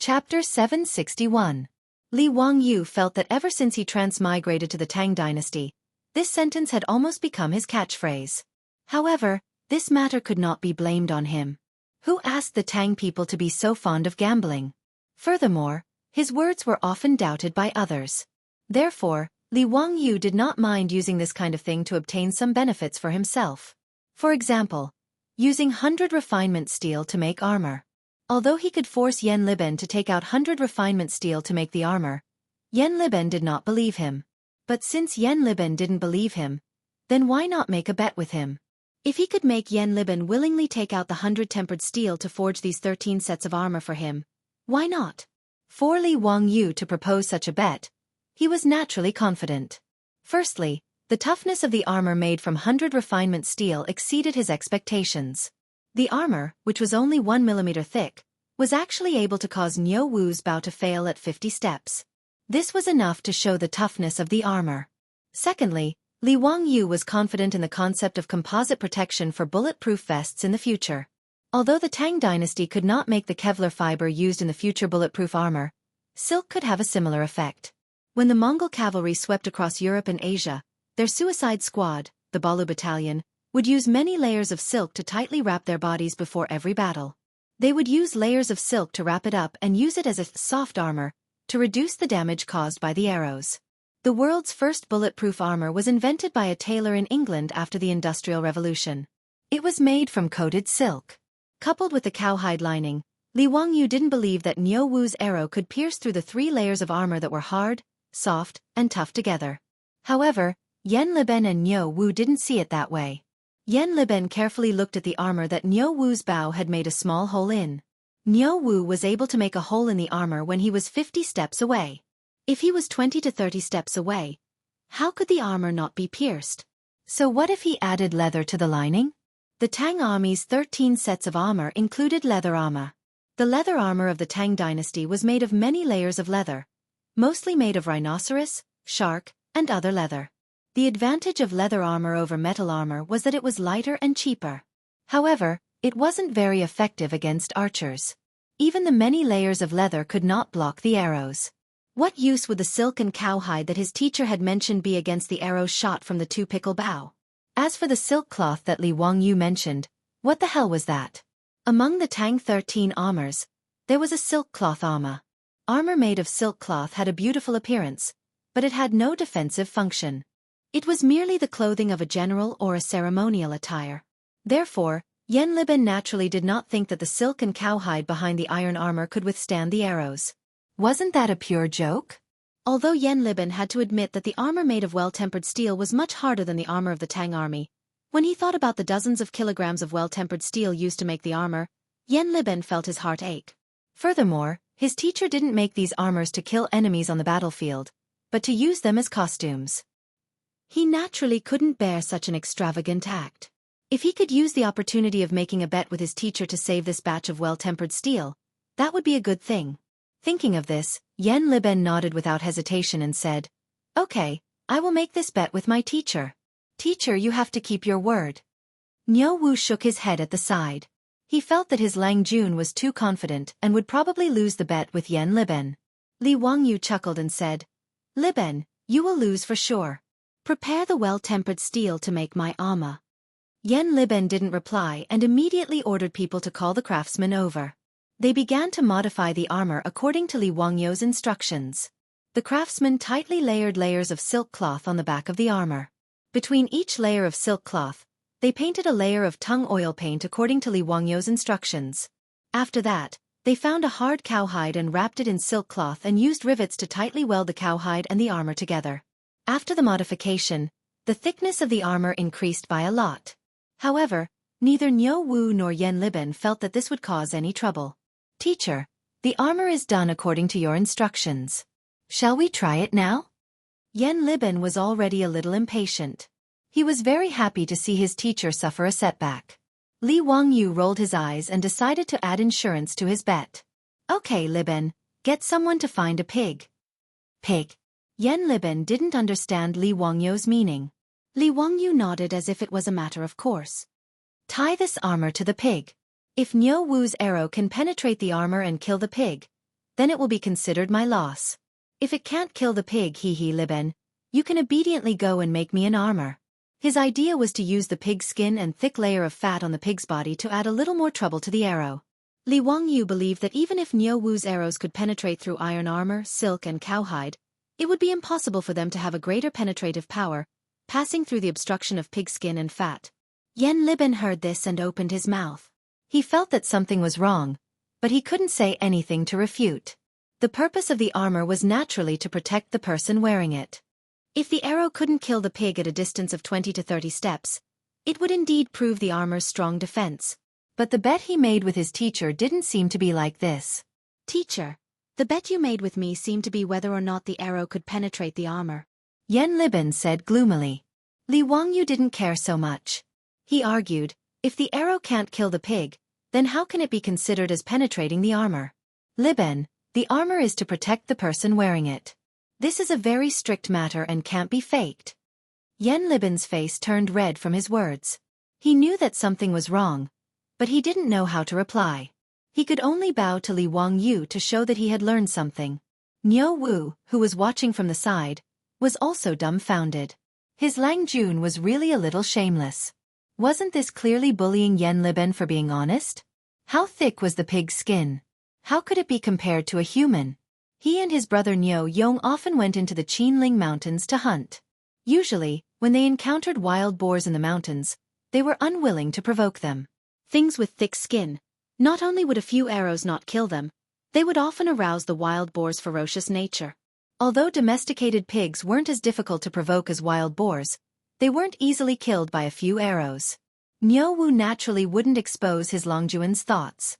A: Chapter 761. Li Wangyu felt that ever since he transmigrated to the Tang Dynasty, this sentence had almost become his catchphrase. However, this matter could not be blamed on him. Who asked the Tang people to be so fond of gambling? Furthermore, his words were often doubted by others. Therefore, Li Wangyu did not mind using this kind of thing to obtain some benefits for himself. For example, using 100 refinement steel to make armor. Although he could force Yan Liben to take out 100 refinement steel to make the armor, Yan Liben did not believe him. But since Yan Liben didn't believe him, then why not make a bet with him? If he could make Yan Liben willingly take out the 100 tempered steel to forge these 13 sets of armor for him, why not? For Li Wangyu to propose such a bet, he was naturally confident. Firstly, the toughness of the armor made from 100 refinement steel exceeded his expectations. The armor, which was only 1 millimeter thick, was actually able to cause Niu Wu's bow to fail at 50 steps. This was enough to show the toughness of the armor. Secondly, Li Wangyu was confident in the concept of composite protection for bulletproof vests in the future. Although the Tang Dynasty could not make the Kevlar fiber used in the future bulletproof armor, silk could have a similar effect. When the Mongol cavalry swept across Europe and Asia, their suicide squad, the Balu Battalion, would use many layers of silk to tightly wrap their bodies before every battle. They would use layers of silk to wrap it up and use it as a soft armor to reduce the damage caused by the arrows. The world's first bulletproof armor was invented by a tailor in England after the Industrial Revolution. It was made from coated silk. Coupled with the cowhide lining, Li Wangyu didn't believe that Niu Wu's arrow could pierce through the 3 layers of armor that were hard, soft, and tough together. However, Yan Liben and Niu Wu didn't see it that way. Yan Liben carefully looked at the armor that Niu Wu's bow had made a small hole in. Niu Wu was able to make a hole in the armor when he was 50 steps away. If he was 20 to 30 steps away, how could the armor not be pierced? So what if he added leather to the lining? The Tang army's 13 sets of armor included leather armor. The leather armor of the Tang Dynasty was made of many layers of leather, mostly made of rhinoceros, shark, and other leather. The advantage of leather armor over metal armor was that it was lighter and cheaper. However, it wasn't very effective against archers. Even the many layers of leather could not block the arrows. What use would the silk and cowhide that his teacher had mentioned be against the arrows shot from the two pickle bow? As for the silk cloth that Li Wangyu mentioned, what the hell was that? Among the Tang 13 armors, there was a silk cloth armor. Armor made of silk cloth had a beautiful appearance, but it had no defensive function. It was merely the clothing of a general or a ceremonial attire. Therefore, Yan Liben naturally did not think that the silk and cowhide behind the iron armor could withstand the arrows. Wasn't that a pure joke? Although Yan Liben had to admit that the armor made of well-tempered steel was much harder than the armor of the Tang army, when he thought about the dozens of kilograms of well-tempered steel used to make the armor, Yan Liben felt his heart ache. Furthermore, his teacher didn't make these armors to kill enemies on the battlefield, but to use them as costumes. He naturally couldn't bear such an extravagant act. If he could use the opportunity of making a bet with his teacher to save this batch of well-tempered steel, that would be a good thing. Thinking of this, Yan Liben nodded without hesitation and said, "Okay, I will make this bet with my teacher." "Teacher, you have to keep your word." Niu Wu shook his head at the side. He felt that his Lang Jun was too confident and would probably lose the bet with Yan Liben. Li Wangyu chuckled and said, "Liben, you will lose for sure. Prepare the well-tempered steel to make my armor." Yan Liben didn't reply and immediately ordered people to call the craftsmen over. They began to modify the armor according to Li Wangyu's instructions. The craftsmen tightly layered layers of silk cloth on the back of the armor. Between each layer of silk cloth, they painted a layer of tung oil paint according to Li Wangyu's instructions. After that, they found a hard cowhide and wrapped it in silk cloth and used rivets to tightly weld the cowhide and the armor together. After the modification, the thickness of the armor increased by a lot. However, neither Niu Wu nor Yan Liben felt that this would cause any trouble. "Teacher, the armor is done according to your instructions. Shall we try it now?" Yan Liben was already a little impatient. He was very happy to see his teacher suffer a setback. Li Wangyu rolled his eyes and decided to add insurance to his bet. "Okay, Liben, get someone to find a pig." Pig. Yan Liben didn't understand Li Wangyu's meaning. Li Wangyu nodded as if it was a matter of course. "Tie this armor to the pig. If Niu Wu's arrow can penetrate the armor and kill the pig, then it will be considered my loss. If it can't kill the pig, Liben, you can obediently go and make me an armor." His idea was to use the pig's skin and thick layer of fat on the pig's body to add a little more trouble to the arrow. Li Wangyu believed that even if Niu Wu's arrows could penetrate through iron armor, silk and cowhide, it would be impossible for them to have a greater penetrative power, passing through the obstruction of pig skin and fat. Yan Liben heard this and opened his mouth. He felt that something was wrong, but he couldn't say anything to refute. The purpose of the armor was naturally to protect the person wearing it. If the arrow couldn't kill the pig at a distance of 20 to 30 steps, it would indeed prove the armor's strong defense. But the bet he made with his teacher didn't seem to be like this. "Teacher, the bet you made with me seemed to be whether or not the arrow could penetrate the armor," Yan Liben said gloomily. Li Wangyu didn't care so much. He argued, if the arrow can't kill the pig, then how can it be considered as penetrating the armor? "Liben, the armor is to protect the person wearing it. This is a very strict matter and can't be faked." Yan Liben's face turned red from his words. He knew that something was wrong, but he didn't know how to reply. He could only bow to Li Wangyu to show that he had learned something. Niu Wu, who was watching from the side, was also dumbfounded. His Lang Jun was really a little shameless. Wasn't this clearly bullying Yan Liben for being honest? How thick was the pig's skin? How could it be compared to a human? He and his brother Niu Yong often went into the Qinling Mountains to hunt. Usually, when they encountered wild boars in the mountains, they were unwilling to provoke them. Things with thick skin, not only would a few arrows not kill them, they would often arouse the wild boar's ferocious nature. Although domesticated pigs weren't as difficult to provoke as wild boars, they weren't easily killed by a few arrows. Niu Wu naturally wouldn't expose his Longjuan's thoughts.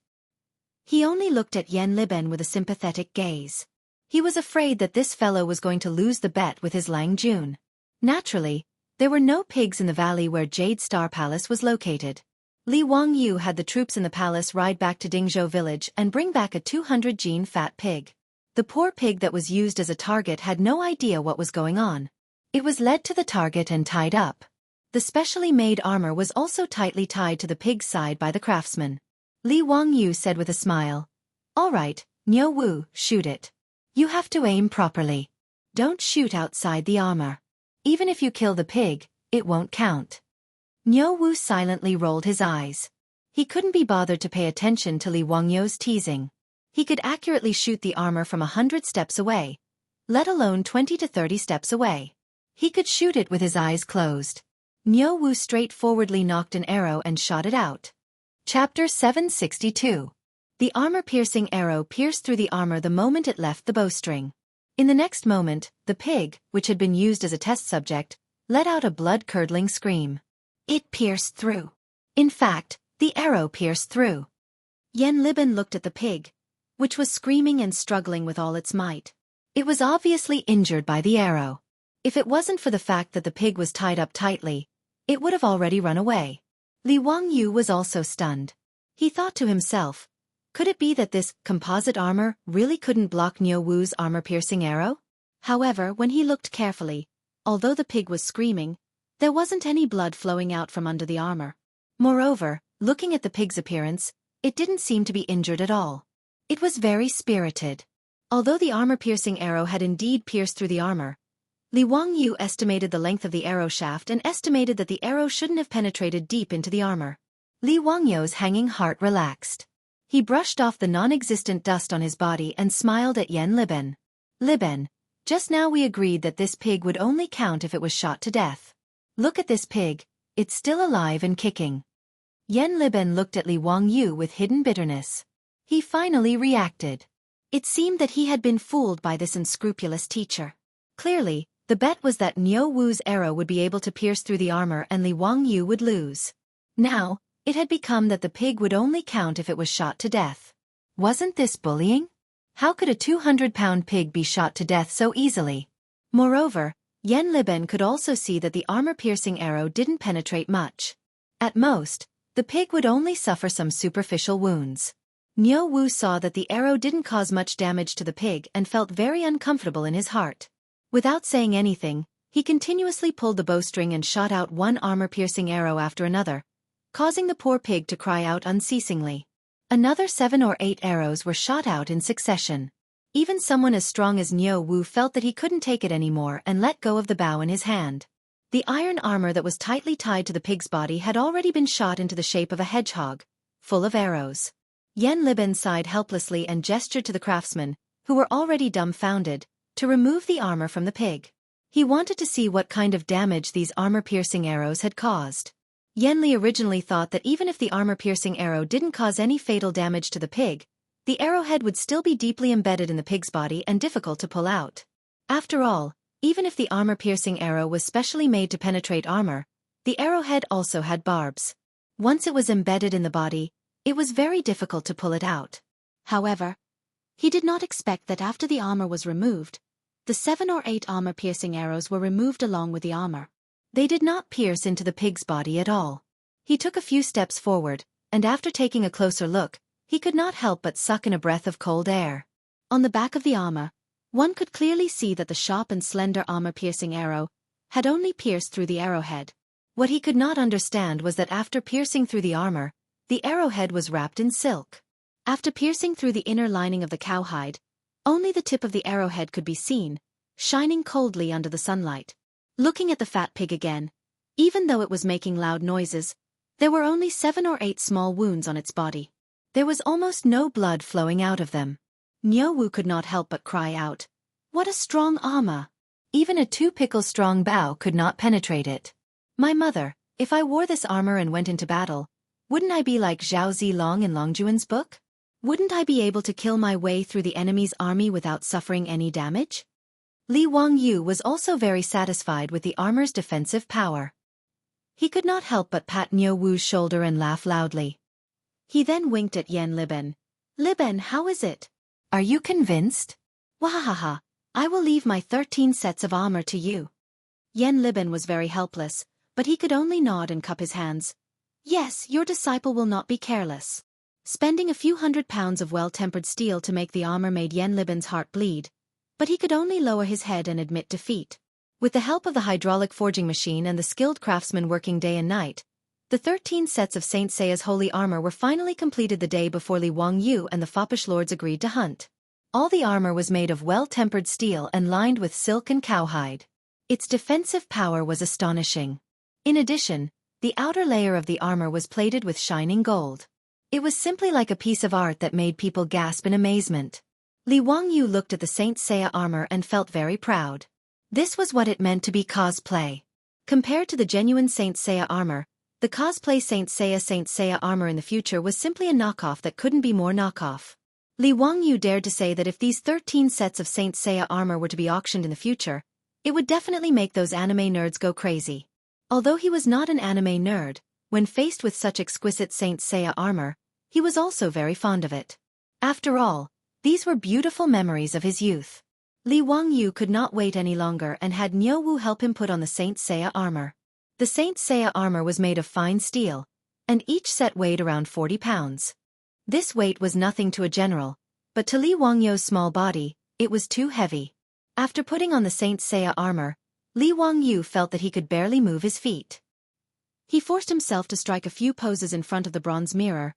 A: He only looked at Yan Liben with a sympathetic gaze. He was afraid that this fellow was going to lose the bet with his Lang Jun. Naturally, there were no pigs in the valley where Jade Star Palace was located. Li Wangyu had the troops in the palace ride back to Dingzhou village and bring back a 200-gene fat pig. The poor pig that was used as a target had no idea what was going on. It was led to the target and tied up. The specially made armor was also tightly tied to the pig's side by the craftsman. Li Wangyu said with a smile, "All right, Niu Wu, shoot it. You have to aim properly. Don't shoot outside the armor. Even if you kill the pig, it won't count." Niu Wu silently rolled his eyes. He couldn't be bothered to pay attention to Li Wangyu's teasing. He could accurately shoot the armor from 100 steps away, let alone 20 to 30 steps away. He could shoot it with his eyes closed. Niu Wu straightforwardly nocked an arrow and shot it out. Chapter 762. The armor-piercing arrow pierced through the armor the moment it left the bowstring. In the next moment, the pig, which had been used as a test subject, let out a blood-curdling scream. It pierced through. In fact, the arrow pierced through. Yan Liben looked at the pig, which was screaming and struggling with all its might. It was obviously injured by the arrow. If it wasn't for the fact that the pig was tied up tightly, it would have already run away. Li Wangyu was also stunned. He thought to himself, could it be that this composite armor really couldn't block Niu Wu's armor-piercing arrow? However, when he looked carefully, although the pig was screaming, there wasn't any blood flowing out from under the armor. Moreover, looking at the pig's appearance, it didn't seem to be injured at all. It was very spirited. Although the armor-piercing arrow had indeed pierced through the armor, Li Wangyu estimated the length of the arrow shaft and estimated that the arrow shouldn't have penetrated deep into the armor. Li Wangyu's hanging heart relaxed. He brushed off the non-existent dust on his body and smiled at Yan Liben. "Liben, just now we agreed that this pig would only count if it was shot to death. Look at this pig, it's still alive and kicking." Yan Liben looked at Li Wangyu with hidden bitterness. He finally reacted. It seemed that he had been fooled by this unscrupulous teacher. Clearly, the bet was that Niu Wu's arrow would be able to pierce through the armor and Li Wangyu would lose. Now, it had become that the pig would only count if it was shot to death. Wasn't this bullying? How could a 200-pound pig be shot to death so easily? Moreover, Yan Liben could also see that the armor-piercing arrow didn't penetrate much. At most, the pig would only suffer some superficial wounds. Niu Wu saw that the arrow didn't cause much damage to the pig and felt very uncomfortable in his heart. Without saying anything, he continuously pulled the bowstring and shot out one armor-piercing arrow after another, causing the poor pig to cry out unceasingly. Another 7 or 8 arrows were shot out in succession. Even someone as strong as Niu Wu felt that he couldn't take it anymore and let go of the bow in his hand. The iron armor that was tightly tied to the pig's body had already been shot into the shape of a hedgehog, full of arrows. Yan Liben sighed helplessly and gestured to the craftsmen, who were already dumbfounded, to remove the armor from the pig. He wanted to see what kind of damage these armor-piercing arrows had caused. Yan Li originally thought that even if the armor-piercing arrow didn't cause any fatal damage to the pig, the arrowhead would still be deeply embedded in the pig's body and difficult to pull out. After all, even if the armor-piercing arrow was specially made to penetrate armor, the arrowhead also had barbs. Once it was embedded in the body, it was very difficult to pull it out. However, he did not expect that after the armor was removed, the 7 or 8 armor-piercing arrows were removed along with the armor. They did not pierce into the pig's body at all. He took a few steps forward, and after taking a closer look, he could not help but suck in a breath of cold air. On the back of the armor, one could clearly see that the sharp and slender armor-piercing arrow had only pierced through the arrowhead. What he could not understand was that after piercing through the armor, the arrowhead was wrapped in silk. After piercing through the inner lining of the cowhide, only the tip of the arrowhead could be seen, shining coldly under the sunlight. Looking at the fat pig again, even though it was making loud noises, there were only 7 or 8 small wounds on its body. There was almost no blood flowing out of them. Niu Wu could not help but cry out, "What a strong armor! Even a 2-pickle-strong bow could not penetrate it. My mother, if I wore this armor and went into battle, wouldn't I be like Zhao Zilong in Longjuan's book? Wouldn't I be able to kill my way through the enemy's army without suffering any damage?" Li Wangyu was also very satisfied with the armor's defensive power. He could not help but pat Niu Wu's shoulder and laugh loudly. He then winked at Yan Liben. "Liben, how is it? Are you convinced? Wahahaha, I will leave my 13 sets of armor to you." Yan Liben was very helpless, but he could only nod and cup his hands. Yes, your disciple will not be careless. Spending a few £100 of well-tempered steel to make the armor made Yen Liben's heart bleed, but he could only lower his head and admit defeat. With the help of the hydraulic forging machine and the skilled craftsmen working day and night, the 13 sets of Saint Seiya's holy armor were finally completed the day before Li Wangyu and the foppish lords agreed to hunt. All the armor was made of well-tempered steel and lined with silk and cowhide. Its defensive power was astonishing. In addition, the outer layer of the armor was plated with shining gold. It was simply like a piece of art that made people gasp in amazement. Li Wangyu looked at the Saint Seiya armor and felt very proud. This was what it meant to be cosplay. Compared to the genuine Saint Seiya armor, the cosplay Saint Seiya armor in the future was simply a knockoff that couldn't be more knockoff. Li Wangyu dared to say that if these 13 sets of Saint Seiya armor were to be auctioned in the future, it would definitely make those anime nerds go crazy. Although he was not an anime nerd, when faced with such exquisite Saint Seiya armor, he was also very fond of it. After all, these were beautiful memories of his youth. Li Wangyu could not wait any longer and had Niu Wu help him put on the Saint Seiya armor. The Saint Seiya armor was made of fine steel, and each set weighed around 40 pounds. This weight was nothing to a general, but to Li Wangyu's small body, it was too heavy. After putting on the Saint Seiya armor, Li Wangyu felt that he could barely move his feet. He forced himself to strike a few poses in front of the bronze mirror,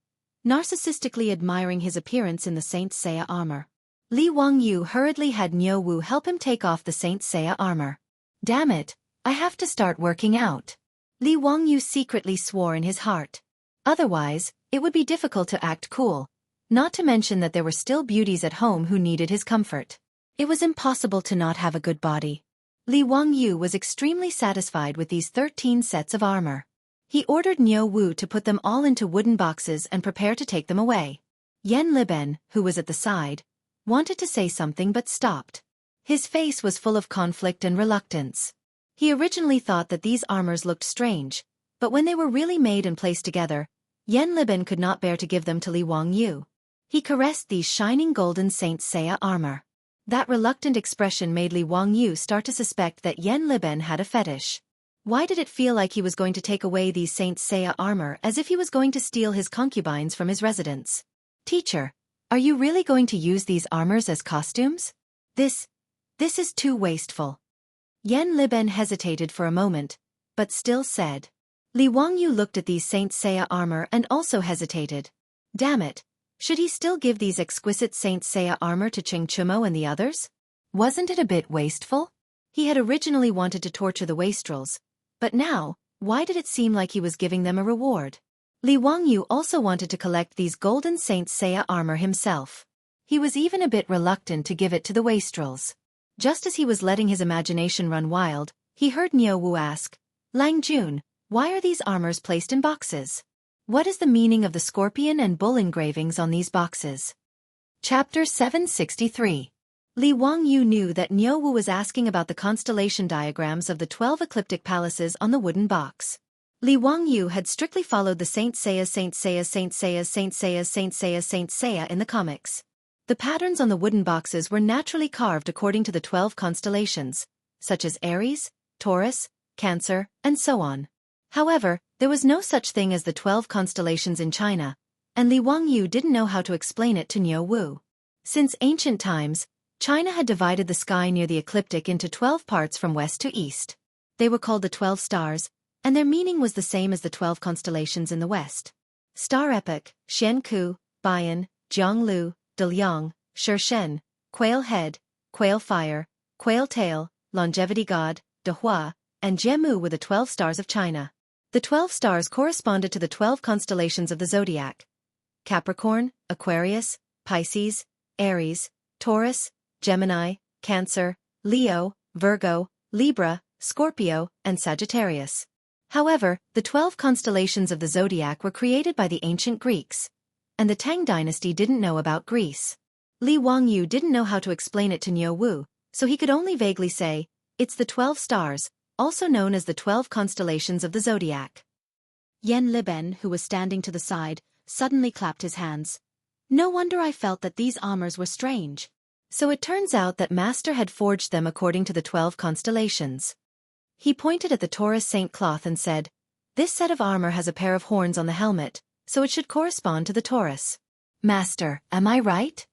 A: narcissistically admiring his appearance in the Saint Seiya armor. Li Wangyu hurriedly had Niu Wu help him take off the Saint Seiya armor. Damn it, I have to start working out. Li Wangyu secretly swore in his heart. Otherwise, it would be difficult to act cool, not to mention that there were still beauties at home who needed his comfort. It was impossible to not have a good body. Li Wangyu was extremely satisfied with these 13 sets of armor. He ordered Niu Wu to put them all into wooden boxes and prepare to take them away. Yen Liben, who was at the side, wanted to say something but stopped. His face was full of conflict and reluctance. He originally thought that these armors looked strange, but when they were really made and placed together, Yen Liben could not bear to give them to Li Wangyu. He caressed these shining golden Saint Seiya armor. That reluctant expression made Li Wangyu start to suspect that Yen Liben had a fetish. Why did it feel like he was going to take away these Saint Seiya armor as if he was going to steal his concubines from his residence? Teacher, are you really going to use these armors as costumes? This is too wasteful. Yen Liben hesitated for a moment, but still said. Li Wangyu looked at these Saint Seiya armor and also hesitated. Damn it, should he still give these exquisite Saint Seiya armor to Cheng Chumo and the others? Wasn't it a bit wasteful? He had originally wanted to torture the wastrels, but now, why did it seem like he was giving them a reward? Li Wangyu also wanted to collect these golden Saint Seiya armor himself. He was even a bit reluctant to give it to the wastrels. Just as he was letting his imagination run wild, he heard Niu Wu ask, Lang Jun, why are these armors placed in boxes? What is the meaning of the scorpion and bull engravings on these boxes? Chapter 763. Li Wangyu knew that Niu Wu was asking about the constellation diagrams of the 12 ecliptic palaces on the wooden box. Li Wangyu had strictly followed the Saint Seiya in the comics. The patterns on the wooden boxes were naturally carved according to the 12 constellations, such as Aries, Taurus, Cancer, and so on. However, there was no such thing as the 12 constellations in China, and Li Wangyu didn't know how to explain it to Niu Wu. Since ancient times, China had divided the sky near the ecliptic into 12 parts from west to east. They were called the 12 stars, and their meaning was the same as the 12 constellations in the west. Star Epoch, Xianxia, Bian, Jianghu, Deliang, Shen, Quail Head, Quail Fire, Quail Tail, Longevity God, Dehua, and Jianghu were the 12 stars of China. The 12 stars corresponded to the 12 constellations of the zodiac: Capricorn, Aquarius, Pisces, Aries, Taurus, Gemini, Cancer, Leo, Virgo, Libra, Scorpio, and Sagittarius. However, the 12 constellations of the zodiac were created by the ancient Greeks, and the Tang Dynasty didn't know about Greece. Li Wangyu didn't know how to explain it to Niu Wu, so he could only vaguely say, it's the 12 stars, also known as the 12 constellations of the zodiac. Yen Liben, who was standing to the side, suddenly clapped his hands. No wonder I felt that these armors were strange. So it turns out that Master had forged them according to the 12 constellations. He pointed at the Taurus Saint cloth and said, This set of armor has a pair of horns on the helmet, so it should correspond to the Taurus. Master, am I right?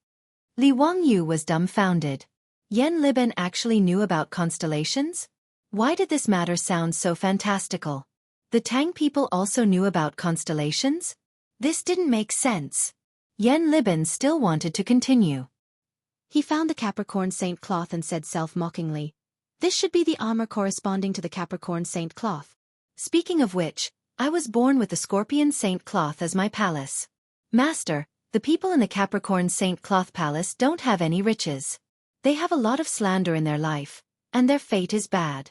A: Li Wangyu was dumbfounded. Yan Liben actually knew about constellations? Why did this matter sound so fantastical? The Tang people also knew about constellations? This didn't make sense. Yan Liben still wanted to continue. He found the Capricorn saint cloth and said self-mockingly, "This should be the armor corresponding to the Capricorn saint cloth. Speaking of which, I was born with the Scorpion saint cloth as my palace. Master, the people in the Capricorn saint cloth palace don't have any riches. They have a lot of slander in their life, and their fate is bad."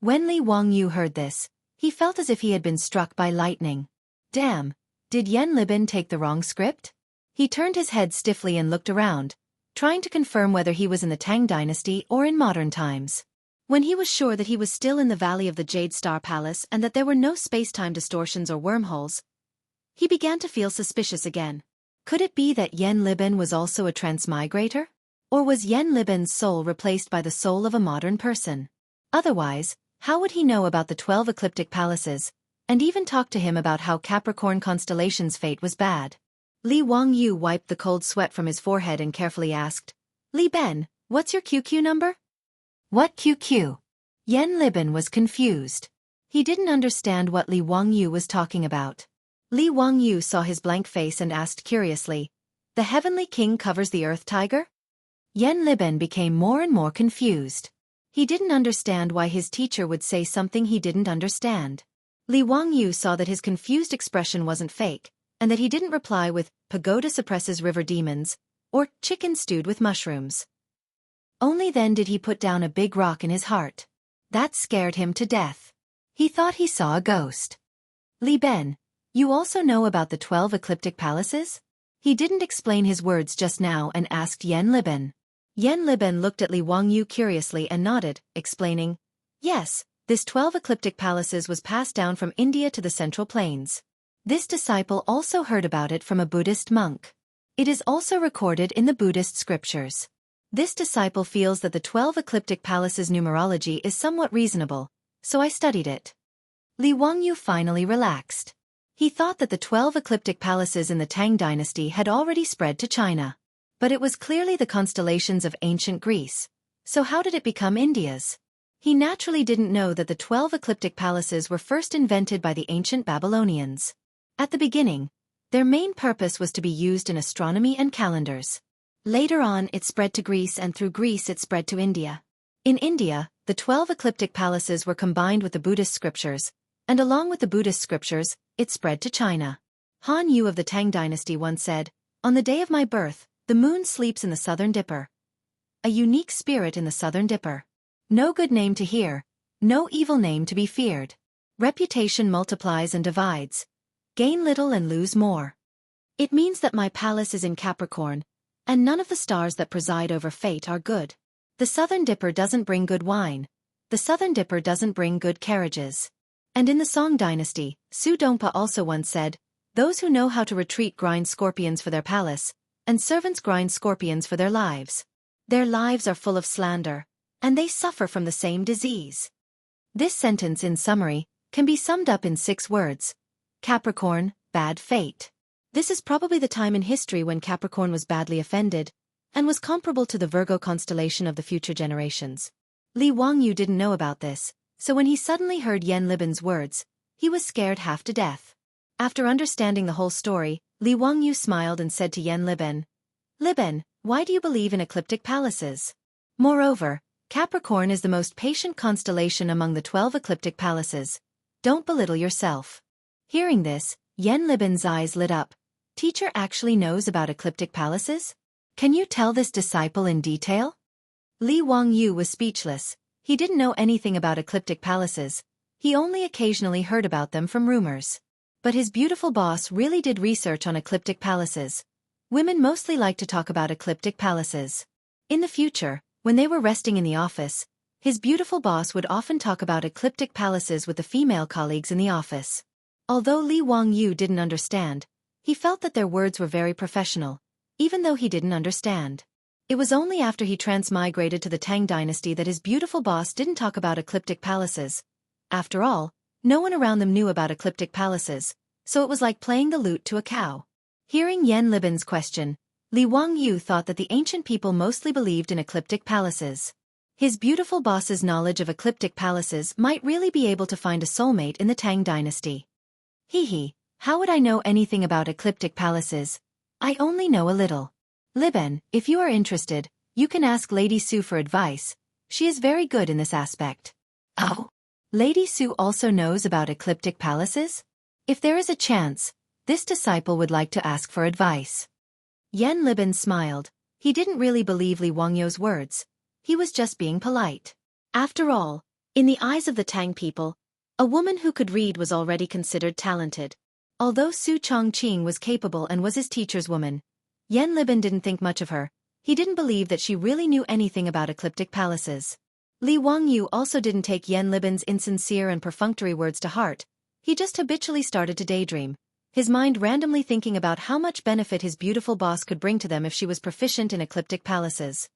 A: When Li Wangyu heard this, he felt as if he had been struck by lightning. Damn, did Yan Liben take the wrong script? He turned his head stiffly and looked around, trying to confirm whether he was in the Tang Dynasty or in modern times. When he was sure that he was still in the Valley of the Jade Star Palace and that there were no space-time distortions or wormholes, he began to feel suspicious again. Could it be that Yan Liben was also a transmigrator? Or was Yan Liben's soul replaced by the soul of a modern person? Otherwise, how would he know about the 12 ecliptic palaces, and even talk to him about how Capricorn constellation's fate was bad? Li Wangyu wiped the cold sweat from his forehead and carefully asked, "Li Ben, what's your QQ number?" "What QQ?" Yan Liben was confused. He didn't understand what Li Wangyu was talking about. Li Wangyu saw his blank face and asked curiously, "The Heavenly King covers the Earth Tiger?" Yan Liben became more and more confused. He didn't understand why his teacher would say something he didn't understand. Li Wangyu saw that his confused expression wasn't fake, and that he didn't reply with, "Pagoda suppresses river demons," or "chicken stewed with mushrooms." Only then did he put down a big rock in his heart. That scared him to death. He thought he saw a ghost. "Li Ben, you also know about the 12 ecliptic palaces?" He didn't explain his words just now and asked Yan Liben. Yan Liben looked at Li Wangyu curiously and nodded, explaining, "Yes, this 12 ecliptic palaces was passed down from India to the Central Plains. This disciple also heard about it from a Buddhist monk. It is also recorded in the Buddhist scriptures. This disciple feels that the 12 ecliptic palaces numerology is somewhat reasonable, so I studied it." Li Wangyu finally relaxed. He thought that the 12 ecliptic palaces in the Tang Dynasty had already spread to China. But it was clearly the constellations of ancient Greece. So how did it become India's? He naturally didn't know that the 12 ecliptic palaces were first invented by the ancient Babylonians. At the beginning, their main purpose was to be used in astronomy and calendars. Later on it spread to Greece, and through Greece it spread to India. In India, the 12 ecliptic palaces were combined with the Buddhist scriptures, and along with the Buddhist scriptures, it spread to China. Han Yu of the Tang Dynasty once said, "On the day of my birth, the moon sleeps in the Southern Dipper. A unique spirit in the Southern Dipper. No good name to hear, no evil name to be feared. Reputation multiplies and divides. Gain little and lose more. It means that my palace is in Capricorn, and none of the stars that preside over fate are good. The Southern Dipper doesn't bring good wine. The Southern Dipper doesn't bring good carriages." And in the Song Dynasty, Su Dongpa also once said, "Those who know how to retreat grind scorpions for their palace, and servants grind scorpions for their lives. Their lives are full of slander, and they suffer from the same disease." This sentence, in summary, can be summed up in 6 words. Capricorn, bad fate. This is probably the time in history when Capricorn was badly offended, and was comparable to the Virgo constellation of the future generations. Li Wangyu didn't know about this, so when he suddenly heard Yan Liben's words, he was scared half to death. After understanding the whole story, Li Wangyu smiled and said to Yan Liben, "Liben, why do you believe in ecliptic palaces? Moreover, Capricorn is the most patient constellation among the 12 ecliptic palaces. Don't belittle yourself." Hearing this, Yan Liben's eyes lit up. Teacher actually knows about ecliptic palaces? Can you tell this disciple in detail? Li Wangyu was speechless. He didn't know anything about ecliptic palaces. He only occasionally heard about them from rumors. But his beautiful boss really did research on ecliptic palaces. Women mostly like to talk about ecliptic palaces. In the future, when they were resting in the office, his beautiful boss would often talk about ecliptic palaces with the female colleagues in the office. Although Li Wangyu didn't understand, he felt that their words were very professional, even though he didn't understand. It was only after he transmigrated to the Tang Dynasty that his beautiful boss didn't talk about ecliptic palaces. After all, No one around them knew about ecliptic palaces, so it was like playing the lute to a cow. Hearing Yan Libin's question, Li Wangyu thought that the ancient people mostly believed in ecliptic palaces. His beautiful boss's knowledge of ecliptic palaces might really be able to find a soulmate in the Tang Dynasty. Hee, how would I know anything about ecliptic palaces? I only know a little. Liben, if you are interested, you can ask Lady Su for advice. She is very good in this aspect. Oh? Lady Su also knows about ecliptic palaces? If there is a chance, this disciple would like to ask for advice. Yan Liben smiled. He didn't really believe Li Wangyu's words. He was just being polite. After all, in the eyes of the Tang people, a woman who could read was already considered talented. Although Su Chongqing was capable and was his teacher's woman, Yan Liben didn't think much of her. He didn't believe that she really knew anything about ecliptic palaces. Li Wangyu also didn't take Yan Liben's insincere and perfunctory words to heart. He just habitually started to daydream, his mind randomly thinking about how much benefit his beautiful boss could bring to them if she was proficient in ecliptic palaces.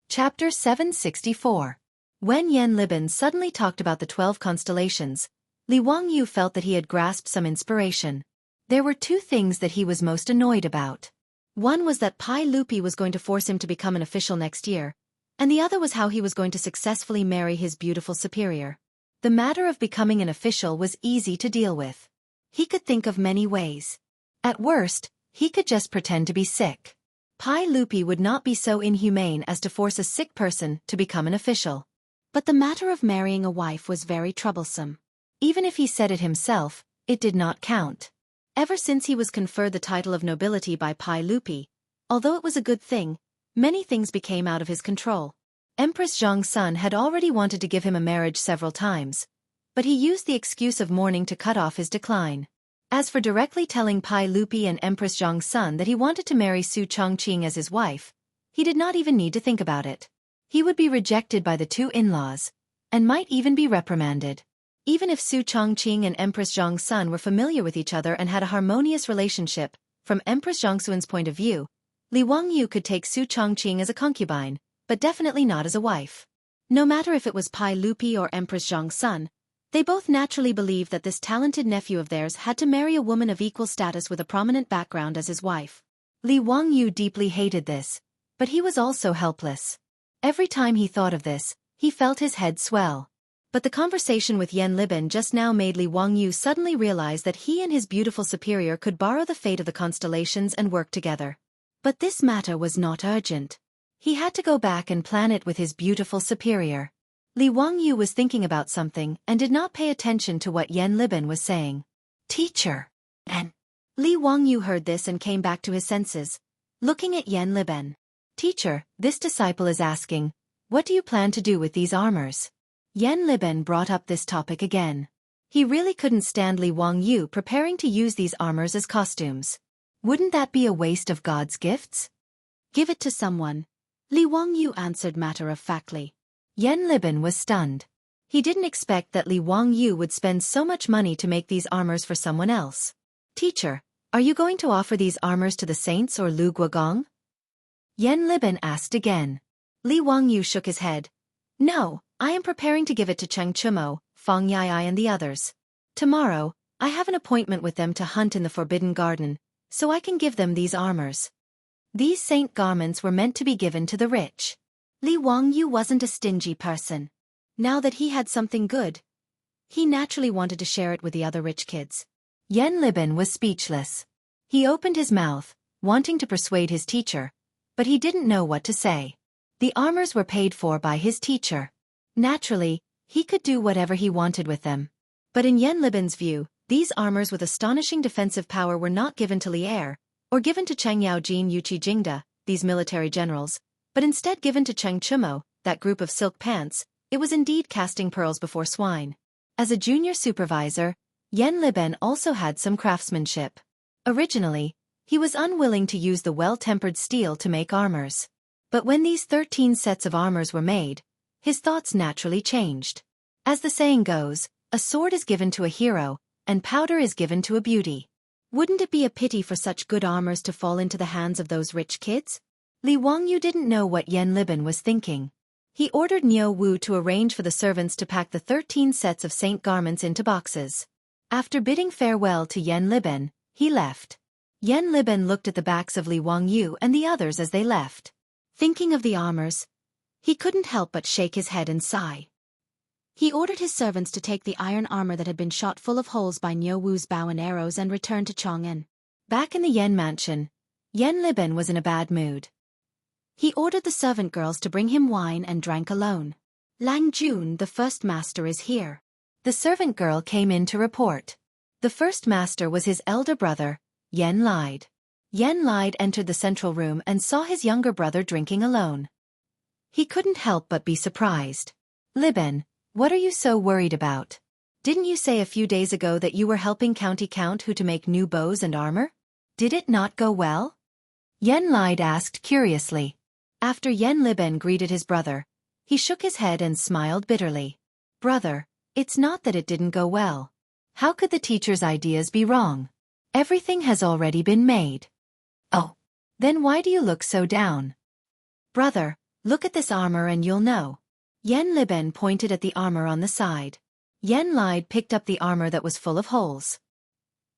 A: Chapter 764. When Yan Liben suddenly talked about the 12 constellations, Li Wangyu felt that he had grasped some inspiration. There were two things that he was most annoyed about. One was that Pai Lupi was going to force him to become an official next year, and the other was how he was going to successfully marry his beautiful superior. The matter of becoming an official was easy to deal with. He could think of many ways. At worst, he could just pretend to be sick. Pai Lupi would not be so inhumane as to force a sick person to become an official. But the matter of marrying a wife was very troublesome. Even if he said it himself, it did not count. Ever since he was conferred the title of nobility by Pai Lupi, although it was a good thing, many things became out of his control. Empress Zhang's son had already wanted to give him a marriage several times, but he used the excuse of mourning to cut off his decline. As for directly telling Pai Lupi and Empress Zhang's son that he wanted to marry Su Chongqing as his wife, he did not even need to think about it. He would be rejected by the two in-laws, and might even be reprimanded. Even if Su Chongqing and Empress Zhang's son were familiar with each other and had a harmonious relationship, from Empress Zhangxuan's point of view, Li Wangyu could take Su Chongqing as a concubine, but definitely not as a wife. No matter if it was Pai Lupi or Empress Zhang's son, they both naturally believed that this talented nephew of theirs had to marry a woman of equal status with a prominent background as his wife. Li Wangyu deeply hated this, but he was also helpless. Every time he thought of this, he felt his head swell. But the conversation with Yan Liben just now made Li Wangyu suddenly realize that he and his beautiful superior could borrow the fate of the constellations and work together. But this matter was not urgent. He had to go back and plan it with his beautiful superior. Li Wangyu was thinking about something and did not pay attention to what Yan Liben was saying. Teacher. And Li Wangyu heard this and came back to his senses, looking at Yan Liben. Teacher, this disciple is asking, what do you plan to do with these armors? Yan Liben brought up this topic again. He really couldn't stand Li Wangyu preparing to use these armors as costumes. Wouldn't that be a waste of God's gifts? Give it to someone. Li Wangyu answered matter-of-factly. Yan Liben was stunned. He didn't expect that Li Wangyu would spend so much money to make these armors for someone else. Teacher, are you going to offer these armors to the saints or Lu Guogong? Yan Liben asked again. Li Wangyu shook his head. No, I am preparing to give it to Cheng Chumo, Fang Yai and the others. Tomorrow, I have an appointment with them to hunt in the Forbidden Garden, so I can give them these armors. These saint garments were meant to be given to the rich. Li Wangyu wasn't a stingy person. Now that he had something good, he naturally wanted to share it with the other rich kids. Yan Liben was speechless. He opened his mouth, wanting to persuade his teacher, but he didn't know what to say. The armors were paid for by his teacher. Naturally, he could do whatever he wanted with them. But in Yan Liben's view, these armors with astonishing defensive power were not given to Li Er, or given to Cheng Yaojin Yuqi Jingda, these military generals, but instead given to Cheng Chumo, that group of silk pants. It was indeed casting pearls before swine. As a junior supervisor, Yan Liben also had some craftsmanship. Originally, he was unwilling to use the well-tempered steel to make armors. But when these 13 sets of armors were made, his thoughts naturally changed. As the saying goes, a sword is given to a hero, and powder is given to a beauty. Wouldn't it be a pity for such good armors to fall into the hands of those rich kids? Li Wangyu didn't know what Yan Liben was thinking. He ordered Niu Wu to arrange for the servants to pack the 13 sets of saint garments into boxes. After bidding farewell to Yan Liben, he left. Yan Liben looked at the backs of Li Wangyu and the others as they left. Thinking of the armors, he couldn't help but shake his head and sigh. He ordered his servants to take the iron armor that had been shot full of holes by Niu Wu's bow and arrows and return to Chang'an. Back in the Yan mansion, Yan Liben was in a bad mood. He ordered the servant girls to bring him wine and drank alone. Lang Jun, the first master, is here. The servant girl came in to report. The first master was his elder brother, Yan Lide. Yan Lide entered the central room and saw his younger brother drinking alone. He couldn't help but be surprised. Liben, what are you so worried about? Didn't you say a few days ago that you were helping County Count Hu to make new bows and armor? Did it not go well? Yan Lide asked curiously. After Yan Liben greeted his brother, he shook his head and smiled bitterly. Brother, it's not that it didn't go well. How could the teacher's ideas be wrong? Everything has already been made. Oh, then why do you look so down? Brother, look at this armor and you'll know. Yan Liben pointed at the armor on the side. Yan Lide picked up the armor that was full of holes.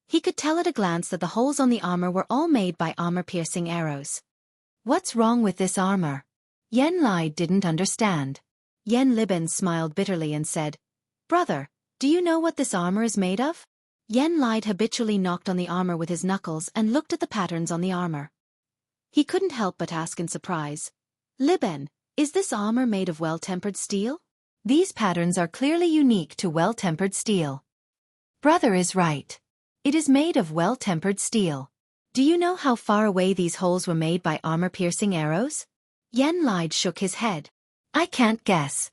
A: He could tell at a glance that the holes on the armor were all made by armor-piercing arrows. What's wrong with this armor? Yan Lide didn't understand. Yan Liben smiled bitterly and said, Brother, do you know what this armor is made of? Yan Lide habitually knocked on the armor with his knuckles and looked at the patterns on the armor. He couldn't help but ask in surprise, Liben, is this armor made of well-tempered steel? These patterns are clearly unique to well-tempered steel. Brother is right. It is made of well-tempered steel. Do you know how far away these holes were made by armor-piercing arrows? Yan Lide shook his head. I can't guess.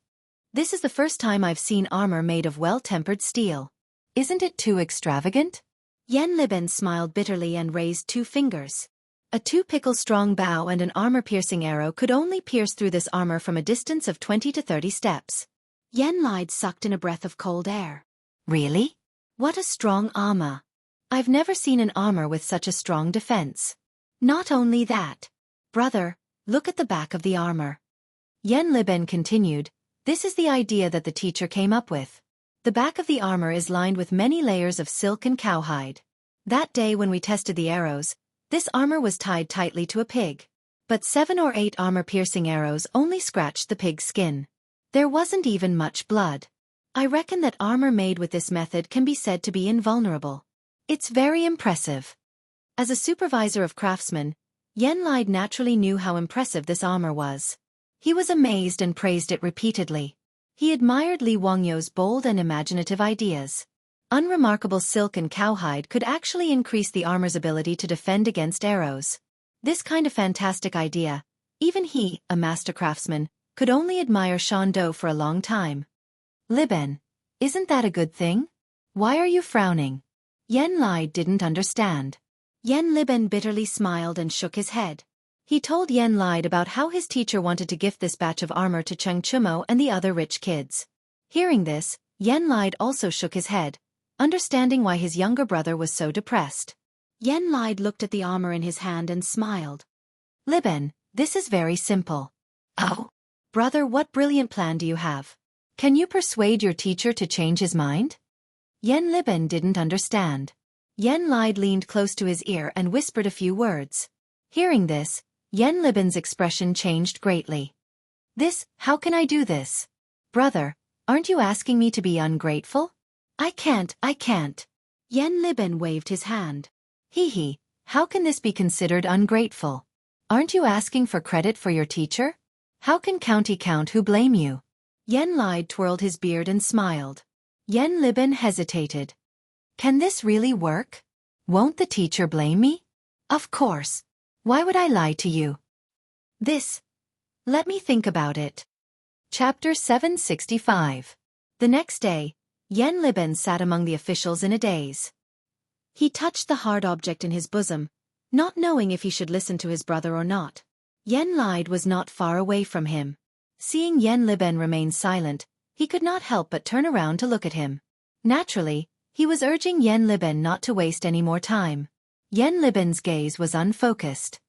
A: This is the first time I've seen armor made of well-tempered steel. Isn't it too extravagant? Yan Liben smiled bitterly and raised 2 fingers. A 2-pickle-strong bow and an armor-piercing arrow could only pierce through this armor from a distance of 20 to 30 steps. Yan Lide sucked in a breath of cold air. Really? What a strong armor. I've never seen an armor with such a strong defense. Not only that. Brother, look at the back of the armor. Yan Liben continued, this is the idea that the teacher came up with. The back of the armor is lined with many layers of silk and cowhide. That day when we tested the arrows, this armor was tied tightly to a pig. But 7 or 8 armor-piercing arrows only scratched the pig's skin. There wasn't even much blood. I reckon that armor made with this method can be said to be invulnerable. It's very impressive. As a supervisor of craftsmen, Yan Lide naturally knew how impressive this armor was. He was amazed and praised it repeatedly. He admired Li Wangyu's bold and imaginative ideas. Unremarkable silk and cowhide could actually increase the armor's ability to defend against arrows. This kind of fantastic idea, even he, a master craftsman, could only admire Shando for a long time. Liben, isn't that a good thing? Why are you frowning? Yan Lide didn't understand. Yan Liben bitterly smiled and shook his head. He told Yan Lide about how his teacher wanted to gift this batch of armor to Cheng Chumo and the other rich kids. Hearing this, Yan Lide also shook his head, understanding why his younger brother was so depressed. Yan Lide looked at the armor in his hand and smiled. Liben, this is very simple. Oh, brother, what brilliant plan do you have? Can you persuade your teacher to change his mind? Yan Liben didn't understand. Yan Lide leaned close to his ear and whispered a few words. Hearing this, Yan Liben's expression changed greatly. How can I do this? Brother, aren't you asking me to be ungrateful? I can't. Yan Liben waved his hand. Hee, how can this be considered ungrateful? Aren't you asking for credit for your teacher? How can County Count Hu blame you? Yan Lide twirled his beard and smiled. Yan Liben hesitated. Can this really work? Won't the teacher blame me? Of course. Why would I lie to you? Let me think about it. Chapter 765. The next day, Yan Liben sat among the officials in a daze. He touched the hard object in his bosom, not knowing if he should listen to his brother or not. Yan Lide was not far away from him. Seeing Yan Liben remain silent, he could not help but turn around to look at him. Naturally, he was urging Yan Liben not to waste any more time. Yan Liben's gaze was unfocused.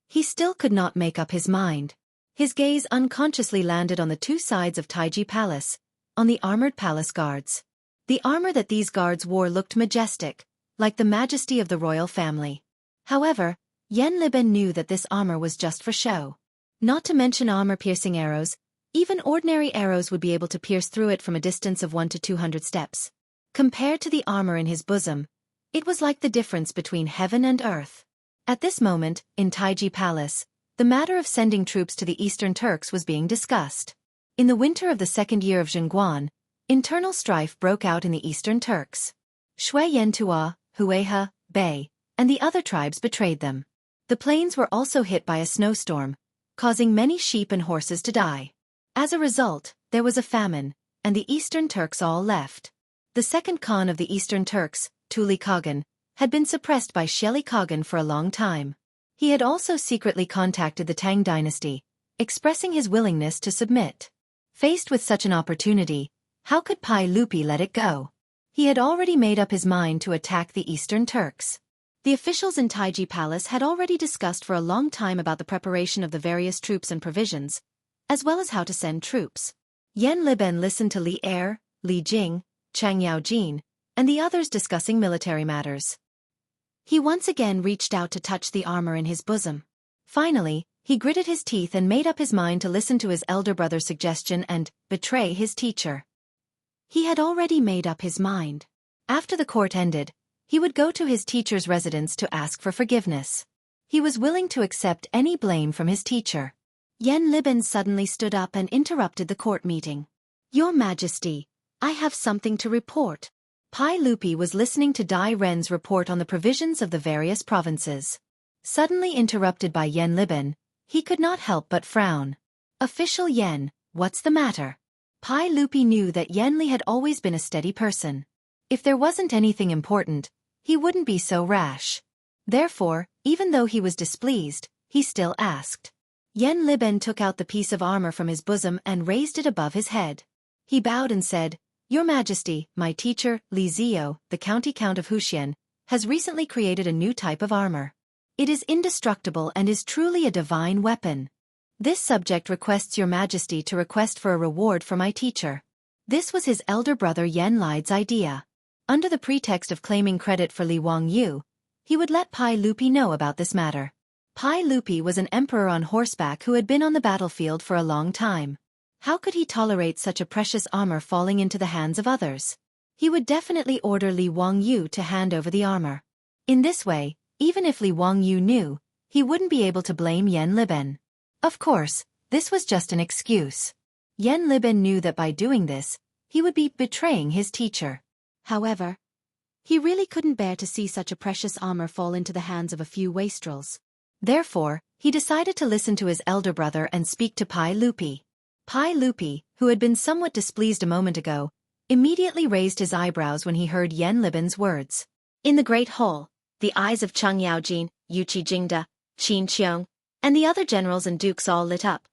A: He still could not make up his mind. His gaze unconsciously landed on the two sides of Taiji Palace, on the armored palace guards. The armor that these guards wore looked majestic, like the majesty of the royal family. However, Yen Liben knew that this armor was just for show. Not to mention armor-piercing arrows, even ordinary arrows would be able to pierce through it from a distance of 1 to 200 steps. Compared to the armor in his bosom, it was like the difference between heaven and earth. At this moment, in Taiji Palace, the matter of sending troops to the Eastern Turks was being discussed. In the winter of the second year of Zhengguan, internal strife broke out in the Eastern Turks. Shui Yantua, Hueha, Bei, and the other tribes betrayed them. The plains were also hit by a snowstorm, causing many sheep and horses to die. As a result, there was a famine, and the Eastern Turks all left. The second Khan of the Eastern Turks, Tuli Khagan, had been suppressed by Sheli Khagan for a long time. He had also secretly contacted the Tang Dynasty, expressing his willingness to submit. Faced with such an opportunity, how could Pai Lupi let it go? He had already made up his mind to attack the Eastern Turks. The officials in Taiji Palace had already discussed for a long time about the preparation of the various troops and provisions, as well as how to send troops. Yen Liben listened to Li Er, Li Jing, Chang Yaojin, and the others discussing military matters. He once again reached out to touch the armor in his bosom. Finally, he gritted his teeth and made up his mind to listen to his elder brother's suggestion and betray his teacher. He had already made up his mind. After the court ended, he would go to his teacher's residence to ask for forgiveness. He was willing to accept any blame from his teacher. Yen Liben suddenly stood up and interrupted the court meeting. Your Majesty, I have something to report. Pai Lupi was listening to Dai Ren's report on the provisions of the various provinces. Suddenly interrupted by Yen Liben, he could not help but frown. Official Yen, what's the matter? Pai Lupi knew that Yen Li had always been a steady person. If there wasn't anything important, he wouldn't be so rash. Therefore, even though he was displeased, he still asked. Yen Liben took out the piece of armor from his bosom and raised it above his head. He bowed and said, Your Majesty, my teacher, Li Zio, the county count of Huxian, has recently created a new type of armor. It is indestructible and is truly a divine weapon. This subject requests Your Majesty to request for a reward for my teacher. This was his elder brother Yen Lide's idea. Under the pretext of claiming credit for Li Wangyu, he would let Pai Lupi know about this matter. Pai Lupi was an emperor on horseback who had been on the battlefield for a long time. How could he tolerate such a precious armor falling into the hands of others? He would definitely order Li Wangyu to hand over the armor. In this way, even if Li Wangyu knew, he wouldn't be able to blame Yen Liben. Of course, this was just an excuse. Yen Liben knew that by doing this, he would be betraying his teacher. However, he really couldn't bear to see such a precious armor fall into the hands of a few wastrels. Therefore, he decided to listen to his elder brother and speak to Pai Lupi. Pai Lupi, who had been somewhat displeased a moment ago, immediately raised his eyebrows when he heard Yen Liben's words. In the Great Hall, the eyes of Chang Yaojin, Yuqi Jingda, Qin Qiong, and the other generals and dukes all lit up.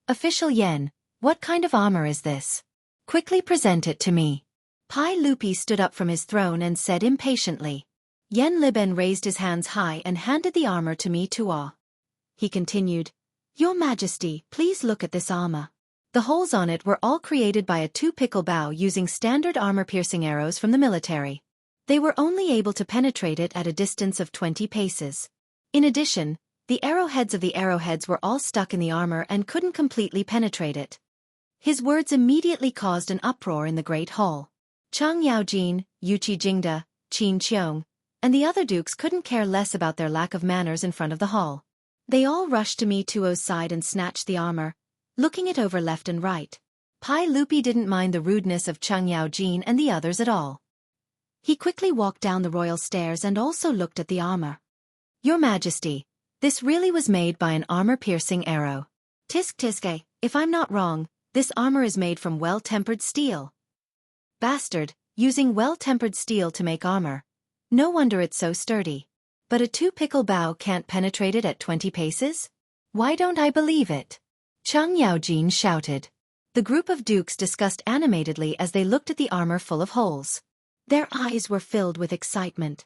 A: Official Yen, what kind of armor is this? Quickly present it to me. Pai Lupi stood up from his throne and said impatiently. Yen Liben raised his hands high and handed the armor to Mi Tuo. He continued, Your Majesty, please look at this armor. The holes on it were all created by a two-pickle bow using standard armor-piercing arrows from the military. They were only able to penetrate it at a distance of 20 paces. In addition, the arrowheads of the arrowheads were all stuck in the armor and couldn't completely penetrate it. His words immediately caused an uproar in the Great Hall. Chang Yaojin, Yuqi Jingda, Qin Qiong, and the other dukes couldn't care less about their lack of manners in front of the hall. They all rushed to Mi Tuo's side and snatched the armor, looking it over left and right. Pai Lupi didn't mind the rudeness of Chang Yaojin and the others at all. He quickly walked down the royal stairs and also looked at the armor. Your Majesty, this really was made by an armor-piercing arrow. Tisk tiske, if I'm not wrong, this armor is made from well-tempered steel. Bastard, using well-tempered steel to make armor. No wonder it's so sturdy. But a two-pickle bow can't penetrate it at 20 paces? Why don't I believe it? Chang Yaojin shouted. The group of dukes discussed animatedly as they looked at the armor full of holes. Their eyes were filled with excitement.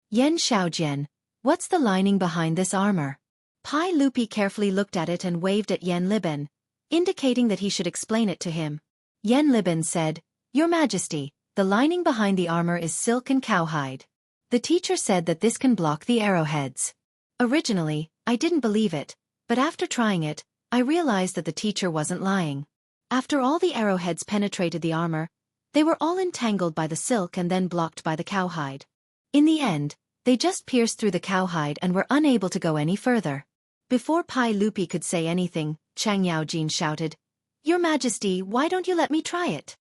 A: Yen Xiaojian, what's the lining behind this armor? Pai Lupi carefully looked at it and waved at Yen Liben, indicating that he should explain it to him. Yen Liben said, "Your Majesty, the lining behind the armor is silk and cowhide. The teacher said that this can block the arrowheads. Originally, I didn't believe it, but after trying it, I realized that the teacher wasn't lying. After all the arrowheads penetrated the armor, they were all entangled by the silk and then blocked by the cowhide. In the end, they just pierced through the cowhide and were unable to go any further." Before Pai Lupi could say anything, Xianxia shouted, "Your Majesty, why don't you let me try it?"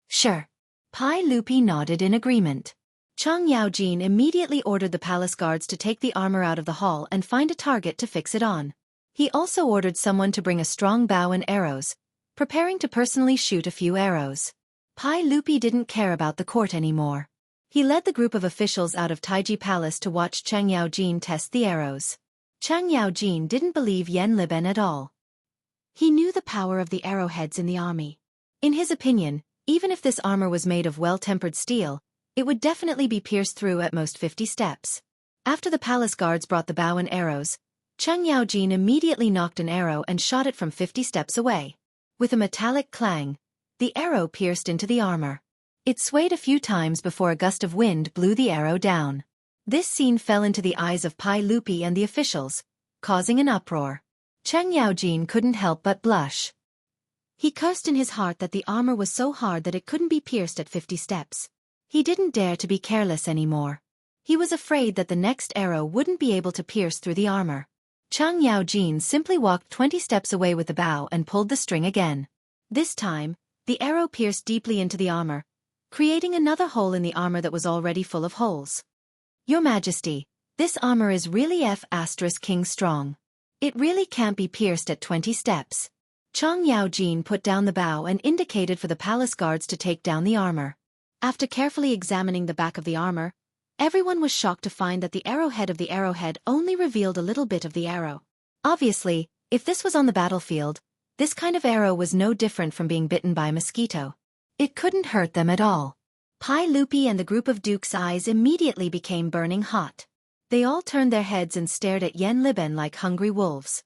A: "Sure." Pai Lupi nodded in agreement. Xianxia immediately ordered the palace guards to take the armor out of the hall and find a target to fix it on. He also ordered someone to bring a strong bow and arrows, preparing to personally shoot a few arrows. Pai Lupi didn't care about the court anymore. He led the group of officials out of Taiji Palace to watch Xianxia test the arrows. Xianxia didn't believe Yen Liben at all. He knew the power of the arrowheads in the army. In his opinion, even if this armor was made of well-tempered steel, it would definitely be pierced through at most 50 steps. After the palace guards brought the bow and arrows, Xianxia immediately knocked an arrow and shot it from 50 steps away. With a metallic clang, the arrow pierced into the armor. It swayed a few times before a gust of wind blew the arrow down. This scene fell into the eyes of Pai Lupi and the officials, causing an uproar. Xianxia couldn't help but blush. He cursed in his heart that the armor was so hard that it couldn't be pierced at 50 steps. He didn't dare to be careless anymore. He was afraid that the next arrow wouldn't be able to pierce through the armor. Xianxia simply walked 20 steps away with the bow and pulled the string again. This time, the arrow pierced deeply into the armor, creating another hole in the armor that was already full of holes. "Your Majesty, this armor is really F*King strong. It really can't be pierced at 20 steps. Xianxia put down the bow and indicated for the palace guards to take down the armor. After carefully examining the back of the armor, everyone was shocked to find that the arrowhead of the arrowhead only revealed a little bit of the arrow. Obviously, if this was on the battlefield, this kind of arrow was no different from being bitten by a mosquito. It couldn't hurt them at all. Pai Lupi and the group of dukes' eyes immediately became burning hot. They all turned their heads and stared at Yen Liben like hungry wolves.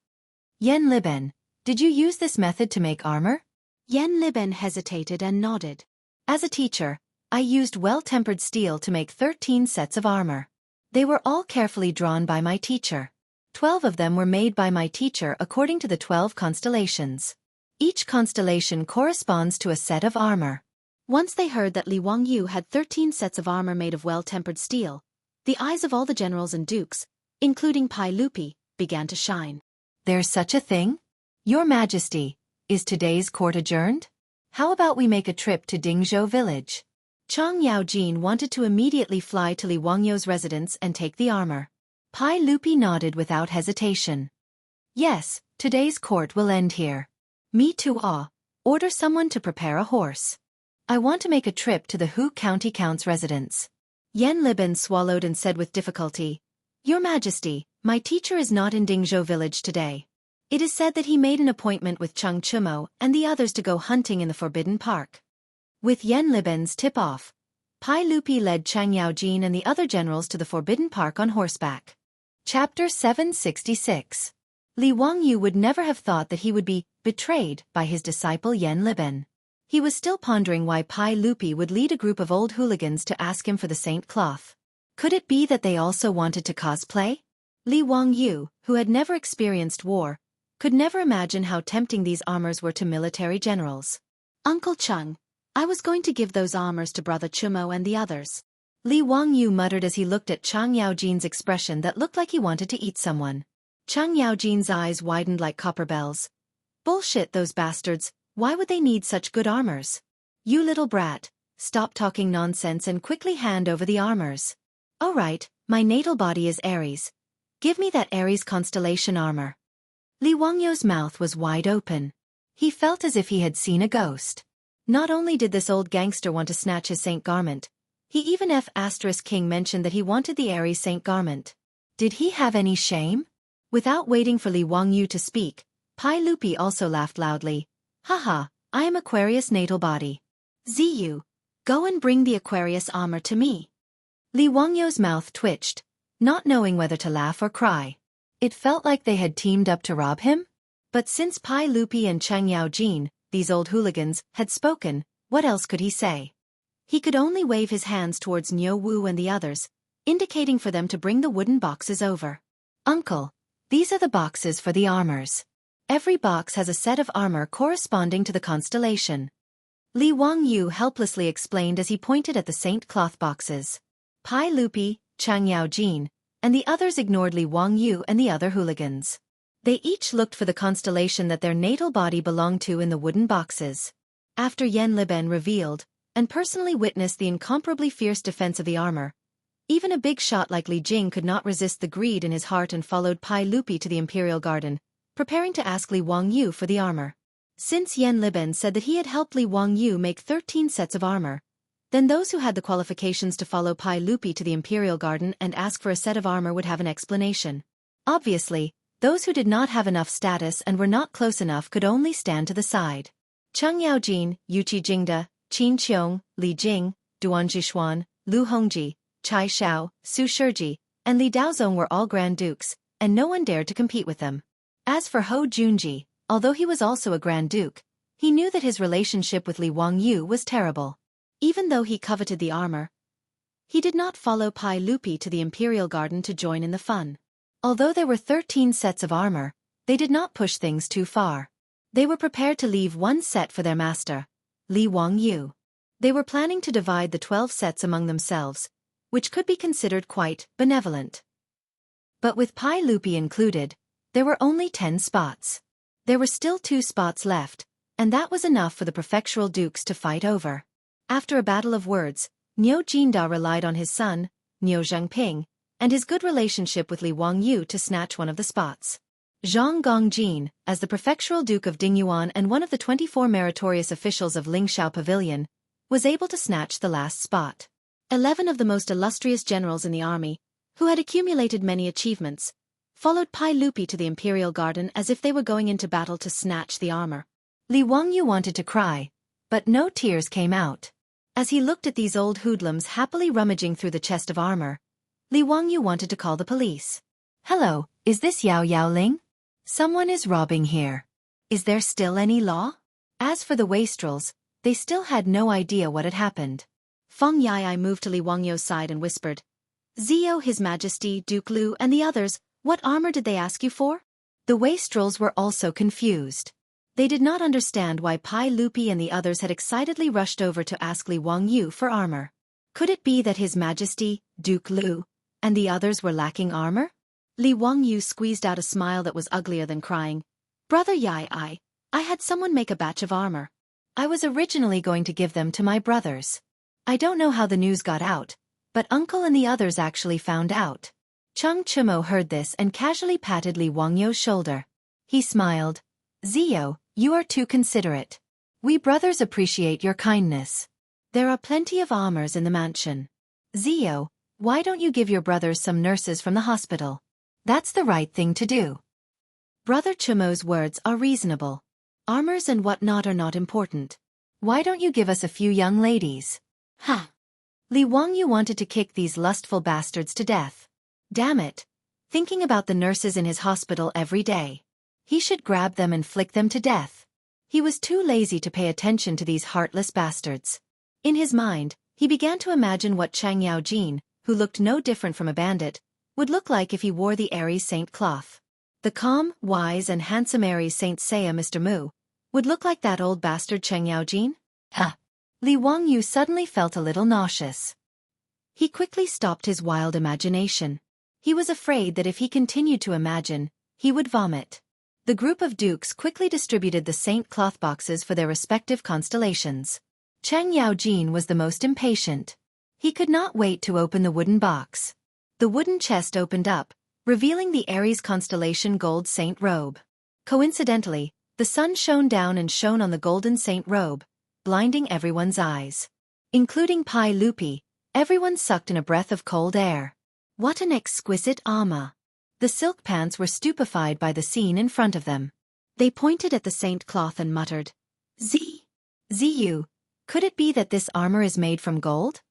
A: "Yen Liben, did you use this method to make armor?" Yen Liben hesitated and nodded. "As a teacher, I used well-tempered steel to make 13 sets of armor. They were all carefully drawn by my teacher. 12 of them were made by my teacher according to the 12 constellations. Each constellation corresponds to a set of armor." Once they heard that Li Wangyu had 13 sets of armor made of well-tempered steel, the eyes of all the generals and dukes, including Pai Lupi, began to shine. "There's such a thing? Your Majesty, is today's court adjourned? How about we make a trip to Dingzhou village?" Xianxia wanted to immediately fly to Li Wangyu's residence and take the armor. Pai Lupi nodded without hesitation. "Yes, today's court will end here. Me too. Order someone to prepare a horse. I want to make a trip to the Hu County Count's residence." Yen Liben swallowed and said with difficulty, "Your Majesty, my teacher is not in Dingzhou village today. It is said that he made an appointment with Cheng Chumo and the others to go hunting in the Forbidden Park." With Yen Liben's tip-off, Pai Lupi led Xianxia and the other generals to the Forbidden Park on horseback. Chapter 766. Li Wangyu would never have thought that he would be betrayed by his disciple Yen Liben. He was still pondering why Pai Lupi would lead a group of old hooligans to ask him for the saint cloth. Could it be that they also wanted to cosplay? Li Wangyu, who had never experienced war, could never imagine how tempting these armors were to military generals. "Uncle Cheng, I was going to give those armors to Brother Chumo and the others." Li Wangyu muttered as he looked at Xianxia's expression that looked like he wanted to eat someone. Xianxia's eyes widened like copper bells. "Bullshit, those bastards. Why would they need such good armors? You little brat, stop talking nonsense and quickly hand over the armors." "All right, my natal body is Aries. Give me that Aries constellation armor." Li Wangyu's mouth was wide open. He felt as if he had seen a ghost. Not only did this old gangster want to snatch his saint garment, he even F*King mentioned that he wanted the Aries saint garment. Did he have any shame? Without waiting for Li Wangyu to speak, Pai Lupi also laughed loudly. "Haha, I am Aquarius natal body. Ziyu, go and bring the Aquarius armor to me." Li Wangyu's mouth twitched, not knowing whether to laugh or cry. It felt like they had teamed up to rob him? But since Pai Lupi and Chang Yaojin, these old hooligans, had spoken, what else could he say? He could only wave his hands towards Niu Wu and the others, indicating for them to bring the wooden boxes over. Uncle, these are the boxes for the armors. Every box has a set of armor corresponding to the constellation. Li Wangyu helplessly explained as he pointed at the Saint cloth boxes. Pai Lupi, Chang Yaojin, and the others ignored Li Wangyu and the other hooligans. They each looked for the constellation that their natal body belonged to in the wooden boxes. After Yan Liben revealed, and personally witnessed the incomparably fierce defense of the armor, even a big shot like Li Jing could not resist the greed in his heart and followed Pai Lupi to the Imperial Garden, preparing to ask Li Wangyu for the armor. Since Yan Liben said that he had helped Li Wangyu make 13 sets of armor, then those who had the qualifications to follow Pai Lupi to the Imperial Garden and ask for a set of armor would have an explanation. Obviously, those who did not have enough status and were not close enough could only stand to the side. Cheng Yaojin, Yuqi Jingda, Qin Qiong, Li Jing, Duan Jishuan, Lu Hongji, Chai Shao, Su Shiji, and Li Daozong were all Grand Dukes, and no one dared to compete with them. As for Hou Junji, although he was also a Grand Duke, he knew that his relationship with Li Wangyu was terrible. Even though he coveted the armor, he did not follow Pai Lupi to the Imperial Garden to join in the fun. Although there were 13 sets of armor, they did not push things too far. They were prepared to leave one set for their master, Li Wangyu. They were planning to divide the 12 sets among themselves, which could be considered quite benevolent. But with Pai Lupi included, there were only 10 spots. There were still 2 spots left, and that was enough for the prefectural dukes to fight over. After a battle of words, Niu Jinda relied on his son, Niu Zhengping, and his good relationship with Li Wangyu to snatch one of the spots. Zhang Gongjin, as the prefectural duke of Dingyuan and one of the 24 meritorious officials of Lingxiao Pavilion, was able to snatch the last spot. 11 of the most illustrious generals in the army, who had accumulated many achievements, followed Pai Lupi to the Imperial Garden as if they were going into battle to snatch the armor. Li Wangyu wanted to cry, but no tears came out. As he looked at these old hoodlums happily rummaging through the chest of armor, Li Wangyu wanted to call the police. "Hello, is this Yao Yaoling? Someone is robbing here. Is there still any law?" As for the wastrels, they still had no idea what had happened. Feng Yai moved to Li Wangyu's side and whispered, "Zio, His Majesty, Duke Lu, and the others, what armor did they ask you for?" The wastrels were also confused. They did not understand why Pai Lupi and the others had excitedly rushed over to ask Li Wangyu for armor. Could it be that His Majesty, Duke Lu, and the others were lacking armor? Li Wangyu squeezed out a smile that was uglier than crying. "Brother Yai, I had someone make a batch of armor. I was originally going to give them to my brothers. I don't know how the news got out, but Uncle and the others actually found out." Cheng Chimo heard this and casually patted Li Wangyu's shoulder. He smiled. "Zio, you are too considerate. We brothers appreciate your kindness. There are plenty of armors in the mansion. Zio, why don't you give your brothers some nurses from the hospital? That's the right thing to do." Brother Chimo's words are reasonable. Armors and whatnot are not important. Why don't you give us a few young ladies? Ha! Li Wangyu wanted to kick these lustful bastards to death. Damn it! Thinking about the nurses in his hospital every day. He should grab them and flick them to death. He was too lazy to pay attention to these heartless bastards. In his mind, he began to imagine what Chang Yaojin, who looked no different from a bandit, would look like if he wore the Aries Saint cloth. The calm, wise and handsome Aries Saint Seiya Mr. Mu would look like that old bastard Cheng Yaojin? Ha! Li Wangyu suddenly felt a little nauseous. He quickly stopped his wild imagination. He was afraid that if he continued to imagine, he would vomit. The group of dukes quickly distributed the Saint cloth boxes for their respective constellations. Cheng Yaojin was the most impatient. He could not wait to open the wooden box. The wooden chest opened up, revealing the Aries constellation gold saint robe. Coincidentally, the sun shone down and shone on the golden saint robe, blinding everyone's eyes. Including Pai Lupi, everyone sucked in a breath of cold air. What an exquisite armor! The silk pants were stupefied by the scene in front of them. They pointed at the saint cloth and muttered, Ziyu, could it be that this armor is made from gold?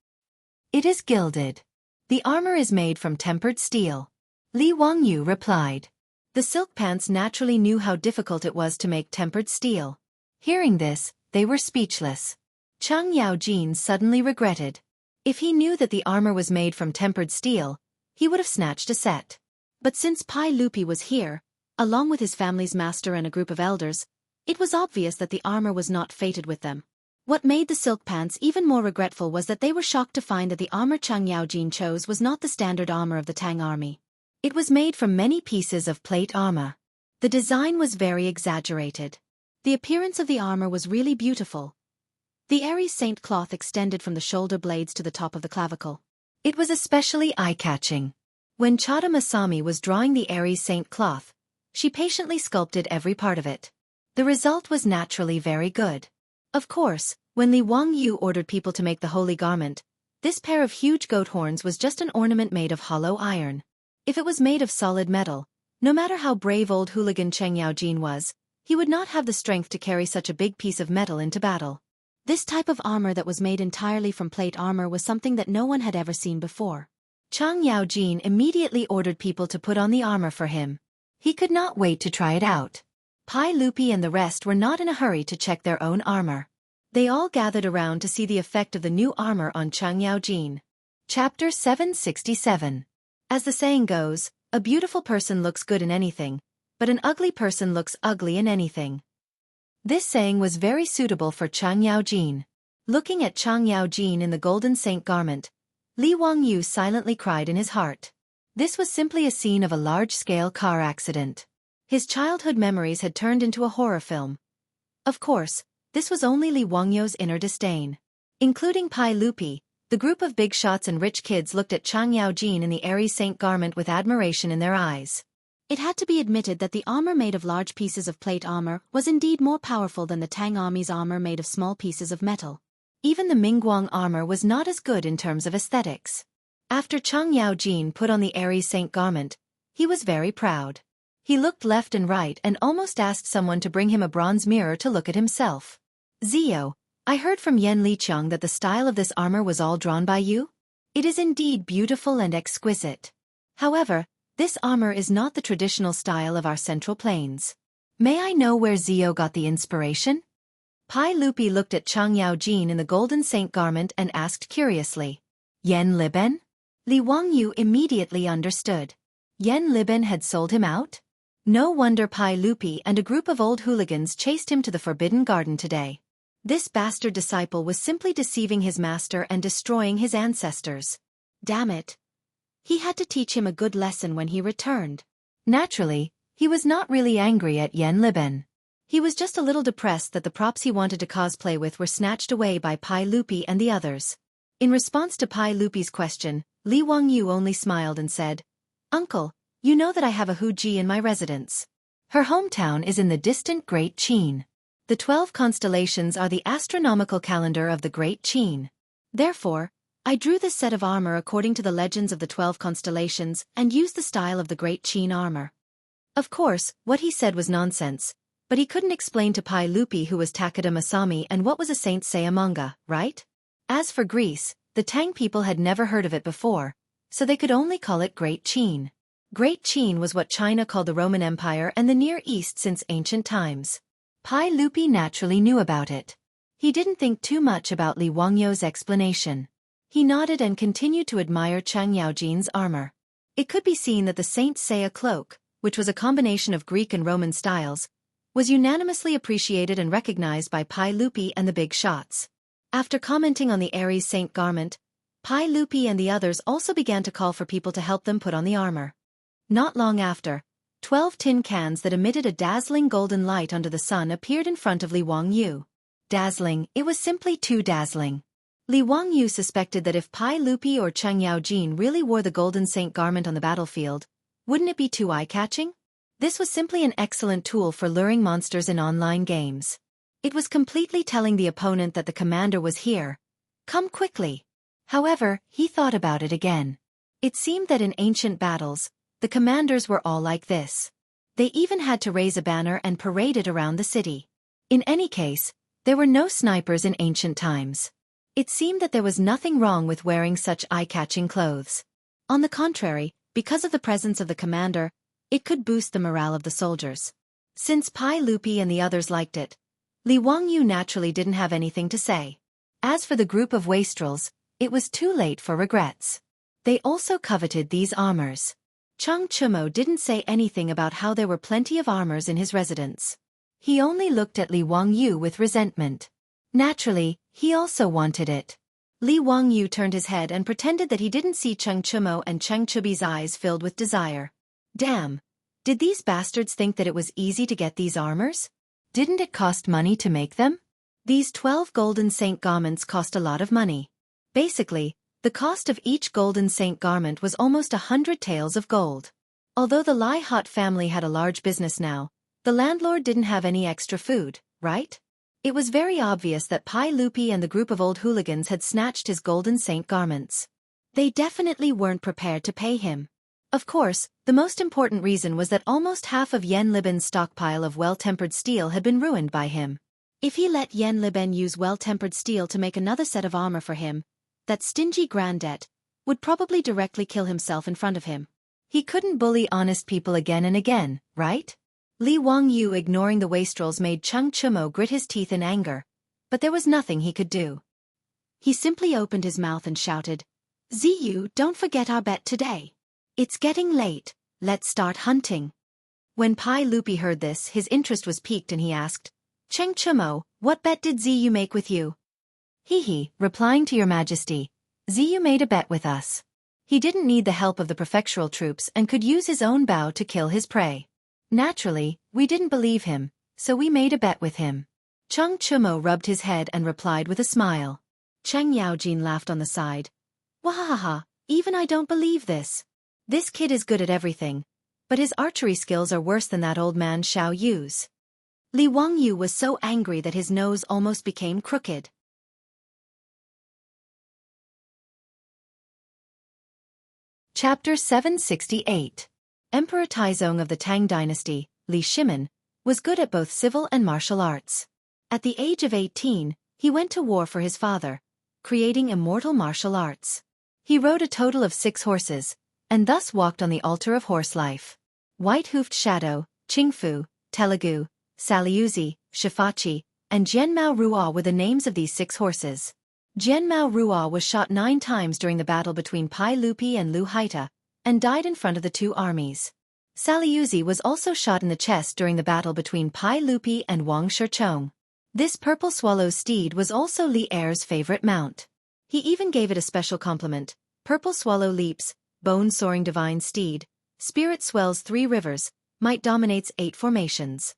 A: It is gilded. The armor is made from tempered steel. Li Wangyu replied. The silk pants naturally knew how difficult it was to make tempered steel. Hearing this, they were speechless. Chang Yaojin suddenly regretted. If he knew that the armor was made from tempered steel, he would have snatched a set. But since Pai Lupi was here, along with his family's master and a group of elders, it was obvious that the armor was not fated with them. What made the silk pants even more regretful was that they were shocked to find that the armor Chang Yaojin chose was not the standard armor of the Tang army. It was made from many pieces of plate armor. The design was very exaggerated. The appearance of the armor was really beautiful. The airy saint cloth extended from the shoulder blades to the top of the clavicle. It was especially eye-catching. When Chada Masami was drawing the airy saint cloth, she patiently sculpted every part of it. The result was naturally very good. Of course, when Li Wangyu ordered people to make the holy garment, this pair of huge goat horns was just an ornament made of hollow iron. If it was made of solid metal, no matter how brave old hooligan Cheng Yaojin was, he would not have the strength to carry such a big piece of metal into battle. This type of armor that was made entirely from plate armor was something that no one had ever seen before. Chang Yaojin immediately ordered people to put on the armor for him. He could not wait to try it out. Pai Lupi and the rest were not in a hurry to check their own armor. They all gathered around to see the effect of the new armor on Chang Yaojin. Chapter 767. As the saying goes, a beautiful person looks good in anything, but an ugly person looks ugly in anything. This saying was very suitable for Chang Yaojin. Looking at Chang Yaojin in the golden saint garment, Li Wangyu silently cried in his heart. This was simply a scene of a large-scale car accident. His childhood memories had turned into a horror film. Of course, this was only Li Wangyu's inner disdain. Including Pai Lupi, the group of big shots and rich kids looked at Chang Yaojin in the airy saint garment with admiration in their eyes. It had to be admitted that the armor made of large pieces of plate armor was indeed more powerful than the Tang army's armor made of small pieces of metal. Even the Mingguang armor was not as good in terms of aesthetics. After Chang Yaojin put on the airy saint garment, he was very proud. He looked left and right and almost asked someone to bring him a bronze mirror to look at himself. Zio, I heard from Yan Liqiang that the style of this armor was all drawn by you? It is indeed beautiful and exquisite. However, this armor is not the traditional style of our Central Plains. May I know where Zio got the inspiration? Pai Lupi looked at Chang Yaojin in the golden saint garment and asked curiously. Yan Liben? Li Wangyu immediately understood. Yan Liben had sold him out? No wonder Pai Lupi and a group of old hooligans chased him to the Forbidden Garden today. This bastard disciple was simply deceiving his master and destroying his ancestors. Damn it. He had to teach him a good lesson when he returned. Naturally, he was not really angry at Yan Liben. He was just a little depressed that the props he wanted to cosplay with were snatched away by Pai Lupi and the others. In response to Pai Lupi's question, Li Wangyu only smiled and said, Uncle, you know that I have a Huji in my residence. Her hometown is in the distant Great Qin. The 12 constellations are the astronomical calendar of the Great Qin. Therefore, I drew this set of armor according to the legends of the 12 constellations and used the style of the Great Qin armor. Of course, what he said was nonsense, but he couldn't explain to Pai Lupi who was Takeda Masami and what was a Saint Seiya manga, right? As for Greece, the Tang people had never heard of it before, so they could only call it Great Qin. Great Qin was what China called the Roman Empire and the Near East since ancient times. Pai Lupi naturally knew about it. He didn't think too much about Li Wangyu's explanation. He nodded and continued to admire Chang Yaojin's armor. It could be seen that the Saint Seiya cloak, which was a combination of Greek and Roman styles, was unanimously appreciated and recognized by Pai Lupi and the big shots. After commenting on the Aries Saint garment, Pai Lupi and the others also began to call for people to help them put on the armor. Not long after, 12 tin cans that emitted a dazzling golden light under the sun appeared in front of Li Wangyu. Dazzling, it was simply too dazzling. Li Wangyu suspected that if Pai Lupi or Chang Yaojin really wore the golden saint garment on the battlefield, wouldn't it be too eye-catching? This was simply an excellent tool for luring monsters in online games. It was completely telling the opponent that the commander was here. Come quickly. However, he thought about it again. It seemed that in ancient battles, the commanders were all like this. They even had to raise a banner and parade it around the city. In any case, there were no snipers in ancient times. It seemed that there was nothing wrong with wearing such eye-catching clothes. On the contrary, because of the presence of the commander, It could boost the morale of the soldiers. Since Pai Lupi and the others liked it, Li Wangyu naturally didn't have anything to say. As for the group of wastrels, it was too late for regrets. They also coveted these armors. Cheng Chumo didn't say anything about how there were plenty of armors in his residence. He only looked at Li Wangyu with resentment. Naturally, he also wanted it. Li Wangyu turned his head and pretended that he didn't see Cheng Chumo, and Cheng Chubi's eyes filled with desire. Damn! Did these bastards think that it was easy to get these armors? Didn't it cost money to make them? These 12 golden saint garments cost a lot of money. Basically, the cost of each golden saint garment was almost 100 taels of gold. Although the Lai Hot family had a large business now, the landlord didn't have any extra food, right? It was very obvious that Pai Lupi and the group of old hooligans had snatched his golden saint garments. They definitely weren't prepared to pay him. Of course, the most important reason was that almost half of Yen Liben's stockpile of well-tempered steel had been ruined by him. If he let Yen Liben use well-tempered steel to make another set of armor for him, that stingy granddette would probably directly kill himself in front of him. He couldn't bully honest people again and again, right? Li Wangyu ignoring the wastrels made Cheng Chumo grit his teeth in anger, but there was nothing he could do. He simply opened his mouth and shouted, "Ziyu, don't forget our bet today. It's getting late, let's start hunting." When Pai Lupi heard this, his interest was piqued and he asked, "Cheng Chumo, what bet did Ziyu make with you?" "He, replying to your majesty, Ziyu made a bet with us. He didn't need the help of the prefectural troops and could use his own bow to kill his prey. Naturally, we didn't believe him, so we made a bet with him." Cheng Chumo rubbed his head and replied with a smile. Cheng Yaojin laughed on the side. "Wahaha, even I don't believe this. This kid is good at everything, but his archery skills are worse than that old man Xiao Yu's." Li Wangyu was so angry that his nose almost became crooked. Chapter 768. Emperor Taizong of the Tang Dynasty, Li Shimin, was good at both civil and martial arts. At the age of 18, he went to war for his father, creating immortal martial arts. He rode a total of 6 horses, and thus walked on the altar of horse life. White-hoofed Shadow, Qingfu, Telugu, Saliuzi, Shifachi, and Jianmao Ruo were the names of these 6 horses. Jianmao Ruo was shot 9 times during the battle between Pai Lupi and Lu Haita, and died in front of the 2 armies. Saliuzi was also shot in the chest during the battle between Pai Lupi and Wang Shichong. This purple swallow's steed was also Li Er's favorite mount. He even gave it a special compliment: "Purple swallow leaps, bone-soaring divine steed, spirit swells 3 rivers, might dominates 8 formations."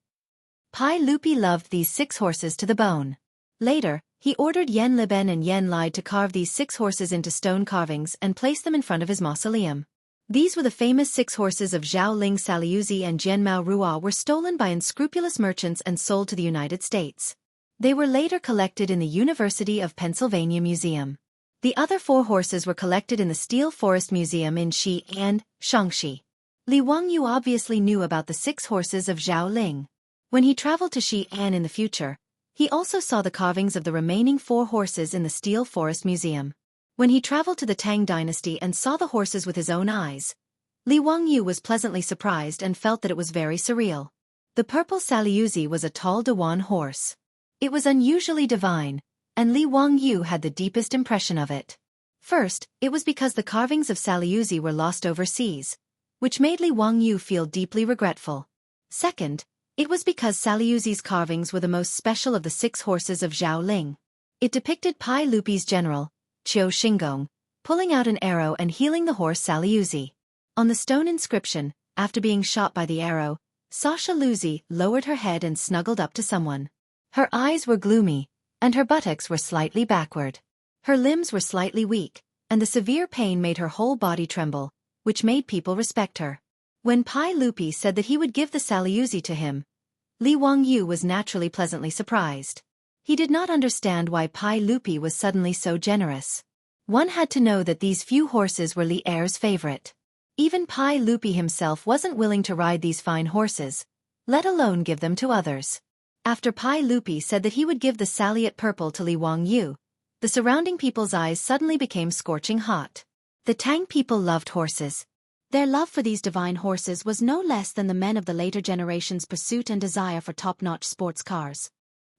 A: Pai Lupi loved these 6 horses to the bone. Later, he ordered Yen Liben and Yen Lai to carve these 6 horses into stone carvings and place them in front of his mausoleum. These were the famous 6 horses of Zhao Ling. Saliuzi and Jianmao Ruo were stolen by unscrupulous merchants and sold to the United States. They were later collected in the University of Pennsylvania Museum. The other 4 horses were collected in the Steel Forest Museum in Xi'an and Xianxia. Li Wangyu obviously knew about the 6 horses of Zhao Ling. When he traveled to Xi'an in the future, he also saw the carvings of the remaining 4 horses in the Steel Forest Museum. When he traveled to the Tang Dynasty and saw the horses with his own eyes, Li Wangyu was pleasantly surprised and felt that it was very surreal. The purple Saliuzi was a tall Dewan horse. It was unusually divine, and Li Wangyu had the deepest impression of it. First, it was because the carvings of Saliuzi were lost overseas, which made Li Wangyu feel deeply regretful. Second, it was because Saliuzi's carvings were the most special of the 6 horses of Zhao Ling. It depicted Pai Lupi's general, Qiu Xingong, pulling out an arrow and healing the horse Saliuzi. On the stone inscription, after being shot by the arrow, Sasha Luzi lowered her head and snuggled up to someone. Her eyes were gloomy, and her buttocks were slightly backward. Her limbs were slightly weak, and the severe pain made her whole body tremble, which made people respect her. When Pai Lupi said that he would give the Saliuzi to him, Li Wangyu was naturally pleasantly surprised. He did not understand why Pai Lupi was suddenly so generous. One had to know that these few horses were Li Er's favorite. Even Pai Lupi himself wasn't willing to ride these fine horses, let alone give them to others. After Pai Lupi said that he would give the Saliat purple to Li Wangyu, the surrounding people's eyes suddenly became scorching hot. The Tang people loved horses.
B: Their love for these divine horses was no less than the men of the later generation's pursuit and desire for top-notch sports cars.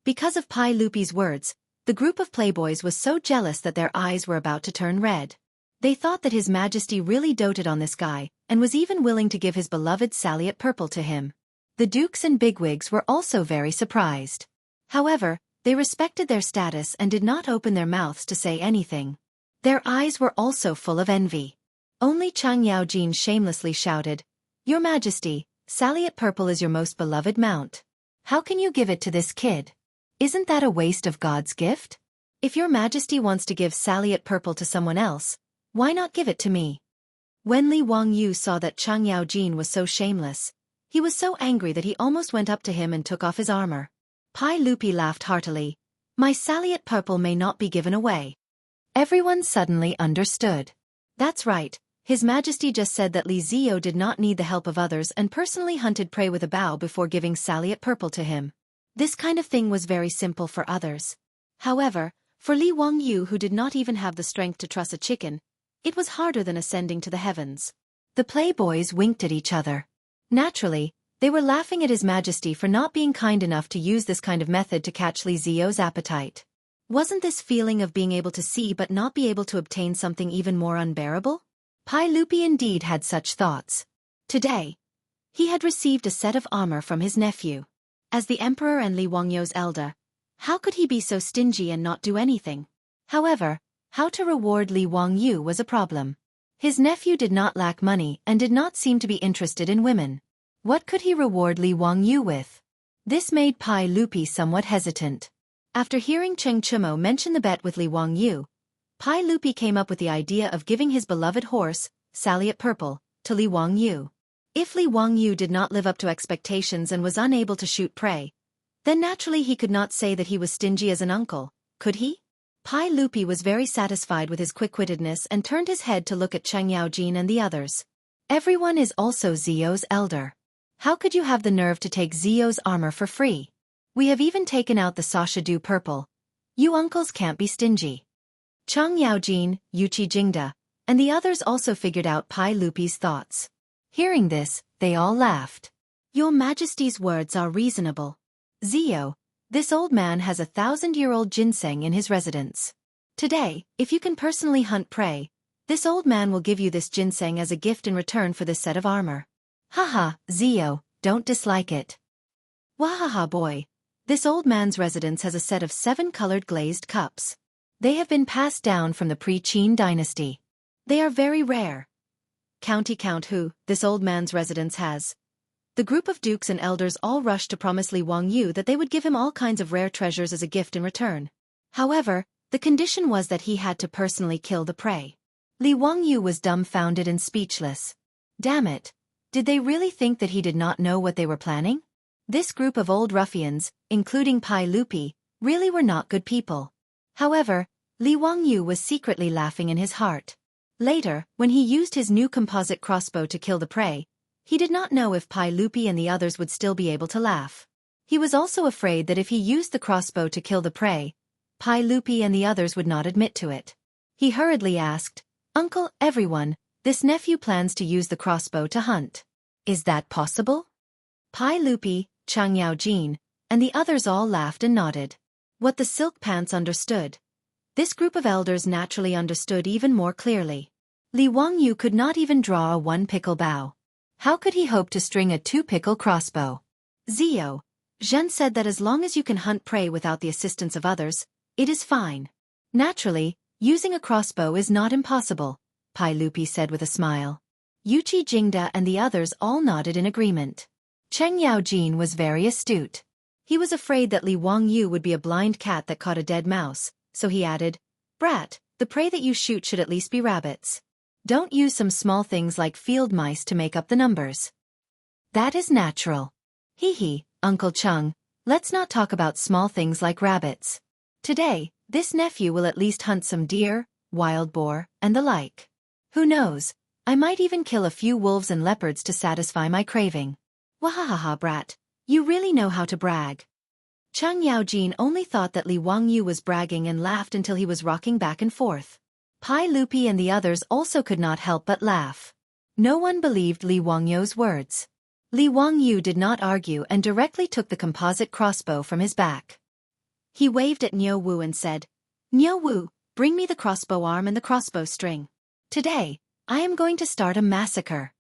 A: Because of Pai Lupi's words, the group of playboys was so jealous that their eyes were about to turn red. They thought that His Majesty really doted on this guy, and was even willing to give his beloved Saliot purple to him. The dukes and bigwigs were also very surprised. However, they respected their status and did not open their mouths to say anything. Their eyes were also full of envy. Only Chang Yaojin shamelessly shouted, "Your Majesty, Saliot purple is your most beloved mount. How can you give it to this kid? Isn't that a waste of God's gift? If your Majesty wants to give Saliot purple to someone else, why not give it to me?" When Li Wangyu saw that Chang Yaojin was so shameless, he was so angry that he almost went up to him and took off his armor. Pai Lupi laughed heartily. "My Saliot purple may not be given away." Everyone suddenly understood. That's right, His Majesty just said that Li Ziyo did not need the help of others and personally hunted prey with a bow before giving Saliot purple to him. This kind of thing was very simple for others. However, for Li Wangyu, who did not even have the strength to truss a chicken, it was harder than ascending to the heavens. The playboys winked at each other. Naturally, they were laughing at His Majesty for not being kind enough to use this kind of method to catch Li Ziyo's appetite. Wasn't this feeling of being able to see but not be able to obtain something even more unbearable? Pai Lupi indeed had such thoughts. Today, he had received a set of armor from his nephew. As the emperor and Li Wangyu's elder, how could he be so stingy and not do anything? However, how to reward Li Wangyu was a problem. His nephew did not lack money and did not seem to be interested in women. What could he reward Li Wangyu with? This made Pai Lupi somewhat hesitant. After hearing Cheng Chumo mention the bet with Li Wangyu, Pai Lupi came up with the idea of giving his beloved horse, Saliot purple, to Li Wangyu. If Li Wangyu did not live up to expectations and was unable to shoot prey, then naturally he could not say that he was stingy as an uncle, could he? Pai Lupi was very satisfied with his quick-wittedness and turned his head to look at Cheng Yaojin and the others. Everyone is also Zio's elder. How could you have the nerve to take Zio's armor for free? We have even taken out the Sasha Du purple. You uncles can't be stingy. Chang Yaojin, Yuqi Jingda, and the others also figured out Pai Lupi's thoughts. Hearing this, they all laughed. Your Majesty's words are reasonable. Zio, this old man has 1,000-year-old ginseng in his residence. Today, if you can personally hunt prey, this old man will give you this ginseng as a gift in return for this set of armor. Haha, Zio, don't dislike it. Wahaha boy, this old man's residence has a set of 7 colored glazed cups. They have been passed down from the pre-Qin dynasty. They are very rare. Count who this old man's residence has. The group of dukes and elders all rushed to promise Li Wangyu that they would give him all kinds of rare treasures as a gift in return. However, the condition was that he had to personally kill the prey. Li Wangyu was dumbfounded and speechless. Damn it! Did they really think that he did not know what they were planning? This group of old ruffians, including Pai Lupi, really were not good people. However, Li Wangyu was secretly laughing in his heart. Later, when he used his new composite crossbow to kill the prey, he did not know if Pai Lupi and the others would still be able to laugh. He was also afraid that if he used the crossbow to kill the prey, Pai Lupi and the others would not admit to it. He hurriedly asked, "Uncle, everyone, this nephew plans to use the crossbow to hunt. Is that possible?" Pai Lupi, Chang Yaojin, and the others all laughed and nodded. What the silk pants understood. This group of elders naturally understood even more clearly. Li Wangyu could not even draw a 1-pickle bow. How could he hope to string a 2-pickle crossbow? Zio, Zhen said that as long as you can hunt prey without the assistance of others, it is fine. Naturally, using a crossbow is not impossible, Pai Lupi said with a smile. Yuqi Jingda and the others all nodded in agreement. Cheng Yaojin was very astute. He was afraid that Li Wangyu would be a blind cat that caught a dead mouse, so he added, "Brat, the prey that you shoot should at least be rabbits. Don't use some small things like field mice to make up the numbers. That is natural. Hee, Uncle Chung, let's not talk about small things like rabbits. Today, this nephew will at least hunt some deer, wild boar, and the like. Who knows, I might even kill a few wolves and leopards to satisfy my craving. Wahahaha brat, you really know how to brag." Chang Yaojin only thought that Li Wangyu was bragging and laughed until he was rocking back and forth. Pai Lupi and the others also could not help but laugh. No one believed Li Wangyu's words. Li Wangyu did not argue and directly took the composite crossbow from his back.
B: He waved at Niu Wu and said, "Niu Wu, bring me the crossbow arm and the crossbow string.
A: Today, I am going to start a massacre."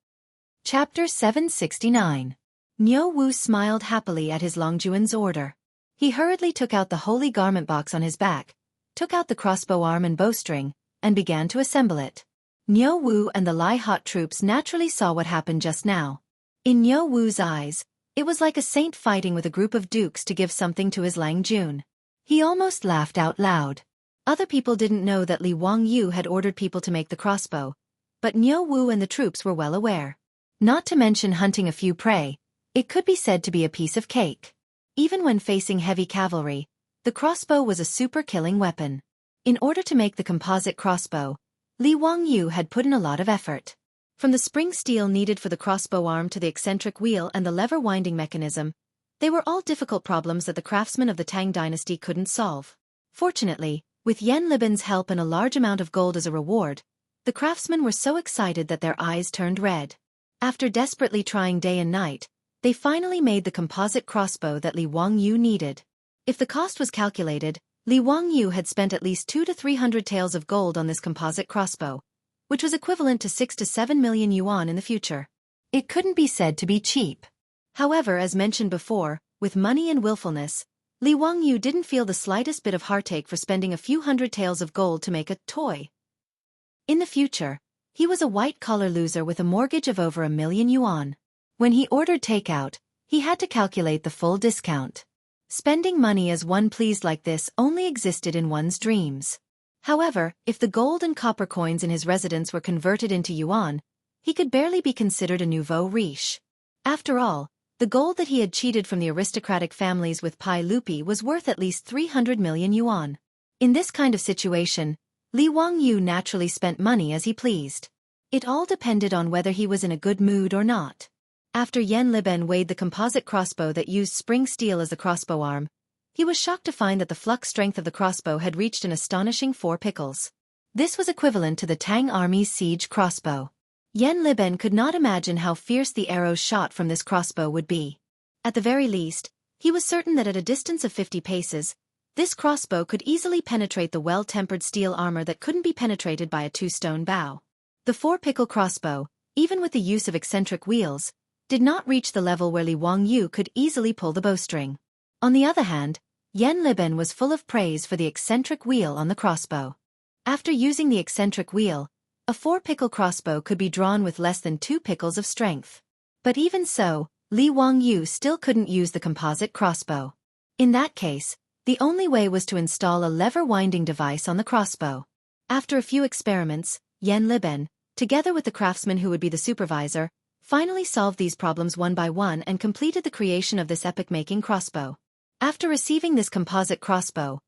A: Chapter 769. Niu Wu smiled happily at his Longjuan's order. He hurriedly took out the holy garment box on his back, took out the crossbow arm and bowstring, and began to assemble it. Niu Wu and the Lai Hot troops naturally saw what happened just now. In Niu Wu's eyes, it was like a saint fighting with a group of dukes to give something to his Lang Jun. He almost laughed out loud. Other people didn't know that Li Wangyu had ordered people to make the crossbow, but Niu Wu and the troops were well aware. Not to mention hunting a few prey, it could be said to be a piece of cake. Even when facing heavy cavalry, the crossbow was a super-killing weapon. In order to make the composite crossbow, Li Wangyu had put in a lot of effort. From the spring steel needed for the crossbow arm to the eccentric wheel and the lever winding mechanism, they were all difficult problems that the craftsmen of the Tang Dynasty couldn't solve. Fortunately, with Yan Liben's help and a large amount of gold as a reward, the craftsmen were so excited that their eyes turned red. After desperately trying day and night, they finally made the composite crossbow that Li Wangyu needed. If the cost was calculated, Li Wangyu had spent at least 200 to 300 taels of gold on this composite crossbow, which was equivalent to 6 to 7 million yuan in the future. It couldn't be said to be cheap. However, as mentioned before, with money and willfulness, Li Wangyu didn't feel the slightest bit of heartache for spending a few hundred taels of gold to make a toy. In the future, he was a white-collar loser with a mortgage of over 1 million yuan. When he ordered takeout, he had to calculate the full discount. Spending money as one pleased like this only existed in one's dreams. However, if the gold and copper coins in his residence were converted into yuan, he could barely be considered a nouveau riche. After all, the gold that he had cheated from the aristocratic families with Pai Lupi was worth at least 300 million yuan. In this kind of situation, Li Wangyu naturally spent money as he pleased. It all depended on whether he was in a good mood or not. After Yan Liben weighed the composite crossbow that used spring steel as the crossbow arm, he was shocked to find that the flux strength of the crossbow had reached an astonishing 4 pickles. This was equivalent to the Tang army's siege crossbow. Yan Liben could not imagine how fierce the arrows shot from this crossbow would be. At the very least, he was certain that at a distance of 50 paces, this crossbow could easily penetrate the well-tempered steel armor that couldn't be penetrated by a 2-stone bow. The 4-pickle crossbow, even with the use of eccentric wheels, did not reach the level where Li Wangyu could easily pull the bowstring. On the other hand, Yan Liben was full of praise for the eccentric wheel on the crossbow. After using the eccentric wheel, a 4-pickle crossbow could be drawn with less than 2 pickles of strength. But even so, Li Wangyu still couldn't use the composite crossbow. In that case, the only way was to install a lever winding device on the crossbow. After a few experiments, Yan Liben, together with the craftsman who would be the supervisor, finally solved these problems one by one and completed the creation of this epoch-making crossbow. After receiving this composite crossbow,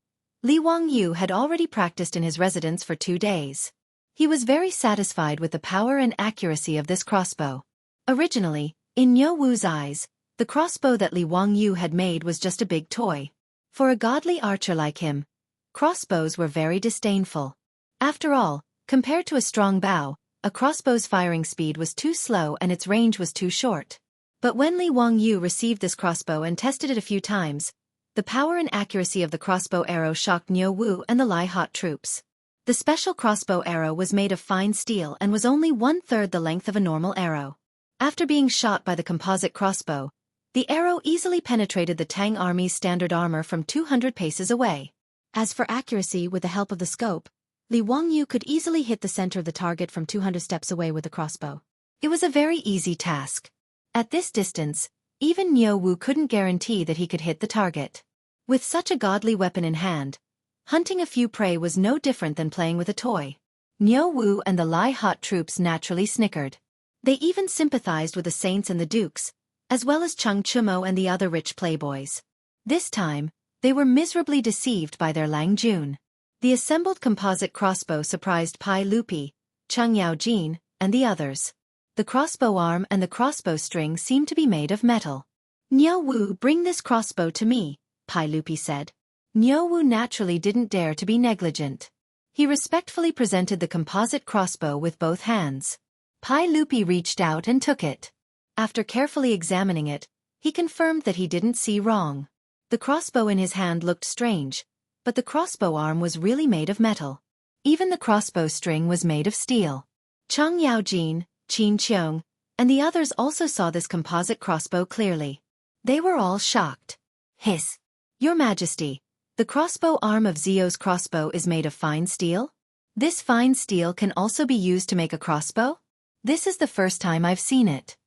A: Li Wangyu had already practiced in his residence for 2 days. He was very satisfied with the power and accuracy of this crossbow. Originally, in Niu Wu's eyes, the crossbow that Li Wangyu had made was just a big toy. For a godly archer like him, crossbows were very disdainful. After all, compared to a strong bow, a crossbow's firing speed was too slow and its range was too short. But when Li Wangyu received this crossbow and tested it a few times, the power and accuracy of the crossbow arrow shocked Niu Wu and the Lai Hot troops. The special crossbow arrow was made of fine steel and was only 1/3 the length of a normal arrow. After being shot by the composite crossbow, the arrow easily penetrated the Tang army's standard armor from 200 paces away.
B: As for accuracy with the help of the scope, Li Wangyu could easily hit the center of the target from 200 steps away with the crossbow.
A: It was a very easy task. At this distance, even Niu Wu couldn't guarantee that he could hit the target. With such a godly weapon in hand, hunting a few prey was no different than playing with a toy. Niu Wu and the Lai Hot troops naturally snickered. They even sympathized with the saints and the dukes, as well as Cheng Chumo and the other rich playboys. This time, they were miserably deceived by their Lang Jun. The assembled composite crossbow surprised Pai Lupi, Cheng Yaojin, and the others. The crossbow arm and the crossbow string seemed to be made of metal. "Niu Wu, bring this crossbow to me," Pai Lupi said. Niu Wu naturally didn't dare to be negligent. He respectfully presented the composite crossbow with both hands. Pai Lupi reached out and took it. After carefully examining it, he confirmed that he didn't see wrong. The crossbow in his hand looked strange, but the crossbow arm was really made of metal. Even the crossbow string was made of steel. Chang Yaojin, Qin Qiong, and the others also saw this composite crossbow clearly. They were all shocked. Hiss! Your Majesty, the crossbow arm of Zio's crossbow is made of fine steel? This fine steel can also be used to make a crossbow? This is the first time I've seen it.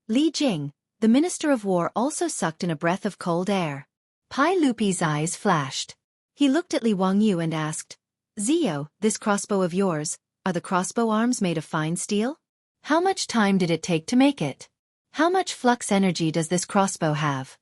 A: Li Jing, the Minister of War, also sucked in a breath of cold air. Pai Lupi's eyes flashed. He looked at Li Wangyu and asked, Zio, this crossbow of yours, are the crossbow arms made of fine steel? How much time did it take to make it? How much flux energy does this crossbow have?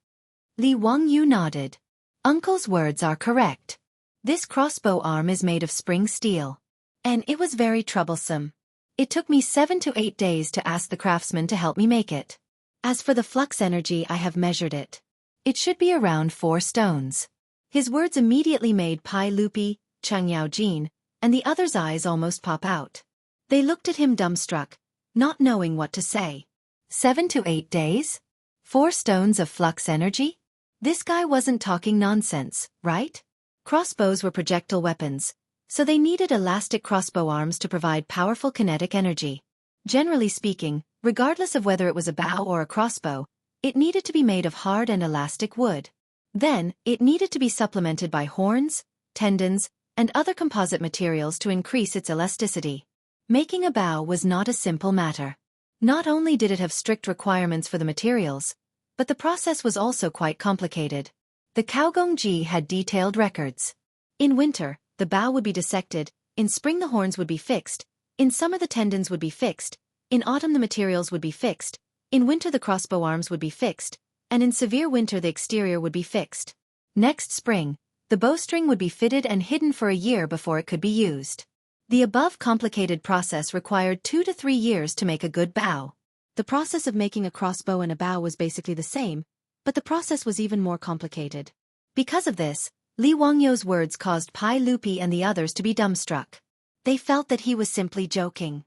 A: Li Wangyu nodded. Uncle's words are correct. This crossbow arm is made of spring steel. And it was very troublesome. It took me 7 to 8 days to ask the craftsman to help me make it. As for the flux energy, I have measured it. It should be around 4 stones. His words immediately made Pai Lupi, Chang Yaojin, and the others' eyes almost pop out. They looked at him dumbstruck, not knowing what to say. 7 to 8 days? 4 stones of flux energy? This guy wasn't talking nonsense, right? Crossbows were projectile weapons, so they needed elastic crossbow arms to provide powerful kinetic energy. Generally speaking, regardless of whether it was a bow or a crossbow, it needed to be made of hard and elastic wood. Then, it needed to be supplemented by horns, tendons, and other composite materials to increase its elasticity. Making a bow was not a simple matter. Not only did it have strict requirements for the materials, but the process was also quite complicated. The Caogongji had detailed records. In winter, the bow would be dissected, in spring the horns would be fixed, in summer the tendons would be fixed, in autumn the materials would be fixed, in winter the crossbow arms would be fixed, and in severe winter the exterior would be fixed. Next spring, the bowstring would be fitted and hidden for a year before it could be used. The above complicated process required 2 to 3 years to make a good bow. The process of making a crossbow and a bow was basically the same, but the process was even more complicated. Because of this, Li Wangyu's words caused Pai Lupi and the others to be dumbstruck. They felt that he was simply joking.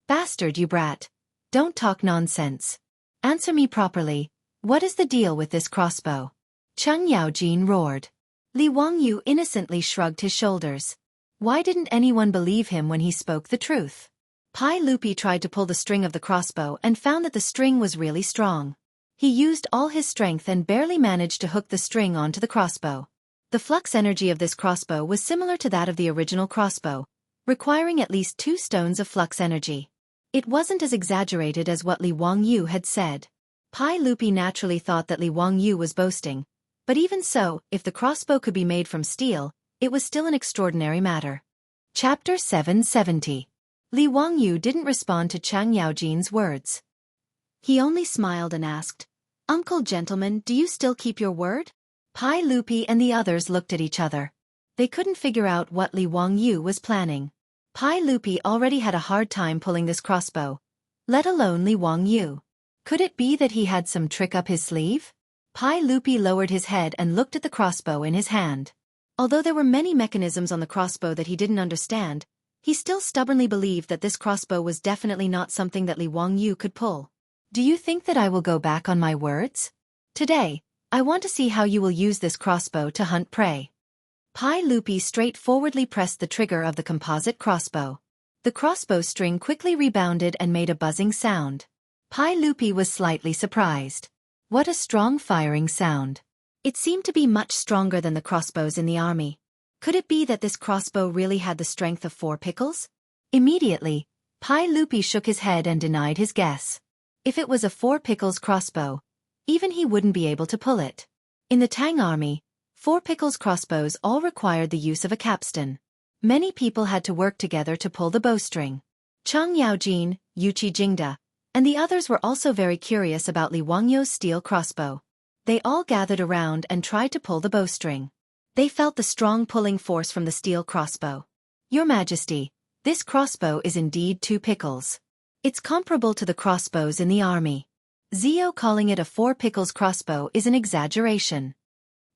A: Bastard, you brat. Don't talk nonsense. Answer me properly. What is the deal with this crossbow? Chang Yaojin roared. Li Wangyu innocently shrugged his shoulders. Why didn't anyone believe him when he spoke the truth? Pai Lupi tried to pull the string of the crossbow and found that the string was really strong. He used all his strength and barely managed to hook the string onto the crossbow. The flux energy of this crossbow was similar to that of the original crossbow, requiring at least 2 stones of flux energy. It wasn't as exaggerated as what Li Wangyu had said. Pai Lupi naturally thought that Li Wangyu was boasting, but even so, if the crossbow could be made from steel, it was still an extraordinary matter. Chapter 770. Li Wangyu didn't respond to Chang Yaojin's words. He only smiled and asked, Uncle gentleman, do you still keep your word? Pai Lupi and the others looked at each other. They couldn't figure out what Li Wangyu was planning. Pai Lupi already had a hard time pulling this crossbow, let alone Li Wangyu. Could it be that he had some trick up his sleeve? Pai Lupi lowered his head and looked at the crossbow in his hand. Although there were many mechanisms on the crossbow that he didn't understand, he still stubbornly believed that this crossbow was definitely not something that Li Wangyu could pull. Do you think that I will go back on my words? Today, I want to see how you will use this crossbow to hunt prey. Pai Lupi straightforwardly pressed the trigger of the composite crossbow. The crossbow string quickly rebounded and made a buzzing sound. Pai Lupi was slightly surprised. What a strong firing sound. It seemed to be much stronger than the crossbows in the army. Could it be that this crossbow really had the strength of 4 pickles? Immediately, Pai Lupi shook his head and denied his guess. If it was a 4 pickles crossbow, even he wouldn't be able to pull it. In the Tang army, 4 pickles crossbows all required the use of a capstan. Many people had to work together to pull the bowstring. Chang Yaojin, Yuqi Jingda, and the others were also very curious about Li Wangyu's steel crossbow. They all gathered around and tried to pull the bowstring. They felt the strong pulling force from the steel crossbow. Your Majesty, this crossbow is indeed 2 pickles. It's comparable to the crossbows in the army. Zio calling it a 4 pickles crossbow is an exaggeration.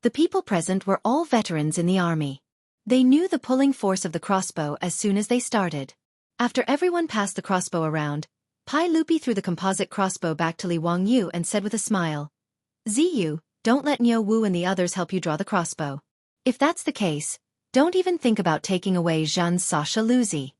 A: The people present were all veterans in the army. They knew the pulling force of the crossbow as soon as they started. After everyone passed the crossbow around, Pai Lupi threw the composite crossbow back to Li Wangyu and said with a smile, Ziyu, don't let Niu Wu and the others help you draw the crossbow. If that's the case, don't even think about taking away Zhan's Sasha Luzi.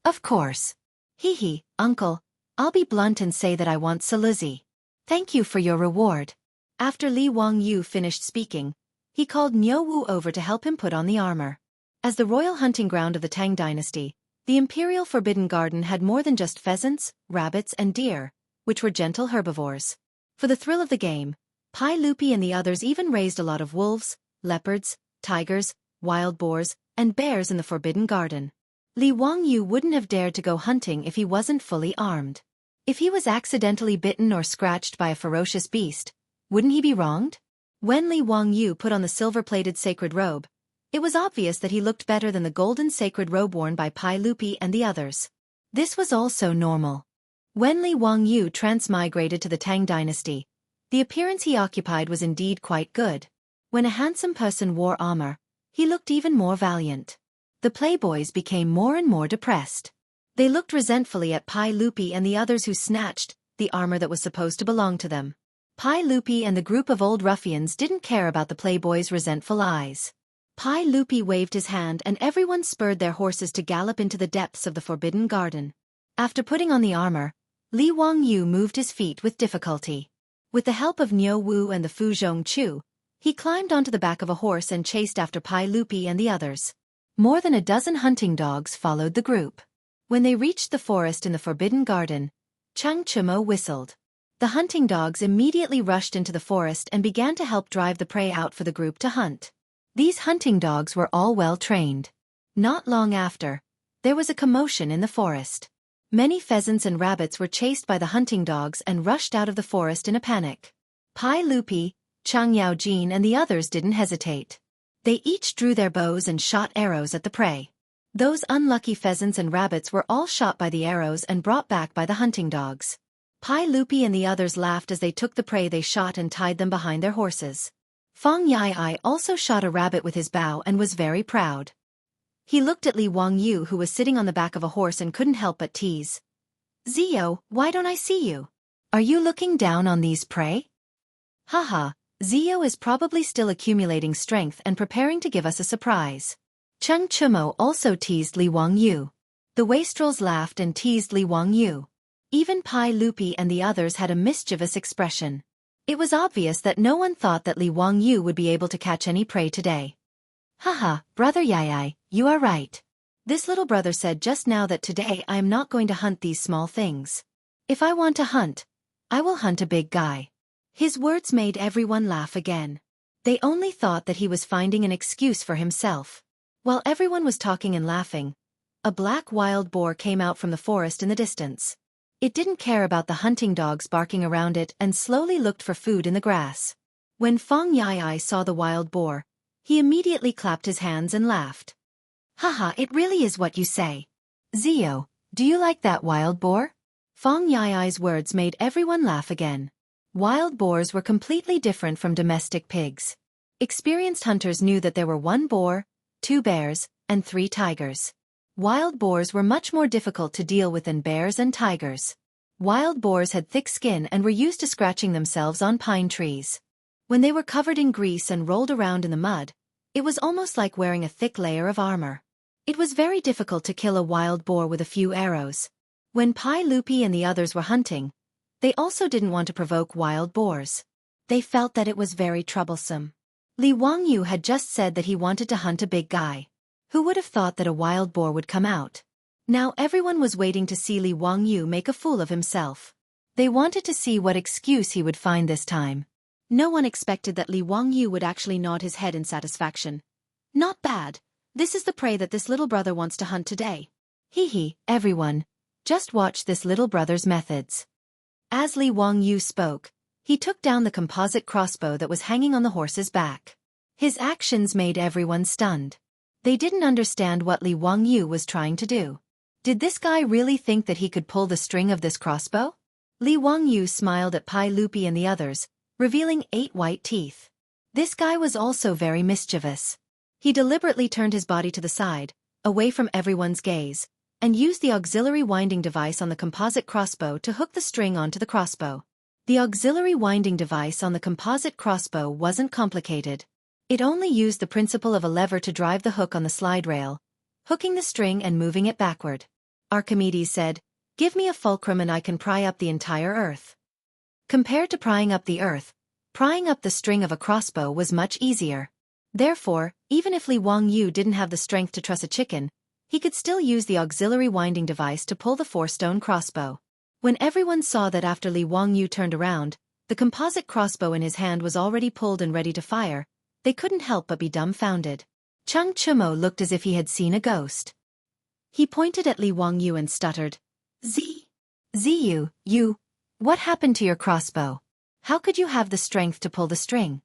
A: Of course. Hee, uncle, I'll be blunt and say that I want Saluzi. Thank you for your reward. After Li Wangyu finished speaking, he called Niu Wu over to help him put on the armor. As the royal hunting ground of the Tang Dynasty, the Imperial Forbidden Garden had more than just pheasants, rabbits and deer, which were gentle herbivores. For the thrill of the game, Pai Lupi and the others even raised a lot of wolves, leopards, tigers, wild boars, and bears in the Forbidden Garden. Li Wangyu wouldn't have dared to go hunting if he wasn't fully armed. If he was accidentally bitten or scratched by a ferocious beast, wouldn't he be wronged? When Li Wangyu put on the silver-plated sacred robe, it was obvious that he looked better than the golden sacred robe worn by Pai Lupi and the others. This was also normal. When Li Wangyu transmigrated to the Tang Dynasty, the appearance he occupied was indeed quite good. When a handsome person wore armor, he looked even more valiant. The playboys became more and more depressed. They looked resentfully at Pai Lupi and the others who snatched the armor that was supposed to belong to them. Pai Lupi and the group of old ruffians didn't care about the playboys' resentful eyes. Pai Lupi waved his hand and everyone spurred their horses to gallop into the depths of the Forbidden Garden. After putting on the armor, Li Wangyu moved his feet with difficulty. With the help of Niu Wu and the Fu Zhongchu, he climbed onto the back of a horse and chased after Pai Lupi and the others. More than a dozen hunting dogs followed the group. When they reached the forest in the Forbidden Garden, Chang Chumo whistled. The hunting dogs immediately rushed into the forest and began to help drive the prey out for the group to hunt. These hunting dogs were all well trained. Not long after, there was a commotion in the forest. Many pheasants and rabbits were chased by the hunting dogs and rushed out of the forest in a panic. Pai Lupi, Chang Yaojin and the others didn't hesitate. They each drew their bows and shot arrows at the prey. Those unlucky pheasants and rabbits were all shot by the arrows and brought back by the hunting dogs. Pai Lupi and the others laughed as they took the prey they shot and tied them behind their horses. Feng Yai also shot a rabbit with his bow and was very proud. He looked at Li Wangyu who was sitting on the back of a horse and couldn't help but tease. Zio, why don't I see you? Are you looking down on these prey? Haha, Zio is probably still accumulating strength and preparing to give us a surprise. Cheng Chumo also teased Li Wangyu. The wastrels laughed and teased Li Wangyu. Even Pai Lupi and the others had a mischievous expression. It was obvious that no one thought that Li Wangyu would be able to catch any prey today. Haha, brother Yai, you are right. This little brother said just now that today I am not going to hunt these small things. If I want to hunt, I will hunt a big guy. His words made everyone laugh again. They only thought that he was finding an excuse for himself. While everyone was talking and laughing, a black wild boar came out from the forest in the distance. It didn't care about the hunting dogs barking around it and slowly looked for food in the grass. When Feng Yai saw the wild boar, he immediately clapped his hands and laughed. Haha, it really is what you say. Zio, do you like that wild boar? Feng Yai's words made everyone laugh again. Wild boars were completely different from domestic pigs. Experienced hunters knew that there were 1 boar, 2 bears, and 3 tigers. Wild boars were much more difficult to deal with than bears and tigers. Wild boars had thick skin and were used to scratching themselves on pine trees. When they were covered in grease and rolled around in the mud, it was almost like wearing a thick layer of armor. It was very difficult to kill a wild boar with a few arrows. When Pai Lupi and the others were hunting, they also didn't want to provoke wild boars. They felt that it was very troublesome. Li Wangyu had just said that he wanted to hunt a big guy. Who would have thought that a wild boar would come out? Now everyone was waiting to see Li Wangyu make a fool of himself. They wanted to see what excuse he would find this time. No one expected that Li Wangyu would actually nod his head in satisfaction. Not bad. This is the prey that this little brother wants to hunt today. Hee, everyone. Just watch this little brother's methods. As Li Wangyu spoke, he took down the composite crossbow that was hanging on the horse's back. His actions made everyone stunned. They didn't understand what Li Wangyu was trying to do. Did this guy really think that he could pull the string of this crossbow? Li Wangyu smiled at Pai Lupi and the others, revealing 8 white teeth. This guy was also very mischievous. He deliberately turned his body to the side, away from everyone's gaze, and used the auxiliary winding device on the composite crossbow to hook the string onto the crossbow. The auxiliary winding device on the composite crossbow wasn't complicated. It only used the principle of a lever to drive the hook on the slide rail, hooking the string and moving it backward. Archimedes said, "Give me a fulcrum and I can pry up the entire earth." Compared to prying up the earth, prying up the string of a crossbow was much easier. Therefore, even if Li Wangyu didn't have the strength to truss a chicken, he could still use the auxiliary winding device to pull the 4-stone crossbow. When everyone saw that after Li Wangyu turned around, the composite crossbow in his hand was already pulled and ready to fire, they couldn't help but be dumbfounded. Cheng Chumo looked as if he had seen a ghost. He pointed at Li Wangyu and stuttered, Ziyu, what happened to your crossbow? How could you have the strength to pull the string?"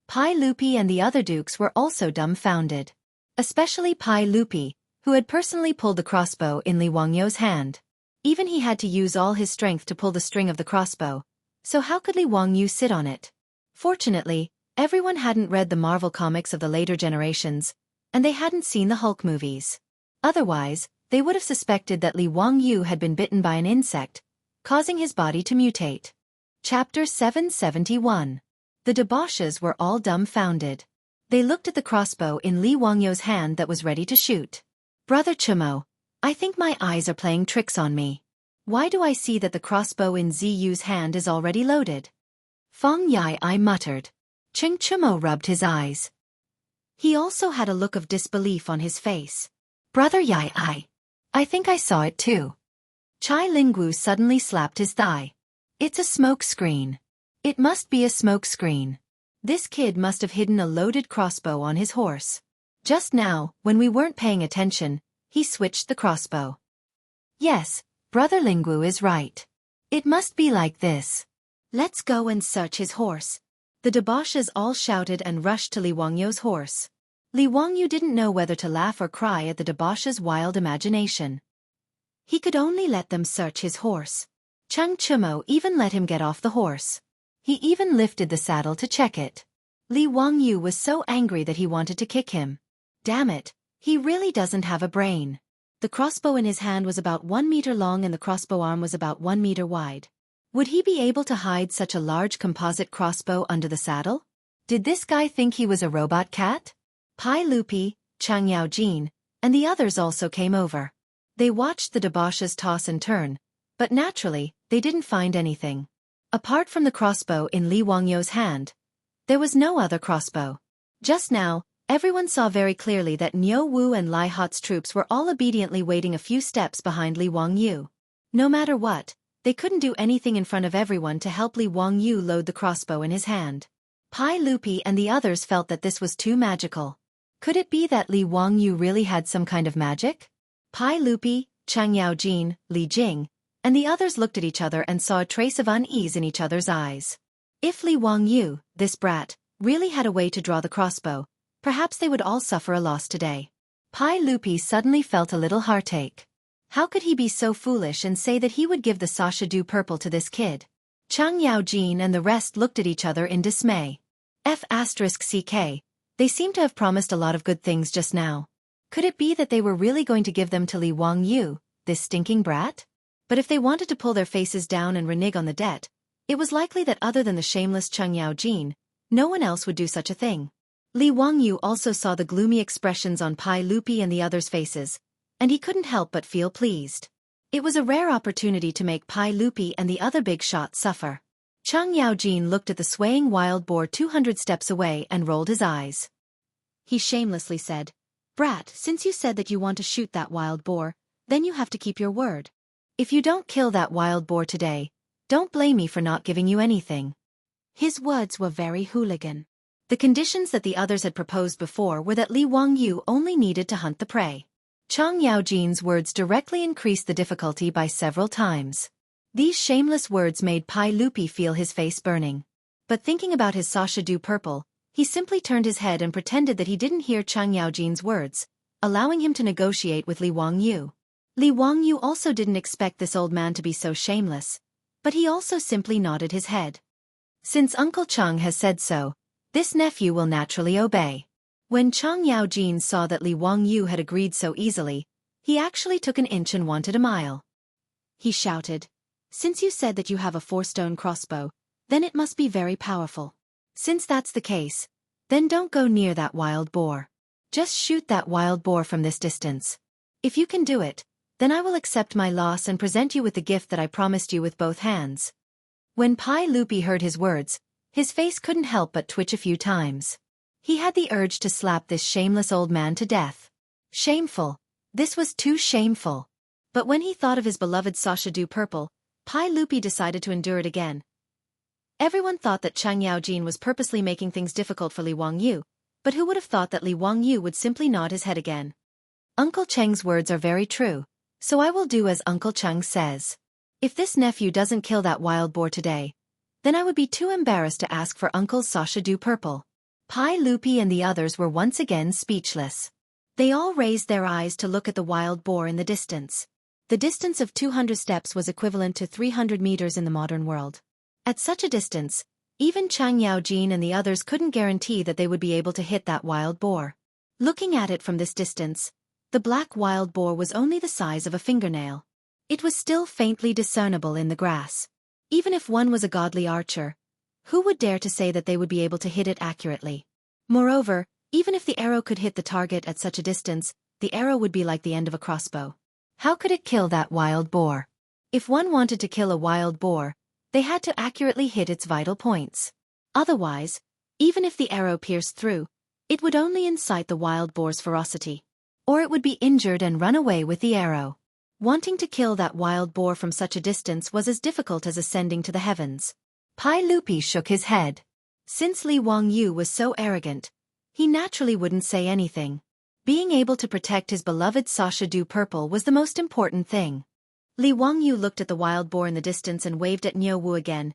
A: Pai Lupi and the other dukes were also dumbfounded. Especially Pai Lupi, who had personally pulled the crossbow in Li Wangyu's hand. Even he had to use all his strength to pull the string of the crossbow, so how could Li Wangyu sit on it? Fortunately, everyone hadn't read the Marvel comics of the later generations, and they hadn't seen the Hulk movies. Otherwise, they would have suspected that Li Wangyu had been bitten by an insect, causing his body to mutate. Chapter 771. The debauches were all dumbfounded. They looked at the crossbow in Li Wangyu's hand that was ready to shoot. "Brother Chumo, I think my eyes are playing tricks on me. Why do I see that the crossbow in Ziyu's hand is already loaded?" Feng Yai muttered. Cheng Chumo rubbed his eyes. He also had a look of disbelief on his face. "Brother Yai, I think I saw it too." Chai Lingwu suddenly slapped his thigh. "It's a smoke screen. It must be a smoke screen. This kid must have hidden a loaded crossbow on his horse. Just now, when we weren't paying attention, he switched the crossbow." "Yes, Brother Lingwu is right. It must be like this. Let's go and search his horse." The debauches all shouted and rushed to Li Wangyu's horse. Li Wangyu didn't know whether to laugh or cry at the debauches' wild imagination. He could only let them search his horse. Cheng Chumo even let him get off the horse. He even lifted the saddle to check it. Li Wangyu was so angry that he wanted to kick him. Damn it, he really doesn't have a brain. The crossbow in his hand was about 1 meter long and the crossbow arm was about 1 meter wide. Would he be able to hide such a large composite crossbow under the saddle? Did this guy think he was a robot cat? Pai Lupi, Chang Yaojin, and the others also came over. They watched the debauches toss and turn, but naturally, they didn't find anything. Apart from the crossbow in Li Wangyu's hand, there was no other crossbow. Just now, everyone saw very clearly that Niu Wu and Lai Hot's troops were all obediently waiting a few steps behind Li Wangyu. No matter what, they couldn't do anything in front of everyone to help Li Wangyu load the crossbow in his hand. Pai Lupi and the others felt that this was too magical. Could it be that Li Wangyu really had some kind of magic? Pai Lupi, Chang Yaojin, Li Jing, and the others looked at each other and saw a trace of unease in each other's eyes. If Li Wangyu, this brat, really had a way to draw the crossbow, perhaps they would all suffer a loss today. Pai Lupi suddenly felt a little heartache. How could he be so foolish and say that he would give the Sasha-Du purple to this kid? Chang Yaojin and the rest looked at each other in dismay. F***CK, they seem to have promised a lot of good things just now. Could it be that they were really going to give them to Li Wangyu, this stinking brat? But if they wanted to pull their faces down and renege on the debt, it was likely that other than the shameless Cheng Yaojin, no one else would do such a thing. Li Wangyu also saw the gloomy expressions on Pai Lupi and the others' faces, and he couldn't help but feel pleased. It was a rare opportunity to make Pai Lupi and the other big shots suffer. Cheng Yaojin looked at the swaying wild boar 200 steps away and rolled his eyes. He shamelessly said, "Brat, since you said that you want to shoot that wild boar, then you have to keep your word. If you don't kill that wild boar today, don't blame me for not giving you anything." His words were very hooligan. The conditions that the others had proposed before were that Li Wangyu only needed to hunt the prey. Cheng Yaojin's words directly increased the difficulty by several times. These shameless words made Pai Lupi feel his face burning. But thinking about his Sasha-Du purple, he simply turned his head and pretended that he didn't hear Cheng Yaojin's words, allowing him to negotiate with Li Wangyu. Li Wangyu also didn't expect this old man to be so shameless, but he also simply nodded his head. Since Uncle Cheng has said so, this nephew will naturally obey. When Cheng Yaojin saw that Li Wangyu had agreed so easily, He actually took an inch and wanted a mile.
B: He shouted. Since you said that you have a 4-stone crossbow, then it must be very powerful.
A: Since that's the case, then don't go near that wild boar. Just shoot that wild boar from this distance. If you can do it, then I will accept my loss and present you with the gift that I promised you with both hands. When Pai Lupi heard his words, his face couldn't help but twitch a few times. He had the urge to slap this shameless old man to death. Shameful. This was too shameful. But when he thought of his beloved Sashadu Purple, Pai Lupi decided to endure it again. Everyone thought that Chang Yaojin was purposely making things difficult for Li Wangyu, but who would have thought that Li Wangyu would simply nod his head again? Uncle Cheng's words are very true, so I will do as Uncle Cheng says. If this nephew doesn't kill that wild boar today, then I would be too embarrassed to ask for Uncle's Sashadu Purple. Pai Lupi and the others were once again speechless. They all raised their eyes to look at the wild boar in the distance. The distance of 200 steps was equivalent to 300 meters in the modern world. At such a distance, even Chang Yaojin and the others couldn't guarantee that they would be able to hit that wild boar. Looking at it from this distance, the black wild boar was only the size of a fingernail. It was still faintly discernible in the grass. Even if one was a godly archer, who would dare to say that they would be able to hit it accurately? Moreover, even if the arrow could hit the target at such a distance, the arrow would be like the end of a crossbow. How could it kill that wild boar? If one wanted to kill a wild boar, they had to accurately hit its vital points. Otherwise, even if the arrow pierced through, it would only incite the wild boar's ferocity. Or it would be injured and run away with the arrow. Wanting to kill that wild boar from such a distance was as difficult as ascending to the heavens. Pai Lupi shook his head. Since Li Wangyu was so arrogant, he naturally wouldn't say anything. Being able to protect his beloved Sashadu Purple was the most important thing. Li Wangyu looked at the wild boar in the distance and waved at Niu Wu again.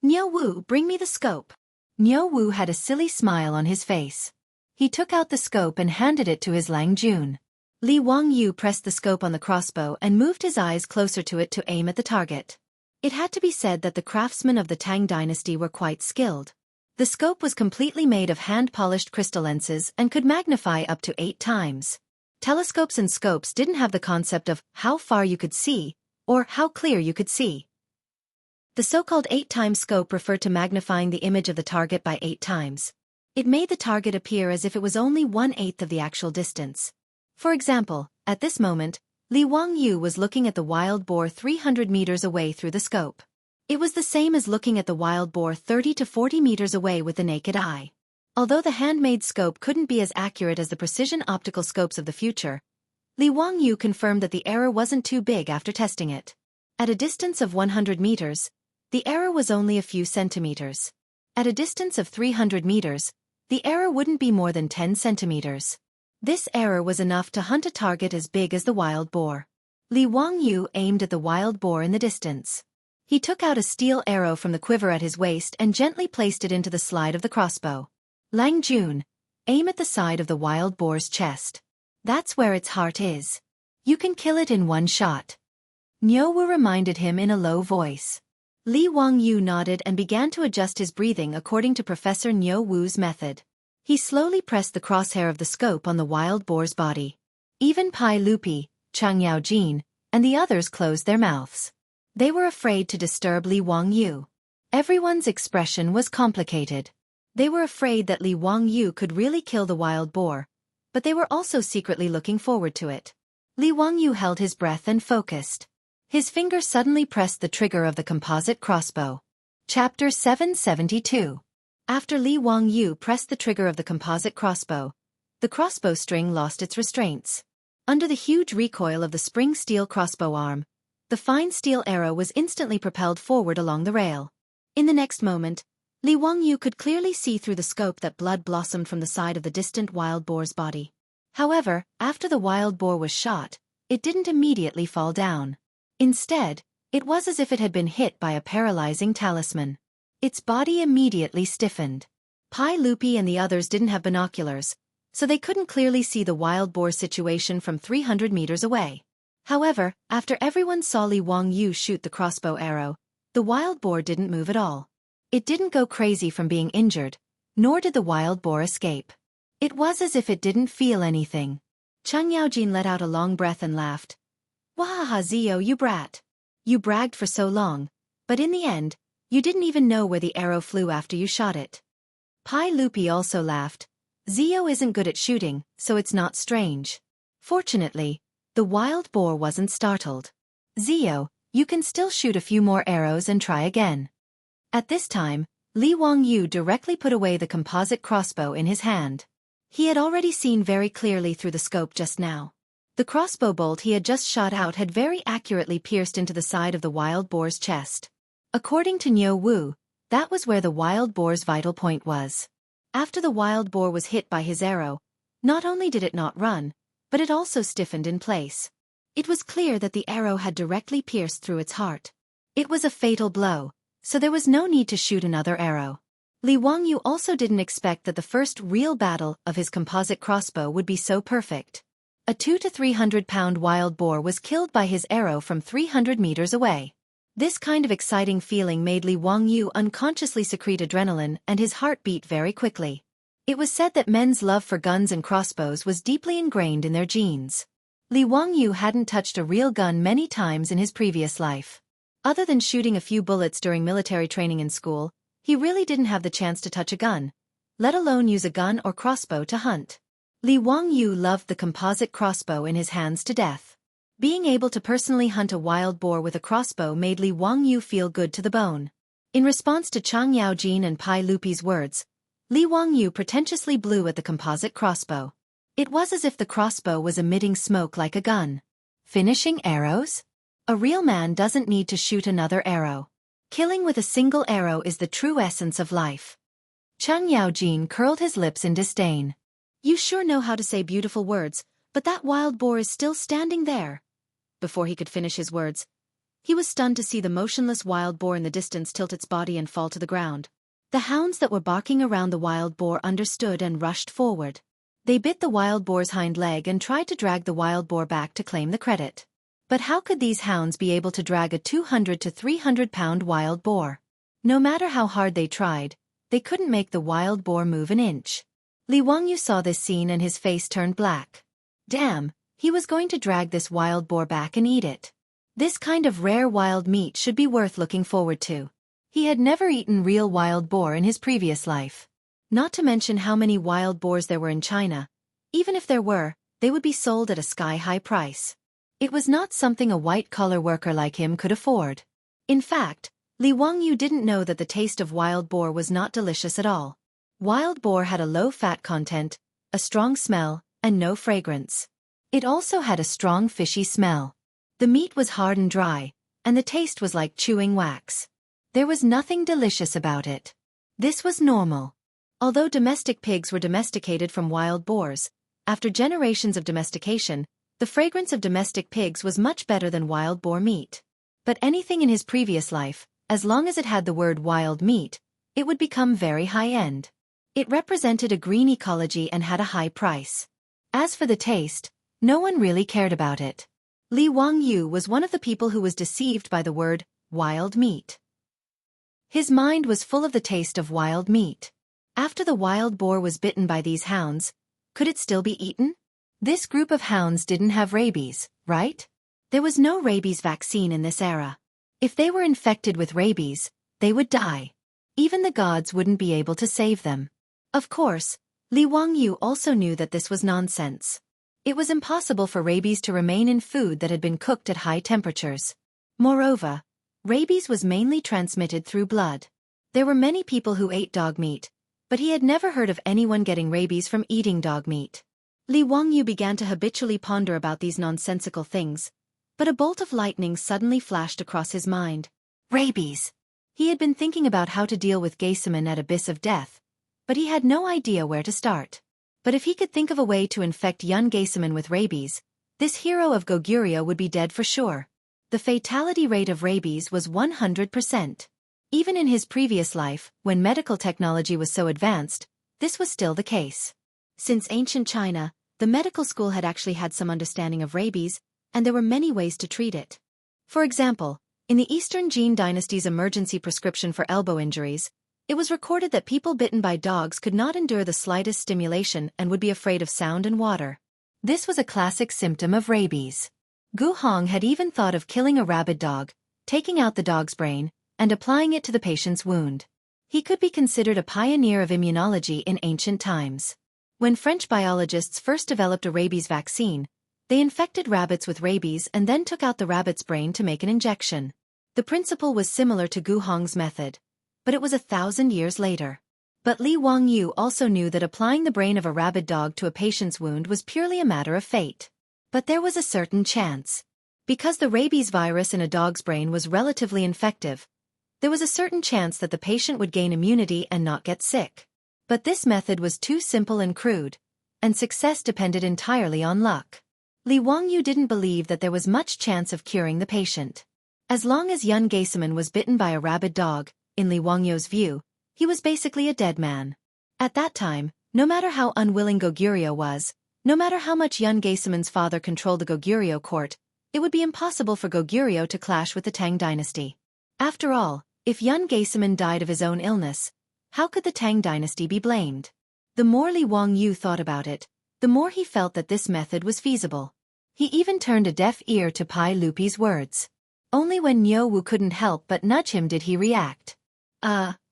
A: "Niu Wu, bring me the scope." Niu Wu had a silly smile on his face. He took out the scope and handed it to his Lang Jun. Li Wangyu pressed the scope on the crossbow and moved his eyes closer to it to aim at the target. It had to be said that the craftsmen of the Tang Dynasty were quite skilled. The scope was completely made of hand-polished crystal lenses and could magnify up to 8 times. Telescopes and scopes didn't have the concept of how far you could see, or how clear you could see. The so-called 8-time scope referred to magnifying the image of the target by 8 times. It made the target appear as if it was only 1/8 of the actual distance. For example, at this moment, Li Wangyu was looking at the wild boar 300 meters away through the scope. It was the same as looking at the wild boar 30 to 40 meters away with the naked eye. Although the handmade scope couldn't be as accurate as the precision optical scopes of the future, Li Wangyu confirmed that the error wasn't too big after testing it. At a distance of 100 meters, the error was only a few centimeters. At a distance of 300 meters, the error wouldn't be more than 10 centimeters. This error was enough to hunt a target as big as the wild boar. Li Wangyu aimed at the wild boar in the distance. He took out a steel arrow from the quiver at his waist and gently placed it into the slide of the crossbow. Lang Jun, aim at the side of the wild boar's chest. That's where its heart is. You can kill it in one shot. Niu Wu reminded him in a low voice. Li Wangyu nodded and began to adjust his breathing according to Professor Niu Wu's method. He slowly pressed the crosshair of the scope on the wild boar's body. Even Pai Lupi, Chang Yaojin, and the others closed their mouths. They were afraid to disturb Li Wangyu. Everyone's expression was complicated. They were afraid that Li Wangyu could really kill the wild boar, but they were also secretly looking forward to it. Li Wangyu held his breath and focused. His finger suddenly pressed the trigger of the composite crossbow. Chapter 772. After Li Wangyu pressed the trigger of the composite crossbow, the crossbow string lost its restraints. Under the huge recoil of the spring steel crossbow arm, the fine steel arrow was instantly propelled forward along the rail. In the next moment, Li Wangyu could clearly see through the scope that blood blossomed from the side of the distant wild boar's body. However, after the wild boar was shot, it didn't immediately fall down. Instead, it was as if it had been hit by a paralyzing talisman. Its body immediately stiffened. Pai Lupi and the others didn't have binoculars, so they couldn't clearly see the wild boar situation from 300 meters away. However, after everyone saw Li Wangyu shoot the crossbow arrow, the wild boar didn't move at all. It didn't go crazy from being injured, nor did the wild boar escape. It was as if it didn't feel anything. Cheng Yaojin let out a long breath and laughed. Wahaha Zio, you brat. You bragged for so long, but in the end, you didn't even know where the arrow flew after you shot it. Pai Lupi also laughed. Zio isn't good at shooting, so it's not strange. Fortunately, the wild boar wasn't startled. Zio, you can still shoot a few more arrows and try again. At this time, Li Wangyu directly put away the composite crossbow in his hand. He had already seen very clearly through the scope just now. The crossbow bolt he had just shot out had very accurately pierced into the side of the wild boar's chest. According to Niu Wu, that was where the wild boar's vital point was. After the wild boar was hit by his arrow, not only did it not run, but it also stiffened in place. It was clear that the arrow had directly pierced through its heart. It was a fatal blow, so there was no need to shoot another arrow. Li Wangyu also didn't expect that the first real battle of his composite crossbow would be so perfect. A 200 to 300 pound wild boar was killed by his arrow from 300 meters away. This kind of exciting feeling made Li Wangyu unconsciously secrete adrenaline and his heart beat very quickly. It was said that men's love for guns and crossbows was deeply ingrained in their genes. Li Wangyu hadn't touched a real gun many times in his previous life. Other than shooting a few bullets during military training in school, he really didn't have the chance to touch a gun, let alone use a gun or crossbow to hunt. Li Wangyu loved the composite crossbow in his hands to death. Being able to personally hunt a wild boar with a crossbow made Li Wangyu feel good to the bone. In response to Cheng Yaojin and Pai Lupi's words, Li Wangyu pretentiously blew at the composite crossbow. It was as if the crossbow was emitting smoke like a gun. Finishing arrows? A real man doesn't need to shoot another arrow. Killing with a single arrow is the true essence of life. Cheng Yaojin curled his lips in disdain. You sure know how to say beautiful words, but that wild boar is still standing there. Before he could finish his words, he was stunned to see the motionless wild boar in the distance tilt its body and fall to the ground. The hounds that were barking around the wild boar understood and rushed forward. They bit the wild boar's hind leg and tried to drag the wild boar back to claim the credit. But how could these hounds be able to drag a 200 to 300 pound wild boar? No matter how hard they tried, they couldn't make the wild boar move an inch. Li Wangyu saw this scene and his face turned black. Damn, he was going to drag this wild boar back and eat it. This kind of rare wild meat should be worth looking forward to. He had never eaten real wild boar in his previous life. Not to mention how many wild boars there were in China. Even if there were, they would be sold at a sky-high price. It was not something a white-collar worker like him could afford. In fact, Li Wangyu didn't know that the taste of wild boar was not delicious at all. Wild boar had a low fat content, a strong smell, and no fragrance. It also had a strong fishy smell. The meat was hard and dry, and the taste was like chewing wax. There was nothing delicious about it. This was normal. Although domestic pigs were domesticated from wild boars, after generations of domestication, the fragrance of domestic pigs was much better than wild boar meat. But anything in his previous life, as long as it had the word wild meat, it would become very high-end. It represented a green ecology and had a high price. As for the taste, no one really cared about it. Li Wangyu was one of the people who was deceived by the word wild meat. His mind was full of the taste of wild meat. After the wild boar was bitten by these hounds, could it still be eaten? This group of hounds didn't have rabies, right? There was no rabies vaccine in this era. If they were infected with rabies, they would die. Even the gods wouldn't be able to save them. Of course, Li Wangyu also knew that this was nonsense. It was impossible for rabies to remain in food that had been cooked at high temperatures. Moreover, rabies was mainly transmitted through blood. There were many people who ate dog meat, but he had never heard of anyone getting rabies from eating dog meat. Li Wangyu began to habitually ponder about these nonsensical things, but a bolt of lightning suddenly flashed across his mind. Rabies! He had been thinking about how to deal with Geisaman at Abyss of Death, but he had no idea where to start. But if he could think of a way to infect young Geisaman with rabies, this hero of Goguryeo would be dead for sure. The fatality rate of rabies was 100%. Even in his previous life, when medical technology was so advanced, this was still the case. Since ancient China, the medical school had actually had some understanding of rabies, and there were many ways to treat it. For example, in the Eastern Jin Dynasty's emergency prescription for elbow injuries, it was recorded that people bitten by dogs could not endure the slightest stimulation and would be afraid of sound and water. This was a classic symptom of rabies. Gu Hong had even thought of killing a rabid dog, taking out the dog's brain, and applying it to the patient's wound. He could be considered a pioneer of immunology in ancient times. When French biologists first developed a rabies vaccine, they infected rabbits with rabies and then took out the rabbit's brain to make an injection. The principle was similar to Gu Hong's method, but it was 1,000 years later. But Li Wangyu also knew that applying the brain of a rabid dog to a patient's wound was purely a matter of fate. But there was a certain chance. Because the rabies virus in a dog's brain was relatively infective, there was a certain chance that the patient would gain immunity and not get sick. But this method was too simple and crude, and success depended entirely on luck. Li Wangyu didn't believe that there was much chance of curing the patient. As long as Yun Geiseman was bitten by a rabid dog, in Li Wangyu's view, he was basically a dead man. At that time, no matter how unwilling Goguryeo was, no matter how much Yun Geiseman's father controlled the Goguryeo court, it would be impossible for Goguryeo to clash with the Tang dynasty. After all, if Yun Geiseman died of his own illness, how could the Tang dynasty be blamed? The more Li Wangyu thought about it, the more he felt that this method was feasible. He even turned a deaf ear to Pai Lupi's words. Only when Niu Wu couldn't help but nudge him did he react.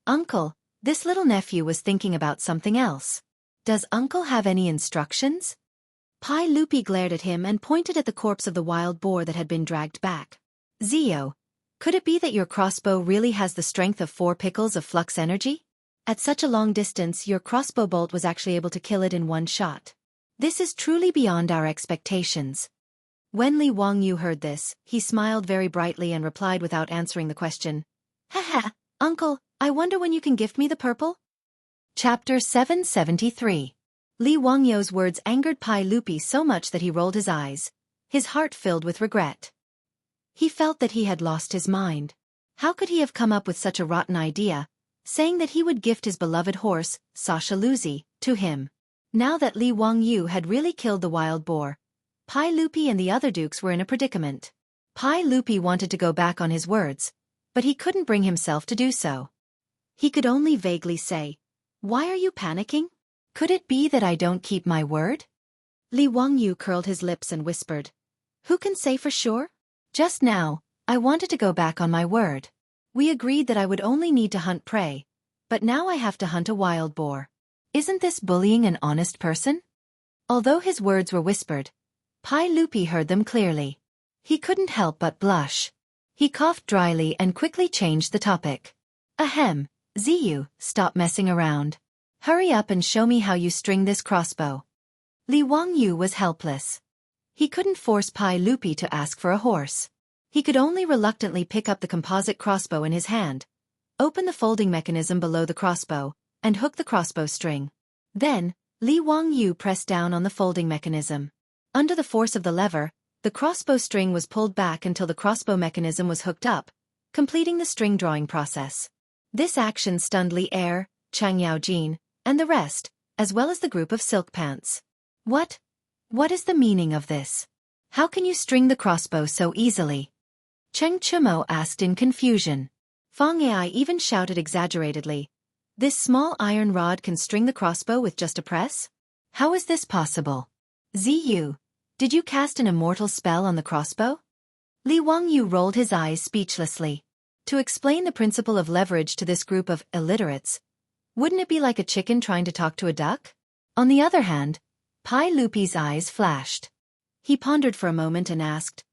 A: Uncle, this little nephew was thinking about something else. Does Uncle have any instructions? Pai Lupi glared at him and pointed at the corpse of the wild boar that had been dragged back. Zio, could it be that your crossbow really has the strength of 4 pickles of flux energy? At such a long distance, your crossbow bolt was actually able to kill it in one shot. This is truly beyond our expectations. When Li Wangyu heard this, he smiled very brightly and replied without answering the question. Haha, Uncle, I wonder when you can gift me the purple? Chapter 773. Li Wangyu's words angered Pai Lupi so much that he rolled his eyes, his heart filled with regret. He felt that he had lost his mind. How could he have come up with such a rotten idea, saying that he would gift his beloved horse, Sasha Luzi, to him? Now that Li Wangyu had really killed the wild boar, Pai Lupi and the other dukes were in a predicament. Pai Lupi wanted to go back on his words, but he couldn't bring himself to do so. He could only vaguely say, "Why are you panicking? Could it be that I don't keep my word?" Li Wangyu curled his lips and whispered, "Who can say for sure? Just now, I wanted to go back on my word. We agreed that I would only need to hunt prey, but now I have to hunt a wild boar. Isn't this bullying an honest person?" Although his words were whispered, Pai Lupi heard them clearly. He couldn't help but blush. He coughed dryly and quickly changed the topic. "Ahem, Ziyu, stop messing around. Hurry up and show me how you string this crossbow." Li Wangyu was helpless. He couldn't force Pai Lupi to ask for a horse. He could only reluctantly pick up the composite crossbow in his hand, open the folding mechanism below the crossbow, and hook the crossbow string. Then, Li Wangyu pressed down on the folding mechanism. Under the force of the lever, the crossbow string was pulled back until the crossbow mechanism was hooked up, completing the string drawing process. This action stunned Li Er, Chang Yaojin, and the rest, as well as the group of silk pants. What is the meaning of this? How can you string the crossbow so easily?" Cheng Chumo asked in confusion. Fang Ai even shouted exaggeratedly, "This small iron rod can string the crossbow with just a press? How is this possible? Ziyu, did you cast an immortal spell on the crossbow?" Li Wangyu rolled his eyes speechlessly. To explain the principle of leverage to this group of illiterates, wouldn't it be like a chicken trying to talk to a duck? On the other hand, Pai Lupi's eyes flashed. He pondered for a moment and asked,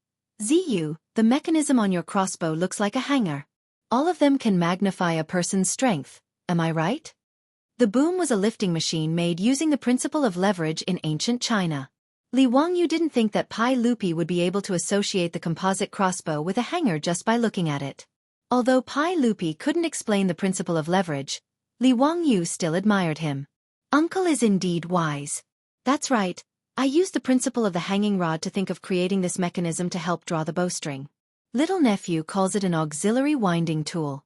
A: "Ziyu, the mechanism on your crossbow looks like a hanger. All of them can magnify a person's strength, am I right?" The boom was a lifting machine made using the principle of leverage in ancient China. Li Wangyu didn't think that Pai Lupi would be able to associate the composite crossbow with a hanger just by looking at it. Although Pai Lupi couldn't explain the principle of leverage, Li Wangyu still admired him. "Uncle is indeed wise. That's right, I used the principle of the hanging rod to think of creating this mechanism to help draw the bowstring. Little nephew calls it an auxiliary winding tool."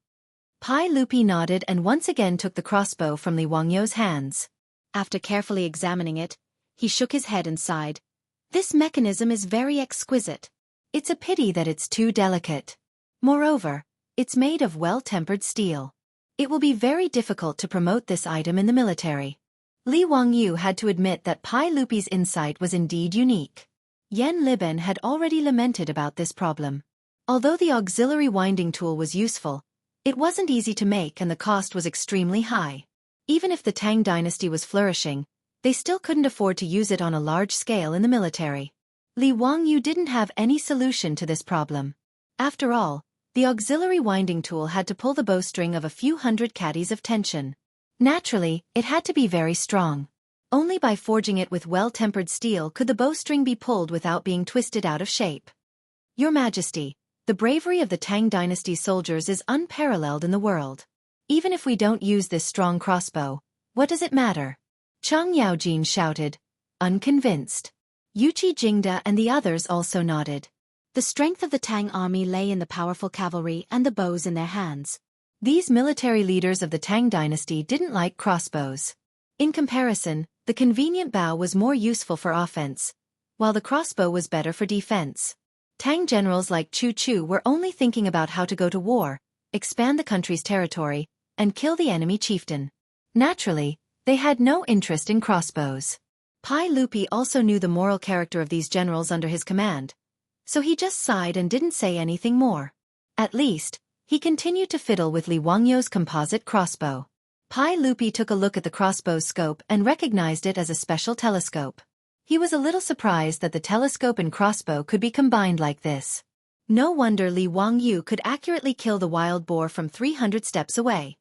A: Pai Lupi nodded and once again took the crossbow from Li Wangyu's hands. After carefully examining it, he shook his head and sighed. "This mechanism is very exquisite. It's a pity that it's too delicate. Moreover, it's made of well-tempered steel. It will be very difficult to promote this item in the military. Li Wangyu had to admit that Pai Lupi's insight was indeed unique. Yan Liben had already lamented about this problem. Although the auxiliary winding tool was useful, it wasn't easy to make and the cost was extremely high. Even if the Tang dynasty was flourishing, they still couldn't afford to use it on a large scale in the military. Li Wangyu didn't have any solution to this problem. After all, the auxiliary winding tool had to pull the bowstring of a few hundred caddies of tension. Naturally, it had to be very strong. Only by forging it with well-tempered steel could the bowstring be pulled without being twisted out of shape. Your Majesty, the bravery of the Tang dynasty soldiers is unparalleled in the world. Even if we don't use this strong crossbow, what does it matter? Chang Yaojin shouted, unconvinced. Yuqi Jingda and the others also nodded.
B: The strength of the Tang army lay in the powerful cavalry and the bows in their hands.
A: These military leaders of the Tang dynasty didn't like crossbows. In comparison, the convenient bow was more useful for offense, while the crossbow was better for defense. Tang generals like Chu Chu were only thinking about how to go to war, expand the country's territory, and kill the enemy chieftain. Naturally, they had no interest in crossbows. Pai Lupi also knew the moral character of these generals under his command, so he just sighed and didn't say anything more. At least, he continued to fiddle with Li Wangyu's composite crossbow. Pai Lupi took a look at the crossbow's scope and recognized it as a special telescope. He was a little surprised that the telescope and crossbow could be combined like this. No wonder Li Wangyu could accurately kill the wild boar from 300 steps away.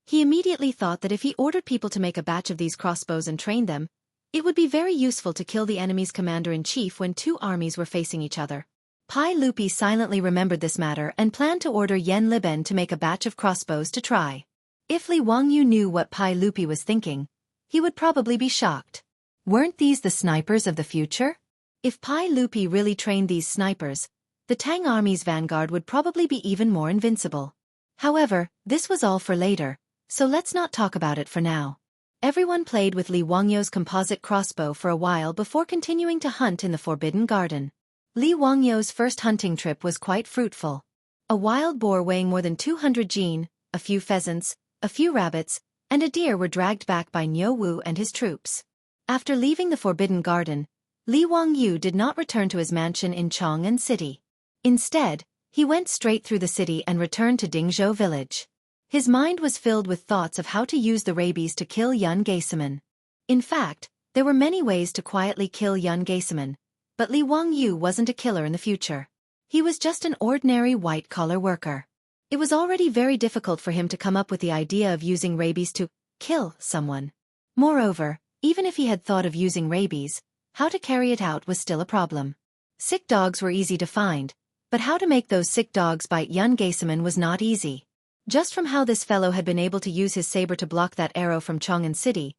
A: He immediately thought that if he ordered people to make a batch of these crossbows and train them, it would be very useful to kill the enemy's commander-in-chief when two armies were facing each other. Pai Lupi silently remembered this matter and planned to order Yan Liben to make a batch of crossbows to try. If Li Wangyu knew what Pai Lupi was thinking, he would probably be shocked. Weren't these the snipers of the future? If Pai Lupi really trained these snipers, the Tang army's vanguard would probably be even more invincible. However, this was all for later, so let's not talk about it for now. Everyone played with Li Wangyu's composite crossbow for a while before continuing to hunt in the Forbidden Garden. Li Wangyu's first hunting trip was quite fruitful. A wild boar weighing more than 200 jin, a few pheasants, a few rabbits, and a deer were dragged back by Niu Wu and his troops. After leaving the Forbidden Garden, Li Wangyu did not return to his mansion in Chang'an City. Instead, he went straight through the city and returned to Dingzhou village. His mind was filled with thoughts of how to use the rabies to kill Yun Geiseman. In fact, there were many ways to quietly kill Yun Geiseman, but Li Wangyu wasn't a killer in the future. He was just an ordinary white-collar worker. It was already very difficult for him to come up with the idea of using rabies to kill someone. Moreover, even if he had thought of using rabies, how to carry it out was still a problem. Sick dogs were easy to find, but how to make those sick dogs bite Yun Geiseman was not easy. Just from how this fellow had been able to use his saber to block that arrow from Chang'an City,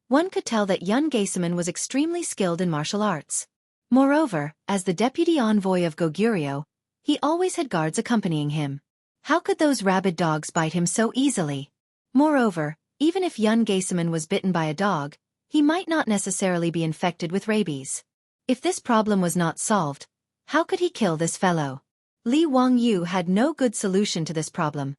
A: one could tell that Yun Geiseman was extremely skilled in martial arts. Moreover, as the deputy envoy of Goguryeo, he always had guards accompanying him. How could those rabid dogs bite him so easily? Moreover, even if Yun Geiseman was bitten by a dog, he might not necessarily be infected with rabies. If this problem was not solved, how could he kill this fellow? Li Wangyu had no good solution to this problem,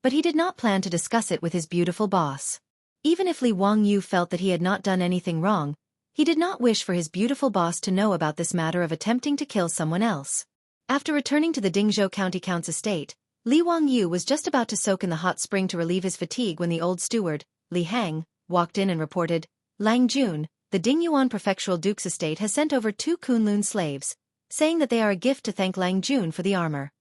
A: but he did not plan to discuss it with his beautiful boss. Even if Li Wangyu felt that he had not done anything wrong, he did not wish for his beautiful boss to know about this matter of attempting to kill someone else. After returning to the Dingzhou County Count's estate, Li Wangyu was just about to soak in the hot spring to relieve his fatigue when the old steward, Li Hang, walked in and reported, Lang Jun, the Dingyuan prefectural duke's estate has sent over 2 Kunlun slaves, saying that they are a gift to thank Lang Jun for the armor.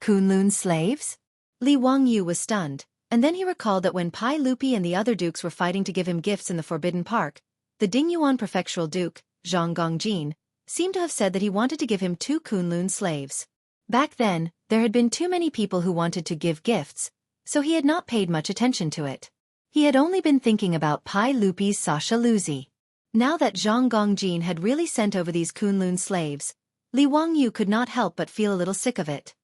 A: Kunlun slaves? Li Wangyu was stunned, and then he recalled that when Pai Lupi and the other dukes were fighting to give him gifts in the Forbidden Park, the Dingyuan prefectural duke, Zhang Gongjin, seemed to have said that he wanted to give him 2 Kunlun slaves. Back then, there had been too many people who wanted to give gifts, so he had not paid much attention to it. He had only been thinking about Pai Lupi's Sasha Luzi. Now that Zhang Gongjin had really sent over these Kunlun slaves, Li Wangyu could not help but feel a little sick of it.